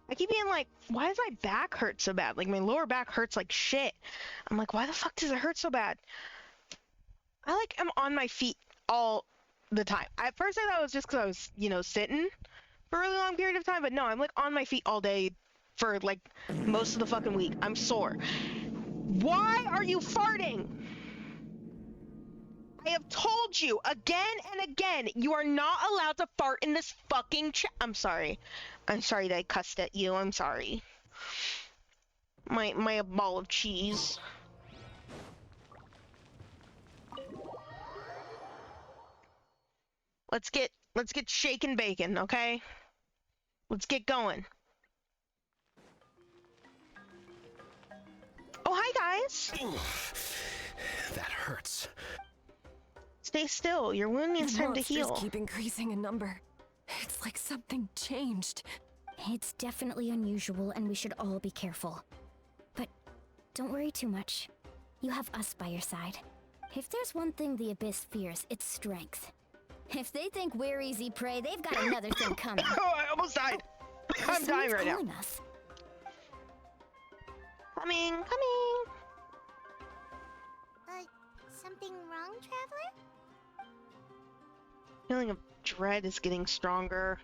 I keep being like, why does my back hurt so bad? Like, my lower back hurts like shit. I'm like, why the fuck does it hurt so bad? I, like, am on my feet all the time. At first, I thought it was just because I was, you know, sitting for a really long period of time, but no, I'm, like, on my feet all day for, like, most of the fucking week. I'm sore. Why are you farting? I have told you again and again, you are not allowed to fart in this fucking I'm sorry. I'm sorry that I cussed at you. I'm sorry. My ball of cheese. Let's get shaken bacon, okay? Let's get going. Oh, hi guys. That hurts. Stay still. Your wound needs time to heal. Monsters keep increasing in number. It's like something changed. It's definitely unusual, and we should all be careful. But don't worry too much. You have us by your side. If there's one thing the Abyss fears, it's strength. If they think we're easy prey, they've got another thing coming. Oh, I almost died. I'm dying right now. Us. Coming. Something wrong, Traveler? Feeling of dread is getting stronger.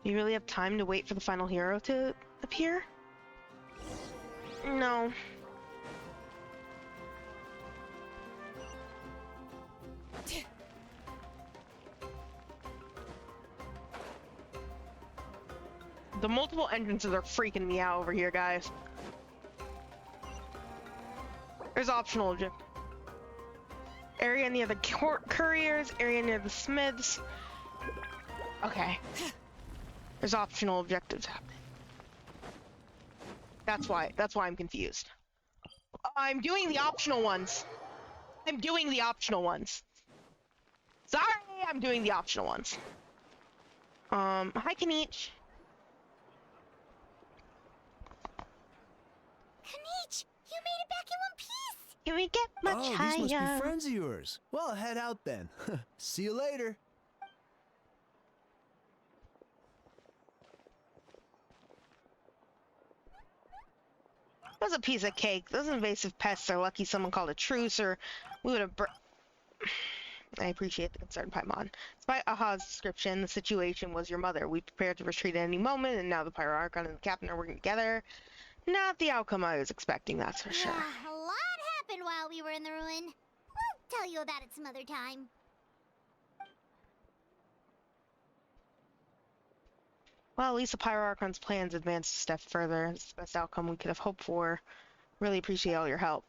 Do you really have time to wait for the final hero to appear? No. The multiple entrances are freaking me out over here, guys. There's optional objective. Area near the couriers, area near the smiths. Okay. There's optional objectives happening. That's why I'm confused. I'm doing the optional ones. Sorry, I'm doing the optional ones. Hi, Kanich. Kanich, you made it back in one piece! Can we get much higher? These must be friends of yours. Well, head out then. See you later. It was a piece of cake. Those invasive pests are lucky someone called a truce, or we would have I appreciate the concern, Paimon. Despite Aha's description, the situation was your mother. We prepared to retreat at any moment, and now the Pyro Archon and the Captain are working together. Not the outcome I was expecting, that's for sure. Yeah, a lot happened while we were in the ruin. We'll tell you about it some other time. Well, at least the Pyro Archon's plans advanced a step further. It's the best outcome we could have hoped for. Really appreciate all your help.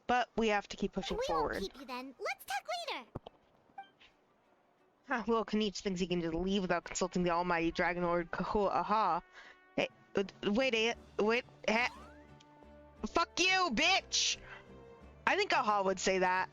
But we have to keep pushing forward. We won't keep you then. Let's talk later. Little Kanich thinks he can just leave without consulting the almighty Dragon Lord Kahua Aha. Hey, wait, fuck you, bitch! I think Aha would say that.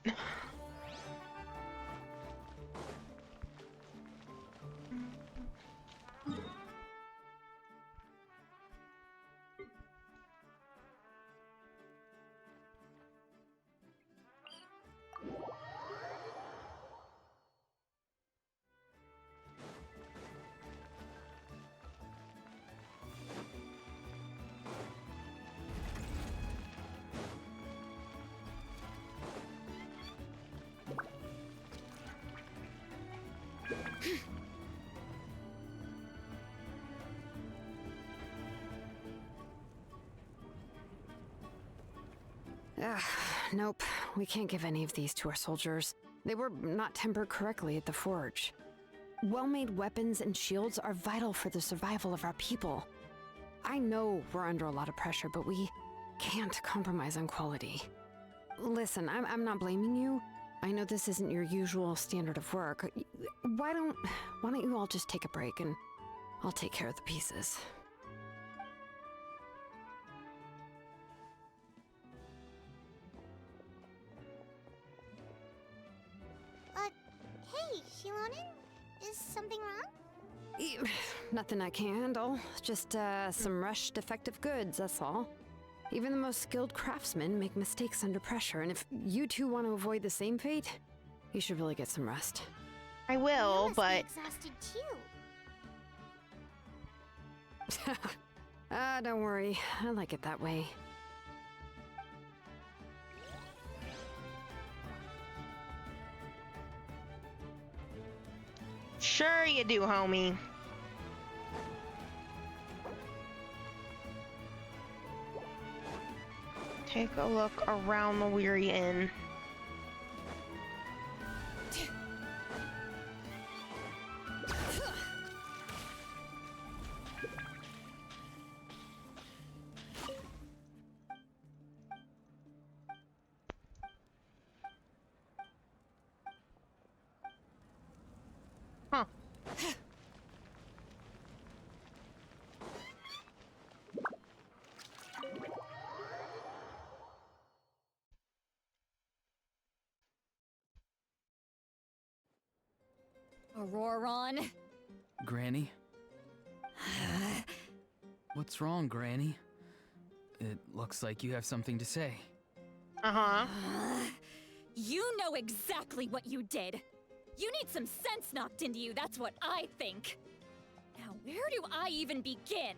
Nope, we can't give any of these to our soldiers. They were not tempered correctly at the forge. Well-made weapons and shields are vital for the survival of our people. I know we're under a lot of pressure, but we can't compromise on quality. Listen, I'm not blaming you. I know this isn't your usual standard of work. Why don't you all just take a break and I'll take care of the pieces. Hey, Shilonin? Is something wrong? Nothing I can handle. Just some rushed defective goods, that's all. Even the most skilled craftsmen make mistakes under pressure, and if you two want to avoid the same fate, you should really get some rest. I will, You must but be exhausted too. Don't worry. I like it that way. sure you do, homie. Take a look around the Weary Inn. Huh. Auroron. Granny? What's wrong, Granny? It looks like you have something to say. Uh-huh. You know exactly what you did. You need some sense knocked into you, that's what I think. Now, where do I even begin?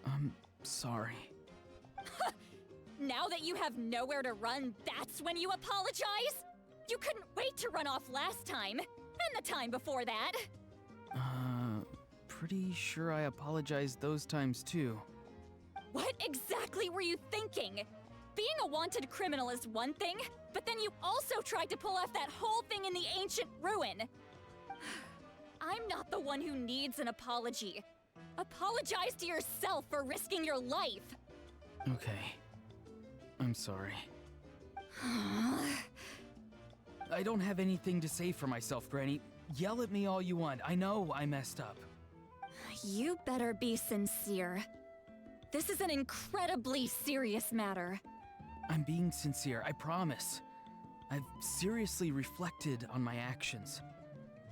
I'm sorry. Now that you have nowhere to run, that's when you apologize? You couldn't wait to run off last time, and the time before that. Pretty sure I apologized those times too. What exactly were you thinking? Being a wanted criminal is one thing, but then you also tried to pull off that whole thing in the ancient ruin. I'm not the one who needs an apology. Apologize to yourself for risking your life. Okay. I'm sorry. I don't have anything to say for myself, Granny. Yell at me all you want. I know I messed up. You better be sincere. This is an incredibly serious matter. I'm being sincere, I promise. I've seriously reflected on my actions.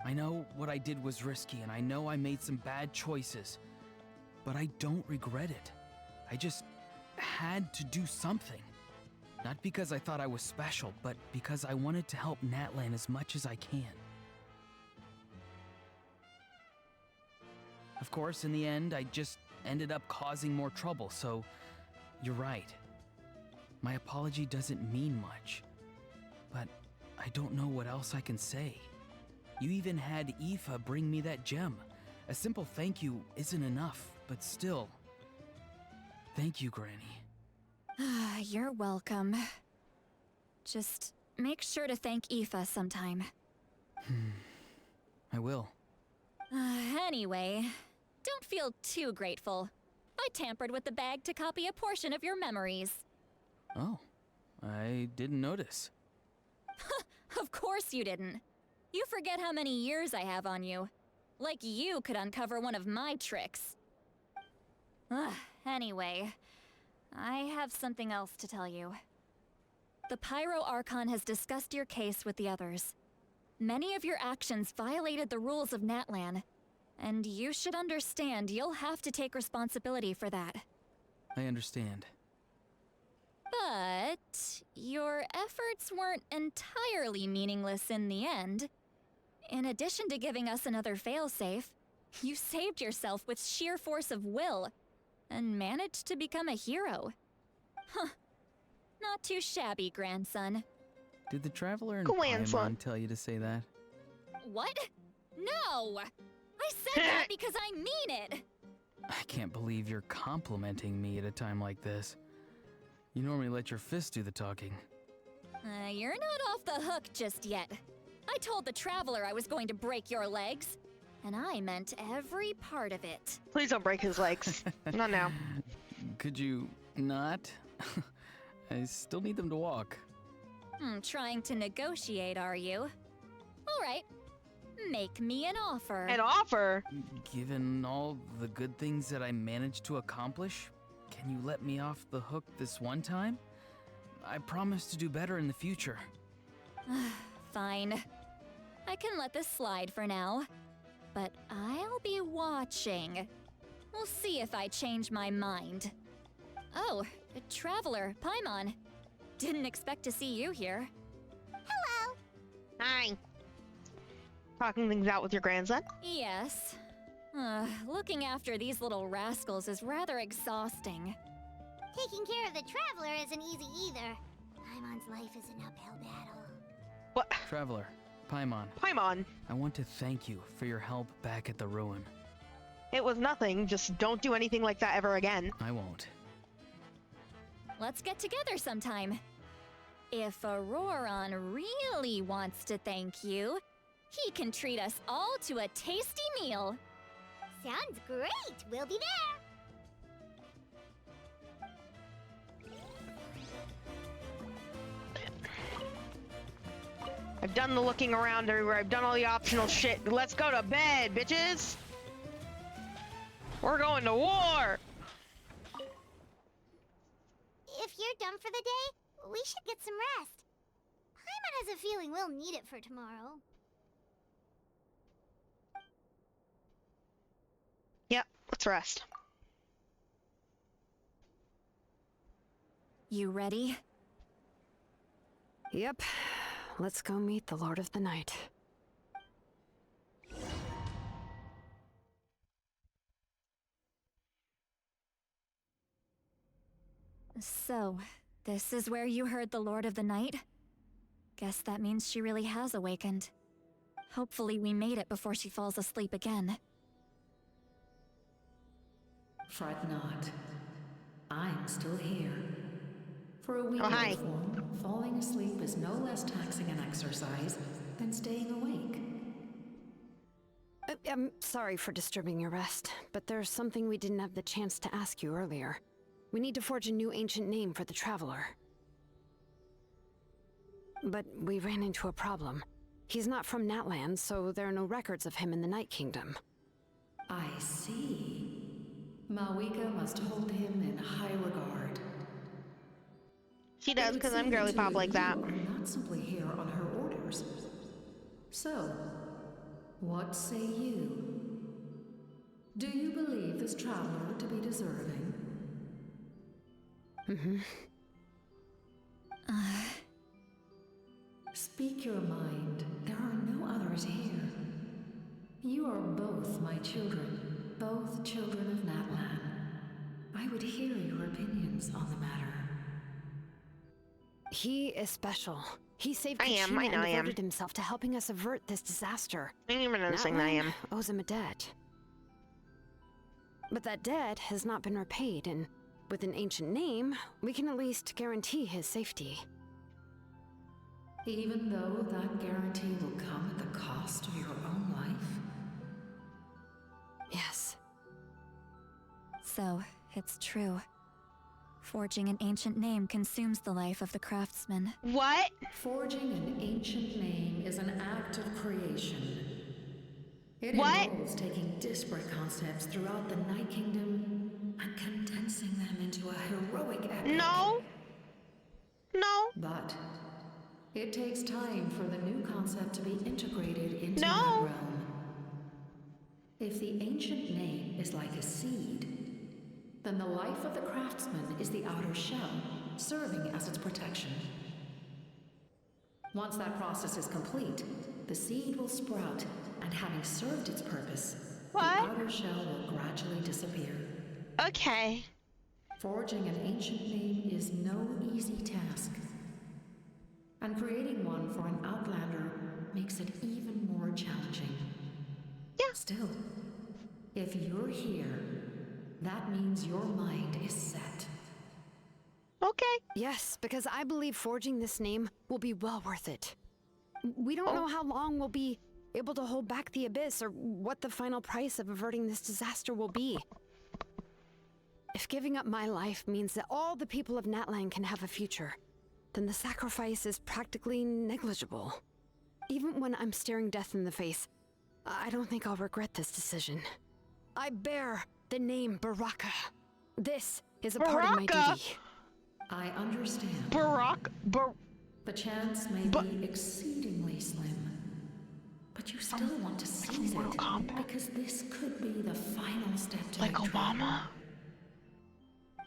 I know what I did was risky, and I know I made some bad choices. But I don't regret it. I just had to do something. Not because I thought I was special, but because I wanted to help Natlan as much as I can. Of course, in the end, I just ended up causing more trouble, so you're right. My apology doesn't mean much, but I don't know what else I can say. You even had Aoife bring me that gem. A simple thank you isn't enough, but still. Thank you, Granny. You're welcome. Just make sure to thank Aoife sometime. I will. Anyway, don't feel too grateful. I tampered with the bag to copy a portion of your memories. Oh, I didn't notice. Of course you didn't. You forget how many years I have on you. Like you could uncover one of my tricks. Anyway, I have something else to tell you. The Pyro Archon has discussed your case with the others. Many of your actions violated the rules of Natlan, and you should understand you'll have to take responsibility for that. I understand. But your efforts weren't entirely meaningless in the end. In addition to giving us another failsafe, you saved yourself with sheer force of will and managed to become a hero. Huh. Not too shabby, grandson. Did the Traveler in Grandson. Paimon tell you to say that? What? No! I said that because I mean it! I can't believe you're complimenting me at a time like this. You normally let your fist do the talking. You're not off the hook just yet. I told the Traveler I was going to break your legs, and I meant every part of it. Please don't break his legs. Not now. Could you not? I still need them to walk. Trying to negotiate, are you? Alright. Make me an offer. An offer? Given all the good things that I managed to accomplish, can you let me off the hook this one time? I promise to do better in the future. Fine. I can let this slide for now. But I'll be watching. We'll see if I change my mind. Oh, Traveler, Paimon. Didn't expect to see you here. Hello. Hi. Talking things out with your grandson? Yes. Looking after these little rascals is rather exhausting. Taking care of the Traveler isn't easy either. Paimon's life is an uphill battle. What? Traveler, Paimon. Paimon! I want to thank you for your help back at the ruin. It was nothing, just don't do anything like that ever again. I won't. Let's get together sometime. If Auroron really wants to thank you, he can treat us all to a tasty meal. Sounds great! We'll be there! I've done the looking around everywhere. I've done all the optional shit. Let's go to bed, bitches! We're going to war! If you're done for the day, we should get some rest. Paimon has a feeling we'll need it for tomorrow. Yep, let's rest. You ready? Yep. Let's go meet the Lord of the Night. So, this is where you heard the Lord of the Night? Guess that means she really has awakened. Hopefully we made it before she falls asleep again. Fret not. I'm still here. For a weaker form, falling asleep is no less taxing an exercise than staying awake. I'm sorry for disturbing your rest, but there's something we didn't have the chance to ask you earlier. We need to forge a new ancient name for the Traveler. But we ran into a problem. He's not from Natlan, so there are no records of him in the Night Kingdom. I see. Malwika must hold him in high regard. She does, because I'm girly pop like that. You are not simply here on her orders. So, what say you? Do you believe this traveler to be deserving? Speak your mind. There are no others here. You are both my children, both children of Natlan. I would hear your opinions on the matter. He is special. He saved I am, Kachina I know and I am. devoted himself to helping us avert this disaster. I ain't even noticing that I am. Owes him a debt. But that debt has not been repaid, and with an ancient name, we can at least guarantee his safety. Even though that guarantee will come at the cost of your own life? Yes. So, it's true. Forging an ancient name consumes the life of the craftsman. What? Forging an ancient name is an act of creation. It What? involves taking disparate concepts throughout the Night Kingdom and condensing them into a heroic epic. No. No. But it takes time for the new concept to be integrated into that No. realm. If the ancient name is like a seed, then the life of the craftsman is the outer shell, serving as its protection. Once that process is complete, the seed will sprout, and having served its purpose, the outer shell will gradually disappear. Okay. Forging an ancient name is no easy task. And creating one for an outlander makes it even more challenging. Yeah. Still, if you're here, that means your mind is set. Okay. Yes, because I believe forging this name will be well worth it. We don't know how long we'll be able to hold back the abyss or what the final price of averting this disaster will be. If giving up my life means that all the people of Natlan can have a future, then the sacrifice is practically negligible. Even when I'm staring death in the face, I don't think I'll regret this decision. I bear the name Baraka. This is a part of my duty. I understand. The chance may be exceedingly slim, but you still want to seize it because this could be the final step to like victory. Obama.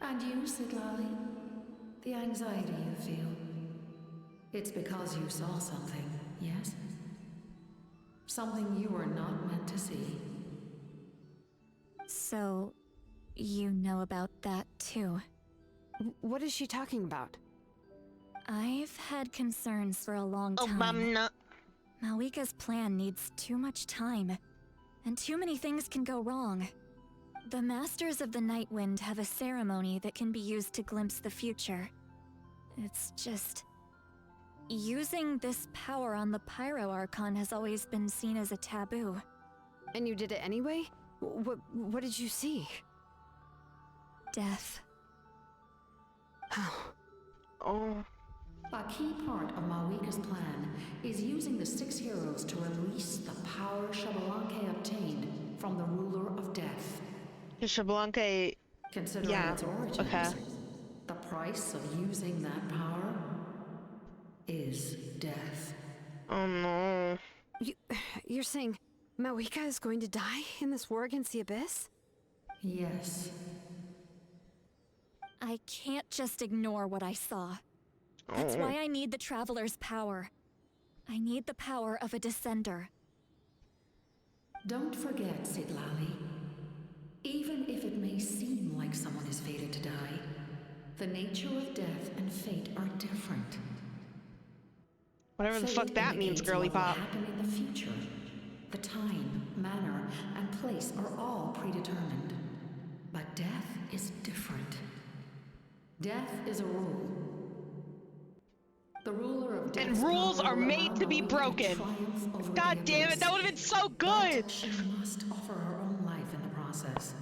And you, Sidlali, the anxiety you feel, it's because you saw something, yes? Something you are not meant to see. So, you know about that too. What is she talking about? I've had concerns for a long time. Mamna. Malika's plan needs too much time, and too many things can go wrong. The Masters of the Night Wind have a ceremony that can be used to glimpse the future. It's just... using this power on the Pyro Archon has always been seen as a taboo. And you did it anyway? What did you see? Death. Oh. A key part of Malika's plan is using the 6 heroes to release the power Xbalanque obtained from the ruler of death. Xbalanque. Considering Yeah. its origins, Okay. the price of using that power is death. Oh no. You're saying Malika is going to die in this war against the Abyss? Yes. I can't just ignore what I saw. That's why I need the Traveler's power. I need the power of a Descender. Don't forget, Siglali. Even if it may seem like someone is fated to die, the nature of death and fate are different. Whatever the fuck Fate that means, indicates girly what will pop. happen in the future. The time, manner, and place are all predetermined. But death is different. Death is a rule. The ruler of death. And rules are made to be broken. God damn it, that would have been so good! But she must offer her own life in the process.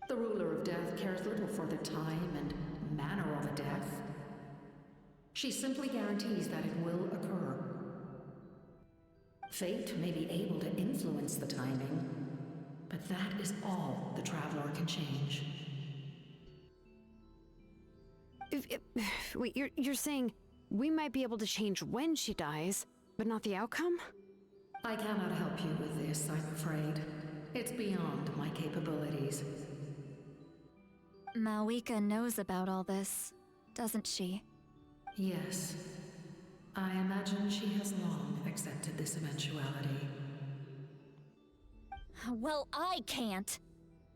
The ruler of death cares little for the time and manner of a death. She simply guarantees that it will occur. Fate may be able to influence the timing, but that is all the Traveler can change. Wait, you're saying we might be able to change when she dies, but not the outcome? I cannot help you with this, I'm afraid. It's beyond my capabilities. Malika knows about all this, doesn't she? Yes. I imagine she has long accepted this eventuality. Well, I can't.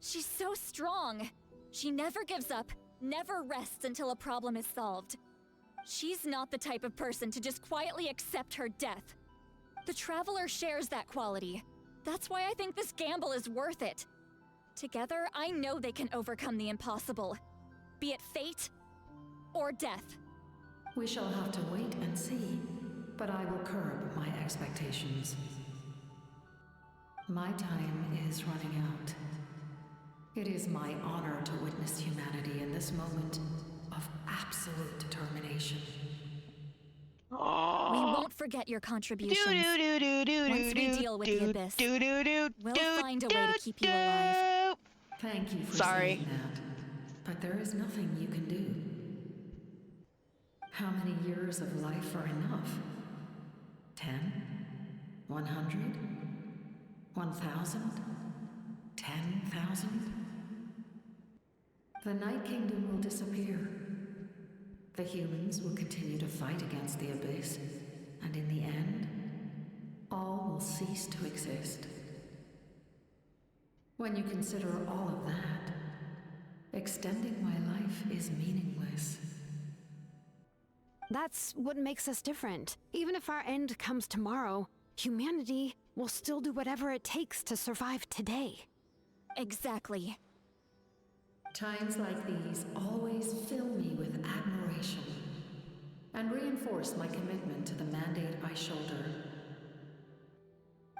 She's so strong. She never gives up, never rests until a problem is solved. She's not the type of person to just quietly accept her death. The Traveler shares that quality. That's why I think this gamble is worth it. Together, I know they can overcome the impossible. Be it fate or death. We shall have to wait and see, but I will curb my expectations. My time is running out. It is my honor to witness humanity in this moment of absolute determination. We won't forget your contributions. Once we deal with the Abyss, we'll find a way to keep you alive. Thank you for saying that, but there is nothing you can do. How many years of life are enough? 10? 100? 1,000? 10,000? The Night Kingdom will disappear. The humans will continue to fight against the Abyss, and in the end, all will cease to exist. When you consider all of that, extending my life is meaningless. That's what makes us different. Even if our end comes tomorrow, humanity will still do whatever it takes to survive today. Exactly. Times like these always fill me with admiration and reinforce my commitment to the mandate I shoulder.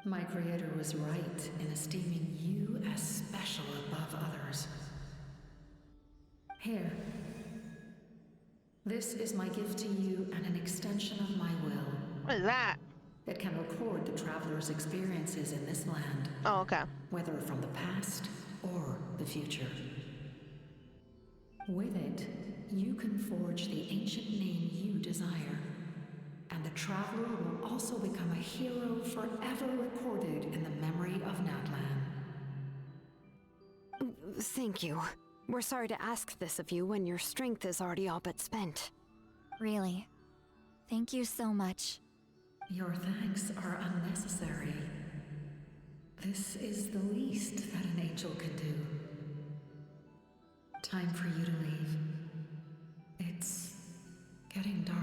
My Creator was right in esteeming you as special above others. Here. This is my gift to you and an extension of my will. What is that? It can record the Traveler's experiences in this land. Oh, okay. Whether from the past or the future. With it, you can forge the ancient name you desire. And the Traveler will also become a hero forever recorded in the memory of Natlan. Thank you. We're sorry to ask this of you when your strength is already all but spent. Really. Thank you so much. Your thanks are unnecessary. This is the least that an angel can do. Time for you to leave. It's getting dark.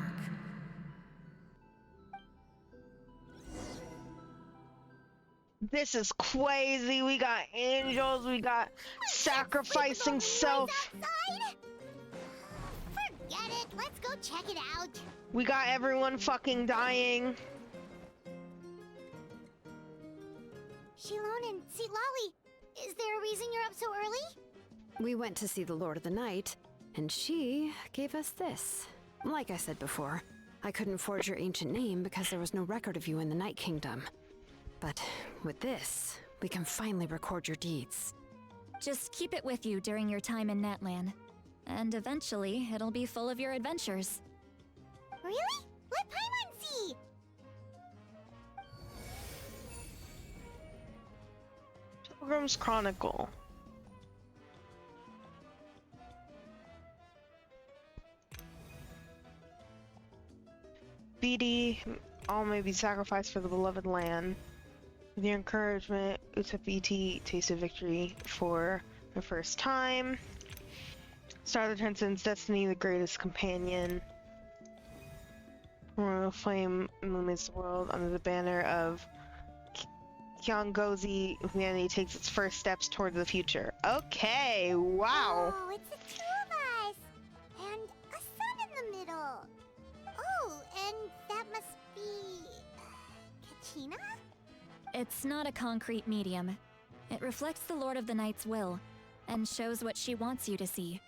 This is crazy. We got angels, we got sacrificing self. Forget it. Let's go check it out. We got everyone fucking dying. Shilon and Seat Lolly, is there a reason you're up so early? We went to see the Lord of the Night, and she gave us this. Like I said before, I couldn't forge your ancient name because there was no record of you in the Night Kingdom. But with this, we can finally record your deeds. Just keep it with you during your time in Natlan. And eventually, it'll be full of your adventures. Really? Let Paimon see! Pilgrim's Chronicle. BD, all may be sacrificed for the beloved land. With your encouragement, Utep BT tasted victory for the first time. Star that transcends destiny, the greatest companion. Royal flame illuminates the world under the banner of Kyongozi. Humanity takes its first steps towards the future. Okay, wow. Oh, it's the two of us! And a sun in the middle! Oh, and that must be... Kachina? It's not a concrete medium. It reflects the Lord of the Night's will, and shows what she wants you to see.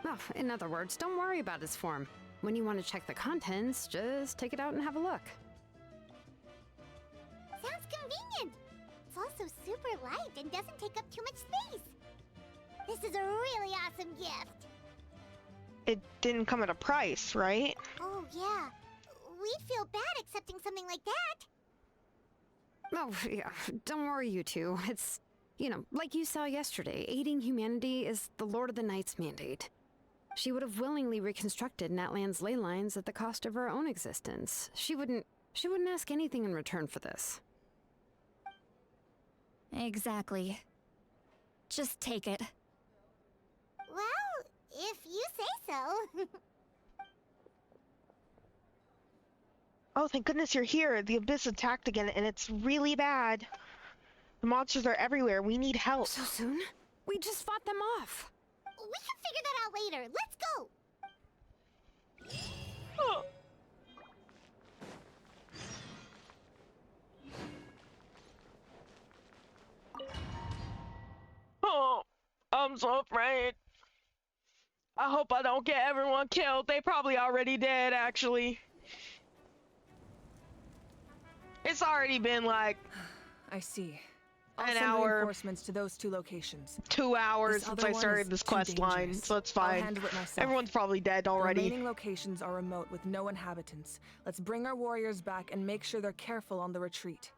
Well, in other words, don't worry about his form. When you want to check the contents, just take it out and have a look. Sounds convenient! It's also super light and doesn't take up too much space. This is a really awesome gift. It didn't come at a price, right? Oh, yeah. We'd feel bad accepting something like that. Oh, yeah, don't worry, you two. It's, you know, like you saw yesterday, aiding humanity is the Lord of the Night's mandate. She would have willingly reconstructed Natlan's ley lines at the cost of her own existence. She wouldn't ask anything in return for this. Exactly. Just take it. Well, if you say so. Oh, thank goodness you're here. The Abyss attacked again, and it's really bad. The monsters are everywhere. We need help. So soon? We just fought them off. We can figure that out later. Let's go! Oh. Oh, I'm so afraid. I hope I don't get everyone killed. They probably already did, actually. It's already been like... I see. I'll an send hour. Reinforcements to those 2 locations. 2 hours This since other I one started is this too quest line, dangerous. so it's I'll fine. handle it myself. Everyone's probably dead The already. remaining locations are remote with no inhabitants. Let's bring our warriors back and make sure they're careful on the retreat.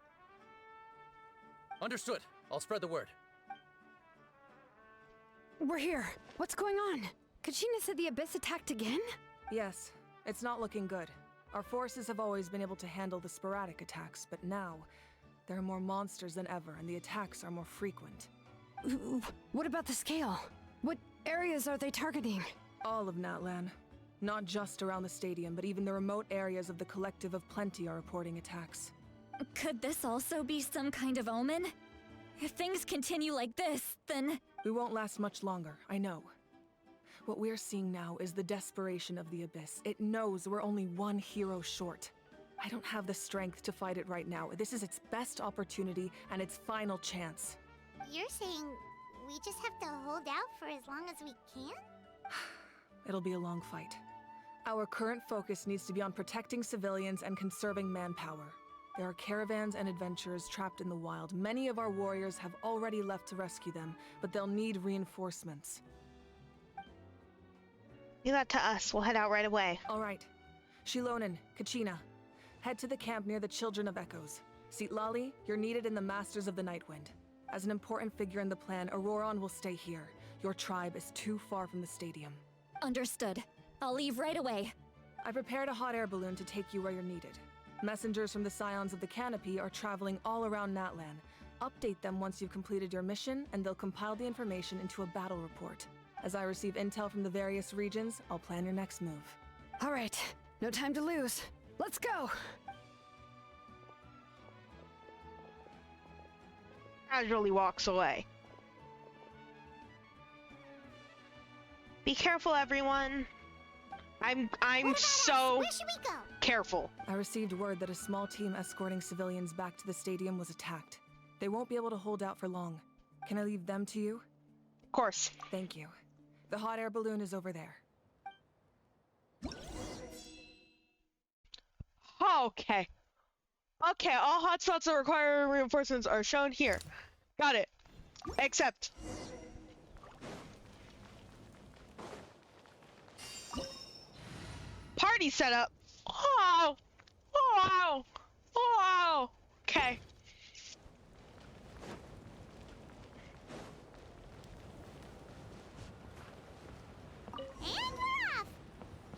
Understood. I'll spread the word. We're here. What's going on? Kachina said the Abyss attacked again? Yes, it's not looking good. Our forces have always been able to handle the sporadic attacks, but now there are more monsters than ever, and the attacks are more frequent. What about the scale? What areas are they targeting? All of Natlan. Not just around the stadium, but even the remote areas of the Collective of Plenty are reporting attacks. Could this also be some kind of omen? If things continue like this, then... We won't last much longer, I know. What we're seeing now is the desperation of the Abyss. It knows we're only one hero short. I don't have the strength to fight it right now. This is its best opportunity and its final chance. You're saying we just have to hold out for as long as we can? It'll be a long fight. Our current focus needs to be on protecting civilians and conserving manpower. There are caravans and adventurers trapped in the wild. Many of our warriors have already left to rescue them, but they'll need reinforcements. Leave that to us. We'll head out right away. All right. Shilonen, Kachina, head to the camp near the Children of Echoes. Seatlali, you're needed in the Masters of the Nightwind. As an important figure in the plan, Auroron will stay here. Your tribe is too far from the stadium. Understood. I'll leave right away. I prepared a hot air balloon to take you where you're needed. Messengers from the Scions of the Canopy are traveling all around Natlan. Update them once you've completed your mission, and they'll compile the information into a battle report. As I receive intel from the various regions, I'll plan your next move. All right, no time to lose. Let's go! Casually walks away. Be careful, everyone. I'm so Where should we go? careful. I received word that a small team escorting civilians back to the stadium was attacked. They won't be able to hold out for long. Can I leave them to you? Of course. Thank you. The hot air balloon is over there. Okay. Okay, all hotspots that require reinforcements are shown here. Got it. Except... Party setup. Oh! Wow! Wow! Okay. And we're off!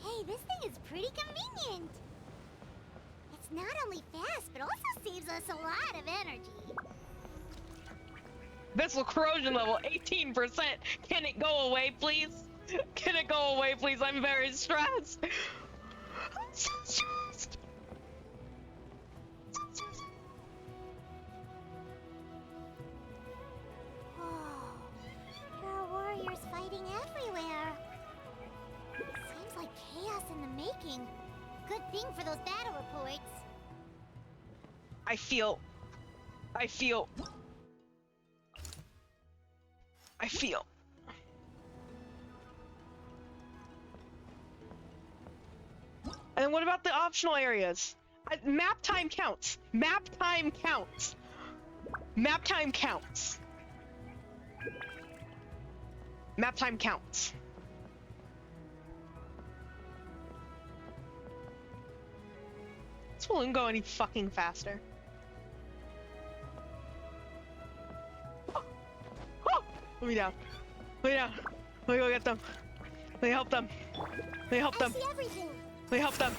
Hey, this thing is pretty convenient. It's not only fast, but also saves us a lot of energy. Missile corrosion level 18%. Can it go away, please? Can it go away, please? I'm very stressed. I'm so stressed. Oh, there are warriors fighting everywhere. Seems like chaos in the making. Good thing for those battle reports. I feel. And what about the optional areas? Map time counts. Map time counts. Map time counts. Map time counts. This balloon go any fucking faster. Let me down. Let me down. Let me go get them. Let me help them. Let me help them. I see everything. Let me help them.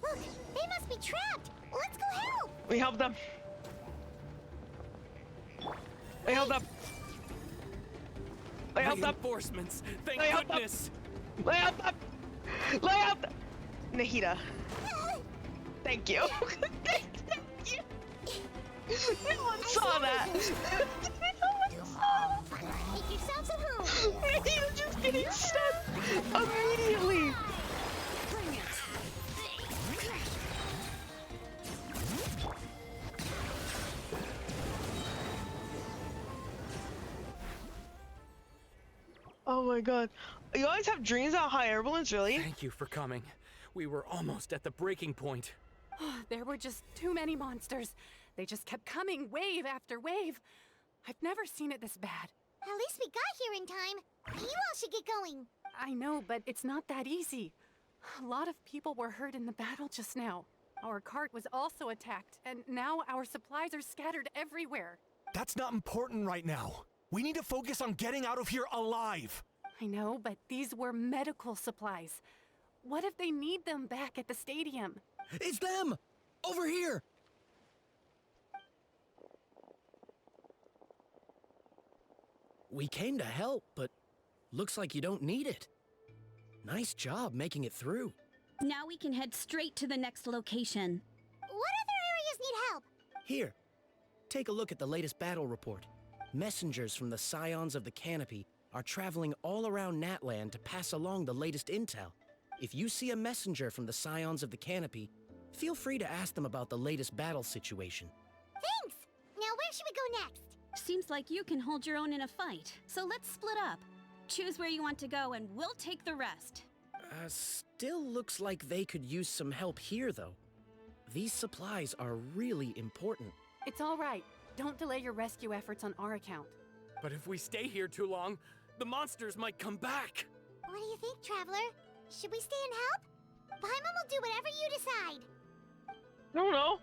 Look, they must be trapped. Let's go help. Let me help them. Let me help them. Let me help them. Reinforcements. Thank Let me help them. goodness. Let me help them. Let me help them. Nahida. Thank you. Thank you. No one saw that. Make yourselves at home. Nahida's just getting stunned immediately. Oh my god. You always have dreams about hot air balloons, really? Thank you for coming. We were almost at the breaking point. There were just too many monsters. They just kept coming, wave after wave. I've never seen it this bad. At least we got here in time. You all should get going. I know, but it's not that easy. A lot of people were hurt in the battle just now. Our cart was also attacked, and now our supplies are scattered everywhere. That's not important right now. We need to focus on getting out of here alive. I know, but these were medical supplies. What if they need them back at the stadium? It's them! Over here! We came to help, but looks like you don't need it. Nice job making it through. Now we can head straight to the next location. What other areas need help? Here, take a look at the latest battle report. Messengers from the Scions of the Canopy are traveling all around Natlan to pass along the latest intel. If you see a messenger from the Scions of the Canopy, feel free to ask them about the latest battle situation. Thanks! Now where should we go next? Seems like you can hold your own in a fight, so let's split up. Choose where you want to go and we'll take the rest. Still looks like they could use some help here, though. These supplies are really important. It's all right. Don't delay your rescue efforts on our account. But if we stay here too long, the monsters might come back. What do you think, Traveler? Should we stay and help? Paimon will do whatever you decide. I don't know.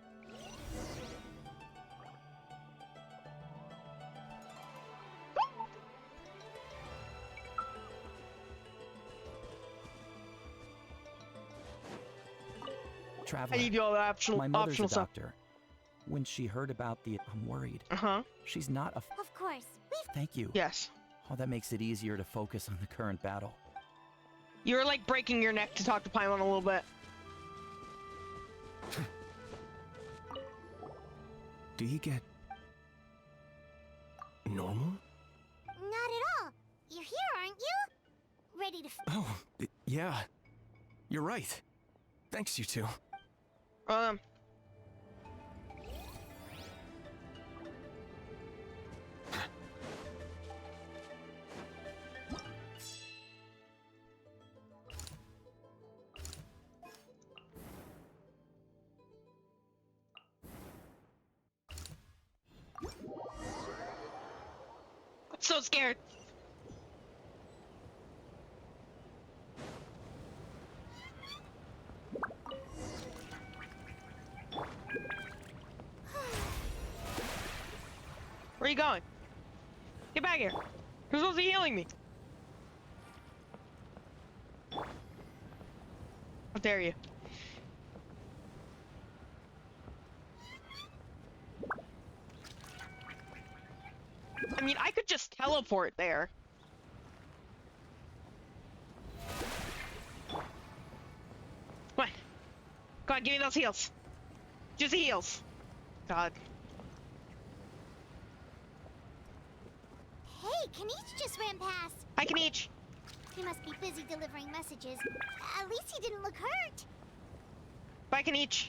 Traveler, I need all the optional, my mother's optional a stuff. doctor. When she heard about the... I'm worried. Uh-huh. She's not a... Of course. Thank you. Yes. Oh, that makes it easier to focus on the current battle. You're like breaking your neck to talk to Paimon a little bit. Do you get normal? Not at all. You're here, aren't you? Ready to Oh, yeah. You're right. Thanks, you two. I'm so scared. Where are you going? Get back here. Who's supposed to be healing me? How dare you? I mean, I could just teleport there. Come on. Go on, give me those heals. Just the heals. God. Hey, Kaniche just ran past. Hi, Kaniche. He must be busy delivering messages. At least he didn't look hurt. Bye, Kaniche.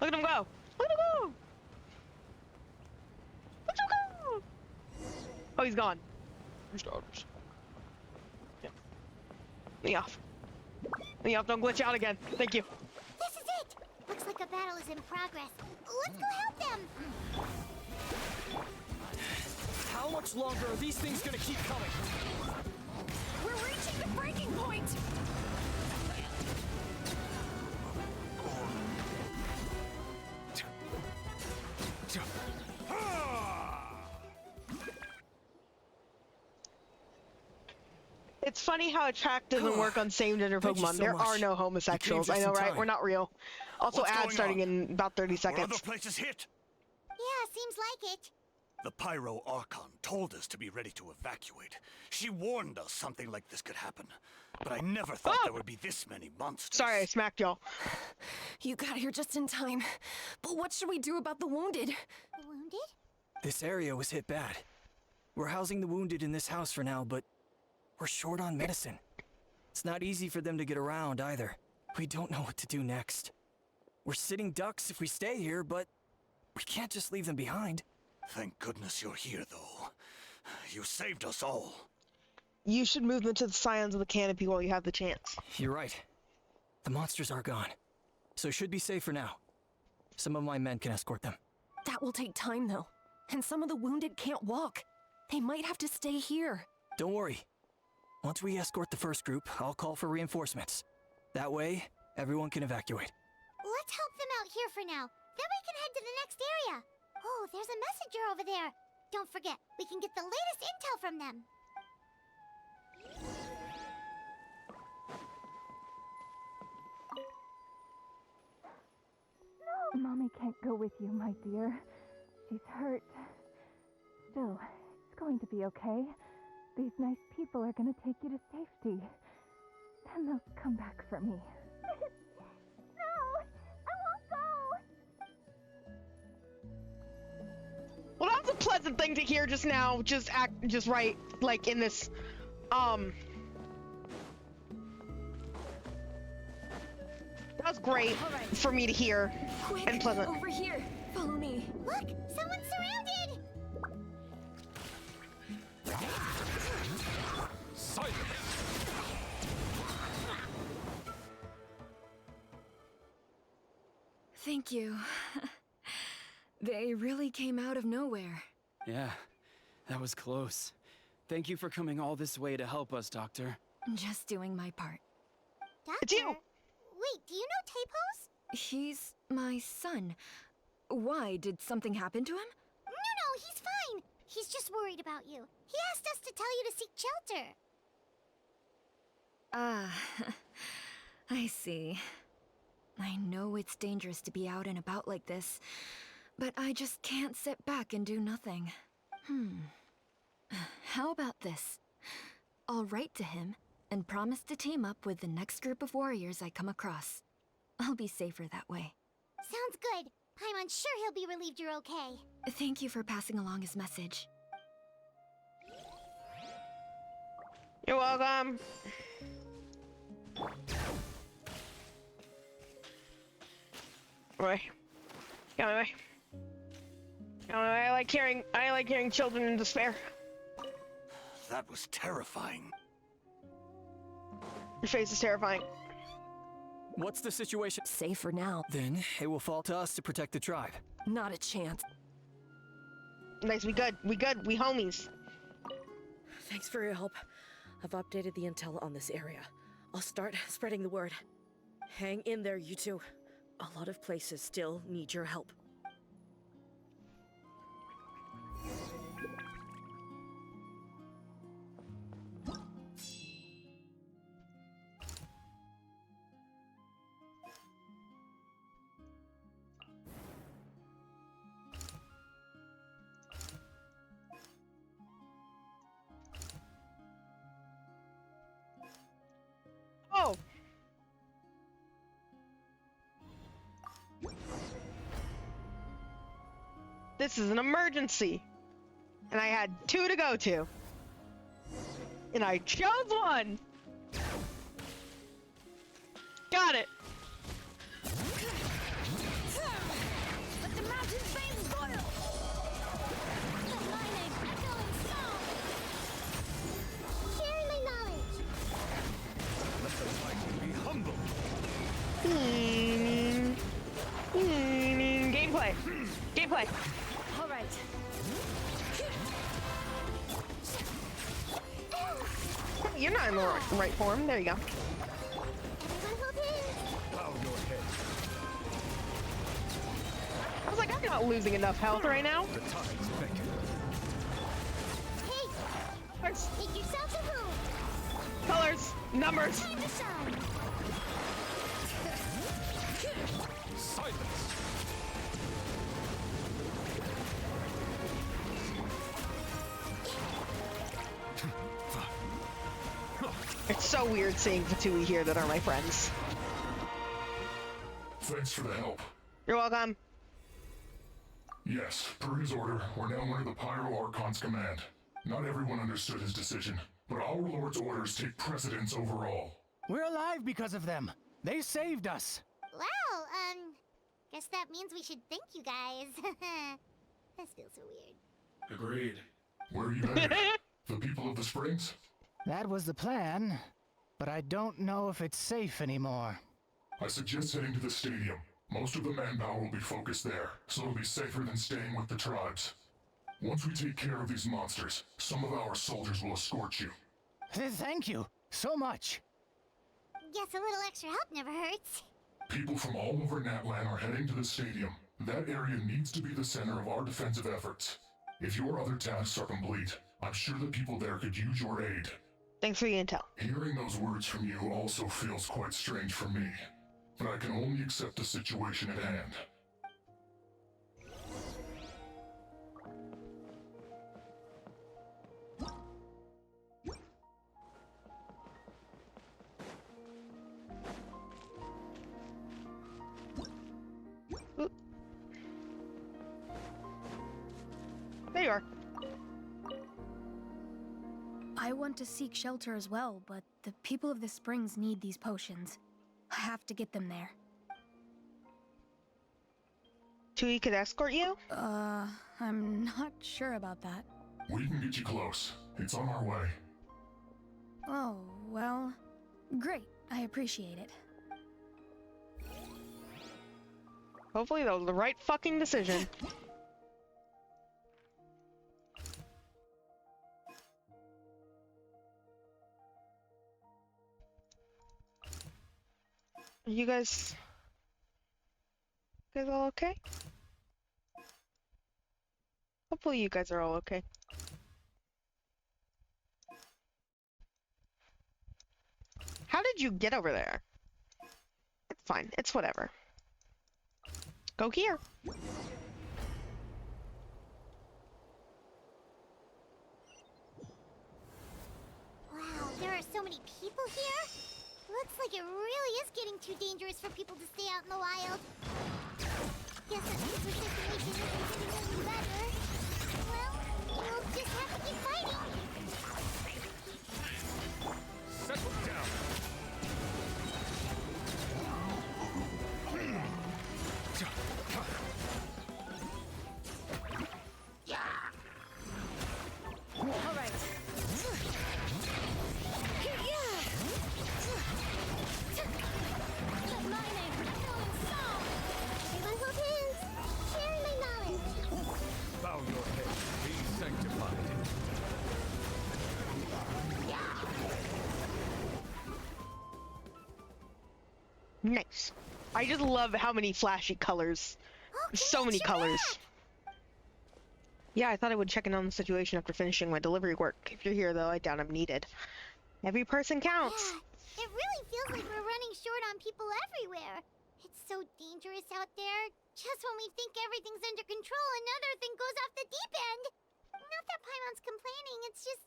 Look at him go. Look at him go. Look at him go. Oh, he's gone. Restarters. Yeah. Let me off. Let me off. Don't glitch out again. Thank you. This is it. Looks like a battle is in progress. Let's go help them. How much longer are these things gonna keep coming? We're reaching the breaking point! It's funny how attract doesn't work on same-gender Thank you Pokemon. so there much. are no You homosexuals. came I just know, in right? time. We're not real. Also, What's ad going starting on? in about 30 Were seconds. other places hit? Yeah, seems like it. The Pyro Archon told us to be ready to evacuate. She warned us something like this could happen. But I never thought there would be this many monsters. Sorry, I smacked y'all. You got here just in time. But what should we do about the wounded? The wounded? This area was hit bad. We're housing the wounded in this house for now, but we're short on medicine. It's not easy for them to get around either. We don't know what to do next. We're sitting ducks if we stay here, but we can't just leave them behind. Thank goodness you're here, though. You saved us all. You should move them to the Scions of the Canopy while you have the chance. You're right. The monsters are gone, so should be safe for now. Some of my men can escort them. That will take time, though. And some of the wounded can't walk. They might have to stay here. Don't worry. Once we escort the first group, I'll call for reinforcements. That way, everyone can evacuate. Let's help them out here for now. Then we can head to the next area. Oh, there's a messenger over there. Don't forget, we can get the latest intel from them. Mommy can't go with you, my dear. She's hurt. Still, it's going to be okay. These nice people are gonna take you to safety. Then they'll come back for me. No! I won't go! Well, that was a pleasant thing to hear just now. Just right, like in this, That was great for me to hear. Quick, And pleasant. over here. Follow me. Look! Someone's surrounded! Silence! Thank you. They really came out of nowhere. Yeah, that was close. Thank you for coming all this way to help us, Doctor. Just doing my part. Doctor? It's you! Wait, do you know Tapos? He's my son. Why? Did something happen to him? No, he's fine. He's just worried about you. He asked us to tell you to seek shelter. Ah, I see. I know it's dangerous to be out and about like this, but I just can't sit back and do nothing. How about this? I'll write to him and promise to team up with the next group of warriors I come across. I'll be safer that way. Sounds good. I'm sure he'll be relieved you're okay. Thank you for passing along his message. You're welcome. Away. Get my way. Get my way. I like hearing children in despair. That was terrifying. Your face is terrifying. What's the situation? Safe for now. Then it will fall to us to protect the tribe. Not a chance. Nice, we good. We good. We homies. Thanks for your help. I've updated the intel on this area. I'll start spreading the word. Hang in there, you two. A lot of places still need your help. Oh! This is an emergency! And I had 2 to go to. And I chose one! Got it! Let the mountain flames boil! Lightning, echoing sound! Sharing my knowledge! Let the Titan be humble. Gameplay! Gameplay! All right. You're not in the right form. There you go. Bow your head. I was like, I'm not losing enough health right now. The tides beckon. Hey! Take yourself to home! Colors, numbers. Time to shine! Silence. It's so weird seeing Fatui here that are my friends. Thanks for the help. You're welcome. Yes, per his order, we're now under the Pyro Archon's command. Not everyone understood his decision, but our Lord's orders take precedence over all. We're alive because of them. They saved us. Wow, guess that means we should thank you guys. This feels so weird. Agreed. Where are you headed? The people of the Springs? That was the plan, but I don't know if it's safe anymore. I suggest heading to the stadium. Most of the manpower will be focused there, so it'll be safer than staying with the tribes. Once we take care of these monsters, some of our soldiers will escort you. Thank you so much. Guess a little extra help never hurts. People from all over Natlan are heading to the stadium. That area needs to be the center of our defensive efforts. If your other tasks are complete, I'm sure the people there could use your aid. Thanks for the intel. Hearing those words from you also feels quite strange for me, but I can only accept the situation at hand. There you are. I want to seek shelter as well, but the people of the Springs need these potions. I have to get them there. Tui could escort you? I'm not sure about that. We can get you close. It's on our way. Oh, well, great. I appreciate it. Hopefully that was the right fucking decision. You guys all okay? Hopefully you guys are all okay. How did you get over there? Fine, it's whatever. Go here. Wow, there are so many people here. Looks like it really is getting too dangerous for people to stay out in the wild. Guess that means the situation isn't getting any better. Well, we'll just have to keep fighting. Settle down. All right. Bow your head. Be sanctified. Nice. I just love how many flashy colors. So many colors. Yeah, I thought I would check in on the situation after finishing my delivery work. If you're here, though, I doubt I'm needed. Every person counts. Yeah, it really feels like we're running short on people everywhere. It's so dangerous out there. Just when we think everything's under control, another thing goes off the deep end. Not that Paimon's complaining, it's just...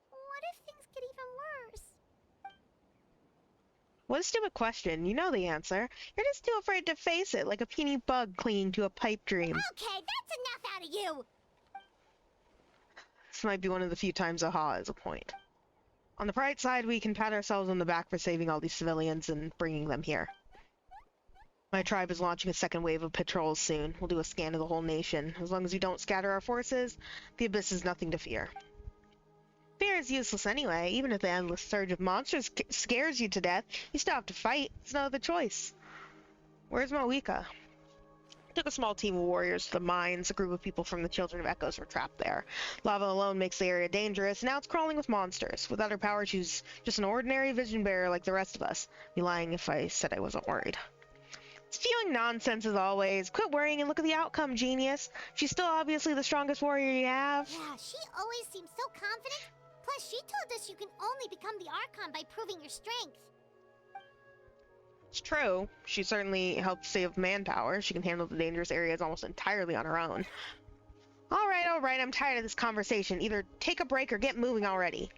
What if things get even worse? What a stupid question. You know the answer. You're just too afraid to face it, like a puny bug clinging to a pipe dream. Okay, that's enough out of you! This might be one of the few times aha is a point. On the bright side, we can pat ourselves on the back for saving all these civilians and bringing them here. My tribe is launching a second wave of patrols soon. We'll do a scan of the whole nation. As long as we don't scatter our forces, the Abyss is nothing to fear. Fear is useless anyway. Even if the endless surge of monsters scares you to death, you still have to fight. There's no other choice. Where's Moika? Took a small team of warriors to the mines. A group of people from the Children of Echoes were trapped there. Lava alone makes the area dangerous. Now it's crawling with monsters. Without her power, she's just an ordinary vision bearer like the rest of us. I'd be lying if I said I wasn't worried. Spewing nonsense as always. Quit worrying and look at the outcome, genius. She's still obviously the strongest warrior you have. Yeah, she always seems so confident. Plus, she told us you can only become the Archon by proving your strength. It's true. She certainly helped save manpower. She can handle the dangerous areas almost entirely on her own. All right, I'm tired of this conversation. Either take a break or get moving already.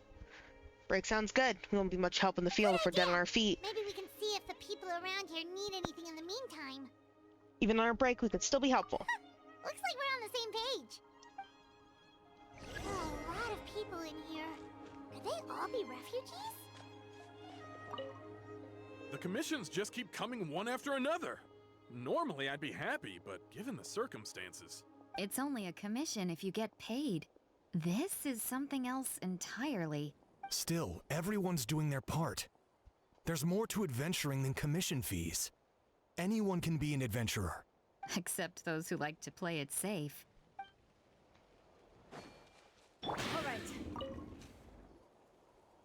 Break sounds good. We won't be much help in the field if we're dead on our feet. Maybe we can see if the people around here need anything in the meantime. Even on our break, we could still be helpful. Looks like we're on the same page. Oh, a lot of people in here. Could they all be refugees? The commissions just keep coming one after another. Normally I'd be happy, but given the circumstances... It's only a commission if you get paid. This is something else entirely. Still, everyone's doing their part. There's more to adventuring than commission fees. Anyone can be an adventurer. Except those who like to play it safe. All right.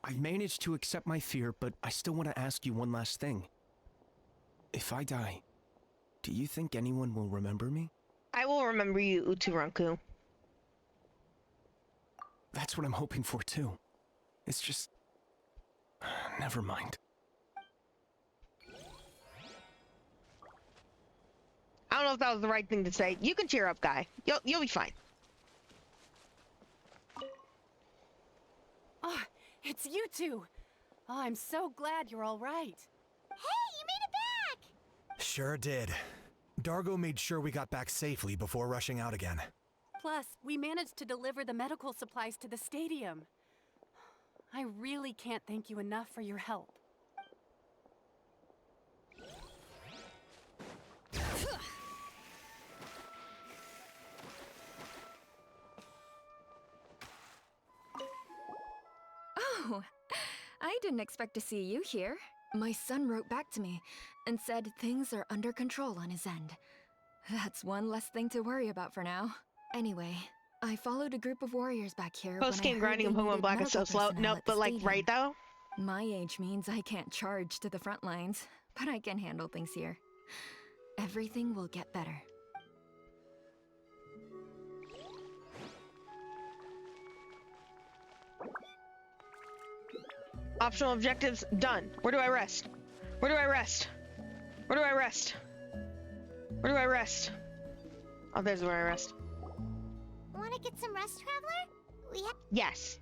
I've managed to accept my fear, but I still want to ask you one last thing. If I die, do you think anyone will remember me? I will remember you, Uturanku. That's what I'm hoping for, too. It's just... never mind. I don't know if that was the right thing to say. You can cheer up, guy. You'll be fine. Oh, it's you two. Oh, I'm so glad you're all right. Hey, you made it back! Sure did. Dargo made sure we got back safely before rushing out again. Plus, we managed to deliver the medical supplies to the stadium. I really can't thank you enough for your help. Oh, I didn't expect to see you here. My son wrote back to me and said things are under control on his end. That's one less thing to worry about for now. Anyway, I followed a group of warriors back here. Post-game grinding in Pokemon Black is so slow. Nope, but like, right though? My age means I can't charge to the front lines, but I can handle things here. Everything will get better. Optional objectives done. Where do I rest? Where do I rest? Where do I rest? Where do I rest? Oh, there's where I rest. Wanna get some rest, Traveler? We have. Yes.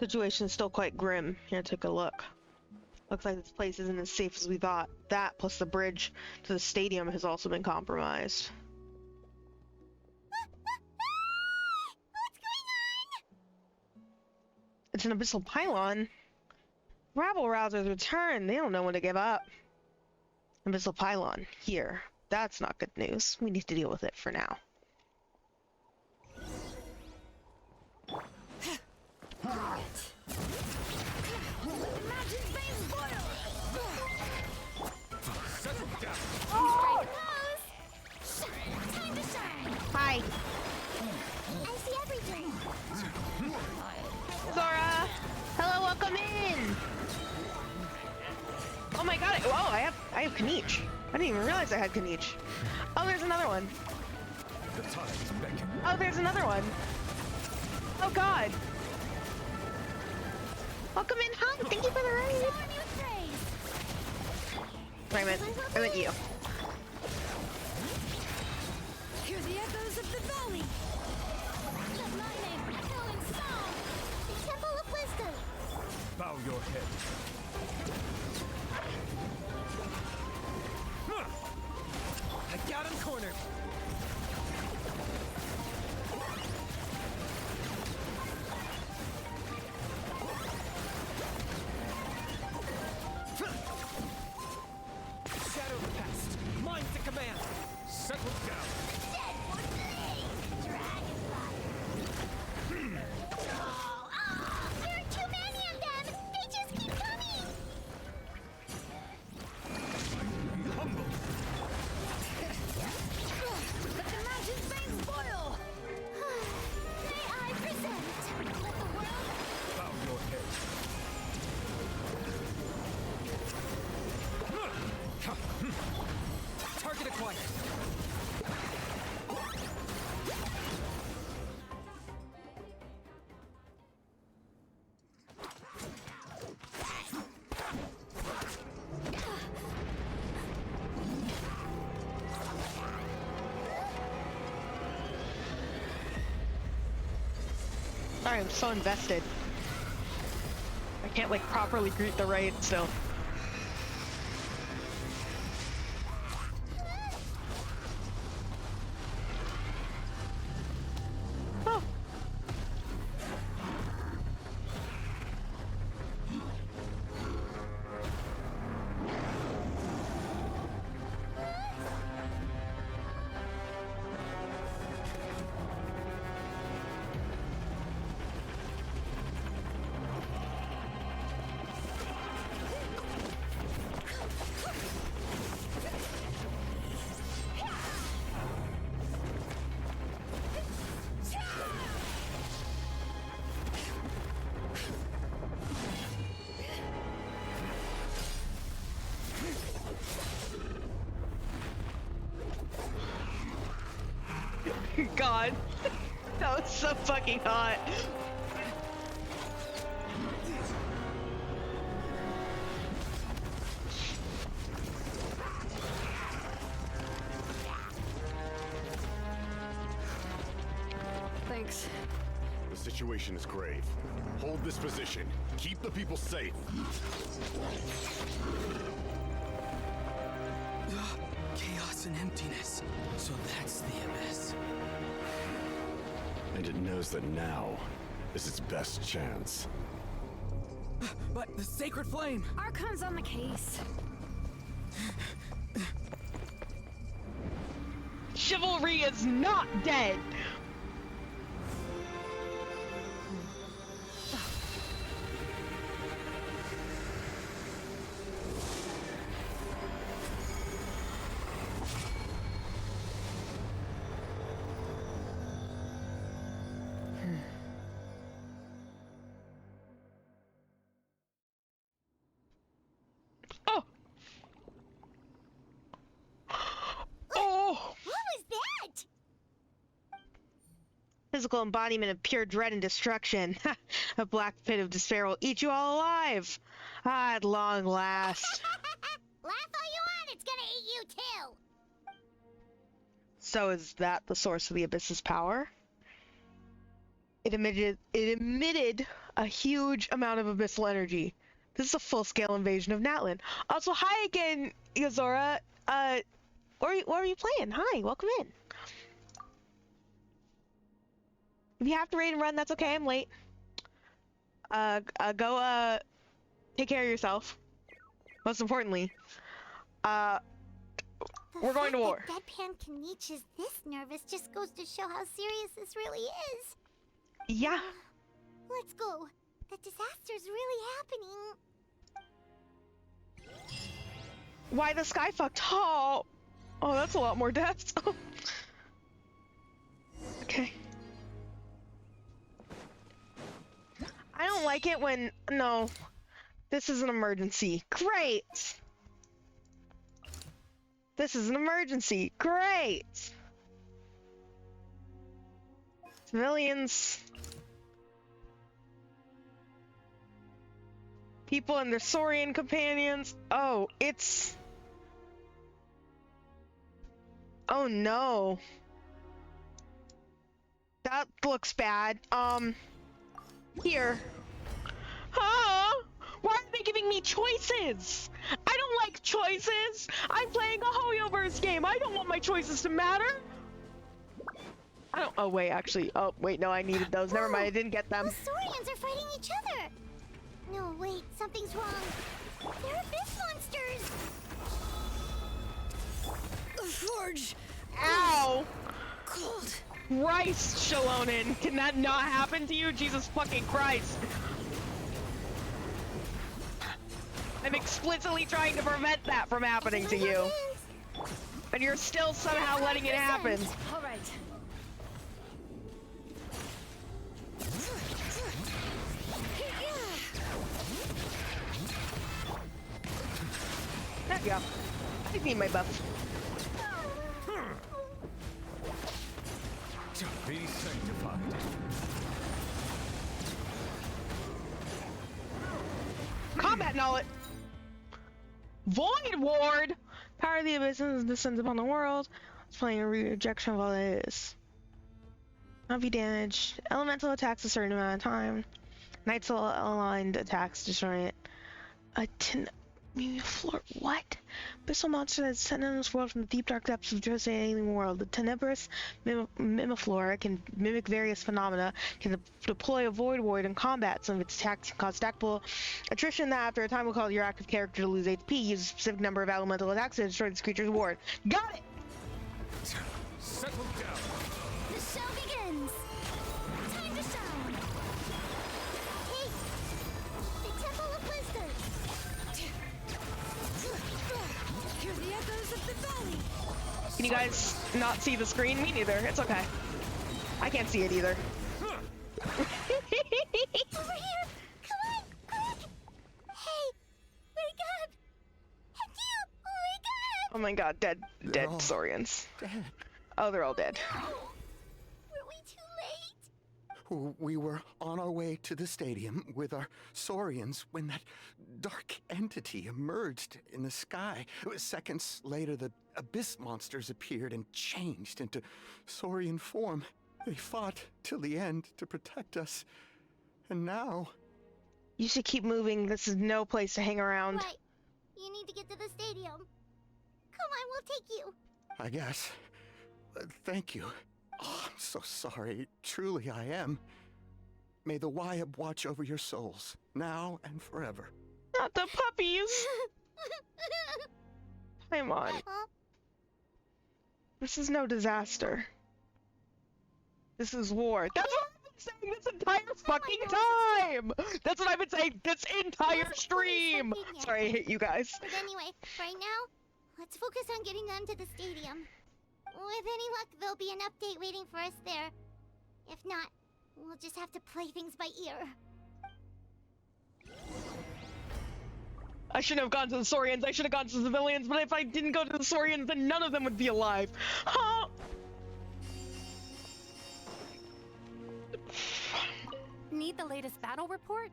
Situation's still quite grim. Here, take a look. Looks like this place isn't as safe as we thought. That, plus the bridge to the stadium, has also been compromised. What's going on? It's an abyssal pylon. Rabble-rousers return. They don't know when to give up. Abyssal pylon. Here. That's not good news. We need to deal with it for now. Hi. I see everything. Zora! Hello, welcome in! Oh my god, oh, I have Kanich. I didn't even realize I had Kanich. Oh, there's another one. Oh, there's another one. Oh god. Welcome in, hi, thank you for the raid. I meant you. Hear the echoes of the valley. The mining, echoing song. The Temple of Wisdom. Bow your head. I got him cornered. Shadow cast. Mind to command. Settle down. Dead for me. Dragonfly. There are too many of them. They just keep coming. Humble. Let the mountain's veins boil. May I present? Let the world. Bow your head. Target acquired. Sorry, I'm so invested. I can't like properly greet the raid still. Oh. God, that was so fucking hot. Thanks. The situation is grave. Hold this position. Keep the people safe. Chaos and emptiness. So that's the abyss. And it knows that now is its best chance. But the sacred flame! Archon's on the case. Chivalry is not dead. Oh. Oh. What was that? physical embodiment of pure dread and destruction. A black pit of despair will eat you all alive. Ah, at long last. Laugh all you want, it's gonna eat you too! So is that the source of the Abyss's power? It emitted a huge amount of abyssal energy. This is a full-scale invasion of Natlan. Also, hi again, Yozora. What are you playing? Hi, welcome in. If you have to raid and run, that's okay. I'm late. Go take care of yourself. Most importantly, we're going to war. Deadpan Kaniche is this nervous just goes to show how serious this really is. Yeah. Let's go. The disaster's really happening. Why the sky fucked? Oh, that's a lot more deaths. Okay. I don't like it when... No. This is an emergency. Great! This is an emergency. Great! Civilians. People and their Saurian companions. Oh, it's... Oh no. That looks bad. Here. Huh? Why are they giving me choices? I don't like choices. I'm playing a Hoyoverse game. I don't want my choices to matter. I don't. Oh wait, actually. Oh wait, no, I needed those. Never mind, I didn't get them. The Saurians are fighting each other. No, wait, something's wrong. They're abyss monsters. The forge. Ow. Cold. Christ, Shalonen, can that not happen to you? Jesus fucking Christ. I'm explicitly trying to prevent that from happening to you. And you're still somehow letting it happen. All right. There you go. I need my buff. Be sanctified. Combat knowledge. Void Ward. Power of the Abyss descends upon the world. It's playing a rejection of all that is. Not be damaged. Elemental attacks a certain amount of time. Night Soul aligned attacks destroy it. A floor. What? Abyssal monster that's sent in this world from the deep dark depths of the alien world. The tenebrous Mimiflora can mimic various phenomena, can deploy a Void Ward in combat. Some of its attacks can cause stackable attrition that after a time will cause your active character to lose HP. Use a specific number of elemental attacks to destroy this creature's ward. Got it! Settle down. The show begins. Time to shine. Hey, the Temple of Wisdom. Hear the echoes of the valley. Can you guys not see the screen? Me neither. It's okay. I can't see it either. Over here! Come on, quick! Hey, wake up! Achoo, wake up! Oh my god, dead Saurians. Dead. Oh, they're all dead. Were we too late? We were on our way to the stadium with our Saurians when that dark entity emerged in the sky. Seconds later, the abyss monsters appeared and changed into Saurian form. They fought till the end to protect us. And now... You should keep moving. This is no place to hang around. Right. You need to get to the stadium. Come on, we'll take you. I guess. Thank you. Oh, I'm so sorry. Truly I am. May the Wyab watch over your souls, now and forever. Not the puppies! Come on. This is no disaster. This is war. That's what I've been saying this entire fucking time! That's what I've been saying this entire stream! Sorry, I hate you guys. But anyway, right now, let's focus on getting them to the stadium. With any luck, there'll be an update waiting for us there. If not, we'll just have to play things by ear. I shouldn't have gone to the Saurians, I should have gone to the civilians, but if I didn't go to the Saurians, then none of them would be alive. Huh? need the latest battle report?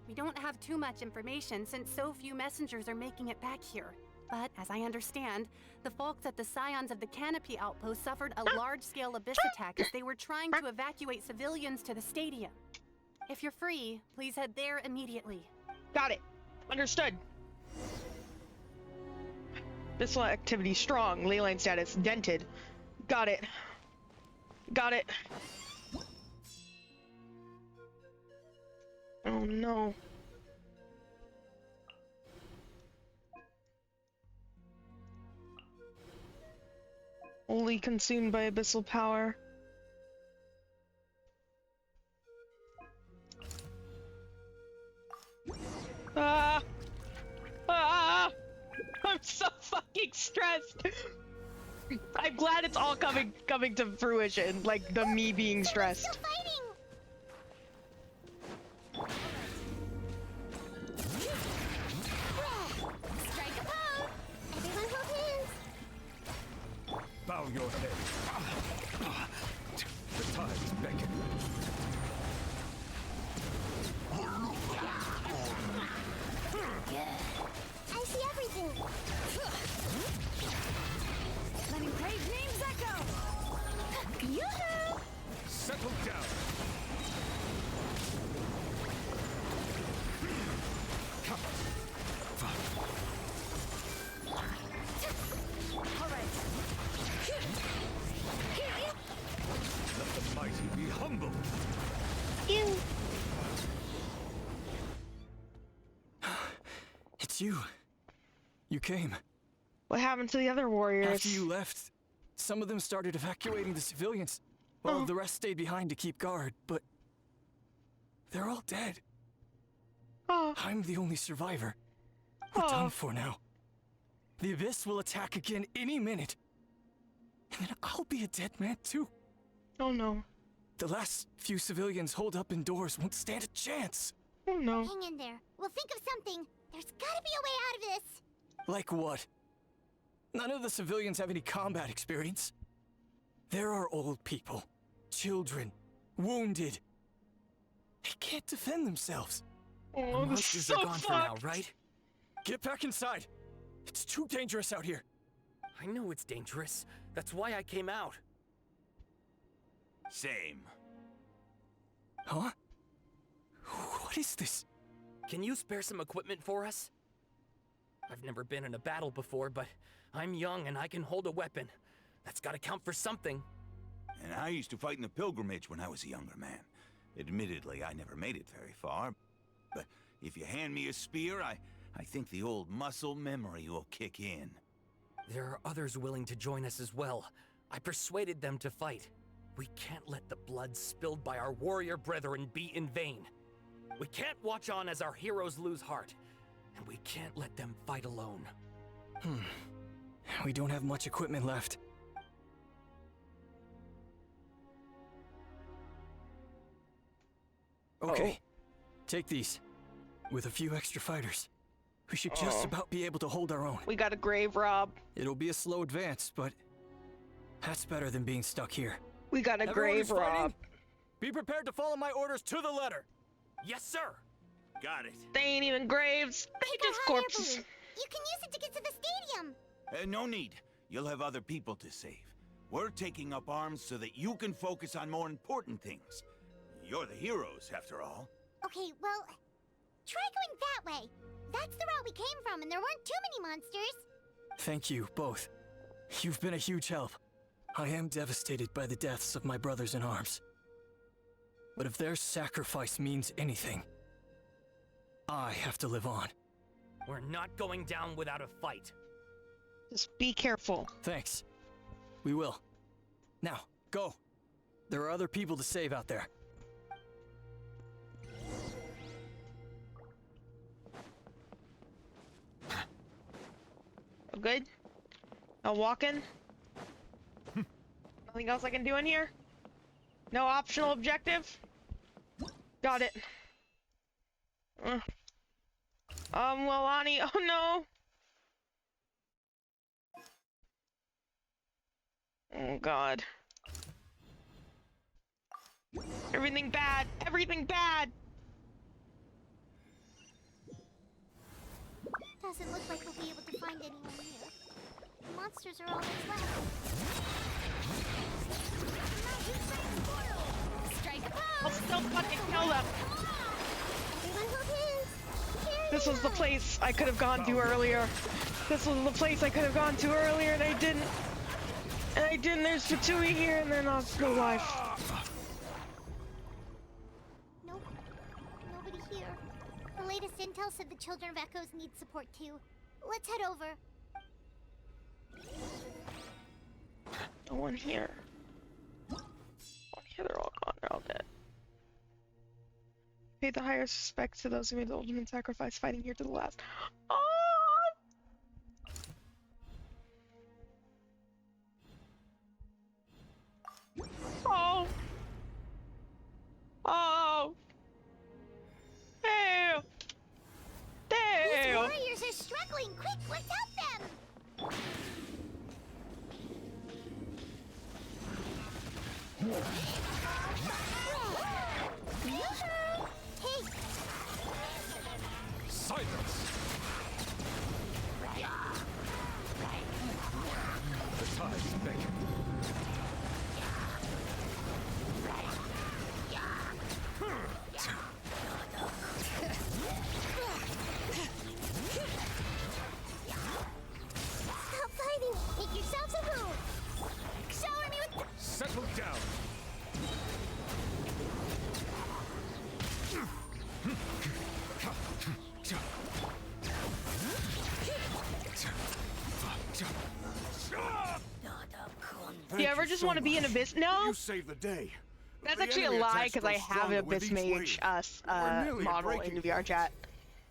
We don't have too much information since so few messengers are making it back here. But as I understand, the folks at the Scions of the Canopy outpost suffered a large-scale abyss attack as they were trying to evacuate civilians to the stadium. If you're free, please head there immediately. Got it. Understood. Missile activity strong. Leyline status dented. Got it. Got it. Oh no. Only consumed by abyssal power. Ah! Ah! I'm so fucking stressed. I'm glad it's all coming to fruition, like the me being stressed. Strike a pose! Everyone hold hands! Bow your head. The tides beckon. I see everything! Letting brave names echo! Yoo-hoo! Settle down. Come. All right. Let the mighty be humble. Ew. It's you. You came. What happened to the other warriors? After you left, some of them started evacuating the civilians. Well, the rest stayed behind to keep guard, but they're all dead. I'm the only survivor. We're done for now. The Abyss will attack again any minute. And then I'll be a dead man too. Oh no. The last few civilians holed up indoors won't stand a chance. Oh no. Hang in there. We'll think of something. There's gotta be a way out of this. Like what? None of the civilians have any combat experience. There are old people, children, wounded. They can't defend themselves. Oh, the monsters are gone for now, fucked. right? Get back inside. It's too dangerous out here. I know it's dangerous. That's why I came out. Same. Huh? What is this? Can you spare some equipment for us? I've never been in a battle before, but I'm young and I can hold a weapon. That's gotta count for something. And I used to fight in the pilgrimage when I was a younger man. Admittedly, I never made it very far. But if you hand me a spear, I think the old muscle memory will kick in. There are others willing to join us as well. I persuaded them to fight. We can't let the blood spilled by our warrior brethren be in vain. We can't watch on as our heroes lose heart. And we can't let them fight alone. We don't have much equipment left. Okay. Take these. With a few extra fighters. We should just about be able to hold our own. We got a grave rob. It'll be a slow advance, but that's better than being stuck here. We got a Everyone grave who's fighting, rob. be prepared to follow my orders to the letter. Yes, sir. Got it. They ain't even graves. They just corpses. You can use it to get to the stadium. No need. You'll have other people to save. We're taking up arms so that you can focus on more important things. You're the heroes, after all. Okay, well, try going that way. That's the route we came from, and there weren't too many monsters. Thank you, both. You've been a huge help. I am devastated by the deaths of my brothers in arms. But if their sacrifice means anything, I have to live on. We're not going down without a fight. Just be careful. Thanks. We will. Now, go. There are other people to save out there. Good? I'll walk in? Nothing else I can do in here? No optional objective? Got it. Well, Ani, oh no! Oh god. Everything bad! Everything bad! Doesn't look like we'll be able to find anyone here. The monsters are all that's left. Strike a I'll still fucking kill them! Everyone hold hands! This was the place I could have gone to earlier. This was the place I could have gone to earlier and I didn't. And I didn't. There's Fatui here and they're not still alive. Nope. Nobody here. The latest intel said the Children of Echoes need support too. Let's head over. No one here. No one here, they're all gone. They're all dead. Pay the highest respects to those who made the ultimate sacrifice fighting here to the last. Oh! Oh! Oh! Damn! These Damn! warriors are struggling. Quick, let's help them! Hey! Silence! The tides beckon. Stop fighting! Make yourselves a move! Shower me with... Settle down. Do you ever just want to be an abyss? No! You saved the day. That's The actually a enemy lie attacks because I grow have an stronger with abyss each mage wave. We're nearly at model in breaking the VR point. chat.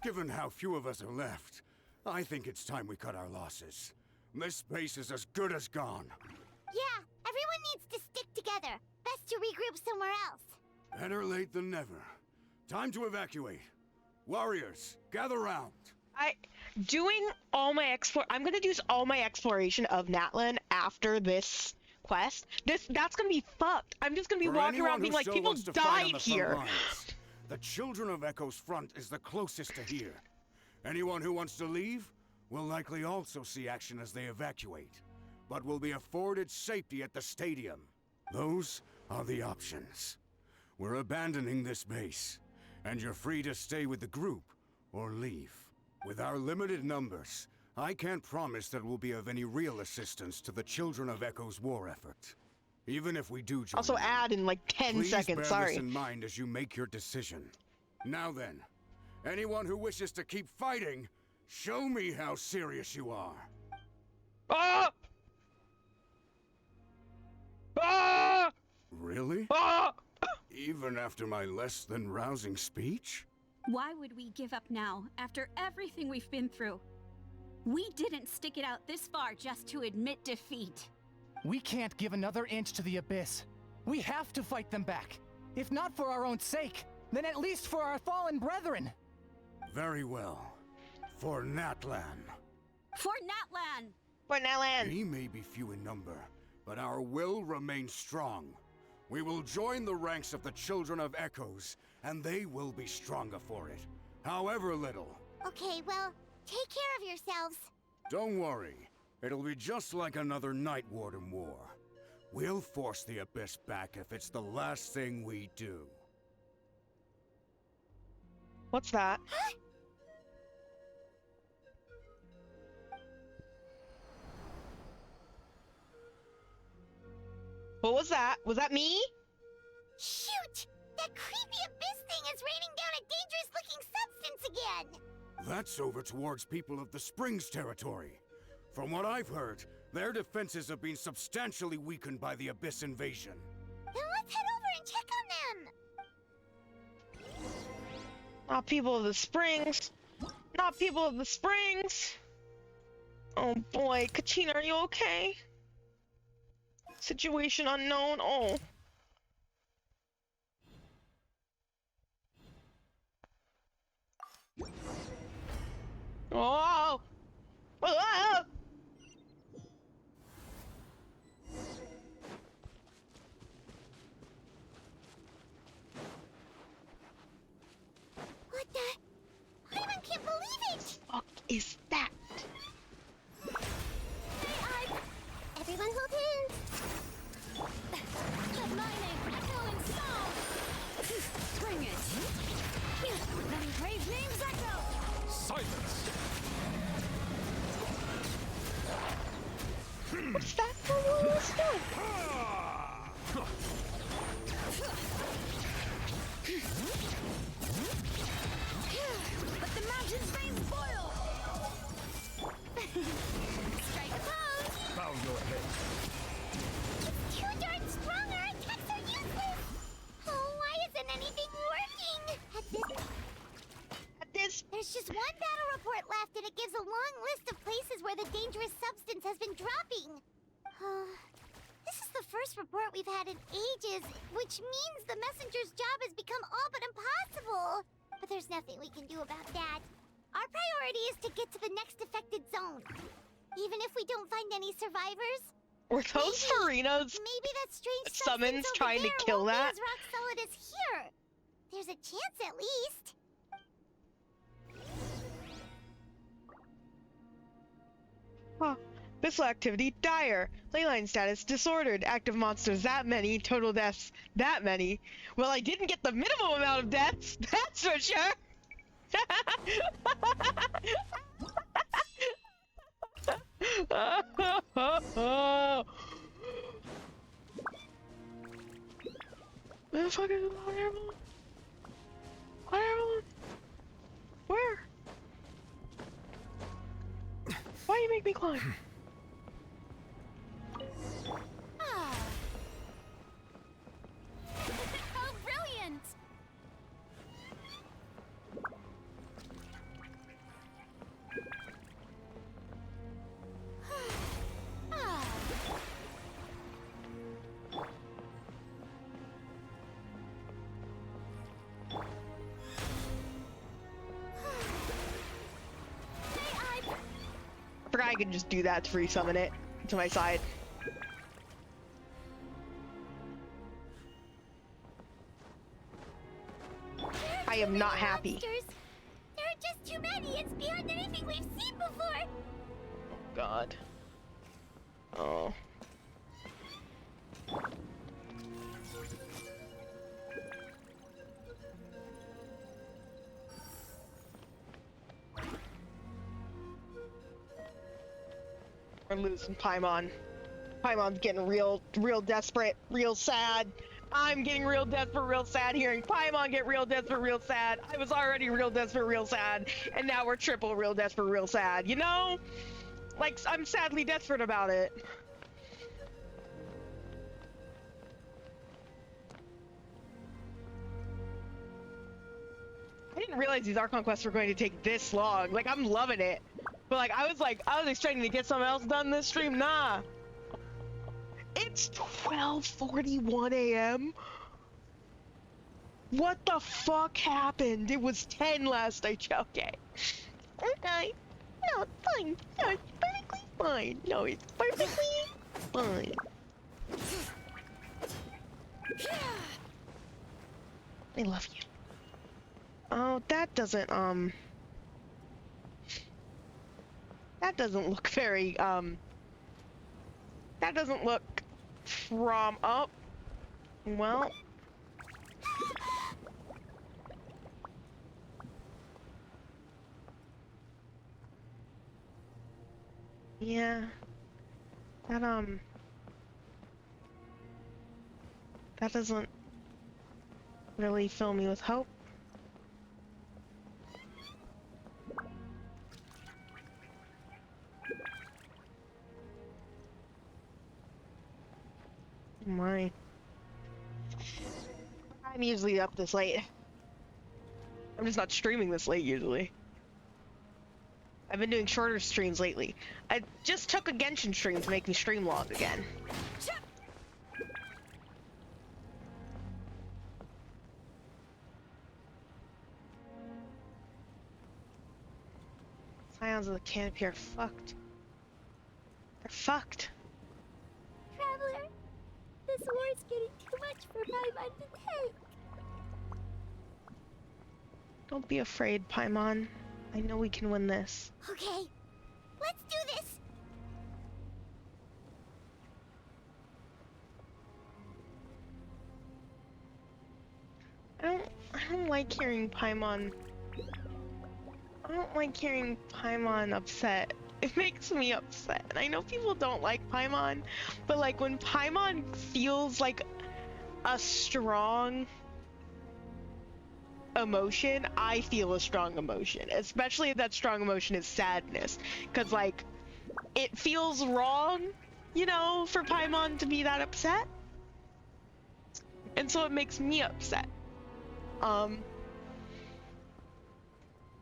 Given how few of us are left, I think it's time we cut our losses. This base is as good as gone. Yeah, everyone needs to stick together. Best to regroup somewhere else. Better late than never. Time to evacuate. Warriors, gather round. I'm gonna do all my exploration of Natlan after this quest. That's gonna be fucked. I'm just gonna be For walking anyone around being who like, still people wants to fight on died the front here. lines, the Children of Echo's front is the closest to here. Anyone who wants to leave will likely also see action as they evacuate, but will be afforded safety at the stadium. Those are the options. We're abandoning this base, and you're free to stay with the group or leave. With our limited numbers, I can't promise that we'll be of any real assistance to the Children of Echo's war effort. Even if we do join Also you, add in like 10 please seconds, bear sorry. this in mind as you make your decision. Now then, anyone who wishes to keep fighting, show me how serious you are. Ah! Ah! Really? Ah! Even after my less than rousing speech? Why would we give up now, after everything we've been through? We didn't stick it out this far just to admit defeat. We can't give another inch to the Abyss. We have to fight them back. If not for our own sake, then at least for our fallen brethren. Very well. For Natlan. For Natlan! For Natlan! We may be few in number, but our will remains strong. We will join the ranks of the Children of Echoes, and they will be stronger for it, however little. Okay, well, take care of yourselves. Don't worry. It'll be just like another Night Warden war. We'll force the Abyss back if it's the last thing we do. What's that? What was that? Was that me? Shoot! That creepy abyss thing is raining down a dangerous-looking substance again! That's over towards people of the Springs territory. From what I've heard, their defenses have been substantially weakened by the Abyss invasion. Then let's head over and check on them! Not people of the Springs. Not people of the Springs. Oh boy, Katina, are you okay? Situation unknown. Oh. Oh! Oh! is that? Everyone hold hands. But my name, Echo and Song! Bring it! Then brave names Echo! Silence! What's that for? What's that? But the mountain's veins boil! Strike a pose! Bow your head. It's too darn strong. Our attacks are useless. Oh, why isn't anything working? There's just one battle report left, and it gives a long list of places where the dangerous substance has been dropping. This is the first report we've had in ages, which means the messenger's job has become all but impossible. But there's nothing we can do about that. Our priority is to get to the next affected zone. Even if we don't find any survivors. Were those Farinas Maybe that strange summons substance trying over to there kill won't that? be as rock solid as here. There's a chance at least. Huh. Missile activity dire. Leyline status disordered. Active monsters that many. Total deaths that many. Well, I didn't get the minimum amount of deaths. That's for sure. Where the fuck is the water balloon? Water balloon? Where? Why you make me climb? How brilliant! I forgot I could just do that to free summon it to my side. I am not happy. Monsters. There are just too many. It's beyond anything we've seen before. Oh god. Oh. We're losing Paimon. Paimon's getting real desperate, real sad. I'm getting real desperate, real sad. Hearing Paimon get real desperate, real sad. I was already real desperate, real sad, and now we're triple real desperate, real sad. You know? Like, I'm sadly desperate about it. I didn't realize these Archon quests were going to take this long. Like, I'm loving it. But I was expecting to get something else done this stream. Nah. It's 12:41 a.m. What the fuck happened? It was 10 last night. Okay. Okay. No, it's fine. No, it's perfectly fine. No, it's perfectly fine. I love you. Oh, that doesn't look very, that doesn't look from up. Well. Yeah. That doesn't really fill me with hope. My. I'm usually up this late. I'm just not streaming this late usually. I've been doing shorter streams lately. I just took a Genshin stream to make me stream log again. Scions of the Canopy are fucked. They're fucked. Traveler, this war's getting too much for Paimon to take. Don't be afraid, Paimon. I know we can win this. Okay, let's do this. I don't like hearing Paimon. I don't like hearing Paimon upset. It makes me upset. And I know people don't like Paimon, but like when Paimon feels like a strong emotion, I feel a strong emotion. Especially if that strong emotion is sadness. Cause like, it feels wrong, you know, for Paimon to be that upset. And so it makes me upset. I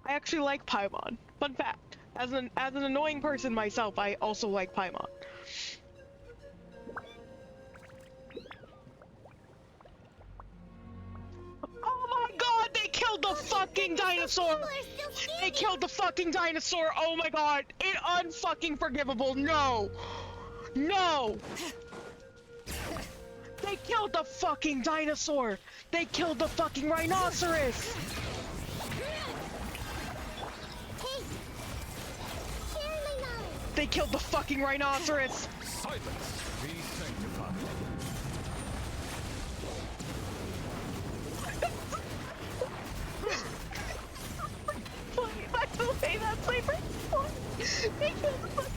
actually like Paimon. Fun fact. As an annoying person myself, I also like Paimon. Oh my god, they killed the fucking dinosaur! They killed the fucking dinosaur! Oh my god, it unfucking forgivable, no! No! They killed the fucking dinosaur! They killed the fucking rhinoceros! They killed the fucking rhinoceros! Silence! Be sanctified. By the way, that's my first one! They killed the fucking...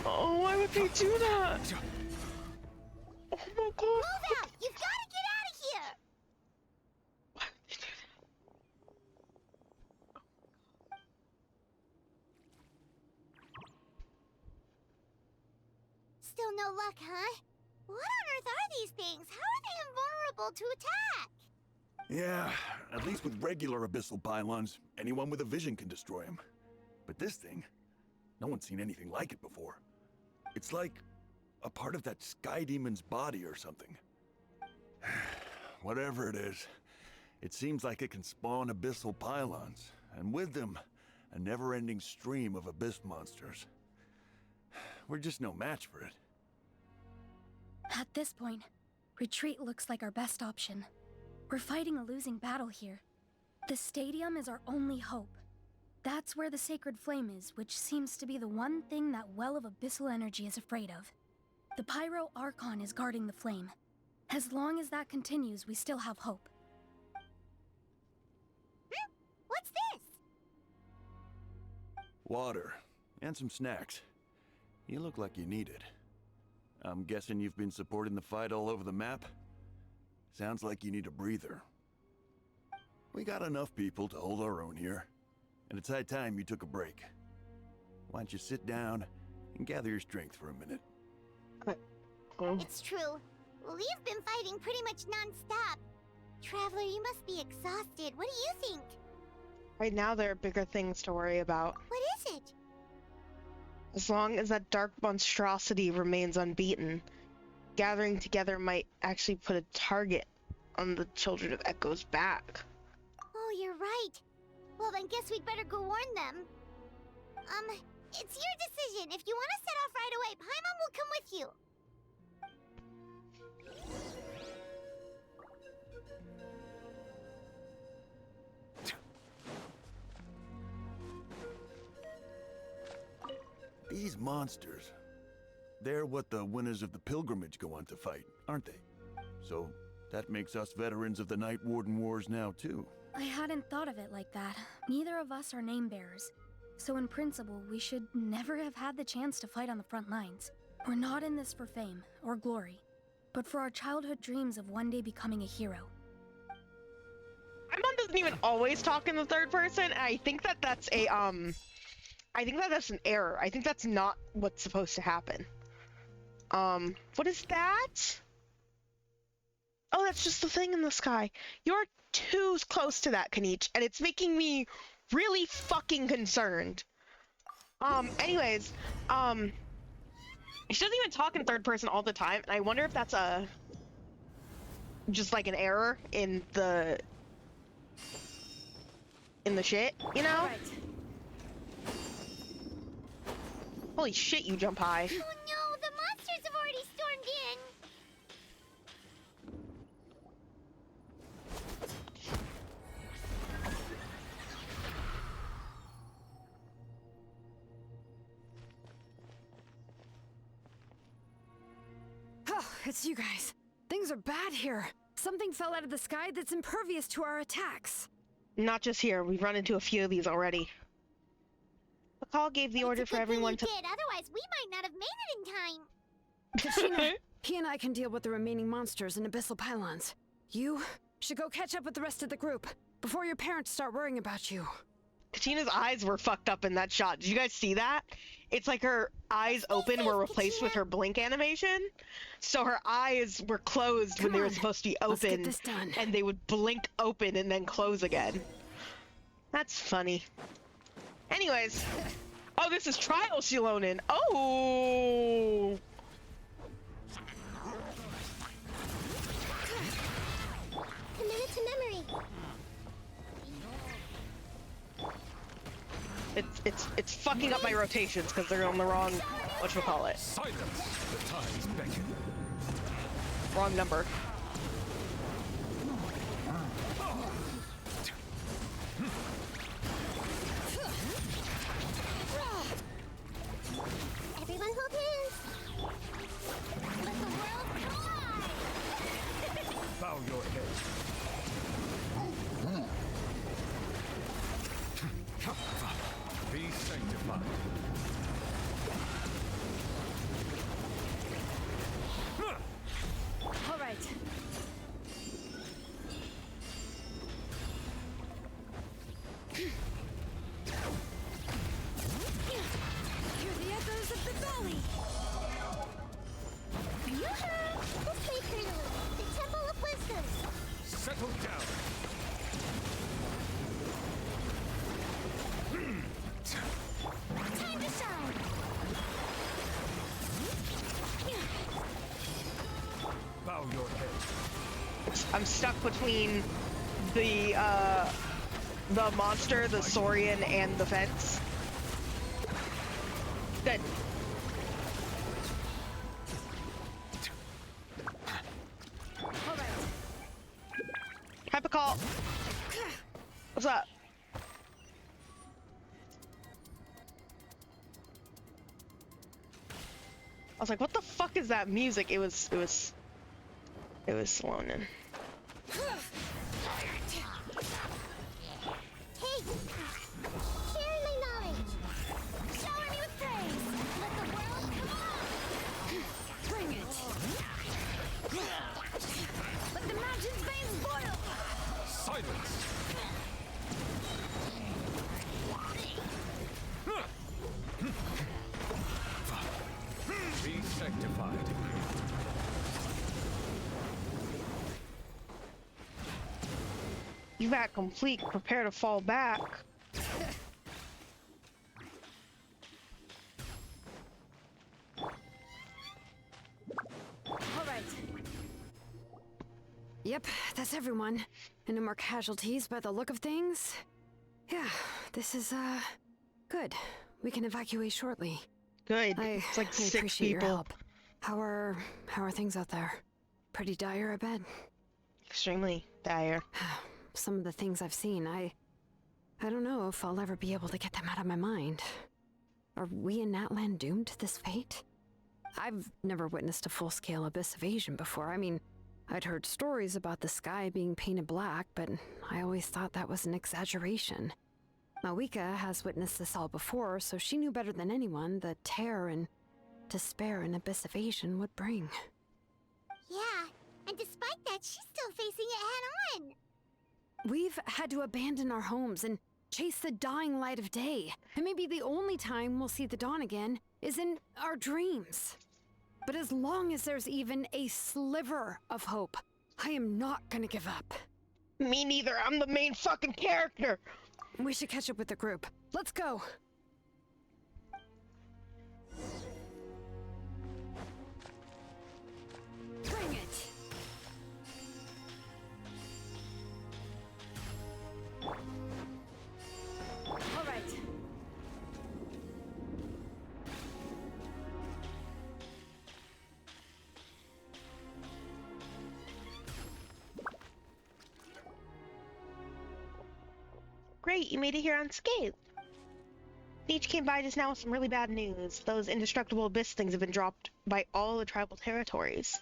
Oh, why would they do that? Oh my god. Move out! You've got to get out of here! Why would they do that? Still no luck, huh? What on earth are these things? How are they invulnerable to attack? Yeah, at least with regular abyssal pylons, anyone with a vision can destroy them. But this thing, no one's seen anything like it before. It's like a part of that sky demon's body or something. Whatever it is, it seems like it can spawn abyssal pylons, and with them, a never-ending stream of abyss monsters. We're just no match for it. At this point, retreat looks like our best option. We're fighting a losing battle here. The stadium is our only hope. That's where the sacred flame is, which seems to be the one thing that well of abyssal energy is afraid of. The Pyro Archon is guarding the flame. As long as that continues, we still have hope. What's this? Water, and some snacks. You look like you need it. I'm guessing you've been supporting the fight all over the map? Sounds like you need a breather. We got enough people to hold our own here, and it's high time you took a break. Why don't you sit down and gather your strength for a minute? It's true. We've been fighting pretty much non-stop. Traveler, you must be exhausted. What do you think? Right now, there are bigger things to worry about. What is it? As long as that dark monstrosity remains unbeaten, gathering together might actually put a target on the Children of Echo's back. Oh, you're right. Well, then guess we'd better go warn them. It's your decision. If you want to set off right away, Paimon will come with you. These monsters, they're what the winners of the pilgrimage go on to fight, aren't they? So that makes us veterans of the Night Warden Wars now, too. I hadn't thought of it like that. Neither of us are name bearers. So in principle, we should never have had the chance to fight on the front lines. We're not in this for fame or glory, but for our childhood dreams of one day becoming a hero. My mom doesn't even always talk in the third person, and I think that that's a, I think that that's an error. I think that's not what's supposed to happen. What is that? Oh, that's just the thing in the sky. You're too close to that, Kanich, and it's making me really fucking concerned. Anyways, she doesn't even talk in third person all the time, and I wonder if that's just like an error in the shit, you know? Right. Holy shit, you jump high. Oh no, the monsters have already stormed It's you guys. Things are bad here. Something fell out of the sky that's impervious to our attacks. Not just here. We've run into a few of these already. The call gave the order for everyone to... did, otherwise we might not have made it in time. Katrina, he and I can deal with the remaining monsters and abyssal pylons. You should go catch up with the rest of the group before your parents start worrying about you. Katina's eyes were fucked up in that shot. Did you guys see that? It's like her eyes open were replaced with her blink animation. So her eyes were closed when they were supposed to be Let's get open. this done. And they would blink open and then close again. That's funny. Anyways. Oh, this is Trial Shilonin. Oh! Commit it to memory. It's fucking up my rotations because they're on the wrong whatchamacallit. Silence! The times beckon. Wrong number. Everyone hold hands. Let the world collide. Bow your head. Be sanctified. All right. Hear the echoes of the valley. This way, Colonel. The Temple of Wisdom. Settle down. Time to shine. Bow your head. I'm stuck between the monster, the Saurian, and the fence. Good. All right. Hypercall. What's up? I was like, what the fuck is that music? It was Sloanin. Hey! Sharing my knowledge. Shower me with praise. Let the world come on. Bring it. Let the mountain's veins boil. Silence! Be sanctified. You got complete. Prepare to fall back. All right. Yep, that's everyone. And no more casualties by the look of things. Yeah, this is, good. We can evacuate shortly. Good. It's like I 6 appreciate your people. help. How are things out there? Pretty dire, I bet. Extremely dire. Some of the things I've seen, I don't know if I'll ever be able to get them out of my mind. Are we in Natlan doomed to this fate? I've never witnessed a full-scale abyss invasion before. I mean, I'd heard stories about the sky being painted black, but I always thought that was an exaggeration. Mawika has witnessed this all before, so she knew better than anyone the terror and despair an abyss invasion would bring. Yeah, and despite that, she's still facing it head on. We've had to abandon our homes and chase the dying light of day. And maybe the only time we'll see the dawn again is in our dreams. But as long as there's even a sliver of hope, I am not gonna give up. Me neither. I'm the main fucking character. We should catch up with the group. Let's go. Bring it. All right. Great, you made it here unscathed. Nietzsche came by just now with some really bad news. Those indestructible abyss things have been dropped by all the tribal territories.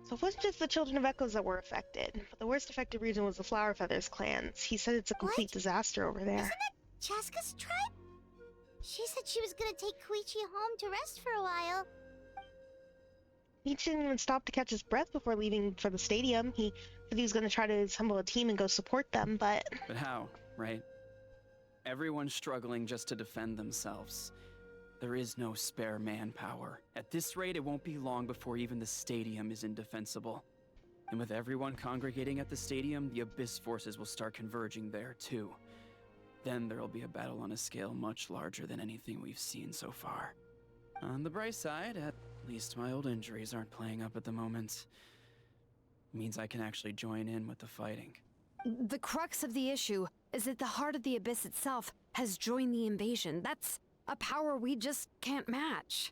So it wasn't just the Children of Echoes that were affected, but the worst affected region was the Flower Feathers clans. He said it's a complete disaster over there. Isn't that Chaska's tribe? She said she was gonna take Koichi home to rest for a while. He didn't even stop to catch his breath before leaving for the stadium. He said he was gonna try to assemble a team and go support them, but... But how, right? Everyone's struggling just to defend themselves. There is no spare manpower. At this rate, it won't be long before even the stadium is indefensible. And with everyone congregating at the stadium, the Abyss forces will start converging there, too. Then there'll be a battle on a scale much larger than anything we've seen so far. On the bright side, at least my old injuries aren't playing up at the moment. Means I can actually join in with the fighting. The crux of the issue is that the heart of the Abyss itself has joined the invasion. That's a power we just can't match.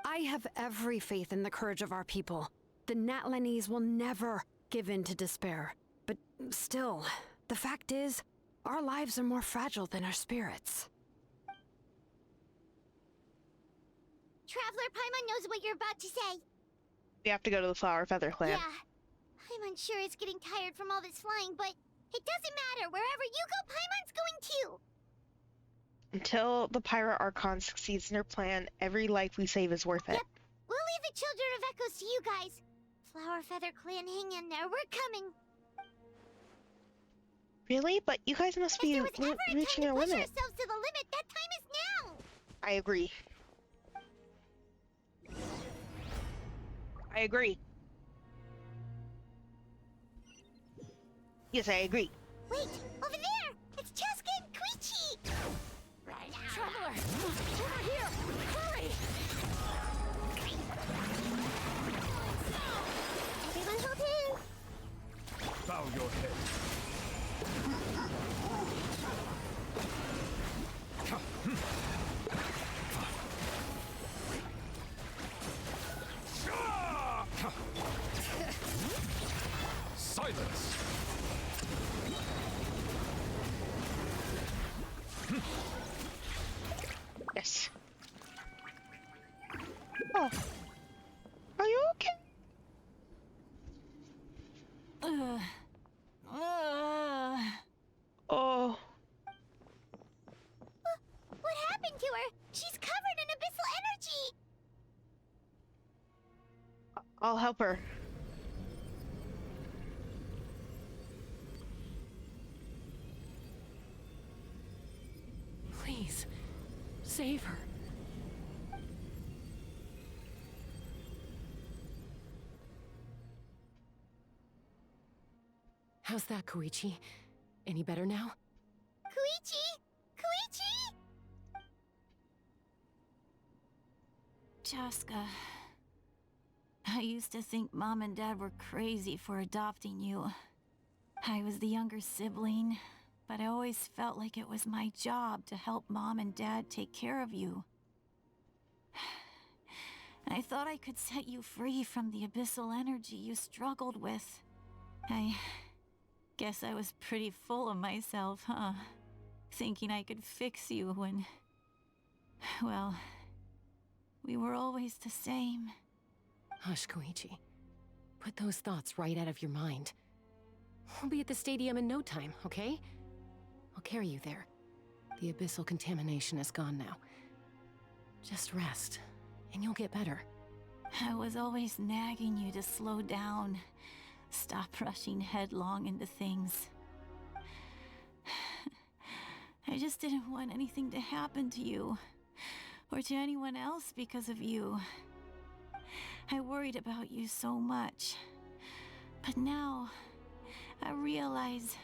I have every faith in the courage of our people. The Natlanese will never give in to despair. But still, the fact is, our lives are more fragile than our spirits. Traveler Paimon knows what you're about to say. We have to go to the Flower Feather clan. Yeah. Paimon's sure is getting tired from all this flying, but it doesn't matter. Wherever you go, Paimon's going too. Until the Pirate Archon succeeds in her plan, every life we save is worth it. Yep. We'll leave the Children of Echoes to you guys. Flower Feather Clan, hang in there. We're coming. Really? But you guys must be reaching your limit. Ourselves to the limit. That time is now. I agree. I agree. Yes, I agree. Wait, over there! It's Chaska and Koichi! Traveler! Over here! Hurry! Everyone hold in! Bow your head. Silence! Yes. Oh. Are you okay? Oh. What happened to her? She's covered in abyssal energy! I'll help her. Please, save her. How's that, Koichi? Any better now? Koichi! Koichi! Chaska, I used to think Mom and Dad were crazy for adopting you. I was the younger sibling, but I always felt like it was my job to help Mom and Dad take care of you. I thought I could set you free from the abyssal energy you struggled with. I guess I was pretty full of myself, huh? Thinking I could fix you when... well, we were always the same. Hush, Koichi. Put those thoughts right out of your mind. We'll be at the stadium in no time, okay? I'll carry you there. The abyssal contamination is gone now. Just rest, and you'll get better. I was always nagging you to slow down. Stop rushing headlong into things. I just didn't want anything to happen to you, or to anyone else because of you. I worried about you so much. But now, I realize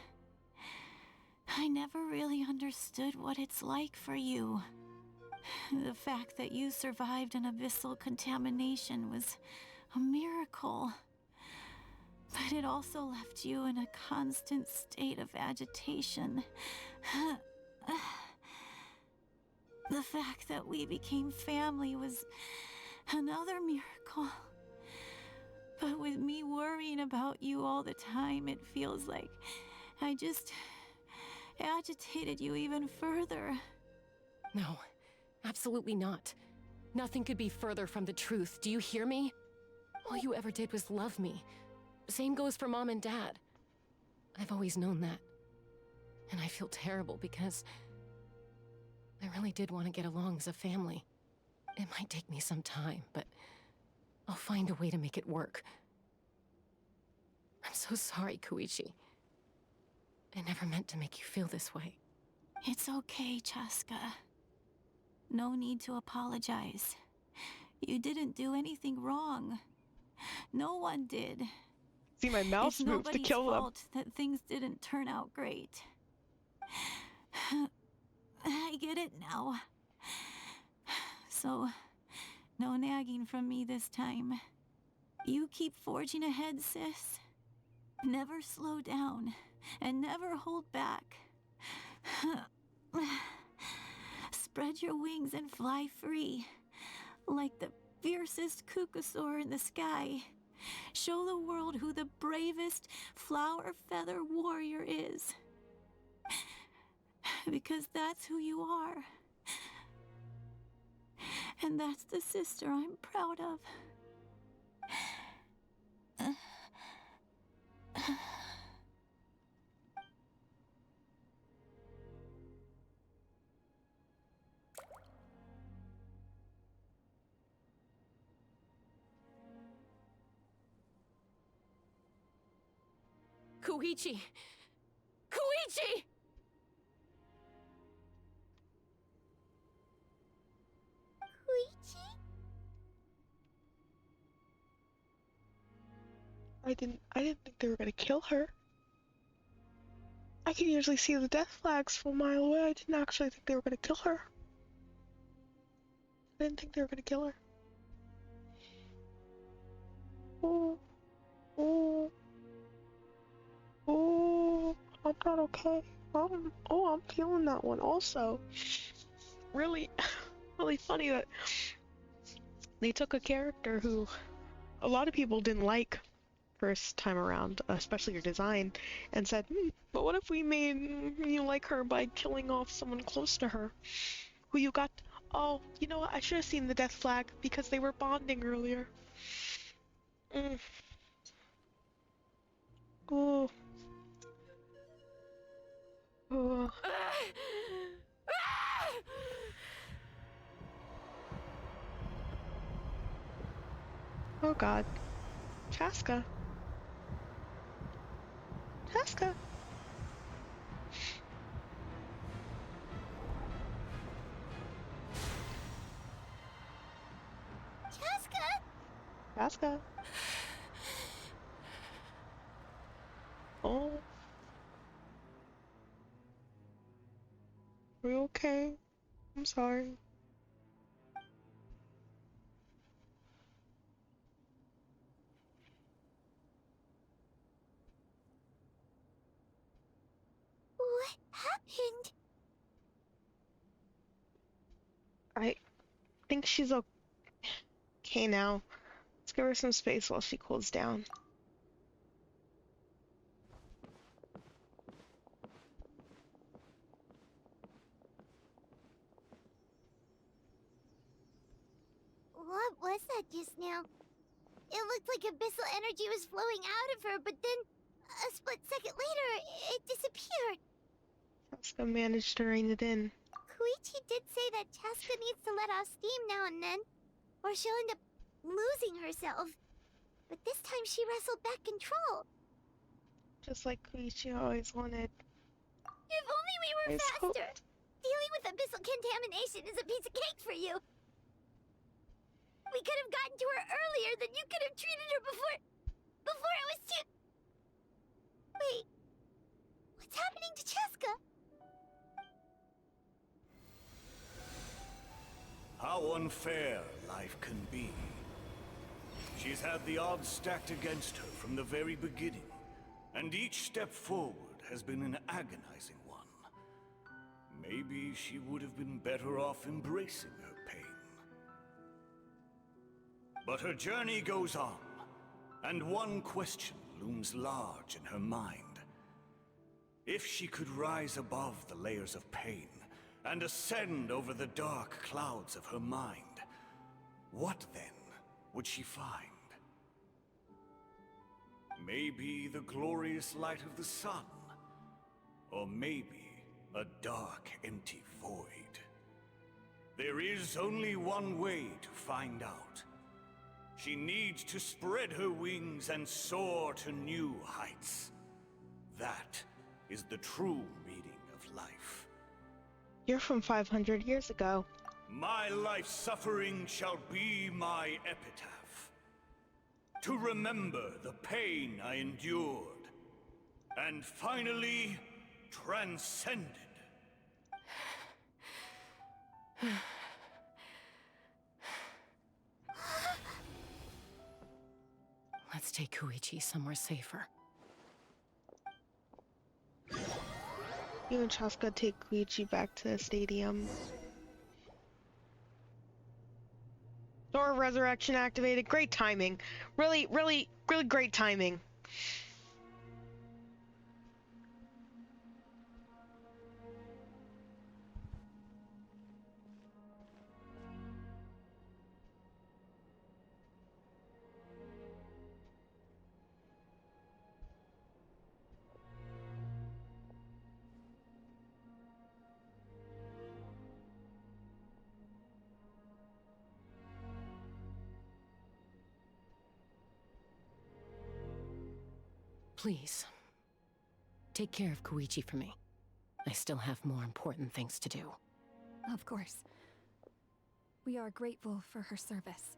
I never really understood what it's like for you. The fact that you survived an abyssal contamination was a miracle. But it also left you in a constant state of agitation. The fact that we became family was another miracle. But with me worrying about you all the time, it feels like I just agitated you even further. No, absolutely not. Nothing could be further from the truth. Do you hear me? All you ever did was love me. Same goes for Mom and Dad. I've always known that. And I feel terrible because I really did want to get along as a family. It might take me some time, but I'll find a way to make it work. I'm so sorry, Koichi. I never meant to make you feel this way. It's okay, Chaska. No need to apologize. You didn't do anything wrong. No one did. See, my mouse It's moves to nobody's kill them. fault that things didn't turn out great. I get it now. So, no nagging from me this time. You keep forging ahead, sis. Never slow down, and never hold back. Spread your wings and fly free, like the fiercest kukusaur in the sky. Show the world who the bravest flower feather warrior is. Because that's who you are. And that's the sister I'm proud of. Koichi! Koichi! Koichi? I didn't think they were gonna kill her. I can usually see the death flags from a mile away. I didn't actually think they were gonna kill her. I didn't think they were gonna kill her. Oh. Oh. Oh. I'm not okay. I'm feeling that one also. Really, really funny that they took a character who a lot of people didn't like first time around, especially her design, and said, but what if we made you like her by killing off someone close to her? Who you got? Oh, you know what? I should have seen the death flag because they were bonding earlier. Oh. Oh. Oh god. Chaska. Chaska. Chaska? Chaska. Oh. Are you okay? I'm sorry. What happened? I think she's okay now. Let's give her some space while she cools down. What was that just now? It looked like abyssal energy was flowing out of her, but then a split second later, it disappeared. Chaska managed to rein it in. Koichi did say that Chaska needs to let off steam now and then, or she'll end up losing herself. But this time she wrestled back control. Just like Koichi always wanted. If only we were faster! Dealing with abyssal contamination is a piece of cake for you. We could have gotten to her earlier, then you could have treated her before it was too... Wait, what's happening to Chaska? How unfair life can be. She's had the odds stacked against her from the very beginning, and each step forward has been an agonizing one. Maybe she would have been better off embracing her pain. But her journey goes on, and one question looms large in her mind. If she could rise above the layers of pain and ascend over the dark clouds of her mind, what then would she find? Maybe the glorious light of the sun. Or maybe a dark, empty void. There is only one way to find out. She needs to spread her wings and soar to new heights. That is the true meaning of life. You're from 500 years ago. My life's suffering shall be my epitaph. To remember the pain I endured, and finally transcended. Let's take Koichi somewhere safer. You and Chaska take Koichi back to the stadium. Door of Resurrection activated. Great timing. Really great timing. Please, take care of Koichi for me. I still have more important things to do. Of course. We are grateful for her service.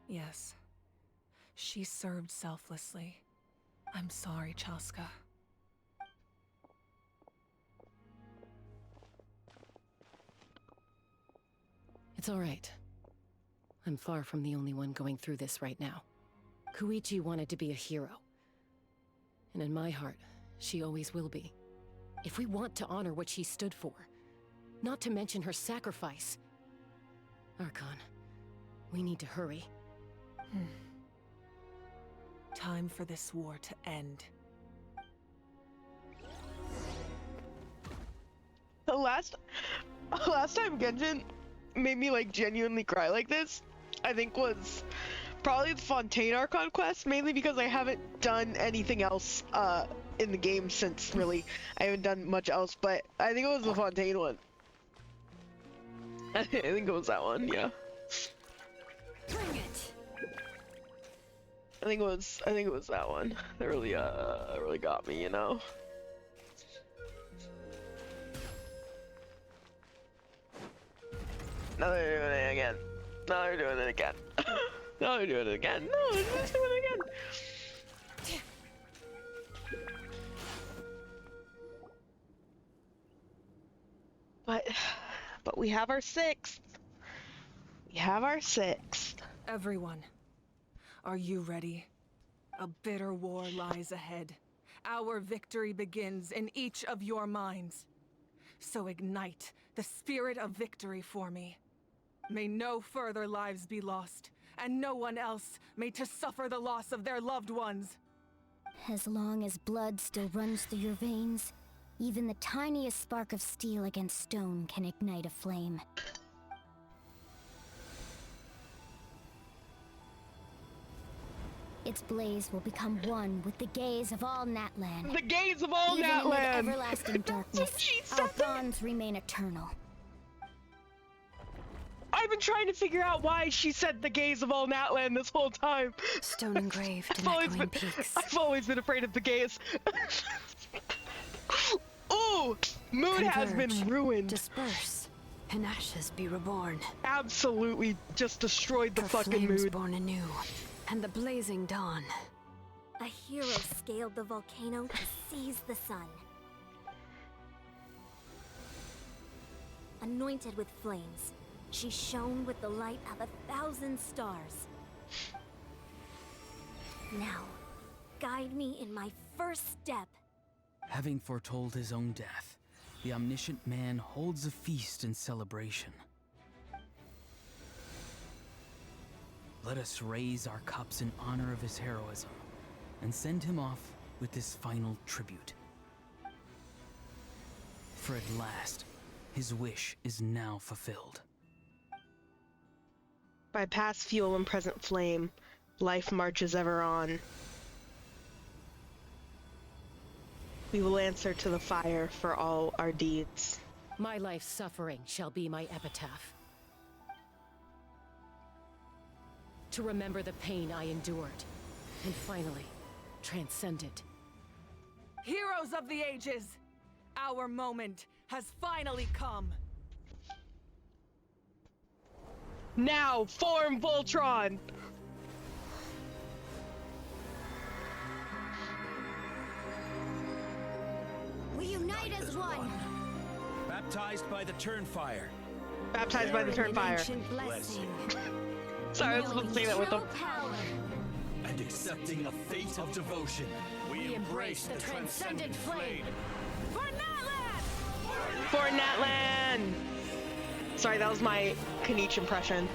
Yes. She served selflessly. I'm sorry, Chaska. It's all right. I'm far from the only one going through this right now. Koichi wanted to be a hero. And in my heart, she always will be. If we want to honor what she stood for, not to mention her sacrifice. Archon, we need to hurry. Time for this war to end. The last time Genshin made me like genuinely cry like this, I think was probably the Fontaine Archon quest, mainly because I haven't done anything else in the game since, really. I haven't done much else, but I think it was the Fontaine one. I think it was that one, yeah. Bring it. I think it was that one that really really got me, you know. Now they're doing it again. Now they're doing it again. Now they're doing it again. No, they're just doing it again. But we have our sixth. We have our sixth. Everyone, are you ready? A bitter war lies ahead. Our victory begins in each of your minds. So ignite the spirit of victory for me. May no further lives be lost, and no one else may to suffer the loss of their loved ones. As long as blood still runs through your veins, even the tiniest spark of steel against stone can ignite a flame. Its blaze will become one with the gaze of all Natlan. The gaze of all Even Natlan! Amid everlasting darkness, our bonds remain eternal. I've been trying to figure out why she said the gaze of all Natlan this whole time. Stone engraved in echoing peaks. I've always been afraid of the gaze. Ooh! Mood has been ruined. Disperse, and ashes be reborn. Absolutely just destroyed the Her fucking flames mood. born anew, and the blazing dawn. A hero scaled the volcano to seize the sun. Anointed with flames, she shone with the light of 1,000 stars. Now, guide me in my first step. Having foretold his own death, the omniscient man holds a feast in celebration. Let us raise our cups in honor of his heroism, and send him off with this final tribute. For at last, his wish is now fulfilled. By past fuel and present flame, life marches ever on. We will answer to the fire for all our deeds. My life's suffering shall be my epitaph. To remember the pain I endured, and finally, transcend it. Heroes of the ages! Our moment has finally come. Now, form Voltron! We unite as one. Baptized by the Turnfire. Baptized by the Turnfire. Sorry, I was supposed to say that with them. And accepting a fate of devotion, we embrace the transcendent flame. For Natlan! Sorry, that was my Kaniche impression.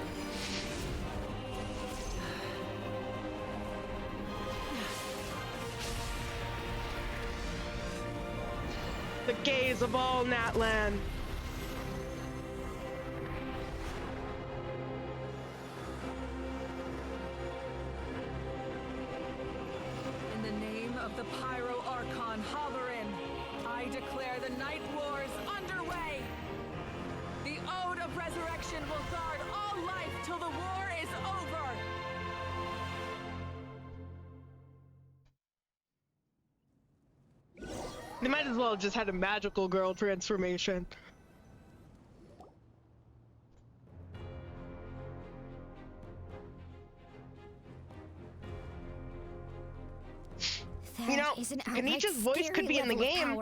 The gaze of all Natlan. In the name of the Pyro Archon Halloran, I declare the Night Wars underway! The Ode of Resurrection will guard all life till the war is over! They might as well have just had a magical girl transformation. You know, Kaniche's voice could be in the game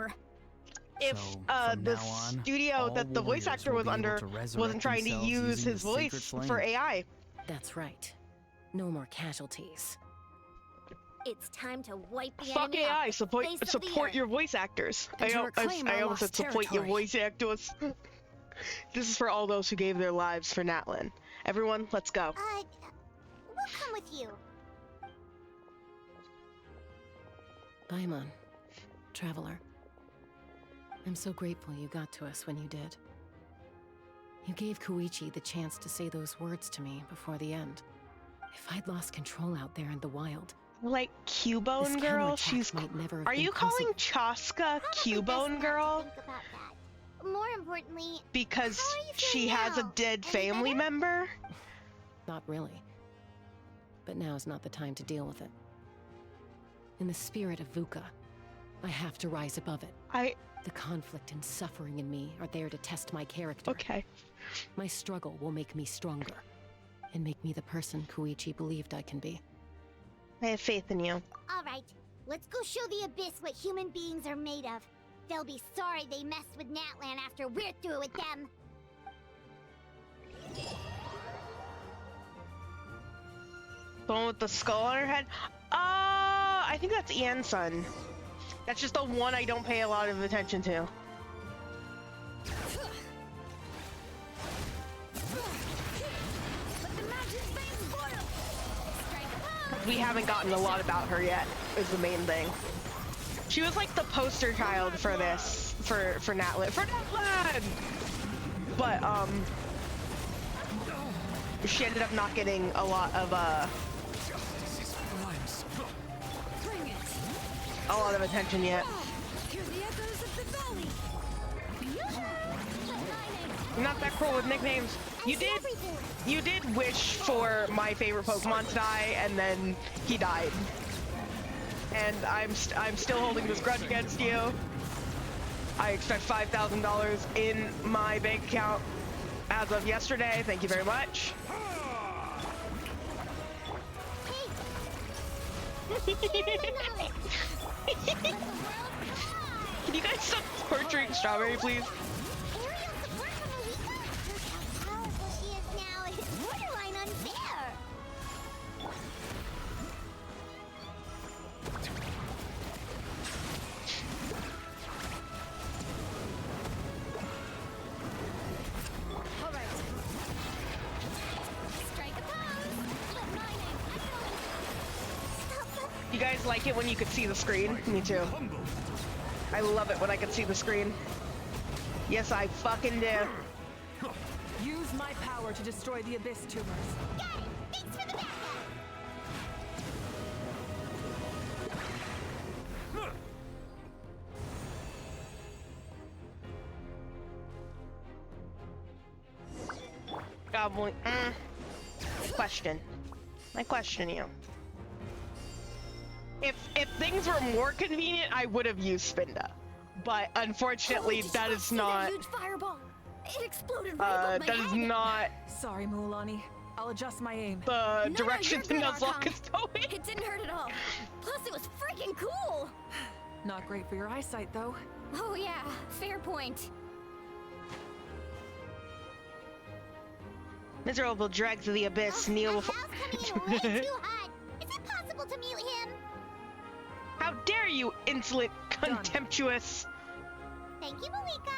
if the studio that the voice actor was under wasn't trying to use his voice for AI. That's right. No more casualties. It's time to wipe the Fuck enemy AI, off the face of the support earth. your voice actors. And to I reclaim our almost said lost support your territory. voice actors. This is for all those who gave their lives for Natlan. Everyone, let's go. We'll come with you. Paimon, traveler. I'm so grateful you got to us when you did. You gave Koichi the chance to say those words to me before the end. If I'd lost control out there in the wild... Like Cubone girl? She's... Are you calling Chaska Cubone girl? More importantly, because she has a dead family member? Not really. But now's not the time to deal with it. In the spirit of VUCA, I have to rise above it. The conflict and suffering in me are there to test my character. Okay. My struggle will make me stronger, and make me the person Koichi believed I can be. I have faith in you. all right, let's go show the Abyss what human beings are made of. They'll be sorry they messed with Natlan after we're through with them. The one with the skull on her head? I think that's Ian's son. That's just the one I don't pay a lot of attention to. We haven't gotten a lot about her yet, is the main thing. She was like the poster child for this, for Natlan. For Natlan! But, she ended up not getting a lot of, attention yet. I'm not that cruel with nicknames. You did wish for my favorite Pokemon to die, and then he died. And I'm still holding this grudge against you. I expect $5,000 in my bank account as of yesterday. Thank you very much. Can you guys stop torturing Strawberry, please? You guys like it when you could see the screen? Me too. I love it when I can see the screen. Yes, I fucking do. You Use my power to destroy the Abyss tumors. Got it! Thanks for the backup! Goblin. Question. I question you. If things were more convenient, I would have used Spinda. But unfortunately, that is not. Huge fireball. It exploded right above my that head. is not. Sorry, Mulan. I'll adjust my aim. The No, direction you're the good, Nuzlocke Archon. is going. It didn't hurt at all. Plus, it was freaking cool. Not great for your eyesight, though. Oh yeah, fair point. Miserable dregs of the abyss kneel before. Way too hot! Is it possible to mute him? How dare you, insolent, contemptuous! Thank you, Malika.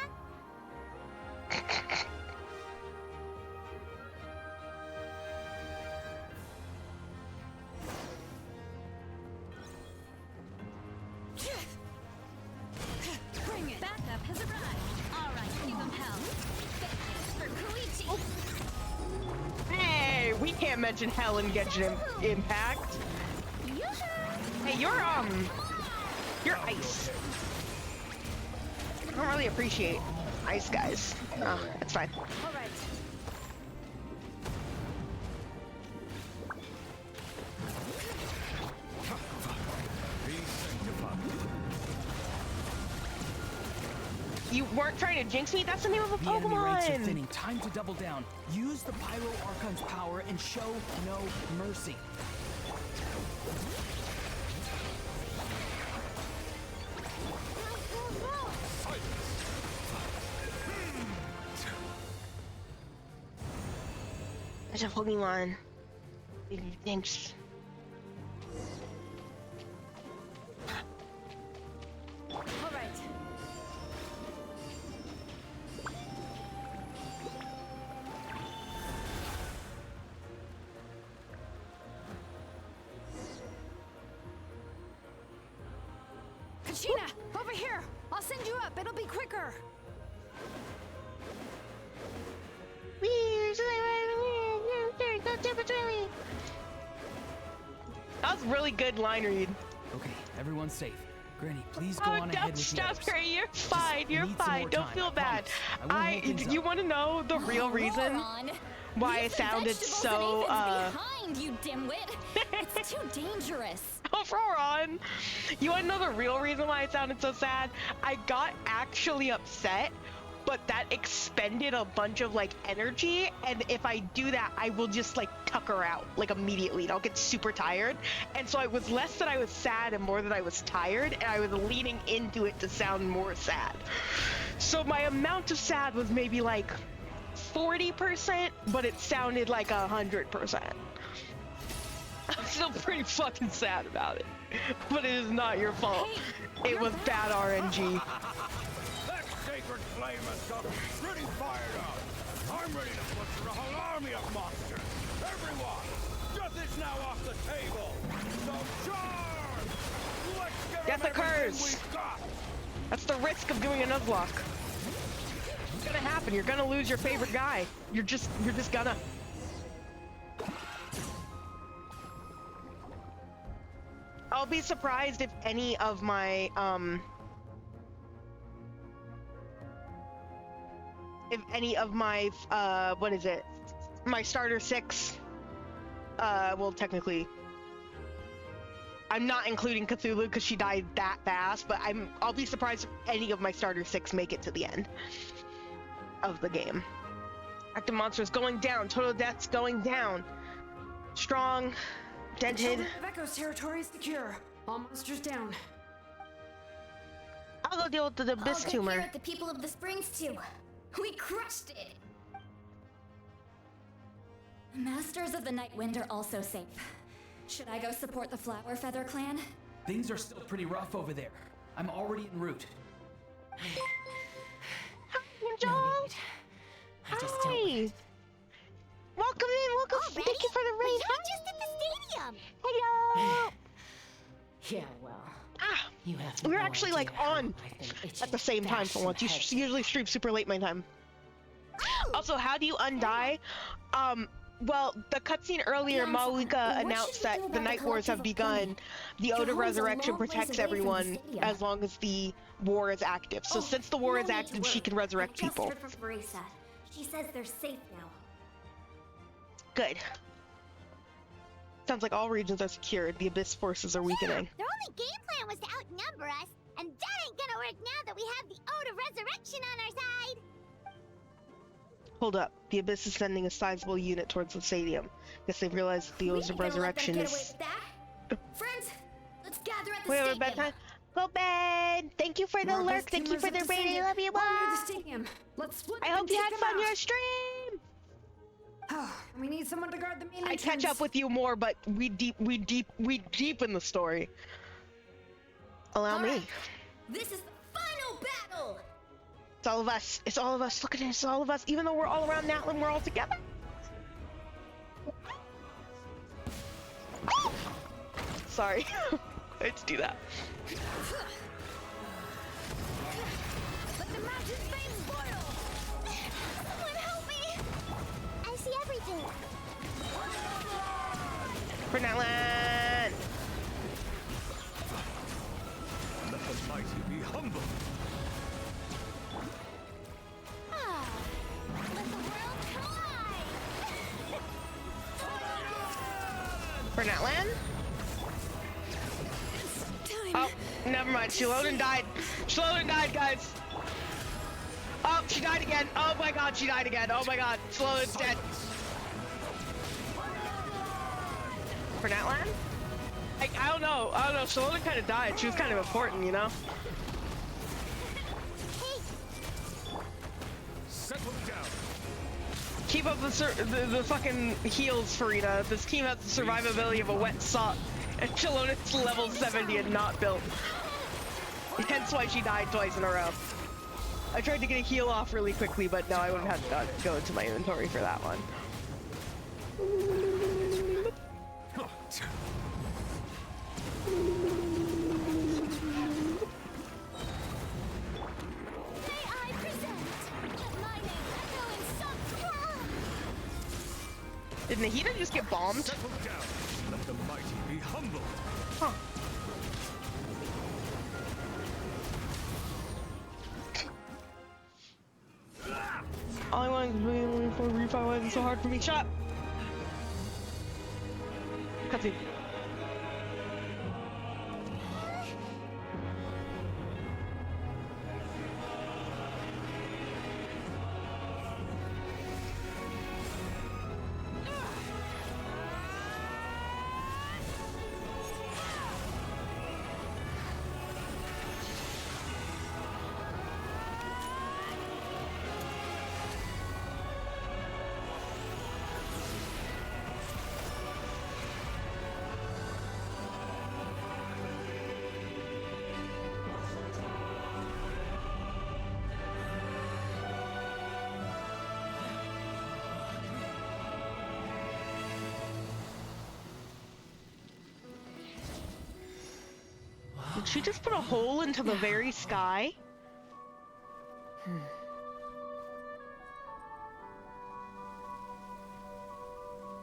Bring it. Backup has arrived. All right, give him hell. Thanks for Koichi. Hey, we can't mention hell in Genshin Impact. Hey, you're ice. I don't really appreciate ice guys. Oh, it's fine. All right. You weren't trying to jinx me? That's the name of a The enemy ranks are Pokemon! thinning. Time to double down. Use the Pyro Archon's power and show no mercy. There's a Pokemon. Thanks. All right. Kachina, over here! I'll send you up. It'll be quicker. That was really good line read. Okay, everyone's safe. Granny, please go on ahead with the Stop, others. Granny. You're fine. You're need some fine. more Don't time, feel I bad. promise. I won't hold things You up. want to know the real reason Moron. why I Leave the sounded vegetables so and aphids behind, you dimwit. It's too dangerous. Oh, Roron. You want to know the real reason why I sounded so sad? I got actually upset, but that expended a bunch of like energy, and if I do that, I will just like tucker out like immediately, and I'll get super tired. And so it was less that I was sad and more that I was tired, and I was leaning into it to sound more sad. So my amount of sad was maybe like 40%, but it sounded like 100%. I'm still pretty fucking sad about it, but it is not your fault. It was bad RNG. That sacred flame has got me pretty fired up. I'm ready to butcher a whole army of monsters. Everyone, justice now off the table. So charge! Let's Get the curse. we've got. That's the risk of doing a Nuzlocke. It's gonna happen. You're gonna lose your favorite guy. You're just gonna. I'll be surprised if any of my what is it? My starter 6 well, technically I'm not including Cthulhu because she died that fast, but I'll be surprised if any of my starter 6 make it to the end of the game. Active monsters going down, total deaths going down. Strong, dented. Children of Echo's territory is secure. All monsters down. I'll go deal with the abyss All tumor. good here at the people of the springs too. We crushed it. Masters of the Night Wind are also safe. Should I go support the Flower Feather clan? Things are still pretty rough over there. I'm already en route. Joel. I just Hi. don't. Welcome in. Welcome. Already? Thank you for the raid. We're just at the stadium. Hello. Yeah, well. Ah. You have We're no actually like idea how on I've been itching at the same to time bash for some once. You heads. usually stream super late my time. Also, how do you undie? Well, the cutscene earlier, Malika announced that the Night Wars have begun. The Ode of Resurrection protects everyone as long as the war is active. So since the war is active, she can resurrect people. Just heard from Marisa. She says they're safe now. Good. Sounds like all regions are secured. The Abyss forces are weakening. Their only game plan was to outnumber us, and that ain't gonna work now that we have the Ode of Resurrection on our side. Hold up. The Abyss is sending a sizable unit towards the stadium. Guess they've realized that the Ode of Resurrection is... Friends, let's gather at the Wait, stadium. bedtime. Go bed. Thank you for the lurk. Thank you for the raid. I love you all. I hope you had fun your stream. We need someone to guard the main I entrance. catch up with you more, but we deep in the story. Allow me. This is the final battle. It's all of us. It's all of us. Look at it. It's all of us. Even though we're all around Natlan, we're all together. Sorry. I had to do that. Let the mountain flames boil! Someone help me! I see everything. For Natlan! Let the mighty be humble. Let the world collide! For Natlan? Oh, never mind. Sheloden died. Sheloden died, guys. Oh, she died again. Oh my god, she died again. Oh my god, Sheloden's dead. For Natlan? I don't know. I don't know. Sheloden kind of died. She was kind of important, you know? Settle down. Keep up the fucking heals, Farida. This team has the survivability of a wet sock. And Shalon's level 70 and not built. Hence why she died twice in a row. I tried to get a heal off really quickly, but no, I would have had to go into my inventory for that one. Did Nahida just get bombed? Settle down. Let the mighty be humble. Huh. All I want is really for refi. Why is it so hard for me? Shut up! Cutscene. Did she just put a hole into the very sky?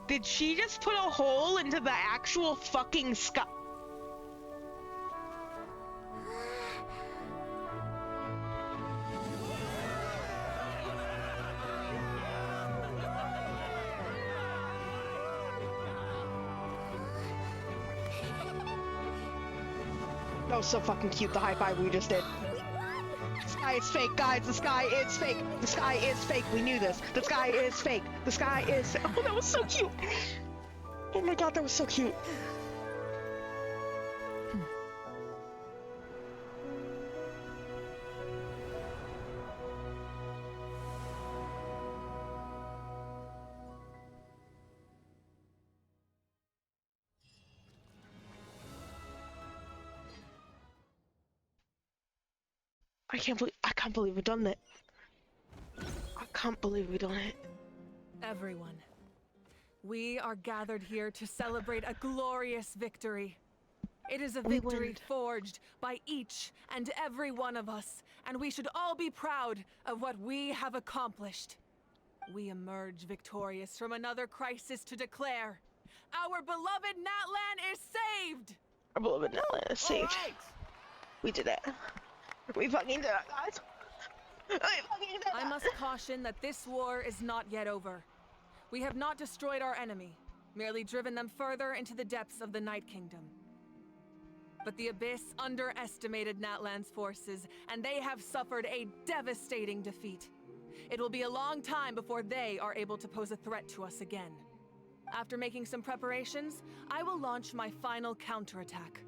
Did she just put a hole into the actual fucking sky? That was so fucking cute, the high five we just did. The sky is fake, guys. The sky is fake. The sky is fake. We knew this. The sky is fake. The sky is... Oh, that was so cute. Oh my god, that was so cute. I can't believe we've done it. I can't believe we've done it. Everyone, we are gathered here to celebrate a glorious victory. It is a victory forged by each and every one of us, and we should all be proud of what we have accomplished. we emerge victorious from another crisis to declare our beloved Natlan is saved! Our beloved Natlan is saved. All right. We did it. We fucking did it, guys. We fucking did it. I must caution that this war is not yet over. We have not destroyed our enemy, merely driven them further into the depths of the Night Kingdom. But the Abyss underestimated Natlan's forces, and they have suffered a devastating defeat. It will be a long time before they are able to pose a threat to us again. After making some preparations, I will launch my final counterattack.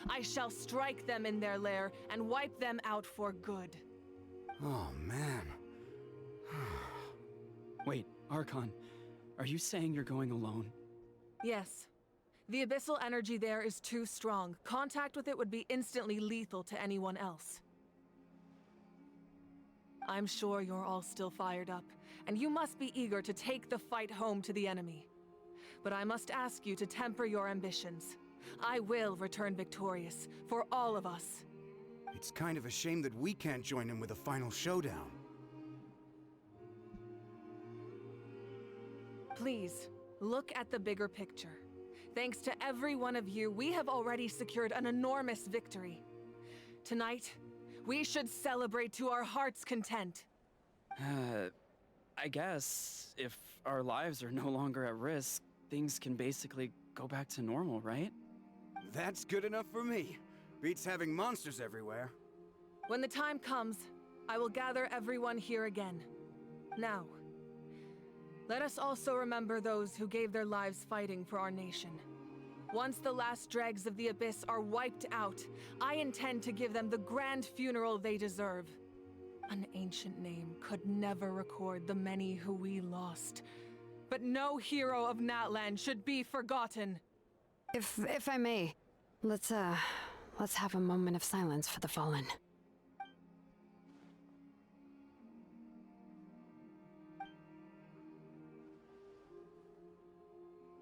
I shall strike them in their lair and wipe them out for good. Oh, man. Wait, Archon, are you saying you're going alone? Yes. The abyssal energy there is too strong. Contact with it would be instantly lethal to anyone else. I'm sure you're all still fired up, and you must be eager to take the fight home to the enemy. But I must ask you to temper your ambitions. I will return victorious, for all of us. It's kind of a shame that we can't join him with a final showdown. Please, look at the bigger picture. Thanks to every one of you, we have already secured an enormous victory. Tonight, we should celebrate to our heart's content. I guess if our lives are no longer at risk, things can basically go back to normal, right? That's good enough for me. Beats having monsters everywhere. When the time comes, I will gather everyone here again. Now, let us also remember those who gave their lives fighting for our nation. Once the last dregs of the Abyss are wiped out, I intend to give them the grand funeral they deserve. An ancient name could never record the many who we lost. But no hero of Natlan should be forgotten. If I may, let's have a moment of silence for the fallen.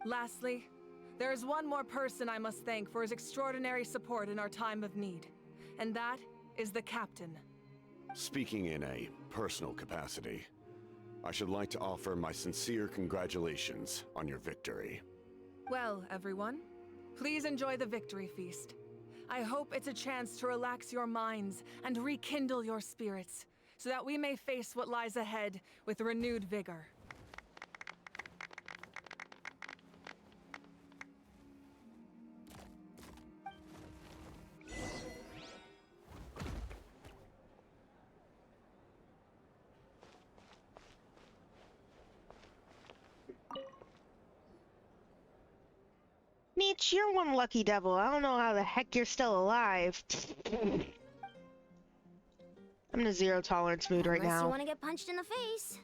Lastly, there is one more person I must thank for his extraordinary support in our time of need, and that is the Captain. Speaking in a personal capacity, I should like to offer my sincere congratulations on your victory. Well, everyone, please enjoy the victory feast. I hope it's a chance to relax your minds and rekindle your spirits, so that we may face what lies ahead with renewed vigor. Meech, you're one lucky devil. I don't know how the heck you're still alive. I'm in a zero tolerance mood right Unless now. you want to get punched in the face.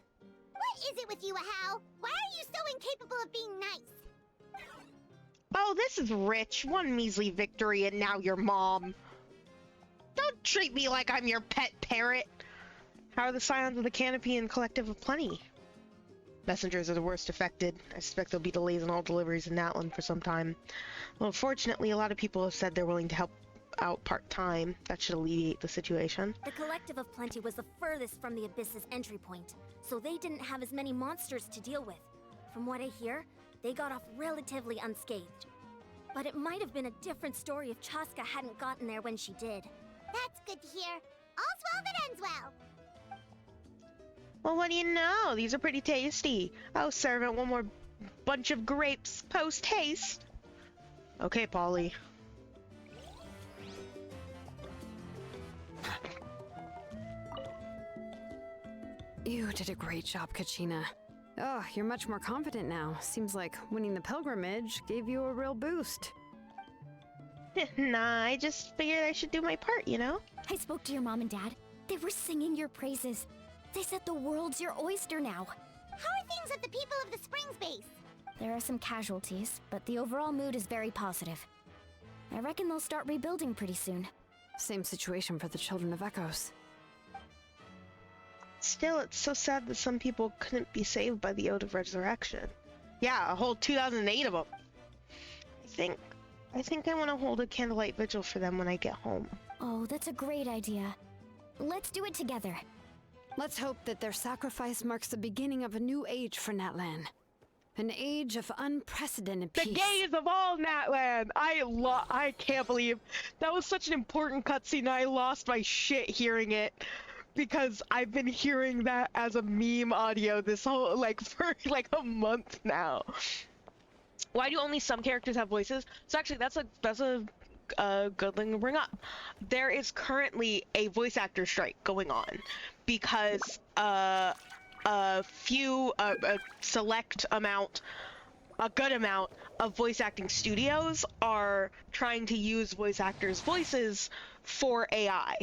What is it with you, Ahau? Why are you so incapable of being nice? Oh, this is rich. One measly victory and now your mom. Don't treat me like I'm your pet parrot. How are the Scions of the Canopy and Collective of Plenty? Messengers are the worst affected. I suspect there'll be delays in all deliveries in Natlan for some time. Well, fortunately, a lot of people have said they're willing to help out part-time. That should alleviate the situation. The Collective of Plenty was the furthest from the Abyss's entry point, so they didn't have as many monsters to deal with. From what I hear, they got off relatively unscathed. But it might have been a different story if Chaska hadn't gotten there when she did. That's good to hear. All's well that ends well. Well, what do you know? These are pretty tasty. Oh, servant, one more bunch of grapes post-haste. Okay, Polly. You did a great job, Kachina. Oh, you're much more confident now. Seems like winning the pilgrimage gave you a real boost. Nah, I just figured I should do my part, you know? I spoke to your mom and dad. They were singing your praises. They said the world's your oyster now. How are things at the People of the Springs base? There are some casualties, but the overall mood is very positive. I reckon they'll start rebuilding pretty soon. Same situation for the Children of Echoes. Still, it's so sad that some people couldn't be saved by the Ode of Resurrection. Yeah, a whole 2008 of them. I think I want to hold a candlelight vigil for them when I get home. Oh, that's a great idea. Let's do it together. Let's hope that their sacrifice marks the beginning of a new age for Natlan. An age of unprecedented peace. The gaze of all Natlan! I can't believe that was such an important cutscene and I lost my shit hearing it. Because I've been hearing that as a meme audio this whole, for a month now. Why do only some characters have voices? So actually that's a good thing to bring up. There is currently a voice actor strike going on because a good amount of voice acting studios are trying to use voice actors' voices for AI,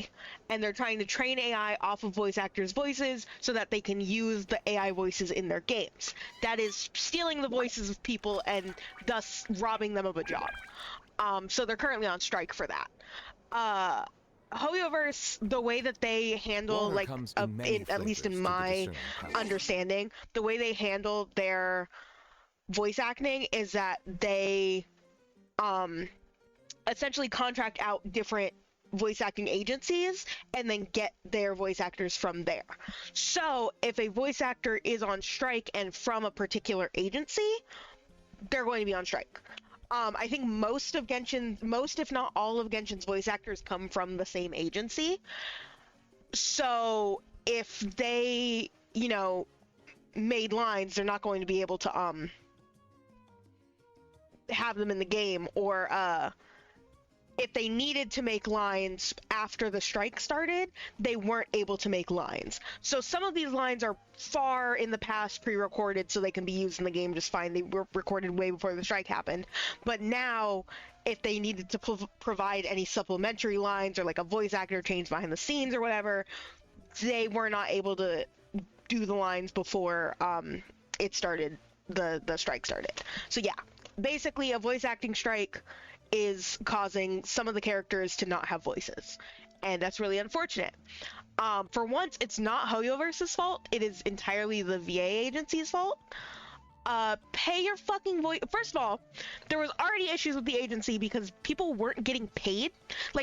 and they're trying to train AI off of voice actors' voices so that they can use the AI voices in their games. That is stealing the voices of people and thus robbing them of a job. So they're currently on strike for that. Hoyoverse, the way that they handle, at least in my understanding, the way they handle their voice acting is that they essentially contract out different voice acting agencies and then get their voice actors from there. So if a voice actor is on strike and from a particular agency, they're going to be on strike. I think most if not all of Genshin's voice actors come from the same agency. So if they, made lines, they're not going to be able to have them in the game, or if they needed to make lines after the strike started, they weren't able to make lines. So some of these lines are far in the past pre-recorded so they can be used in the game just fine. They were recorded way before the strike happened. But now, if they needed to provide any supplementary lines or a voice actor change behind the scenes or whatever, they were not able to do the lines before it started, the strike started. So yeah, basically a voice acting strike is causing some of the characters to not have voices, and that's really unfortunate. For once, it's not Hoyoverse's fault, it is entirely the VA agency's fault. Pay your fucking voice. First of all, there was already issues with the agency because people weren't getting paid.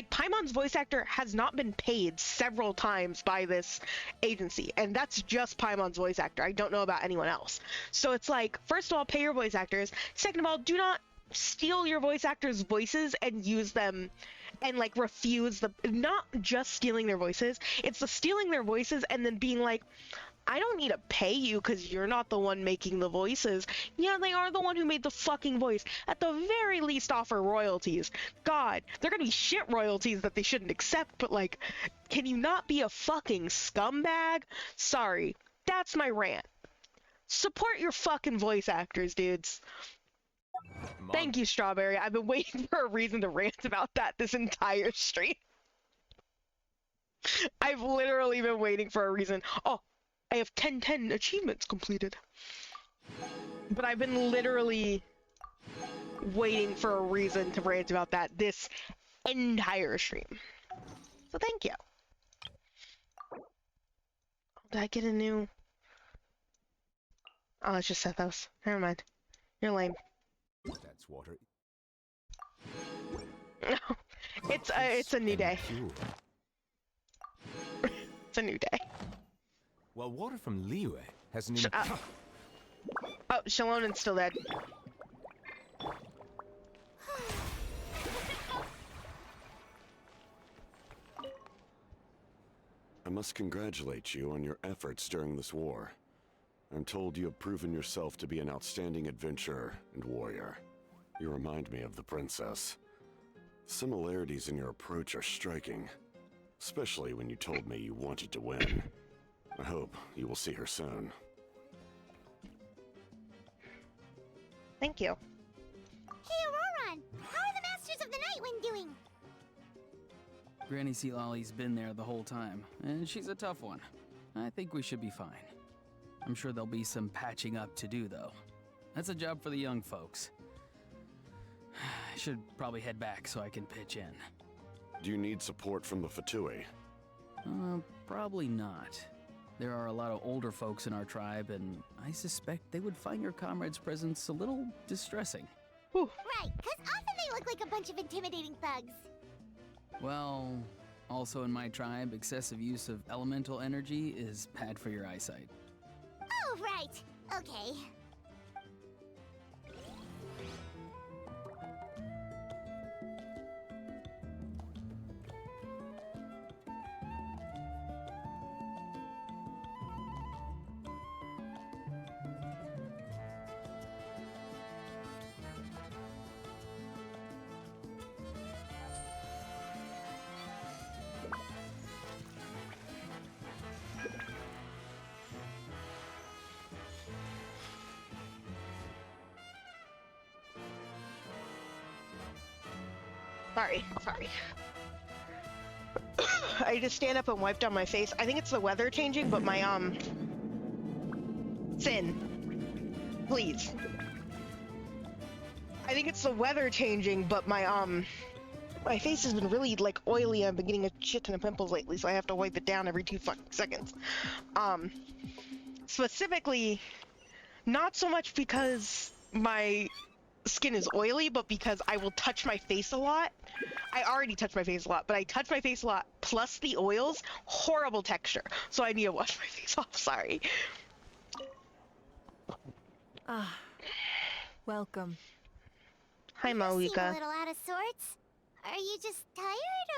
Paimon's voice actor has not been paid several times by this agency, and that's just Paimon's voice actor. I don't know about anyone else. So it's first of all, pay your voice actors. Second of all, do not steal your voice actors' voices and use them and refuse not just stealing their voices, it's the stealing their voices and then being I don't need to pay you because you're not the one making the voices. Yeah, they are the one who made the fucking voice. At the very least, offer royalties. God, they're gonna be shit royalties that they shouldn't accept, but can you not be a fucking scumbag? Sorry, that's my rant. Support your fucking voice actors, dudes. Thank you, Strawberry. I've been waiting for a reason to rant about that this entire stream. I've literally been waiting for a reason. Oh, I have 10 achievements completed. But I've been literally waiting for a reason to rant about that this entire stream. So thank you. Did I get a new... Oh, let's just set those. Never mind. You're lame. That's water. No, it's a new day. It's a new day. Well, water from Liyue has an Oh, Shalonen's still dead. I must congratulate you on your efforts during this war. I'm told you have proven yourself to be an outstanding adventurer and warrior. You remind me of the princess. Similarities in your approach are striking, especially when you told me you wanted to win. I hope you will see her soon. Thank you. Hey, Auroron! How are the Masters of the Nightwind doing? Granny Sealolly's been there the whole time, and she's a tough one. I think we should be fine. I'm sure there'll be some patching up to do, though. That's a job for the young folks. I should probably head back so I can pitch in. Do you need support from the Fatui? Probably not. There are a lot of older folks in our tribe, and I suspect they would find your comrade's presence a little distressing. Right, because often they look like a bunch of intimidating thugs. Well, Also in my tribe, excessive use of elemental energy is bad for your eyesight. Oh, right. Okay. Sorry. I just stand up and wipe down my face. I think it's the weather changing, but my, Sin. Please. I think it's the weather changing, but my face has been really, like, oily. I've been getting a shit ton of pimples lately, so I have to wipe it down every 2 fucking seconds. Specifically, not so much because my skin is oily, but because I will touch my face a lot. I already touch my face a lot, but I touch my face a lot, plus the oils, horrible texture. So I need to wash my face off, sorry. Ah, welcome. Hi, You seem a Malika. little out of sorts. Are you just tired,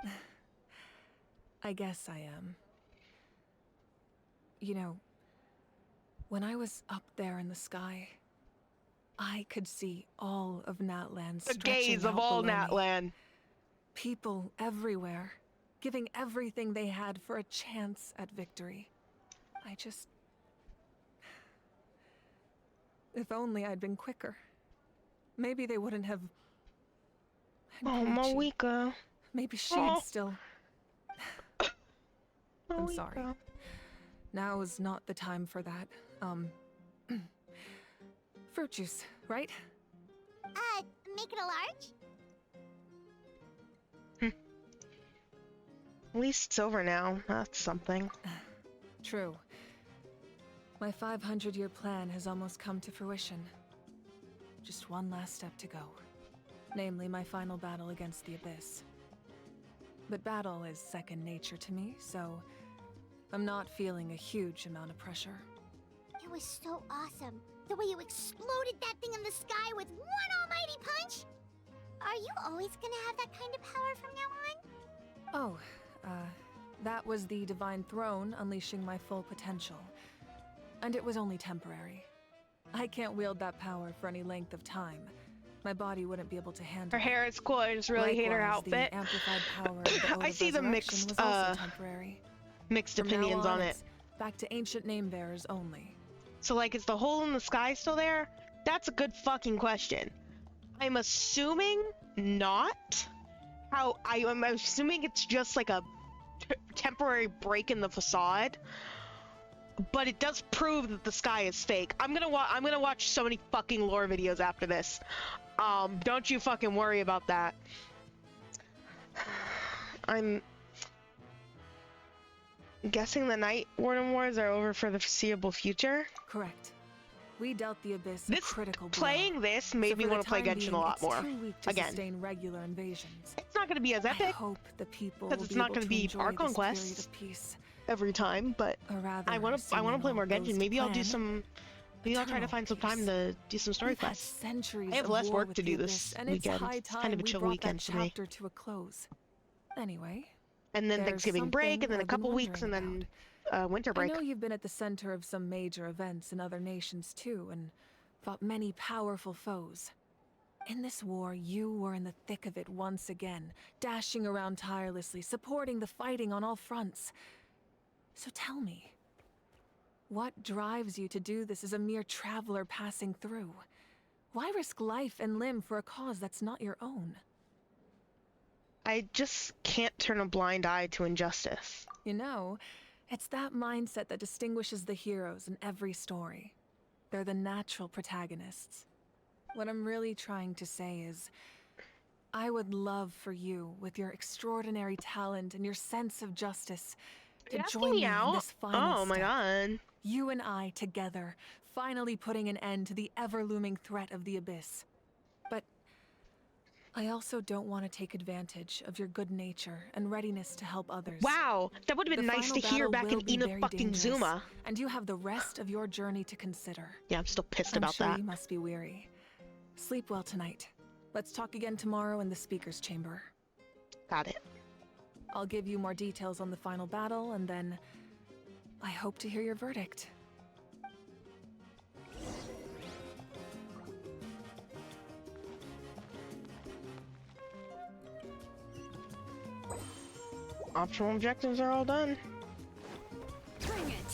or...? I guess I am. You know, when I was up there in the sky, I could see all of Natlan The stretching gaze of out all below me. Natlan. People everywhere, giving everything they had for a chance at victory. I just... If only I'd been quicker. Maybe they wouldn't have... And Oh, Koichi, Malika. maybe she'd still... I'm Malika. sorry. Now is not the time for that. Fruit juice, right? Make it a large? At least it's over now. That's something. True. My 500-year plan has almost come to fruition. Just one last step to go. Namely, my final battle against the Abyss. But battle is second nature to me, so I'm not feeling a huge amount of pressure. It was so awesome. The way you exploded that thing in the sky with one almighty punch! Are you always gonna have that kind of power from now on? Oh, that was the Divine Throne unleashing my full potential. And it was only temporary. I can't wield that power for any length of time. My body wouldn't be able to handle Her hair is cool. I just really hate her Likewise, outfit. The amplified power of the Ode I of see the Resurrection mixed, was also temporary. mixed From now opinions on it. it's back to ancient name bearers only. So, like, is the hole in the sky still there? That's a good fucking question. I'm assuming not. I'm assuming it's just like a temporary break in the facade. But it does prove that the sky is fake. I'm gonna watch so many fucking lore videos after this. Don't you fucking worry about that. I'm guessing the Night Warden Wars are over for the foreseeable future. Correct. We dealt the Abyss a This critical blow. playing this made me for the want to play time Genshin being, a lot it's more. too weak to Again. sustain regular invasions. It's not going to be as epic. I hope the people because will it's be not able going to be enjoy Archon this period quests of peace. every time, but Or rather, I want to play more Genshin. Maybe I'll do some. Maybe I'll try to find some time to do some story We've had quests. centuries I have of less war work with to the do Abyss, this and weekend. It's high It's time kind of a we chill brought weekend that for me. chapter to a close. Anyway, And then there's Thanksgiving break, something and then a I've been couple weeks, and wondering then winter break. I know you've been at the center of some major events in other nations too, and fought many powerful foes. In this war, you were in the thick of it once again, dashing around tirelessly, supporting the fighting on all fronts. So tell me, what drives you to do this as a mere traveler passing through? Why risk life and limb for a cause that's not your own? I just can't turn a blind eye to injustice. You know, it's that mindset that distinguishes the heroes in every story. They're the natural protagonists. What I'm really trying to say is, I would love for you, with your extraordinary talent and your sense of justice, to asking join me me in out? this final Oh my step. god. You and I together, finally putting an end to the ever-looming threat of the Abyss. But I also don't want to take advantage of your good nature and readiness to help others. Wow, that would have been The nice to final hear battle back in will be Ina very fucking dangerous, Zuma. and you have the rest of your journey to consider. Yeah, I'm still pissed I'm about sure that. you must be weary. Sleep well tonight. Let's talk again tomorrow in the speaker's chamber. Got it. I'll give you more details on the final battle, and then I hope to hear your verdict. Optional objectives are all done. Bring it.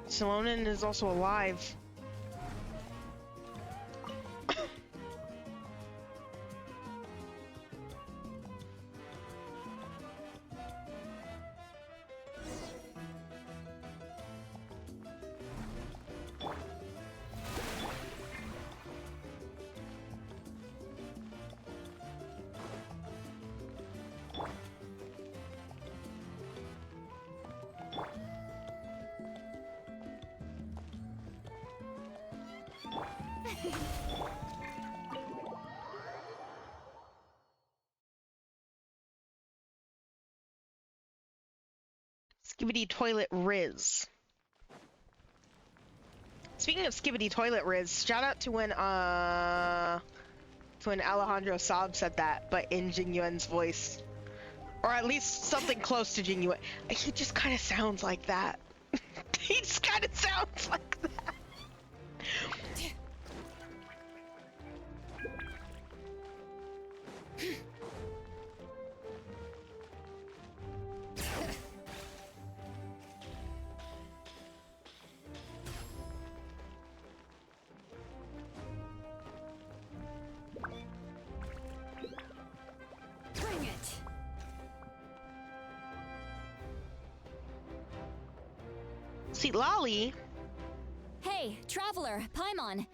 Salonen is also alive. Skibidi Toilet Riz. Speaking of Skibidi Toilet Riz, shout out to when Alejandro Saab said that, but in Jing Yuan's voice. Or at least something close to Jing Yuan. He just kind of sounds like that. He just kind of sounds like that. Bring it. See, Lolly. Hey, traveler, Paimon.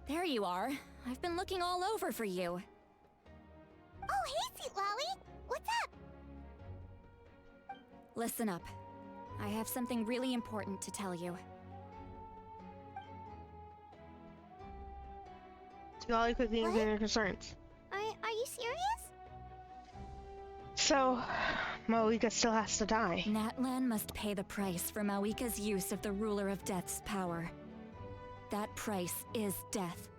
There you are. I've been looking all over for you. Oh, hey, Sweet Lolly! What's up? Listen up. I have something really important to tell you. Lolly quickly answered their concerns. Are you serious? So, Moika still has to die. Natlan must pay the price for Mawika's use of the Ruler of Death's power. That price is death.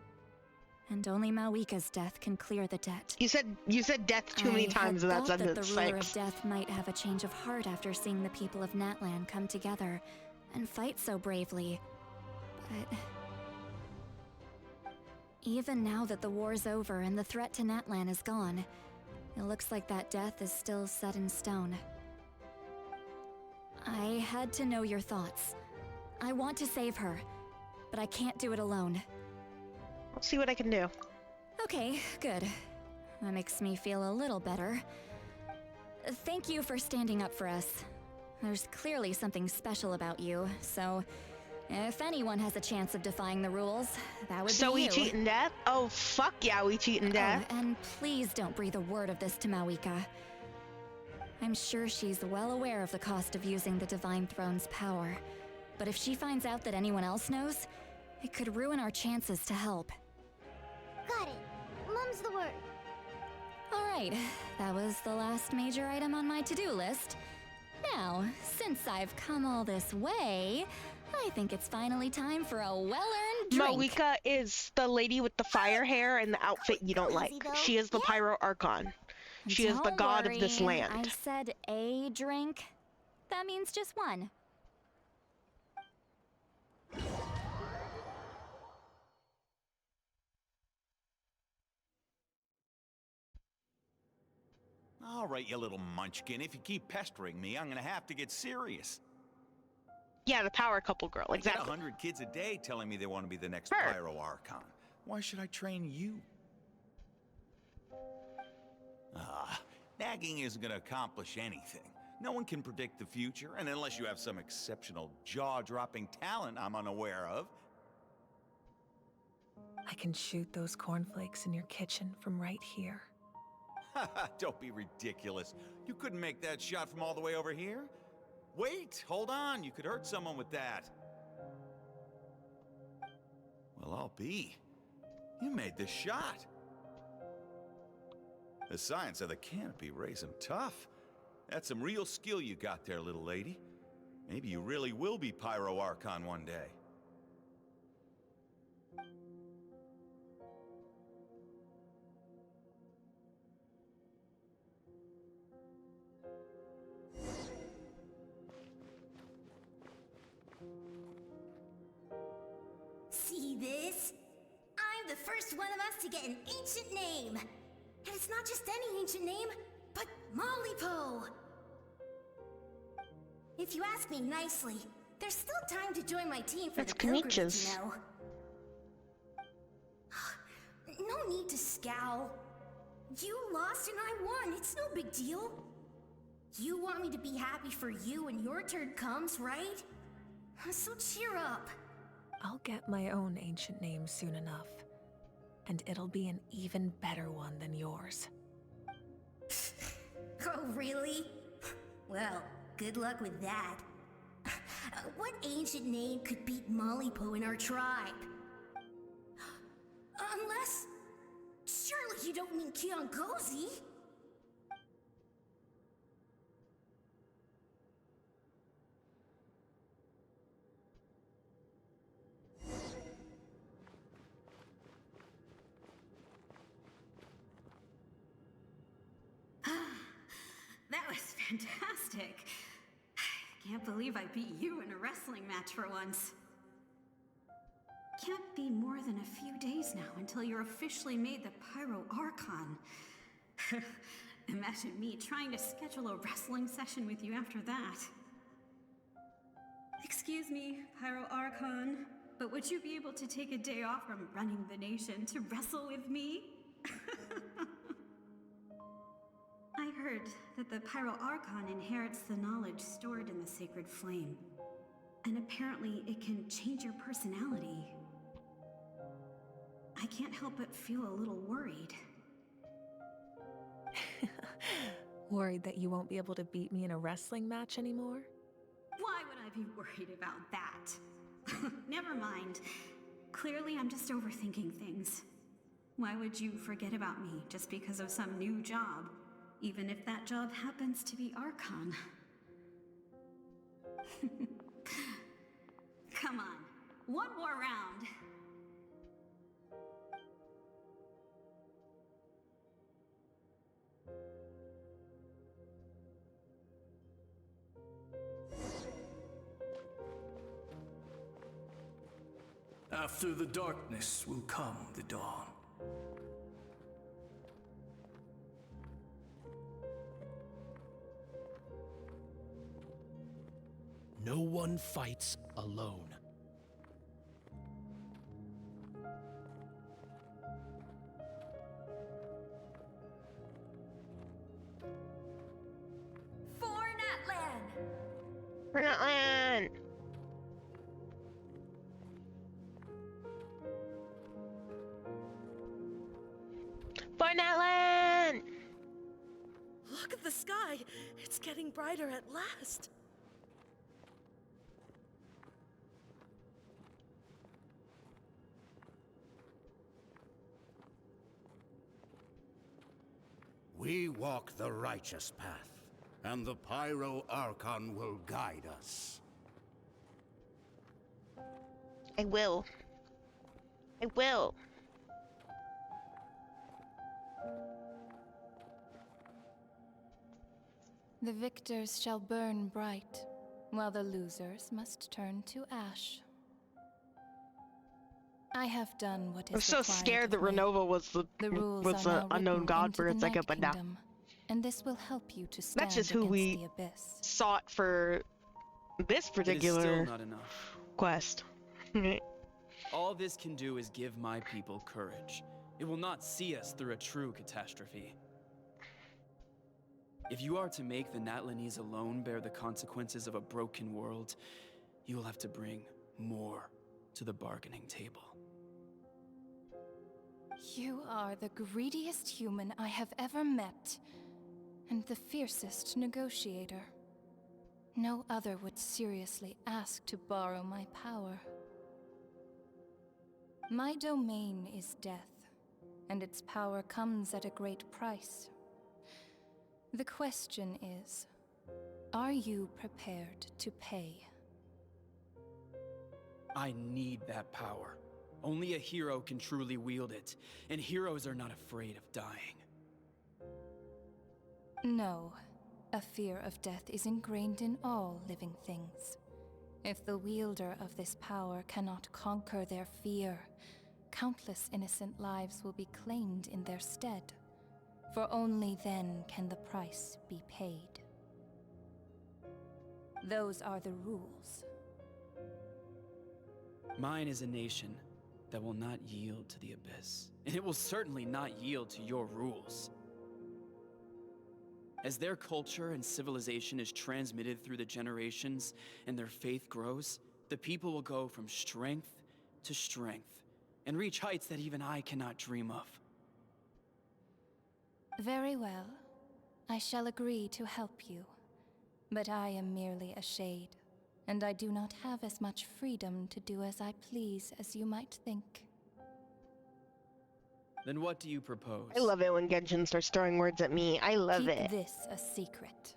And only Mawika's death can clear the debt. You said death too many times in that sentence. That the Ruler of Death might have a change of heart after seeing the people of Natlan come together and fight so bravely. But even now that the war's over and the threat to Natlan is gone, it looks like that death is still set in stone. I had to know your thoughts. I want to save her, but I can't do it alone. I'll see what I can do. Okay, good. That makes me feel a little better. Thank you for standing up for us. There's clearly something special about you, so if anyone has a chance of defying the rules, that would be you. So we cheating death? Oh, fuck yeah, we cheating death. Oh, and please don't breathe a word of this to Mawika. I'm sure she's well aware of the cost of using the Divine Throne's power. But if she finds out that anyone else knows, it could ruin our chances to help. Got it. Mum's the word. Alright, that was the last major item on my to-do list. Now, since I've come all this way, I think it's finally time for a well-earned drink. Mawika is the lady with the fire hair and the outfit you don't like. She is the Pyro Archon. She is the Don't god of this worry, land. I said a drink. That means just one. All right, you little munchkin. If you keep pestering me, I'm gonna have to get serious. Yeah, the power couple girl, I exactly. get 100 kids a day telling me they want to be the next Her. Pyro Archon. Why should I train you? Nagging isn't gonna accomplish anything. No one can predict the future, and unless you have some exceptional jaw-dropping talent I'm unaware of. I can shoot those cornflakes in your kitchen from right here. Don't be ridiculous. You couldn't make that shot from all the way over here? Wait, hold on. You could hurt someone with that. Well, I'll be. You made the shot. The science of the canopy raised him tough. That's some real skill you got there, little lady. Maybe you really will be Pyro Archon one day. See this? I'm the first one of us to get an ancient name. And it's not just any ancient name, but Mollypo. If you ask me nicely, there's still time to join my team for That's the pilgrimage, Kanich's. you know. No need to scowl. You lost and I won. It's no big deal. You want me to be happy for you when your turn comes, right? So cheer up. I'll get my own ancient name soon enough. And it'll be an even better one than yours. Oh, really? Well, good luck with that. What ancient name could beat Mollypo in our tribe? Unless... Surely you don't mean Kiangozi? That was fantastic. Can't believe I beat you in a wrestling match for once. Can't be more than a few days now until you're officially made the Pyro Archon. Imagine me trying to schedule a wrestling session with you after that. Excuse me, Pyro Archon, but would you be able to take a day off from running the nation to wrestle with me? I heard that the Pyro Archon inherits the knowledge stored in the sacred flame. And apparently it can change your personality. I can't help but feel a little worried. Worried that you won't be able to beat me in a wrestling match anymore? Why would I be worried about that? Never mind. Clearly I'm just overthinking things. Why would you forget about me just because of some new job? Even if that job happens to be Archon. Come on, one more round. After the darkness will come the dawn. No one fights alone. For Natlan! For Natlan! For Natlan! Look at the sky! It's getting brighter at last! We walk the righteous path, and the Pyro Archon will guide us. I will. I will. The victors shall burn bright, while the losers must turn to ash. I have done what is I'm so required scared that of me. Renova was The rules was are an now unknown written god into for a the second, Night but now Kingdom, and this will help you to stand that's just who against we the abyss. sought for this particular still not enough. quest. All this can do is give my people courage. It will not see us through a true catastrophe. If you are to make the Natlanese alone bear the consequences of a broken world, you will have to bring more to the bargaining table. You are the greediest human I have ever met, and the fiercest negotiator. No other would seriously ask to borrow my power. My domain is death, and its power comes at a great price. The question is, are you prepared to pay? I need that power. Only a hero can truly wield it, and heroes are not afraid of dying. No. A fear of death is ingrained in all living things. If the wielder of this power cannot conquer their fear, countless innocent lives will be claimed in their stead. For only then can the price be paid. Those are the rules. Mine is a nation that will not yield to the Abyss, and it will certainly not yield to your rules. As their culture and civilization is transmitted through the generations and their faith grows, the people will go from strength to strength and reach heights that even I cannot dream of. Very well. I shall agree to help you. But I am merely a shade, and I do not have as much freedom to do as I please as you might think. Then what do you propose? I love it when Genshin starts throwing words at me. I love it. Keep this a secret.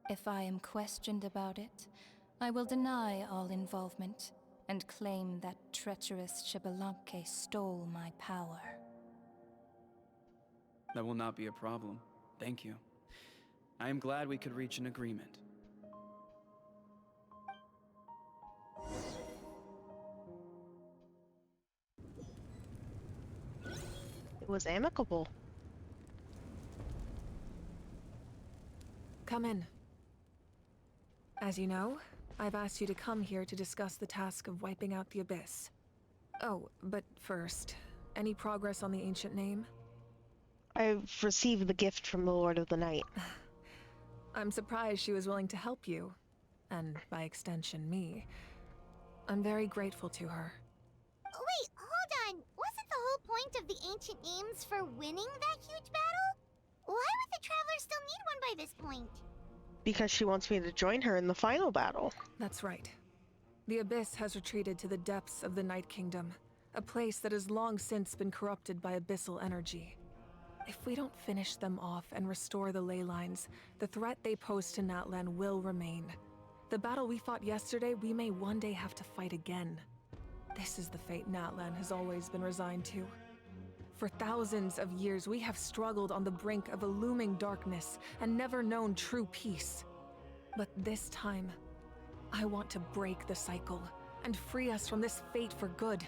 If I am questioned about it, I will deny all involvement and claim that treacherous Xbalanque stole my power. That will not be a problem. Thank you. I am glad we could reach an agreement. It was amicable. Come in. As you know, I've asked you to come here to discuss the task of wiping out the Abyss. Oh, but first, any progress on the ancient name? I've received the gift from the Lord of the Night. I'm surprised she was willing to help you, and by extension, me. I'm very grateful to her. Wait, hold on. Wasn't the whole point of the ancient names for winning that huge battle? Why would the Traveler still need one by this point? Because she wants me to join her in the final battle. That's right. The Abyss has retreated to the depths of the Night Kingdom, a place that has long since been corrupted by abyssal energy. If we don't finish them off and restore the ley lines, the threat they pose to Natlan will remain. The battle we fought yesterday, we may one day have to fight again. This is the fate Natlan has always been resigned to. For thousands of years, we have struggled on the brink of a looming darkness and never known true peace. But this time, I want to break the cycle and free us from this fate for good.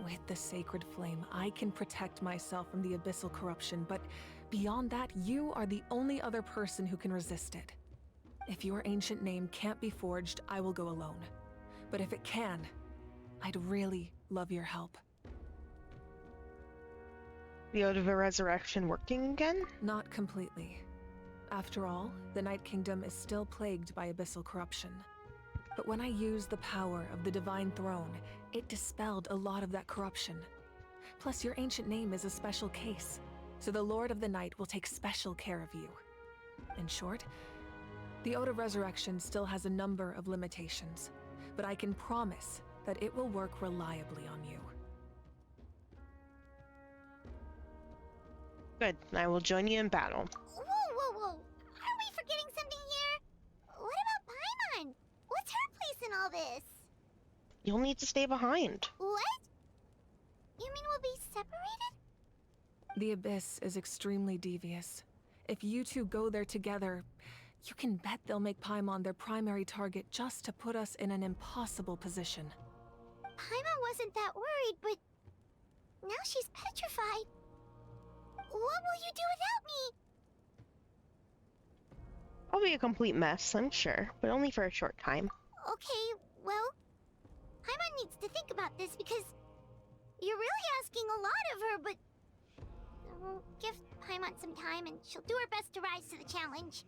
With the sacred flame, I can protect myself from the abyssal corruption, but beyond that, you are the only other person who can resist it. If your ancient name can't be forged, I will go alone. But if it can, I'd really love your help. The Ode of a Resurrection working again? Not completely. After all, the Night Kingdom is still plagued by abyssal corruption. But when I used the power of the Divine Throne, it dispelled a lot of that corruption. Plus, your ancient name is a special case, so the Lord of the Night will take special care of you. In short, the Ode of Resurrection still has a number of limitations, but I can promise that it will work reliably on you. Good. I will join you in battle. Whoa, whoa, whoa. Are we forgetting something here? What about Paimon? What's her place in all this? You'll need to stay behind. What? You mean we'll be separated? The Abyss is extremely devious. If you two go there together, you can bet they'll make Paimon their primary target just to put us in an impossible position. Paimon wasn't that worried, but now she's petrified. What will you do without me? I'll be a complete mess, I'm sure, but only for a short time. Okay, well, Paimon needs to think about this because you're really asking a lot of her, but we'll give Paimon some time and she'll do her best to rise to the challenge.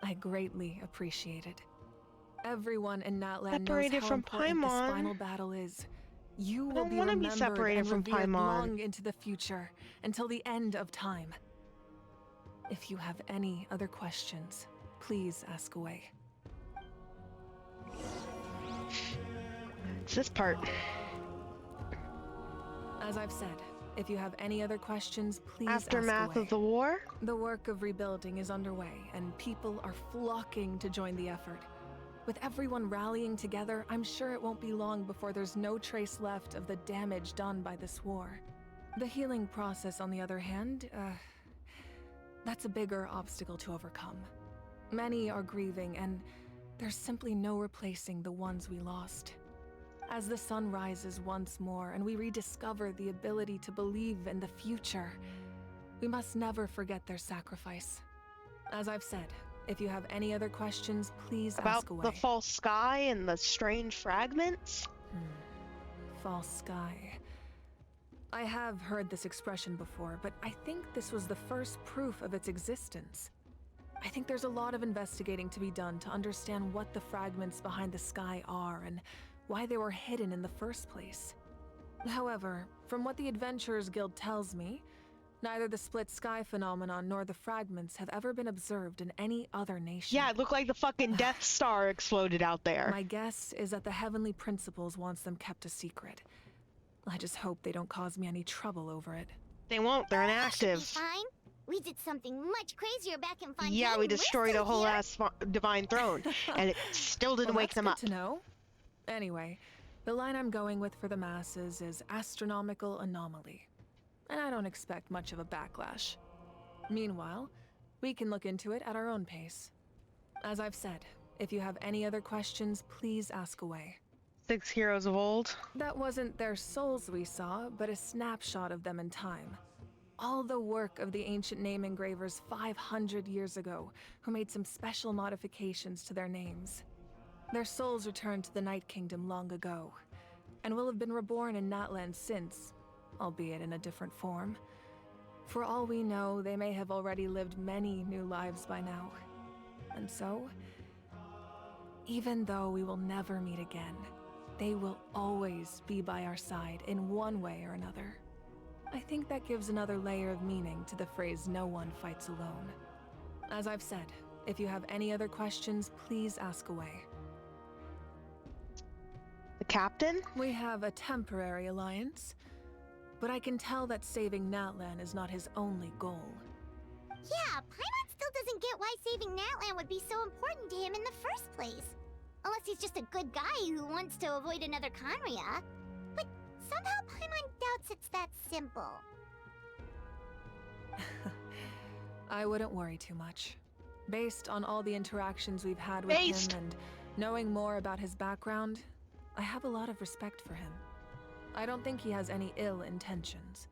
I greatly appreciate it. Everyone in Natlan Separated knows how from important this Paimon. final battle is. You I will don't be wanna be remembered separated and from revered Paimon. long into the future, until the end of time. If you have any other questions, please ask away. It's this part. As I've said, if you have any other questions, please Aftermath ask away. of the war? The work of rebuilding is underway, and people are flocking to join the effort. With everyone rallying together, I'm sure it won't be long before there's no trace left of the damage done by this war. The healing process, on the other hand, that's a bigger obstacle to overcome. Many are grieving, and there's simply no replacing the ones we lost. As the sun rises once more and we rediscover the ability to believe in the future, we must never forget their sacrifice. As I've said, if you have any other questions, please ask away. About the false sky and the strange fragments? False sky. I have heard this expression before, but I think this was the first proof of its existence. I think there's a lot of investigating to be done to understand what the fragments behind the sky are and why they were hidden in the first place. However, from what the Adventurers Guild tells me, neither the split sky phenomenon nor the fragments have ever been observed in any other nation. Yeah, it looked like the fucking Death Star exploded out there. My guess is that the Heavenly Principles wants them kept a secret. I just hope they don't cause me any trouble over it. They won't, they're inactive. Should be fine. We did something much crazier back in Fontaine. Yeah, we and we're destroyed still a whole here. ass divine throne, and it still didn't wake them up. That's good to know. Anyway, the line I'm going with for the masses is astronomical anomaly. And I don't expect much of a backlash. Meanwhile, we can look into it at our own pace. As I've said, if you have any other questions, please ask away. 6 heroes of old. That wasn't their souls we saw, but a snapshot of them in time. All the work of the ancient name engravers 500 years ago, who made some special modifications to their names. Their souls returned to the Night Kingdom long ago, and will have been reborn in Natlan since, albeit in a different form. For all we know, they may have already lived many new lives by now. And so, even though we will never meet again, they will always be by our side in one way or another. I think that gives another layer of meaning to the phrase "no one fights alone." As I've said, if you have any other questions, please ask away. The captain? We have a temporary alliance, but I can tell that saving Natlan is not his only goal. Yeah, Paimon still doesn't get why saving Natlan would be so important to him in the first place. Unless he's just a good guy who wants to avoid another Conria. But somehow Paimon doubts it's that simple. I wouldn't worry too much. Based on all the interactions we've had with him and knowing more about his background, I have a lot of respect for him. I don't think he has any ill intentions.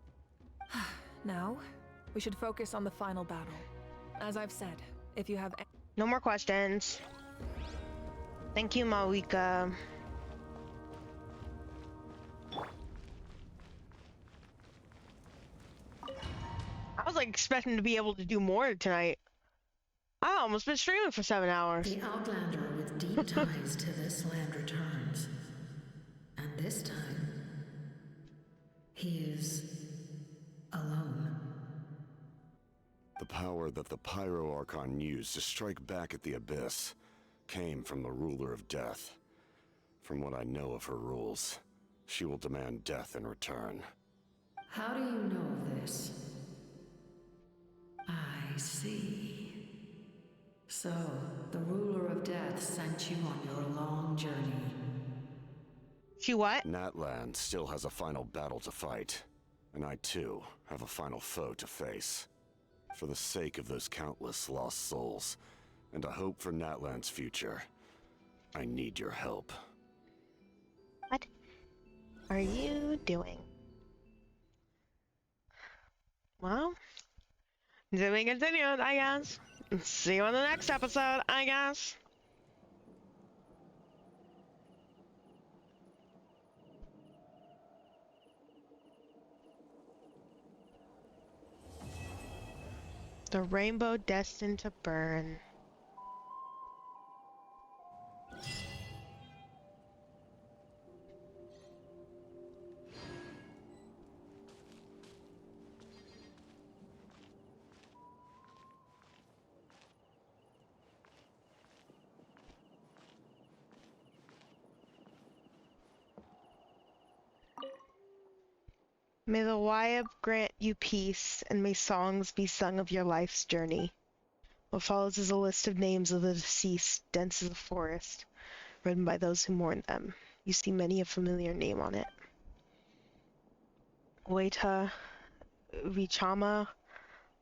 Now, we should focus on the final battle. As I've said, if you have no more questions. Thank you, Mawika. I was like expecting to be able to do more tonight. I almost been streaming for 7 hours. The Outlander with deep ties to this land returns. And this time, he is alone. The power that the Pyro Archon used to strike back at the Abyss came from the Ruler of Death. From what I know of her rules, she will demand death in return. How do you know this? I see. So, the Ruler of Death sent you on your long journey. She what? Natlan still has a final battle to fight, and I too have a final foe to face. For the sake of those countless lost souls, and a hope for Natlan's future, I need your help. What are you doing? Well, to be continued, I guess. See you in the next episode, I guess. The rainbow destined to burn. May the Wyab grant you peace, and may songs be sung of your life's journey. What follows is a list of names of the deceased, dense as a forest, written by those who mourn them. You see many a familiar name on it. Waita, Vichama,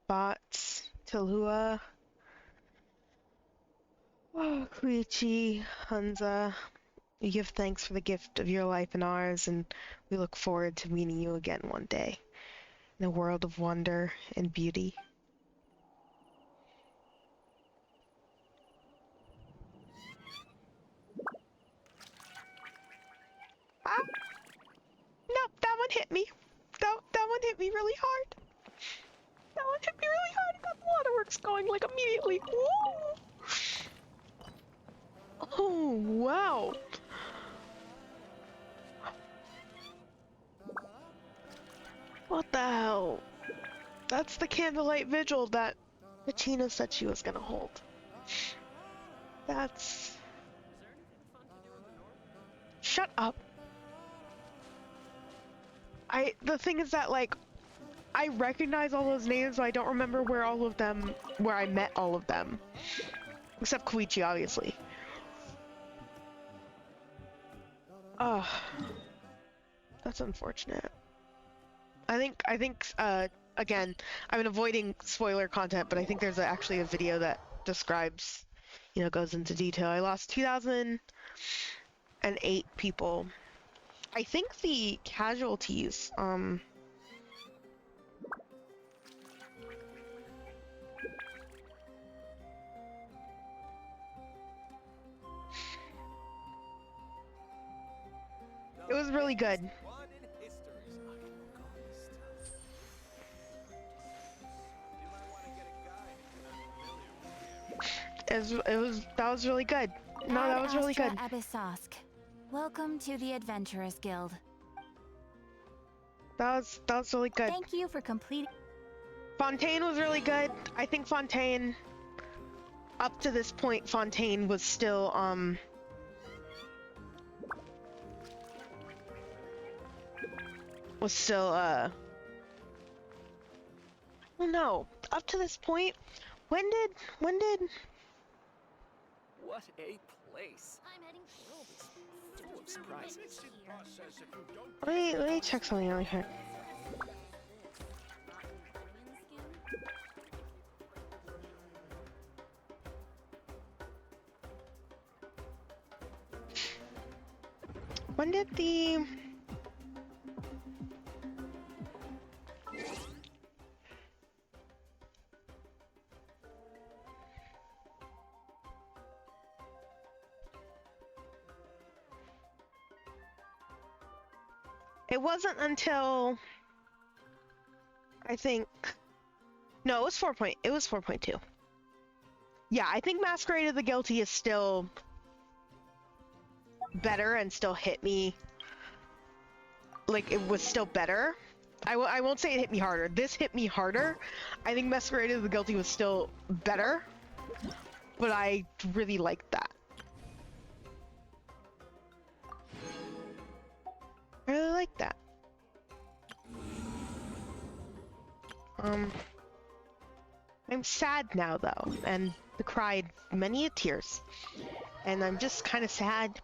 Bots, Talua, Koichi, Hunza. We give thanks for the gift of your life and ours, and we look forward to meeting you again one day, in a world of wonder and beauty. Ah! Nope, that one hit me. That one hit me really hard. That one hit me really hard. I got the waterworks going like immediately. Woo! Oh, wow. What the hell? That's the candlelight vigil that Machina said she was gonna hold. That's... Shut up. The thing is that, like, I recognize all those names, but I don't remember where I met all of them. Except Koichi, obviously. Ugh. That's unfortunate. I think, again, I've been avoiding spoiler content, but I think there's actually a video that describes, goes into detail. I lost 2,008 people. I think the casualties, it was really good. That was really good. No, that was really good. Abyssosk. Welcome to the Adventurers Guild. That was really good. Thank you for completing. Fontaine was really good. I think Fontaine, up to this point, Fontaine was still, I don't know. Up to this point, when did... What a place. I'm heading full of surprises. Let me check something over here. When did the... It wasn't until I think no, it was 4.2. Yeah, I think Masquerade of the Guilty is still better and still hit me like it was still better. I won't say it hit me harder. This hit me harder. I think Masquerade of the Guilty was still better, but I really liked that. I really like that. I'm sad now though, and I cried many tears, and I'm just kind of sad.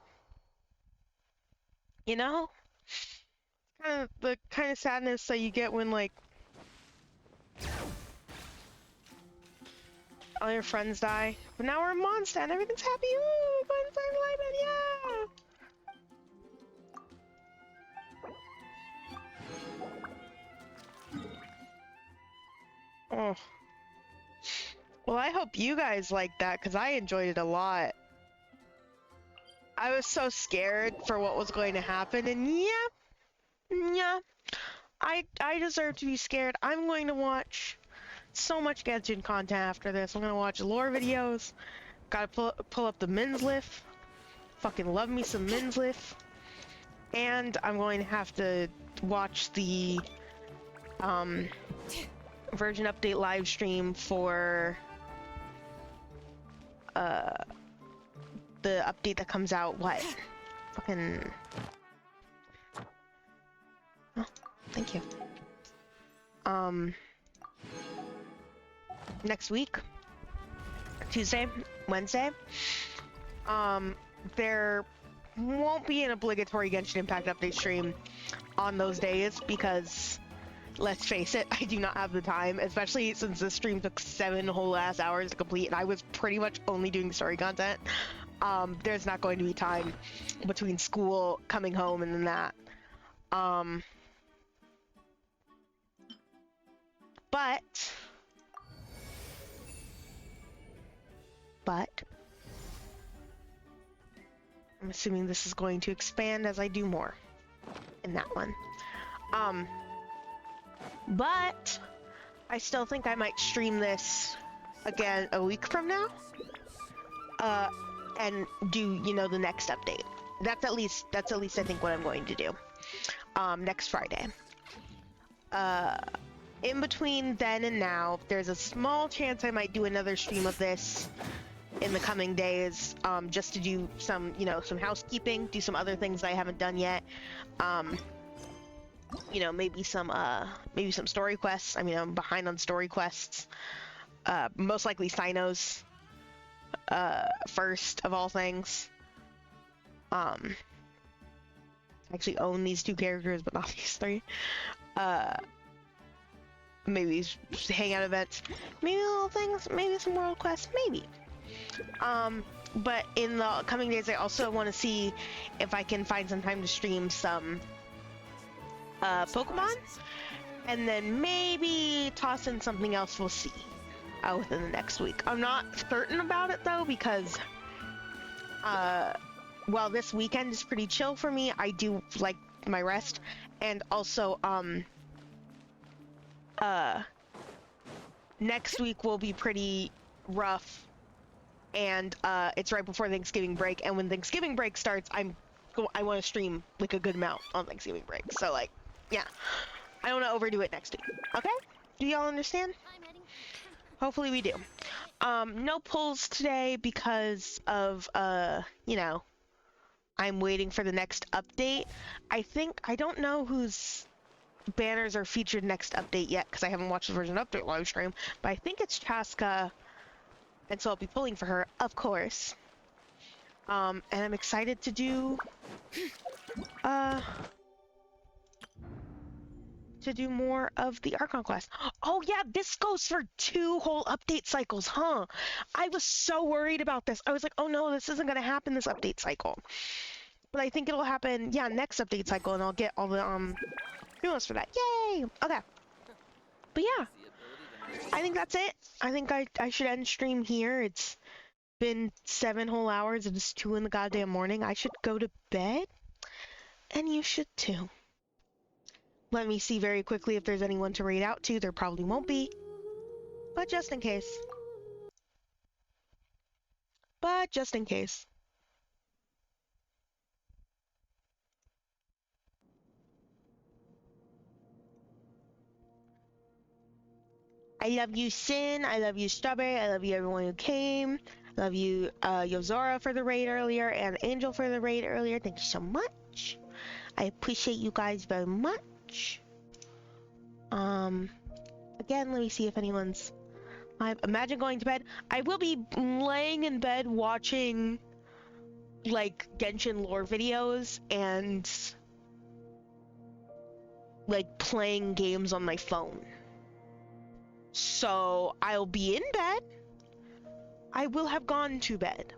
Kind of the kind of sadness that you get when like all your friends die, but now we're in Mondstadt and everything's happy. Ooh, going to Lyman, yeah. Oh. Well, I hope you guys liked that, because I enjoyed it a lot. I was so scared for what was going to happen, and yeah, I deserve to be scared. I'm going to watch so much Genshin content after this. I'm going to watch lore videos, gotta pull up the Minslif, fucking love me some Minslif, and I'm going to have to watch the, version update live stream for the update that comes out fucking oh, thank you. next week, Tuesday, Wednesday, there won't be an obligatory Genshin Impact update stream on those days because, let's face it, I do not have the time, especially since this stream took 7 whole ass hours to complete and I was pretty much only doing story content. There's not going to be time between school, coming home, and then that. But I'm assuming this is going to expand as I do more in that one. But I still think I might stream this again a week from now. And do, you know, the next update. That's at least I think what I'm going to do. Next Friday. In between then and now, there's a small chance I might do another stream of this in the coming days, just to do some, you know, some housekeeping, do some other things I haven't done yet. You know, maybe some story quests. I mean, I'm behind on story quests. Most likely Cynos, first of all things. Actually own these 2 characters, but not these 3. Maybe hangout events, maybe little things, maybe some world quests, maybe. But in the coming days, I also want to see if I can find some time to stream some Pokemon, and then maybe toss in something else. We'll see within the next week. I'm not certain about it though, because while this weekend is pretty chill for me, I do like my rest, and also next week will be pretty rough, and it's right before Thanksgiving break, and when Thanksgiving break starts, I want to stream like a good amount on Thanksgiving break. So like, yeah, I don't want to overdo it next week. Okay? Do y'all understand? Hopefully we do. No pulls today because of you know, I'm waiting for the next update. I don't know whose banners are featured next update yet because I haven't watched the version update live stream, but I think it's Chaska, and so I'll be pulling for her, of course. And I'm excited to do more of the Archon class. Oh yeah, this goes for 2 whole update cycles, huh? I was so worried about this. I was like, oh no, this isn't gonna happen this update cycle. But I think it'll happen, yeah, next update cycle, and I'll get all the bonus for that. Yay! Okay. But yeah, I think that's it. I think I should end stream here. It's been 7 whole hours. It is 2 in the goddamn morning. I should go to bed, and you should too. Let me see very quickly if there's anyone to raid out to. There probably won't be, but just in case. I love you, Sin. I love you, Strawberry. I love you, everyone who came. I love you, Yozora for the raid earlier, and Angel for the raid earlier. Thank you so much. I appreciate you guys very much. Again, let me see if anyone's... imagine going to bed. I will be laying in bed watching, like, Genshin lore videos and, like, playing games on my phone. So, I'll be in bed. I will have gone to bed.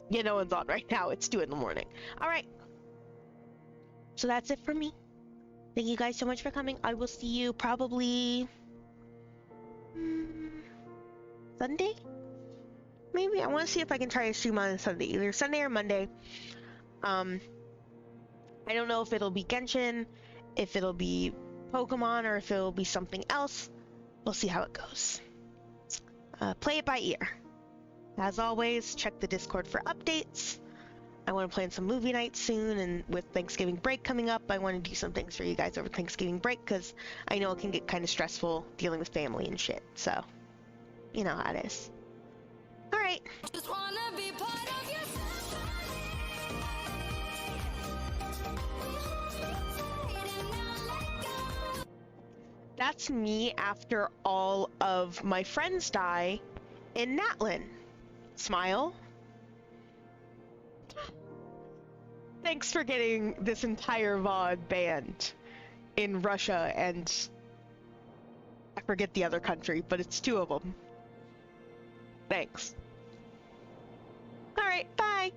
Yeah, no one's on right now. It's 2 in the morning. Alright. So that's it for me. Thank you guys so much for coming. I will see you probably... Sunday? Maybe? I want to see if I can try to stream on Sunday. Either Sunday or Monday. I don't know if it'll be Genshin, if it'll be Pokemon, or if it'll be something else. We'll see how it goes. Play it by ear. As always, check the Discord for updates. I want to plan some movie nights soon, and with Thanksgiving break coming up, I want to do some things for you guys over Thanksgiving break, because I know it can get kind of stressful dealing with family and shit, so you know how it is. Alright. Just wanna be part of your That's me after all of my friends die in Natlin. Smile. Thanks for getting this entire VOD banned in Russia and I forget the other country, but it's 2 of them. Thanks. Alright, bye!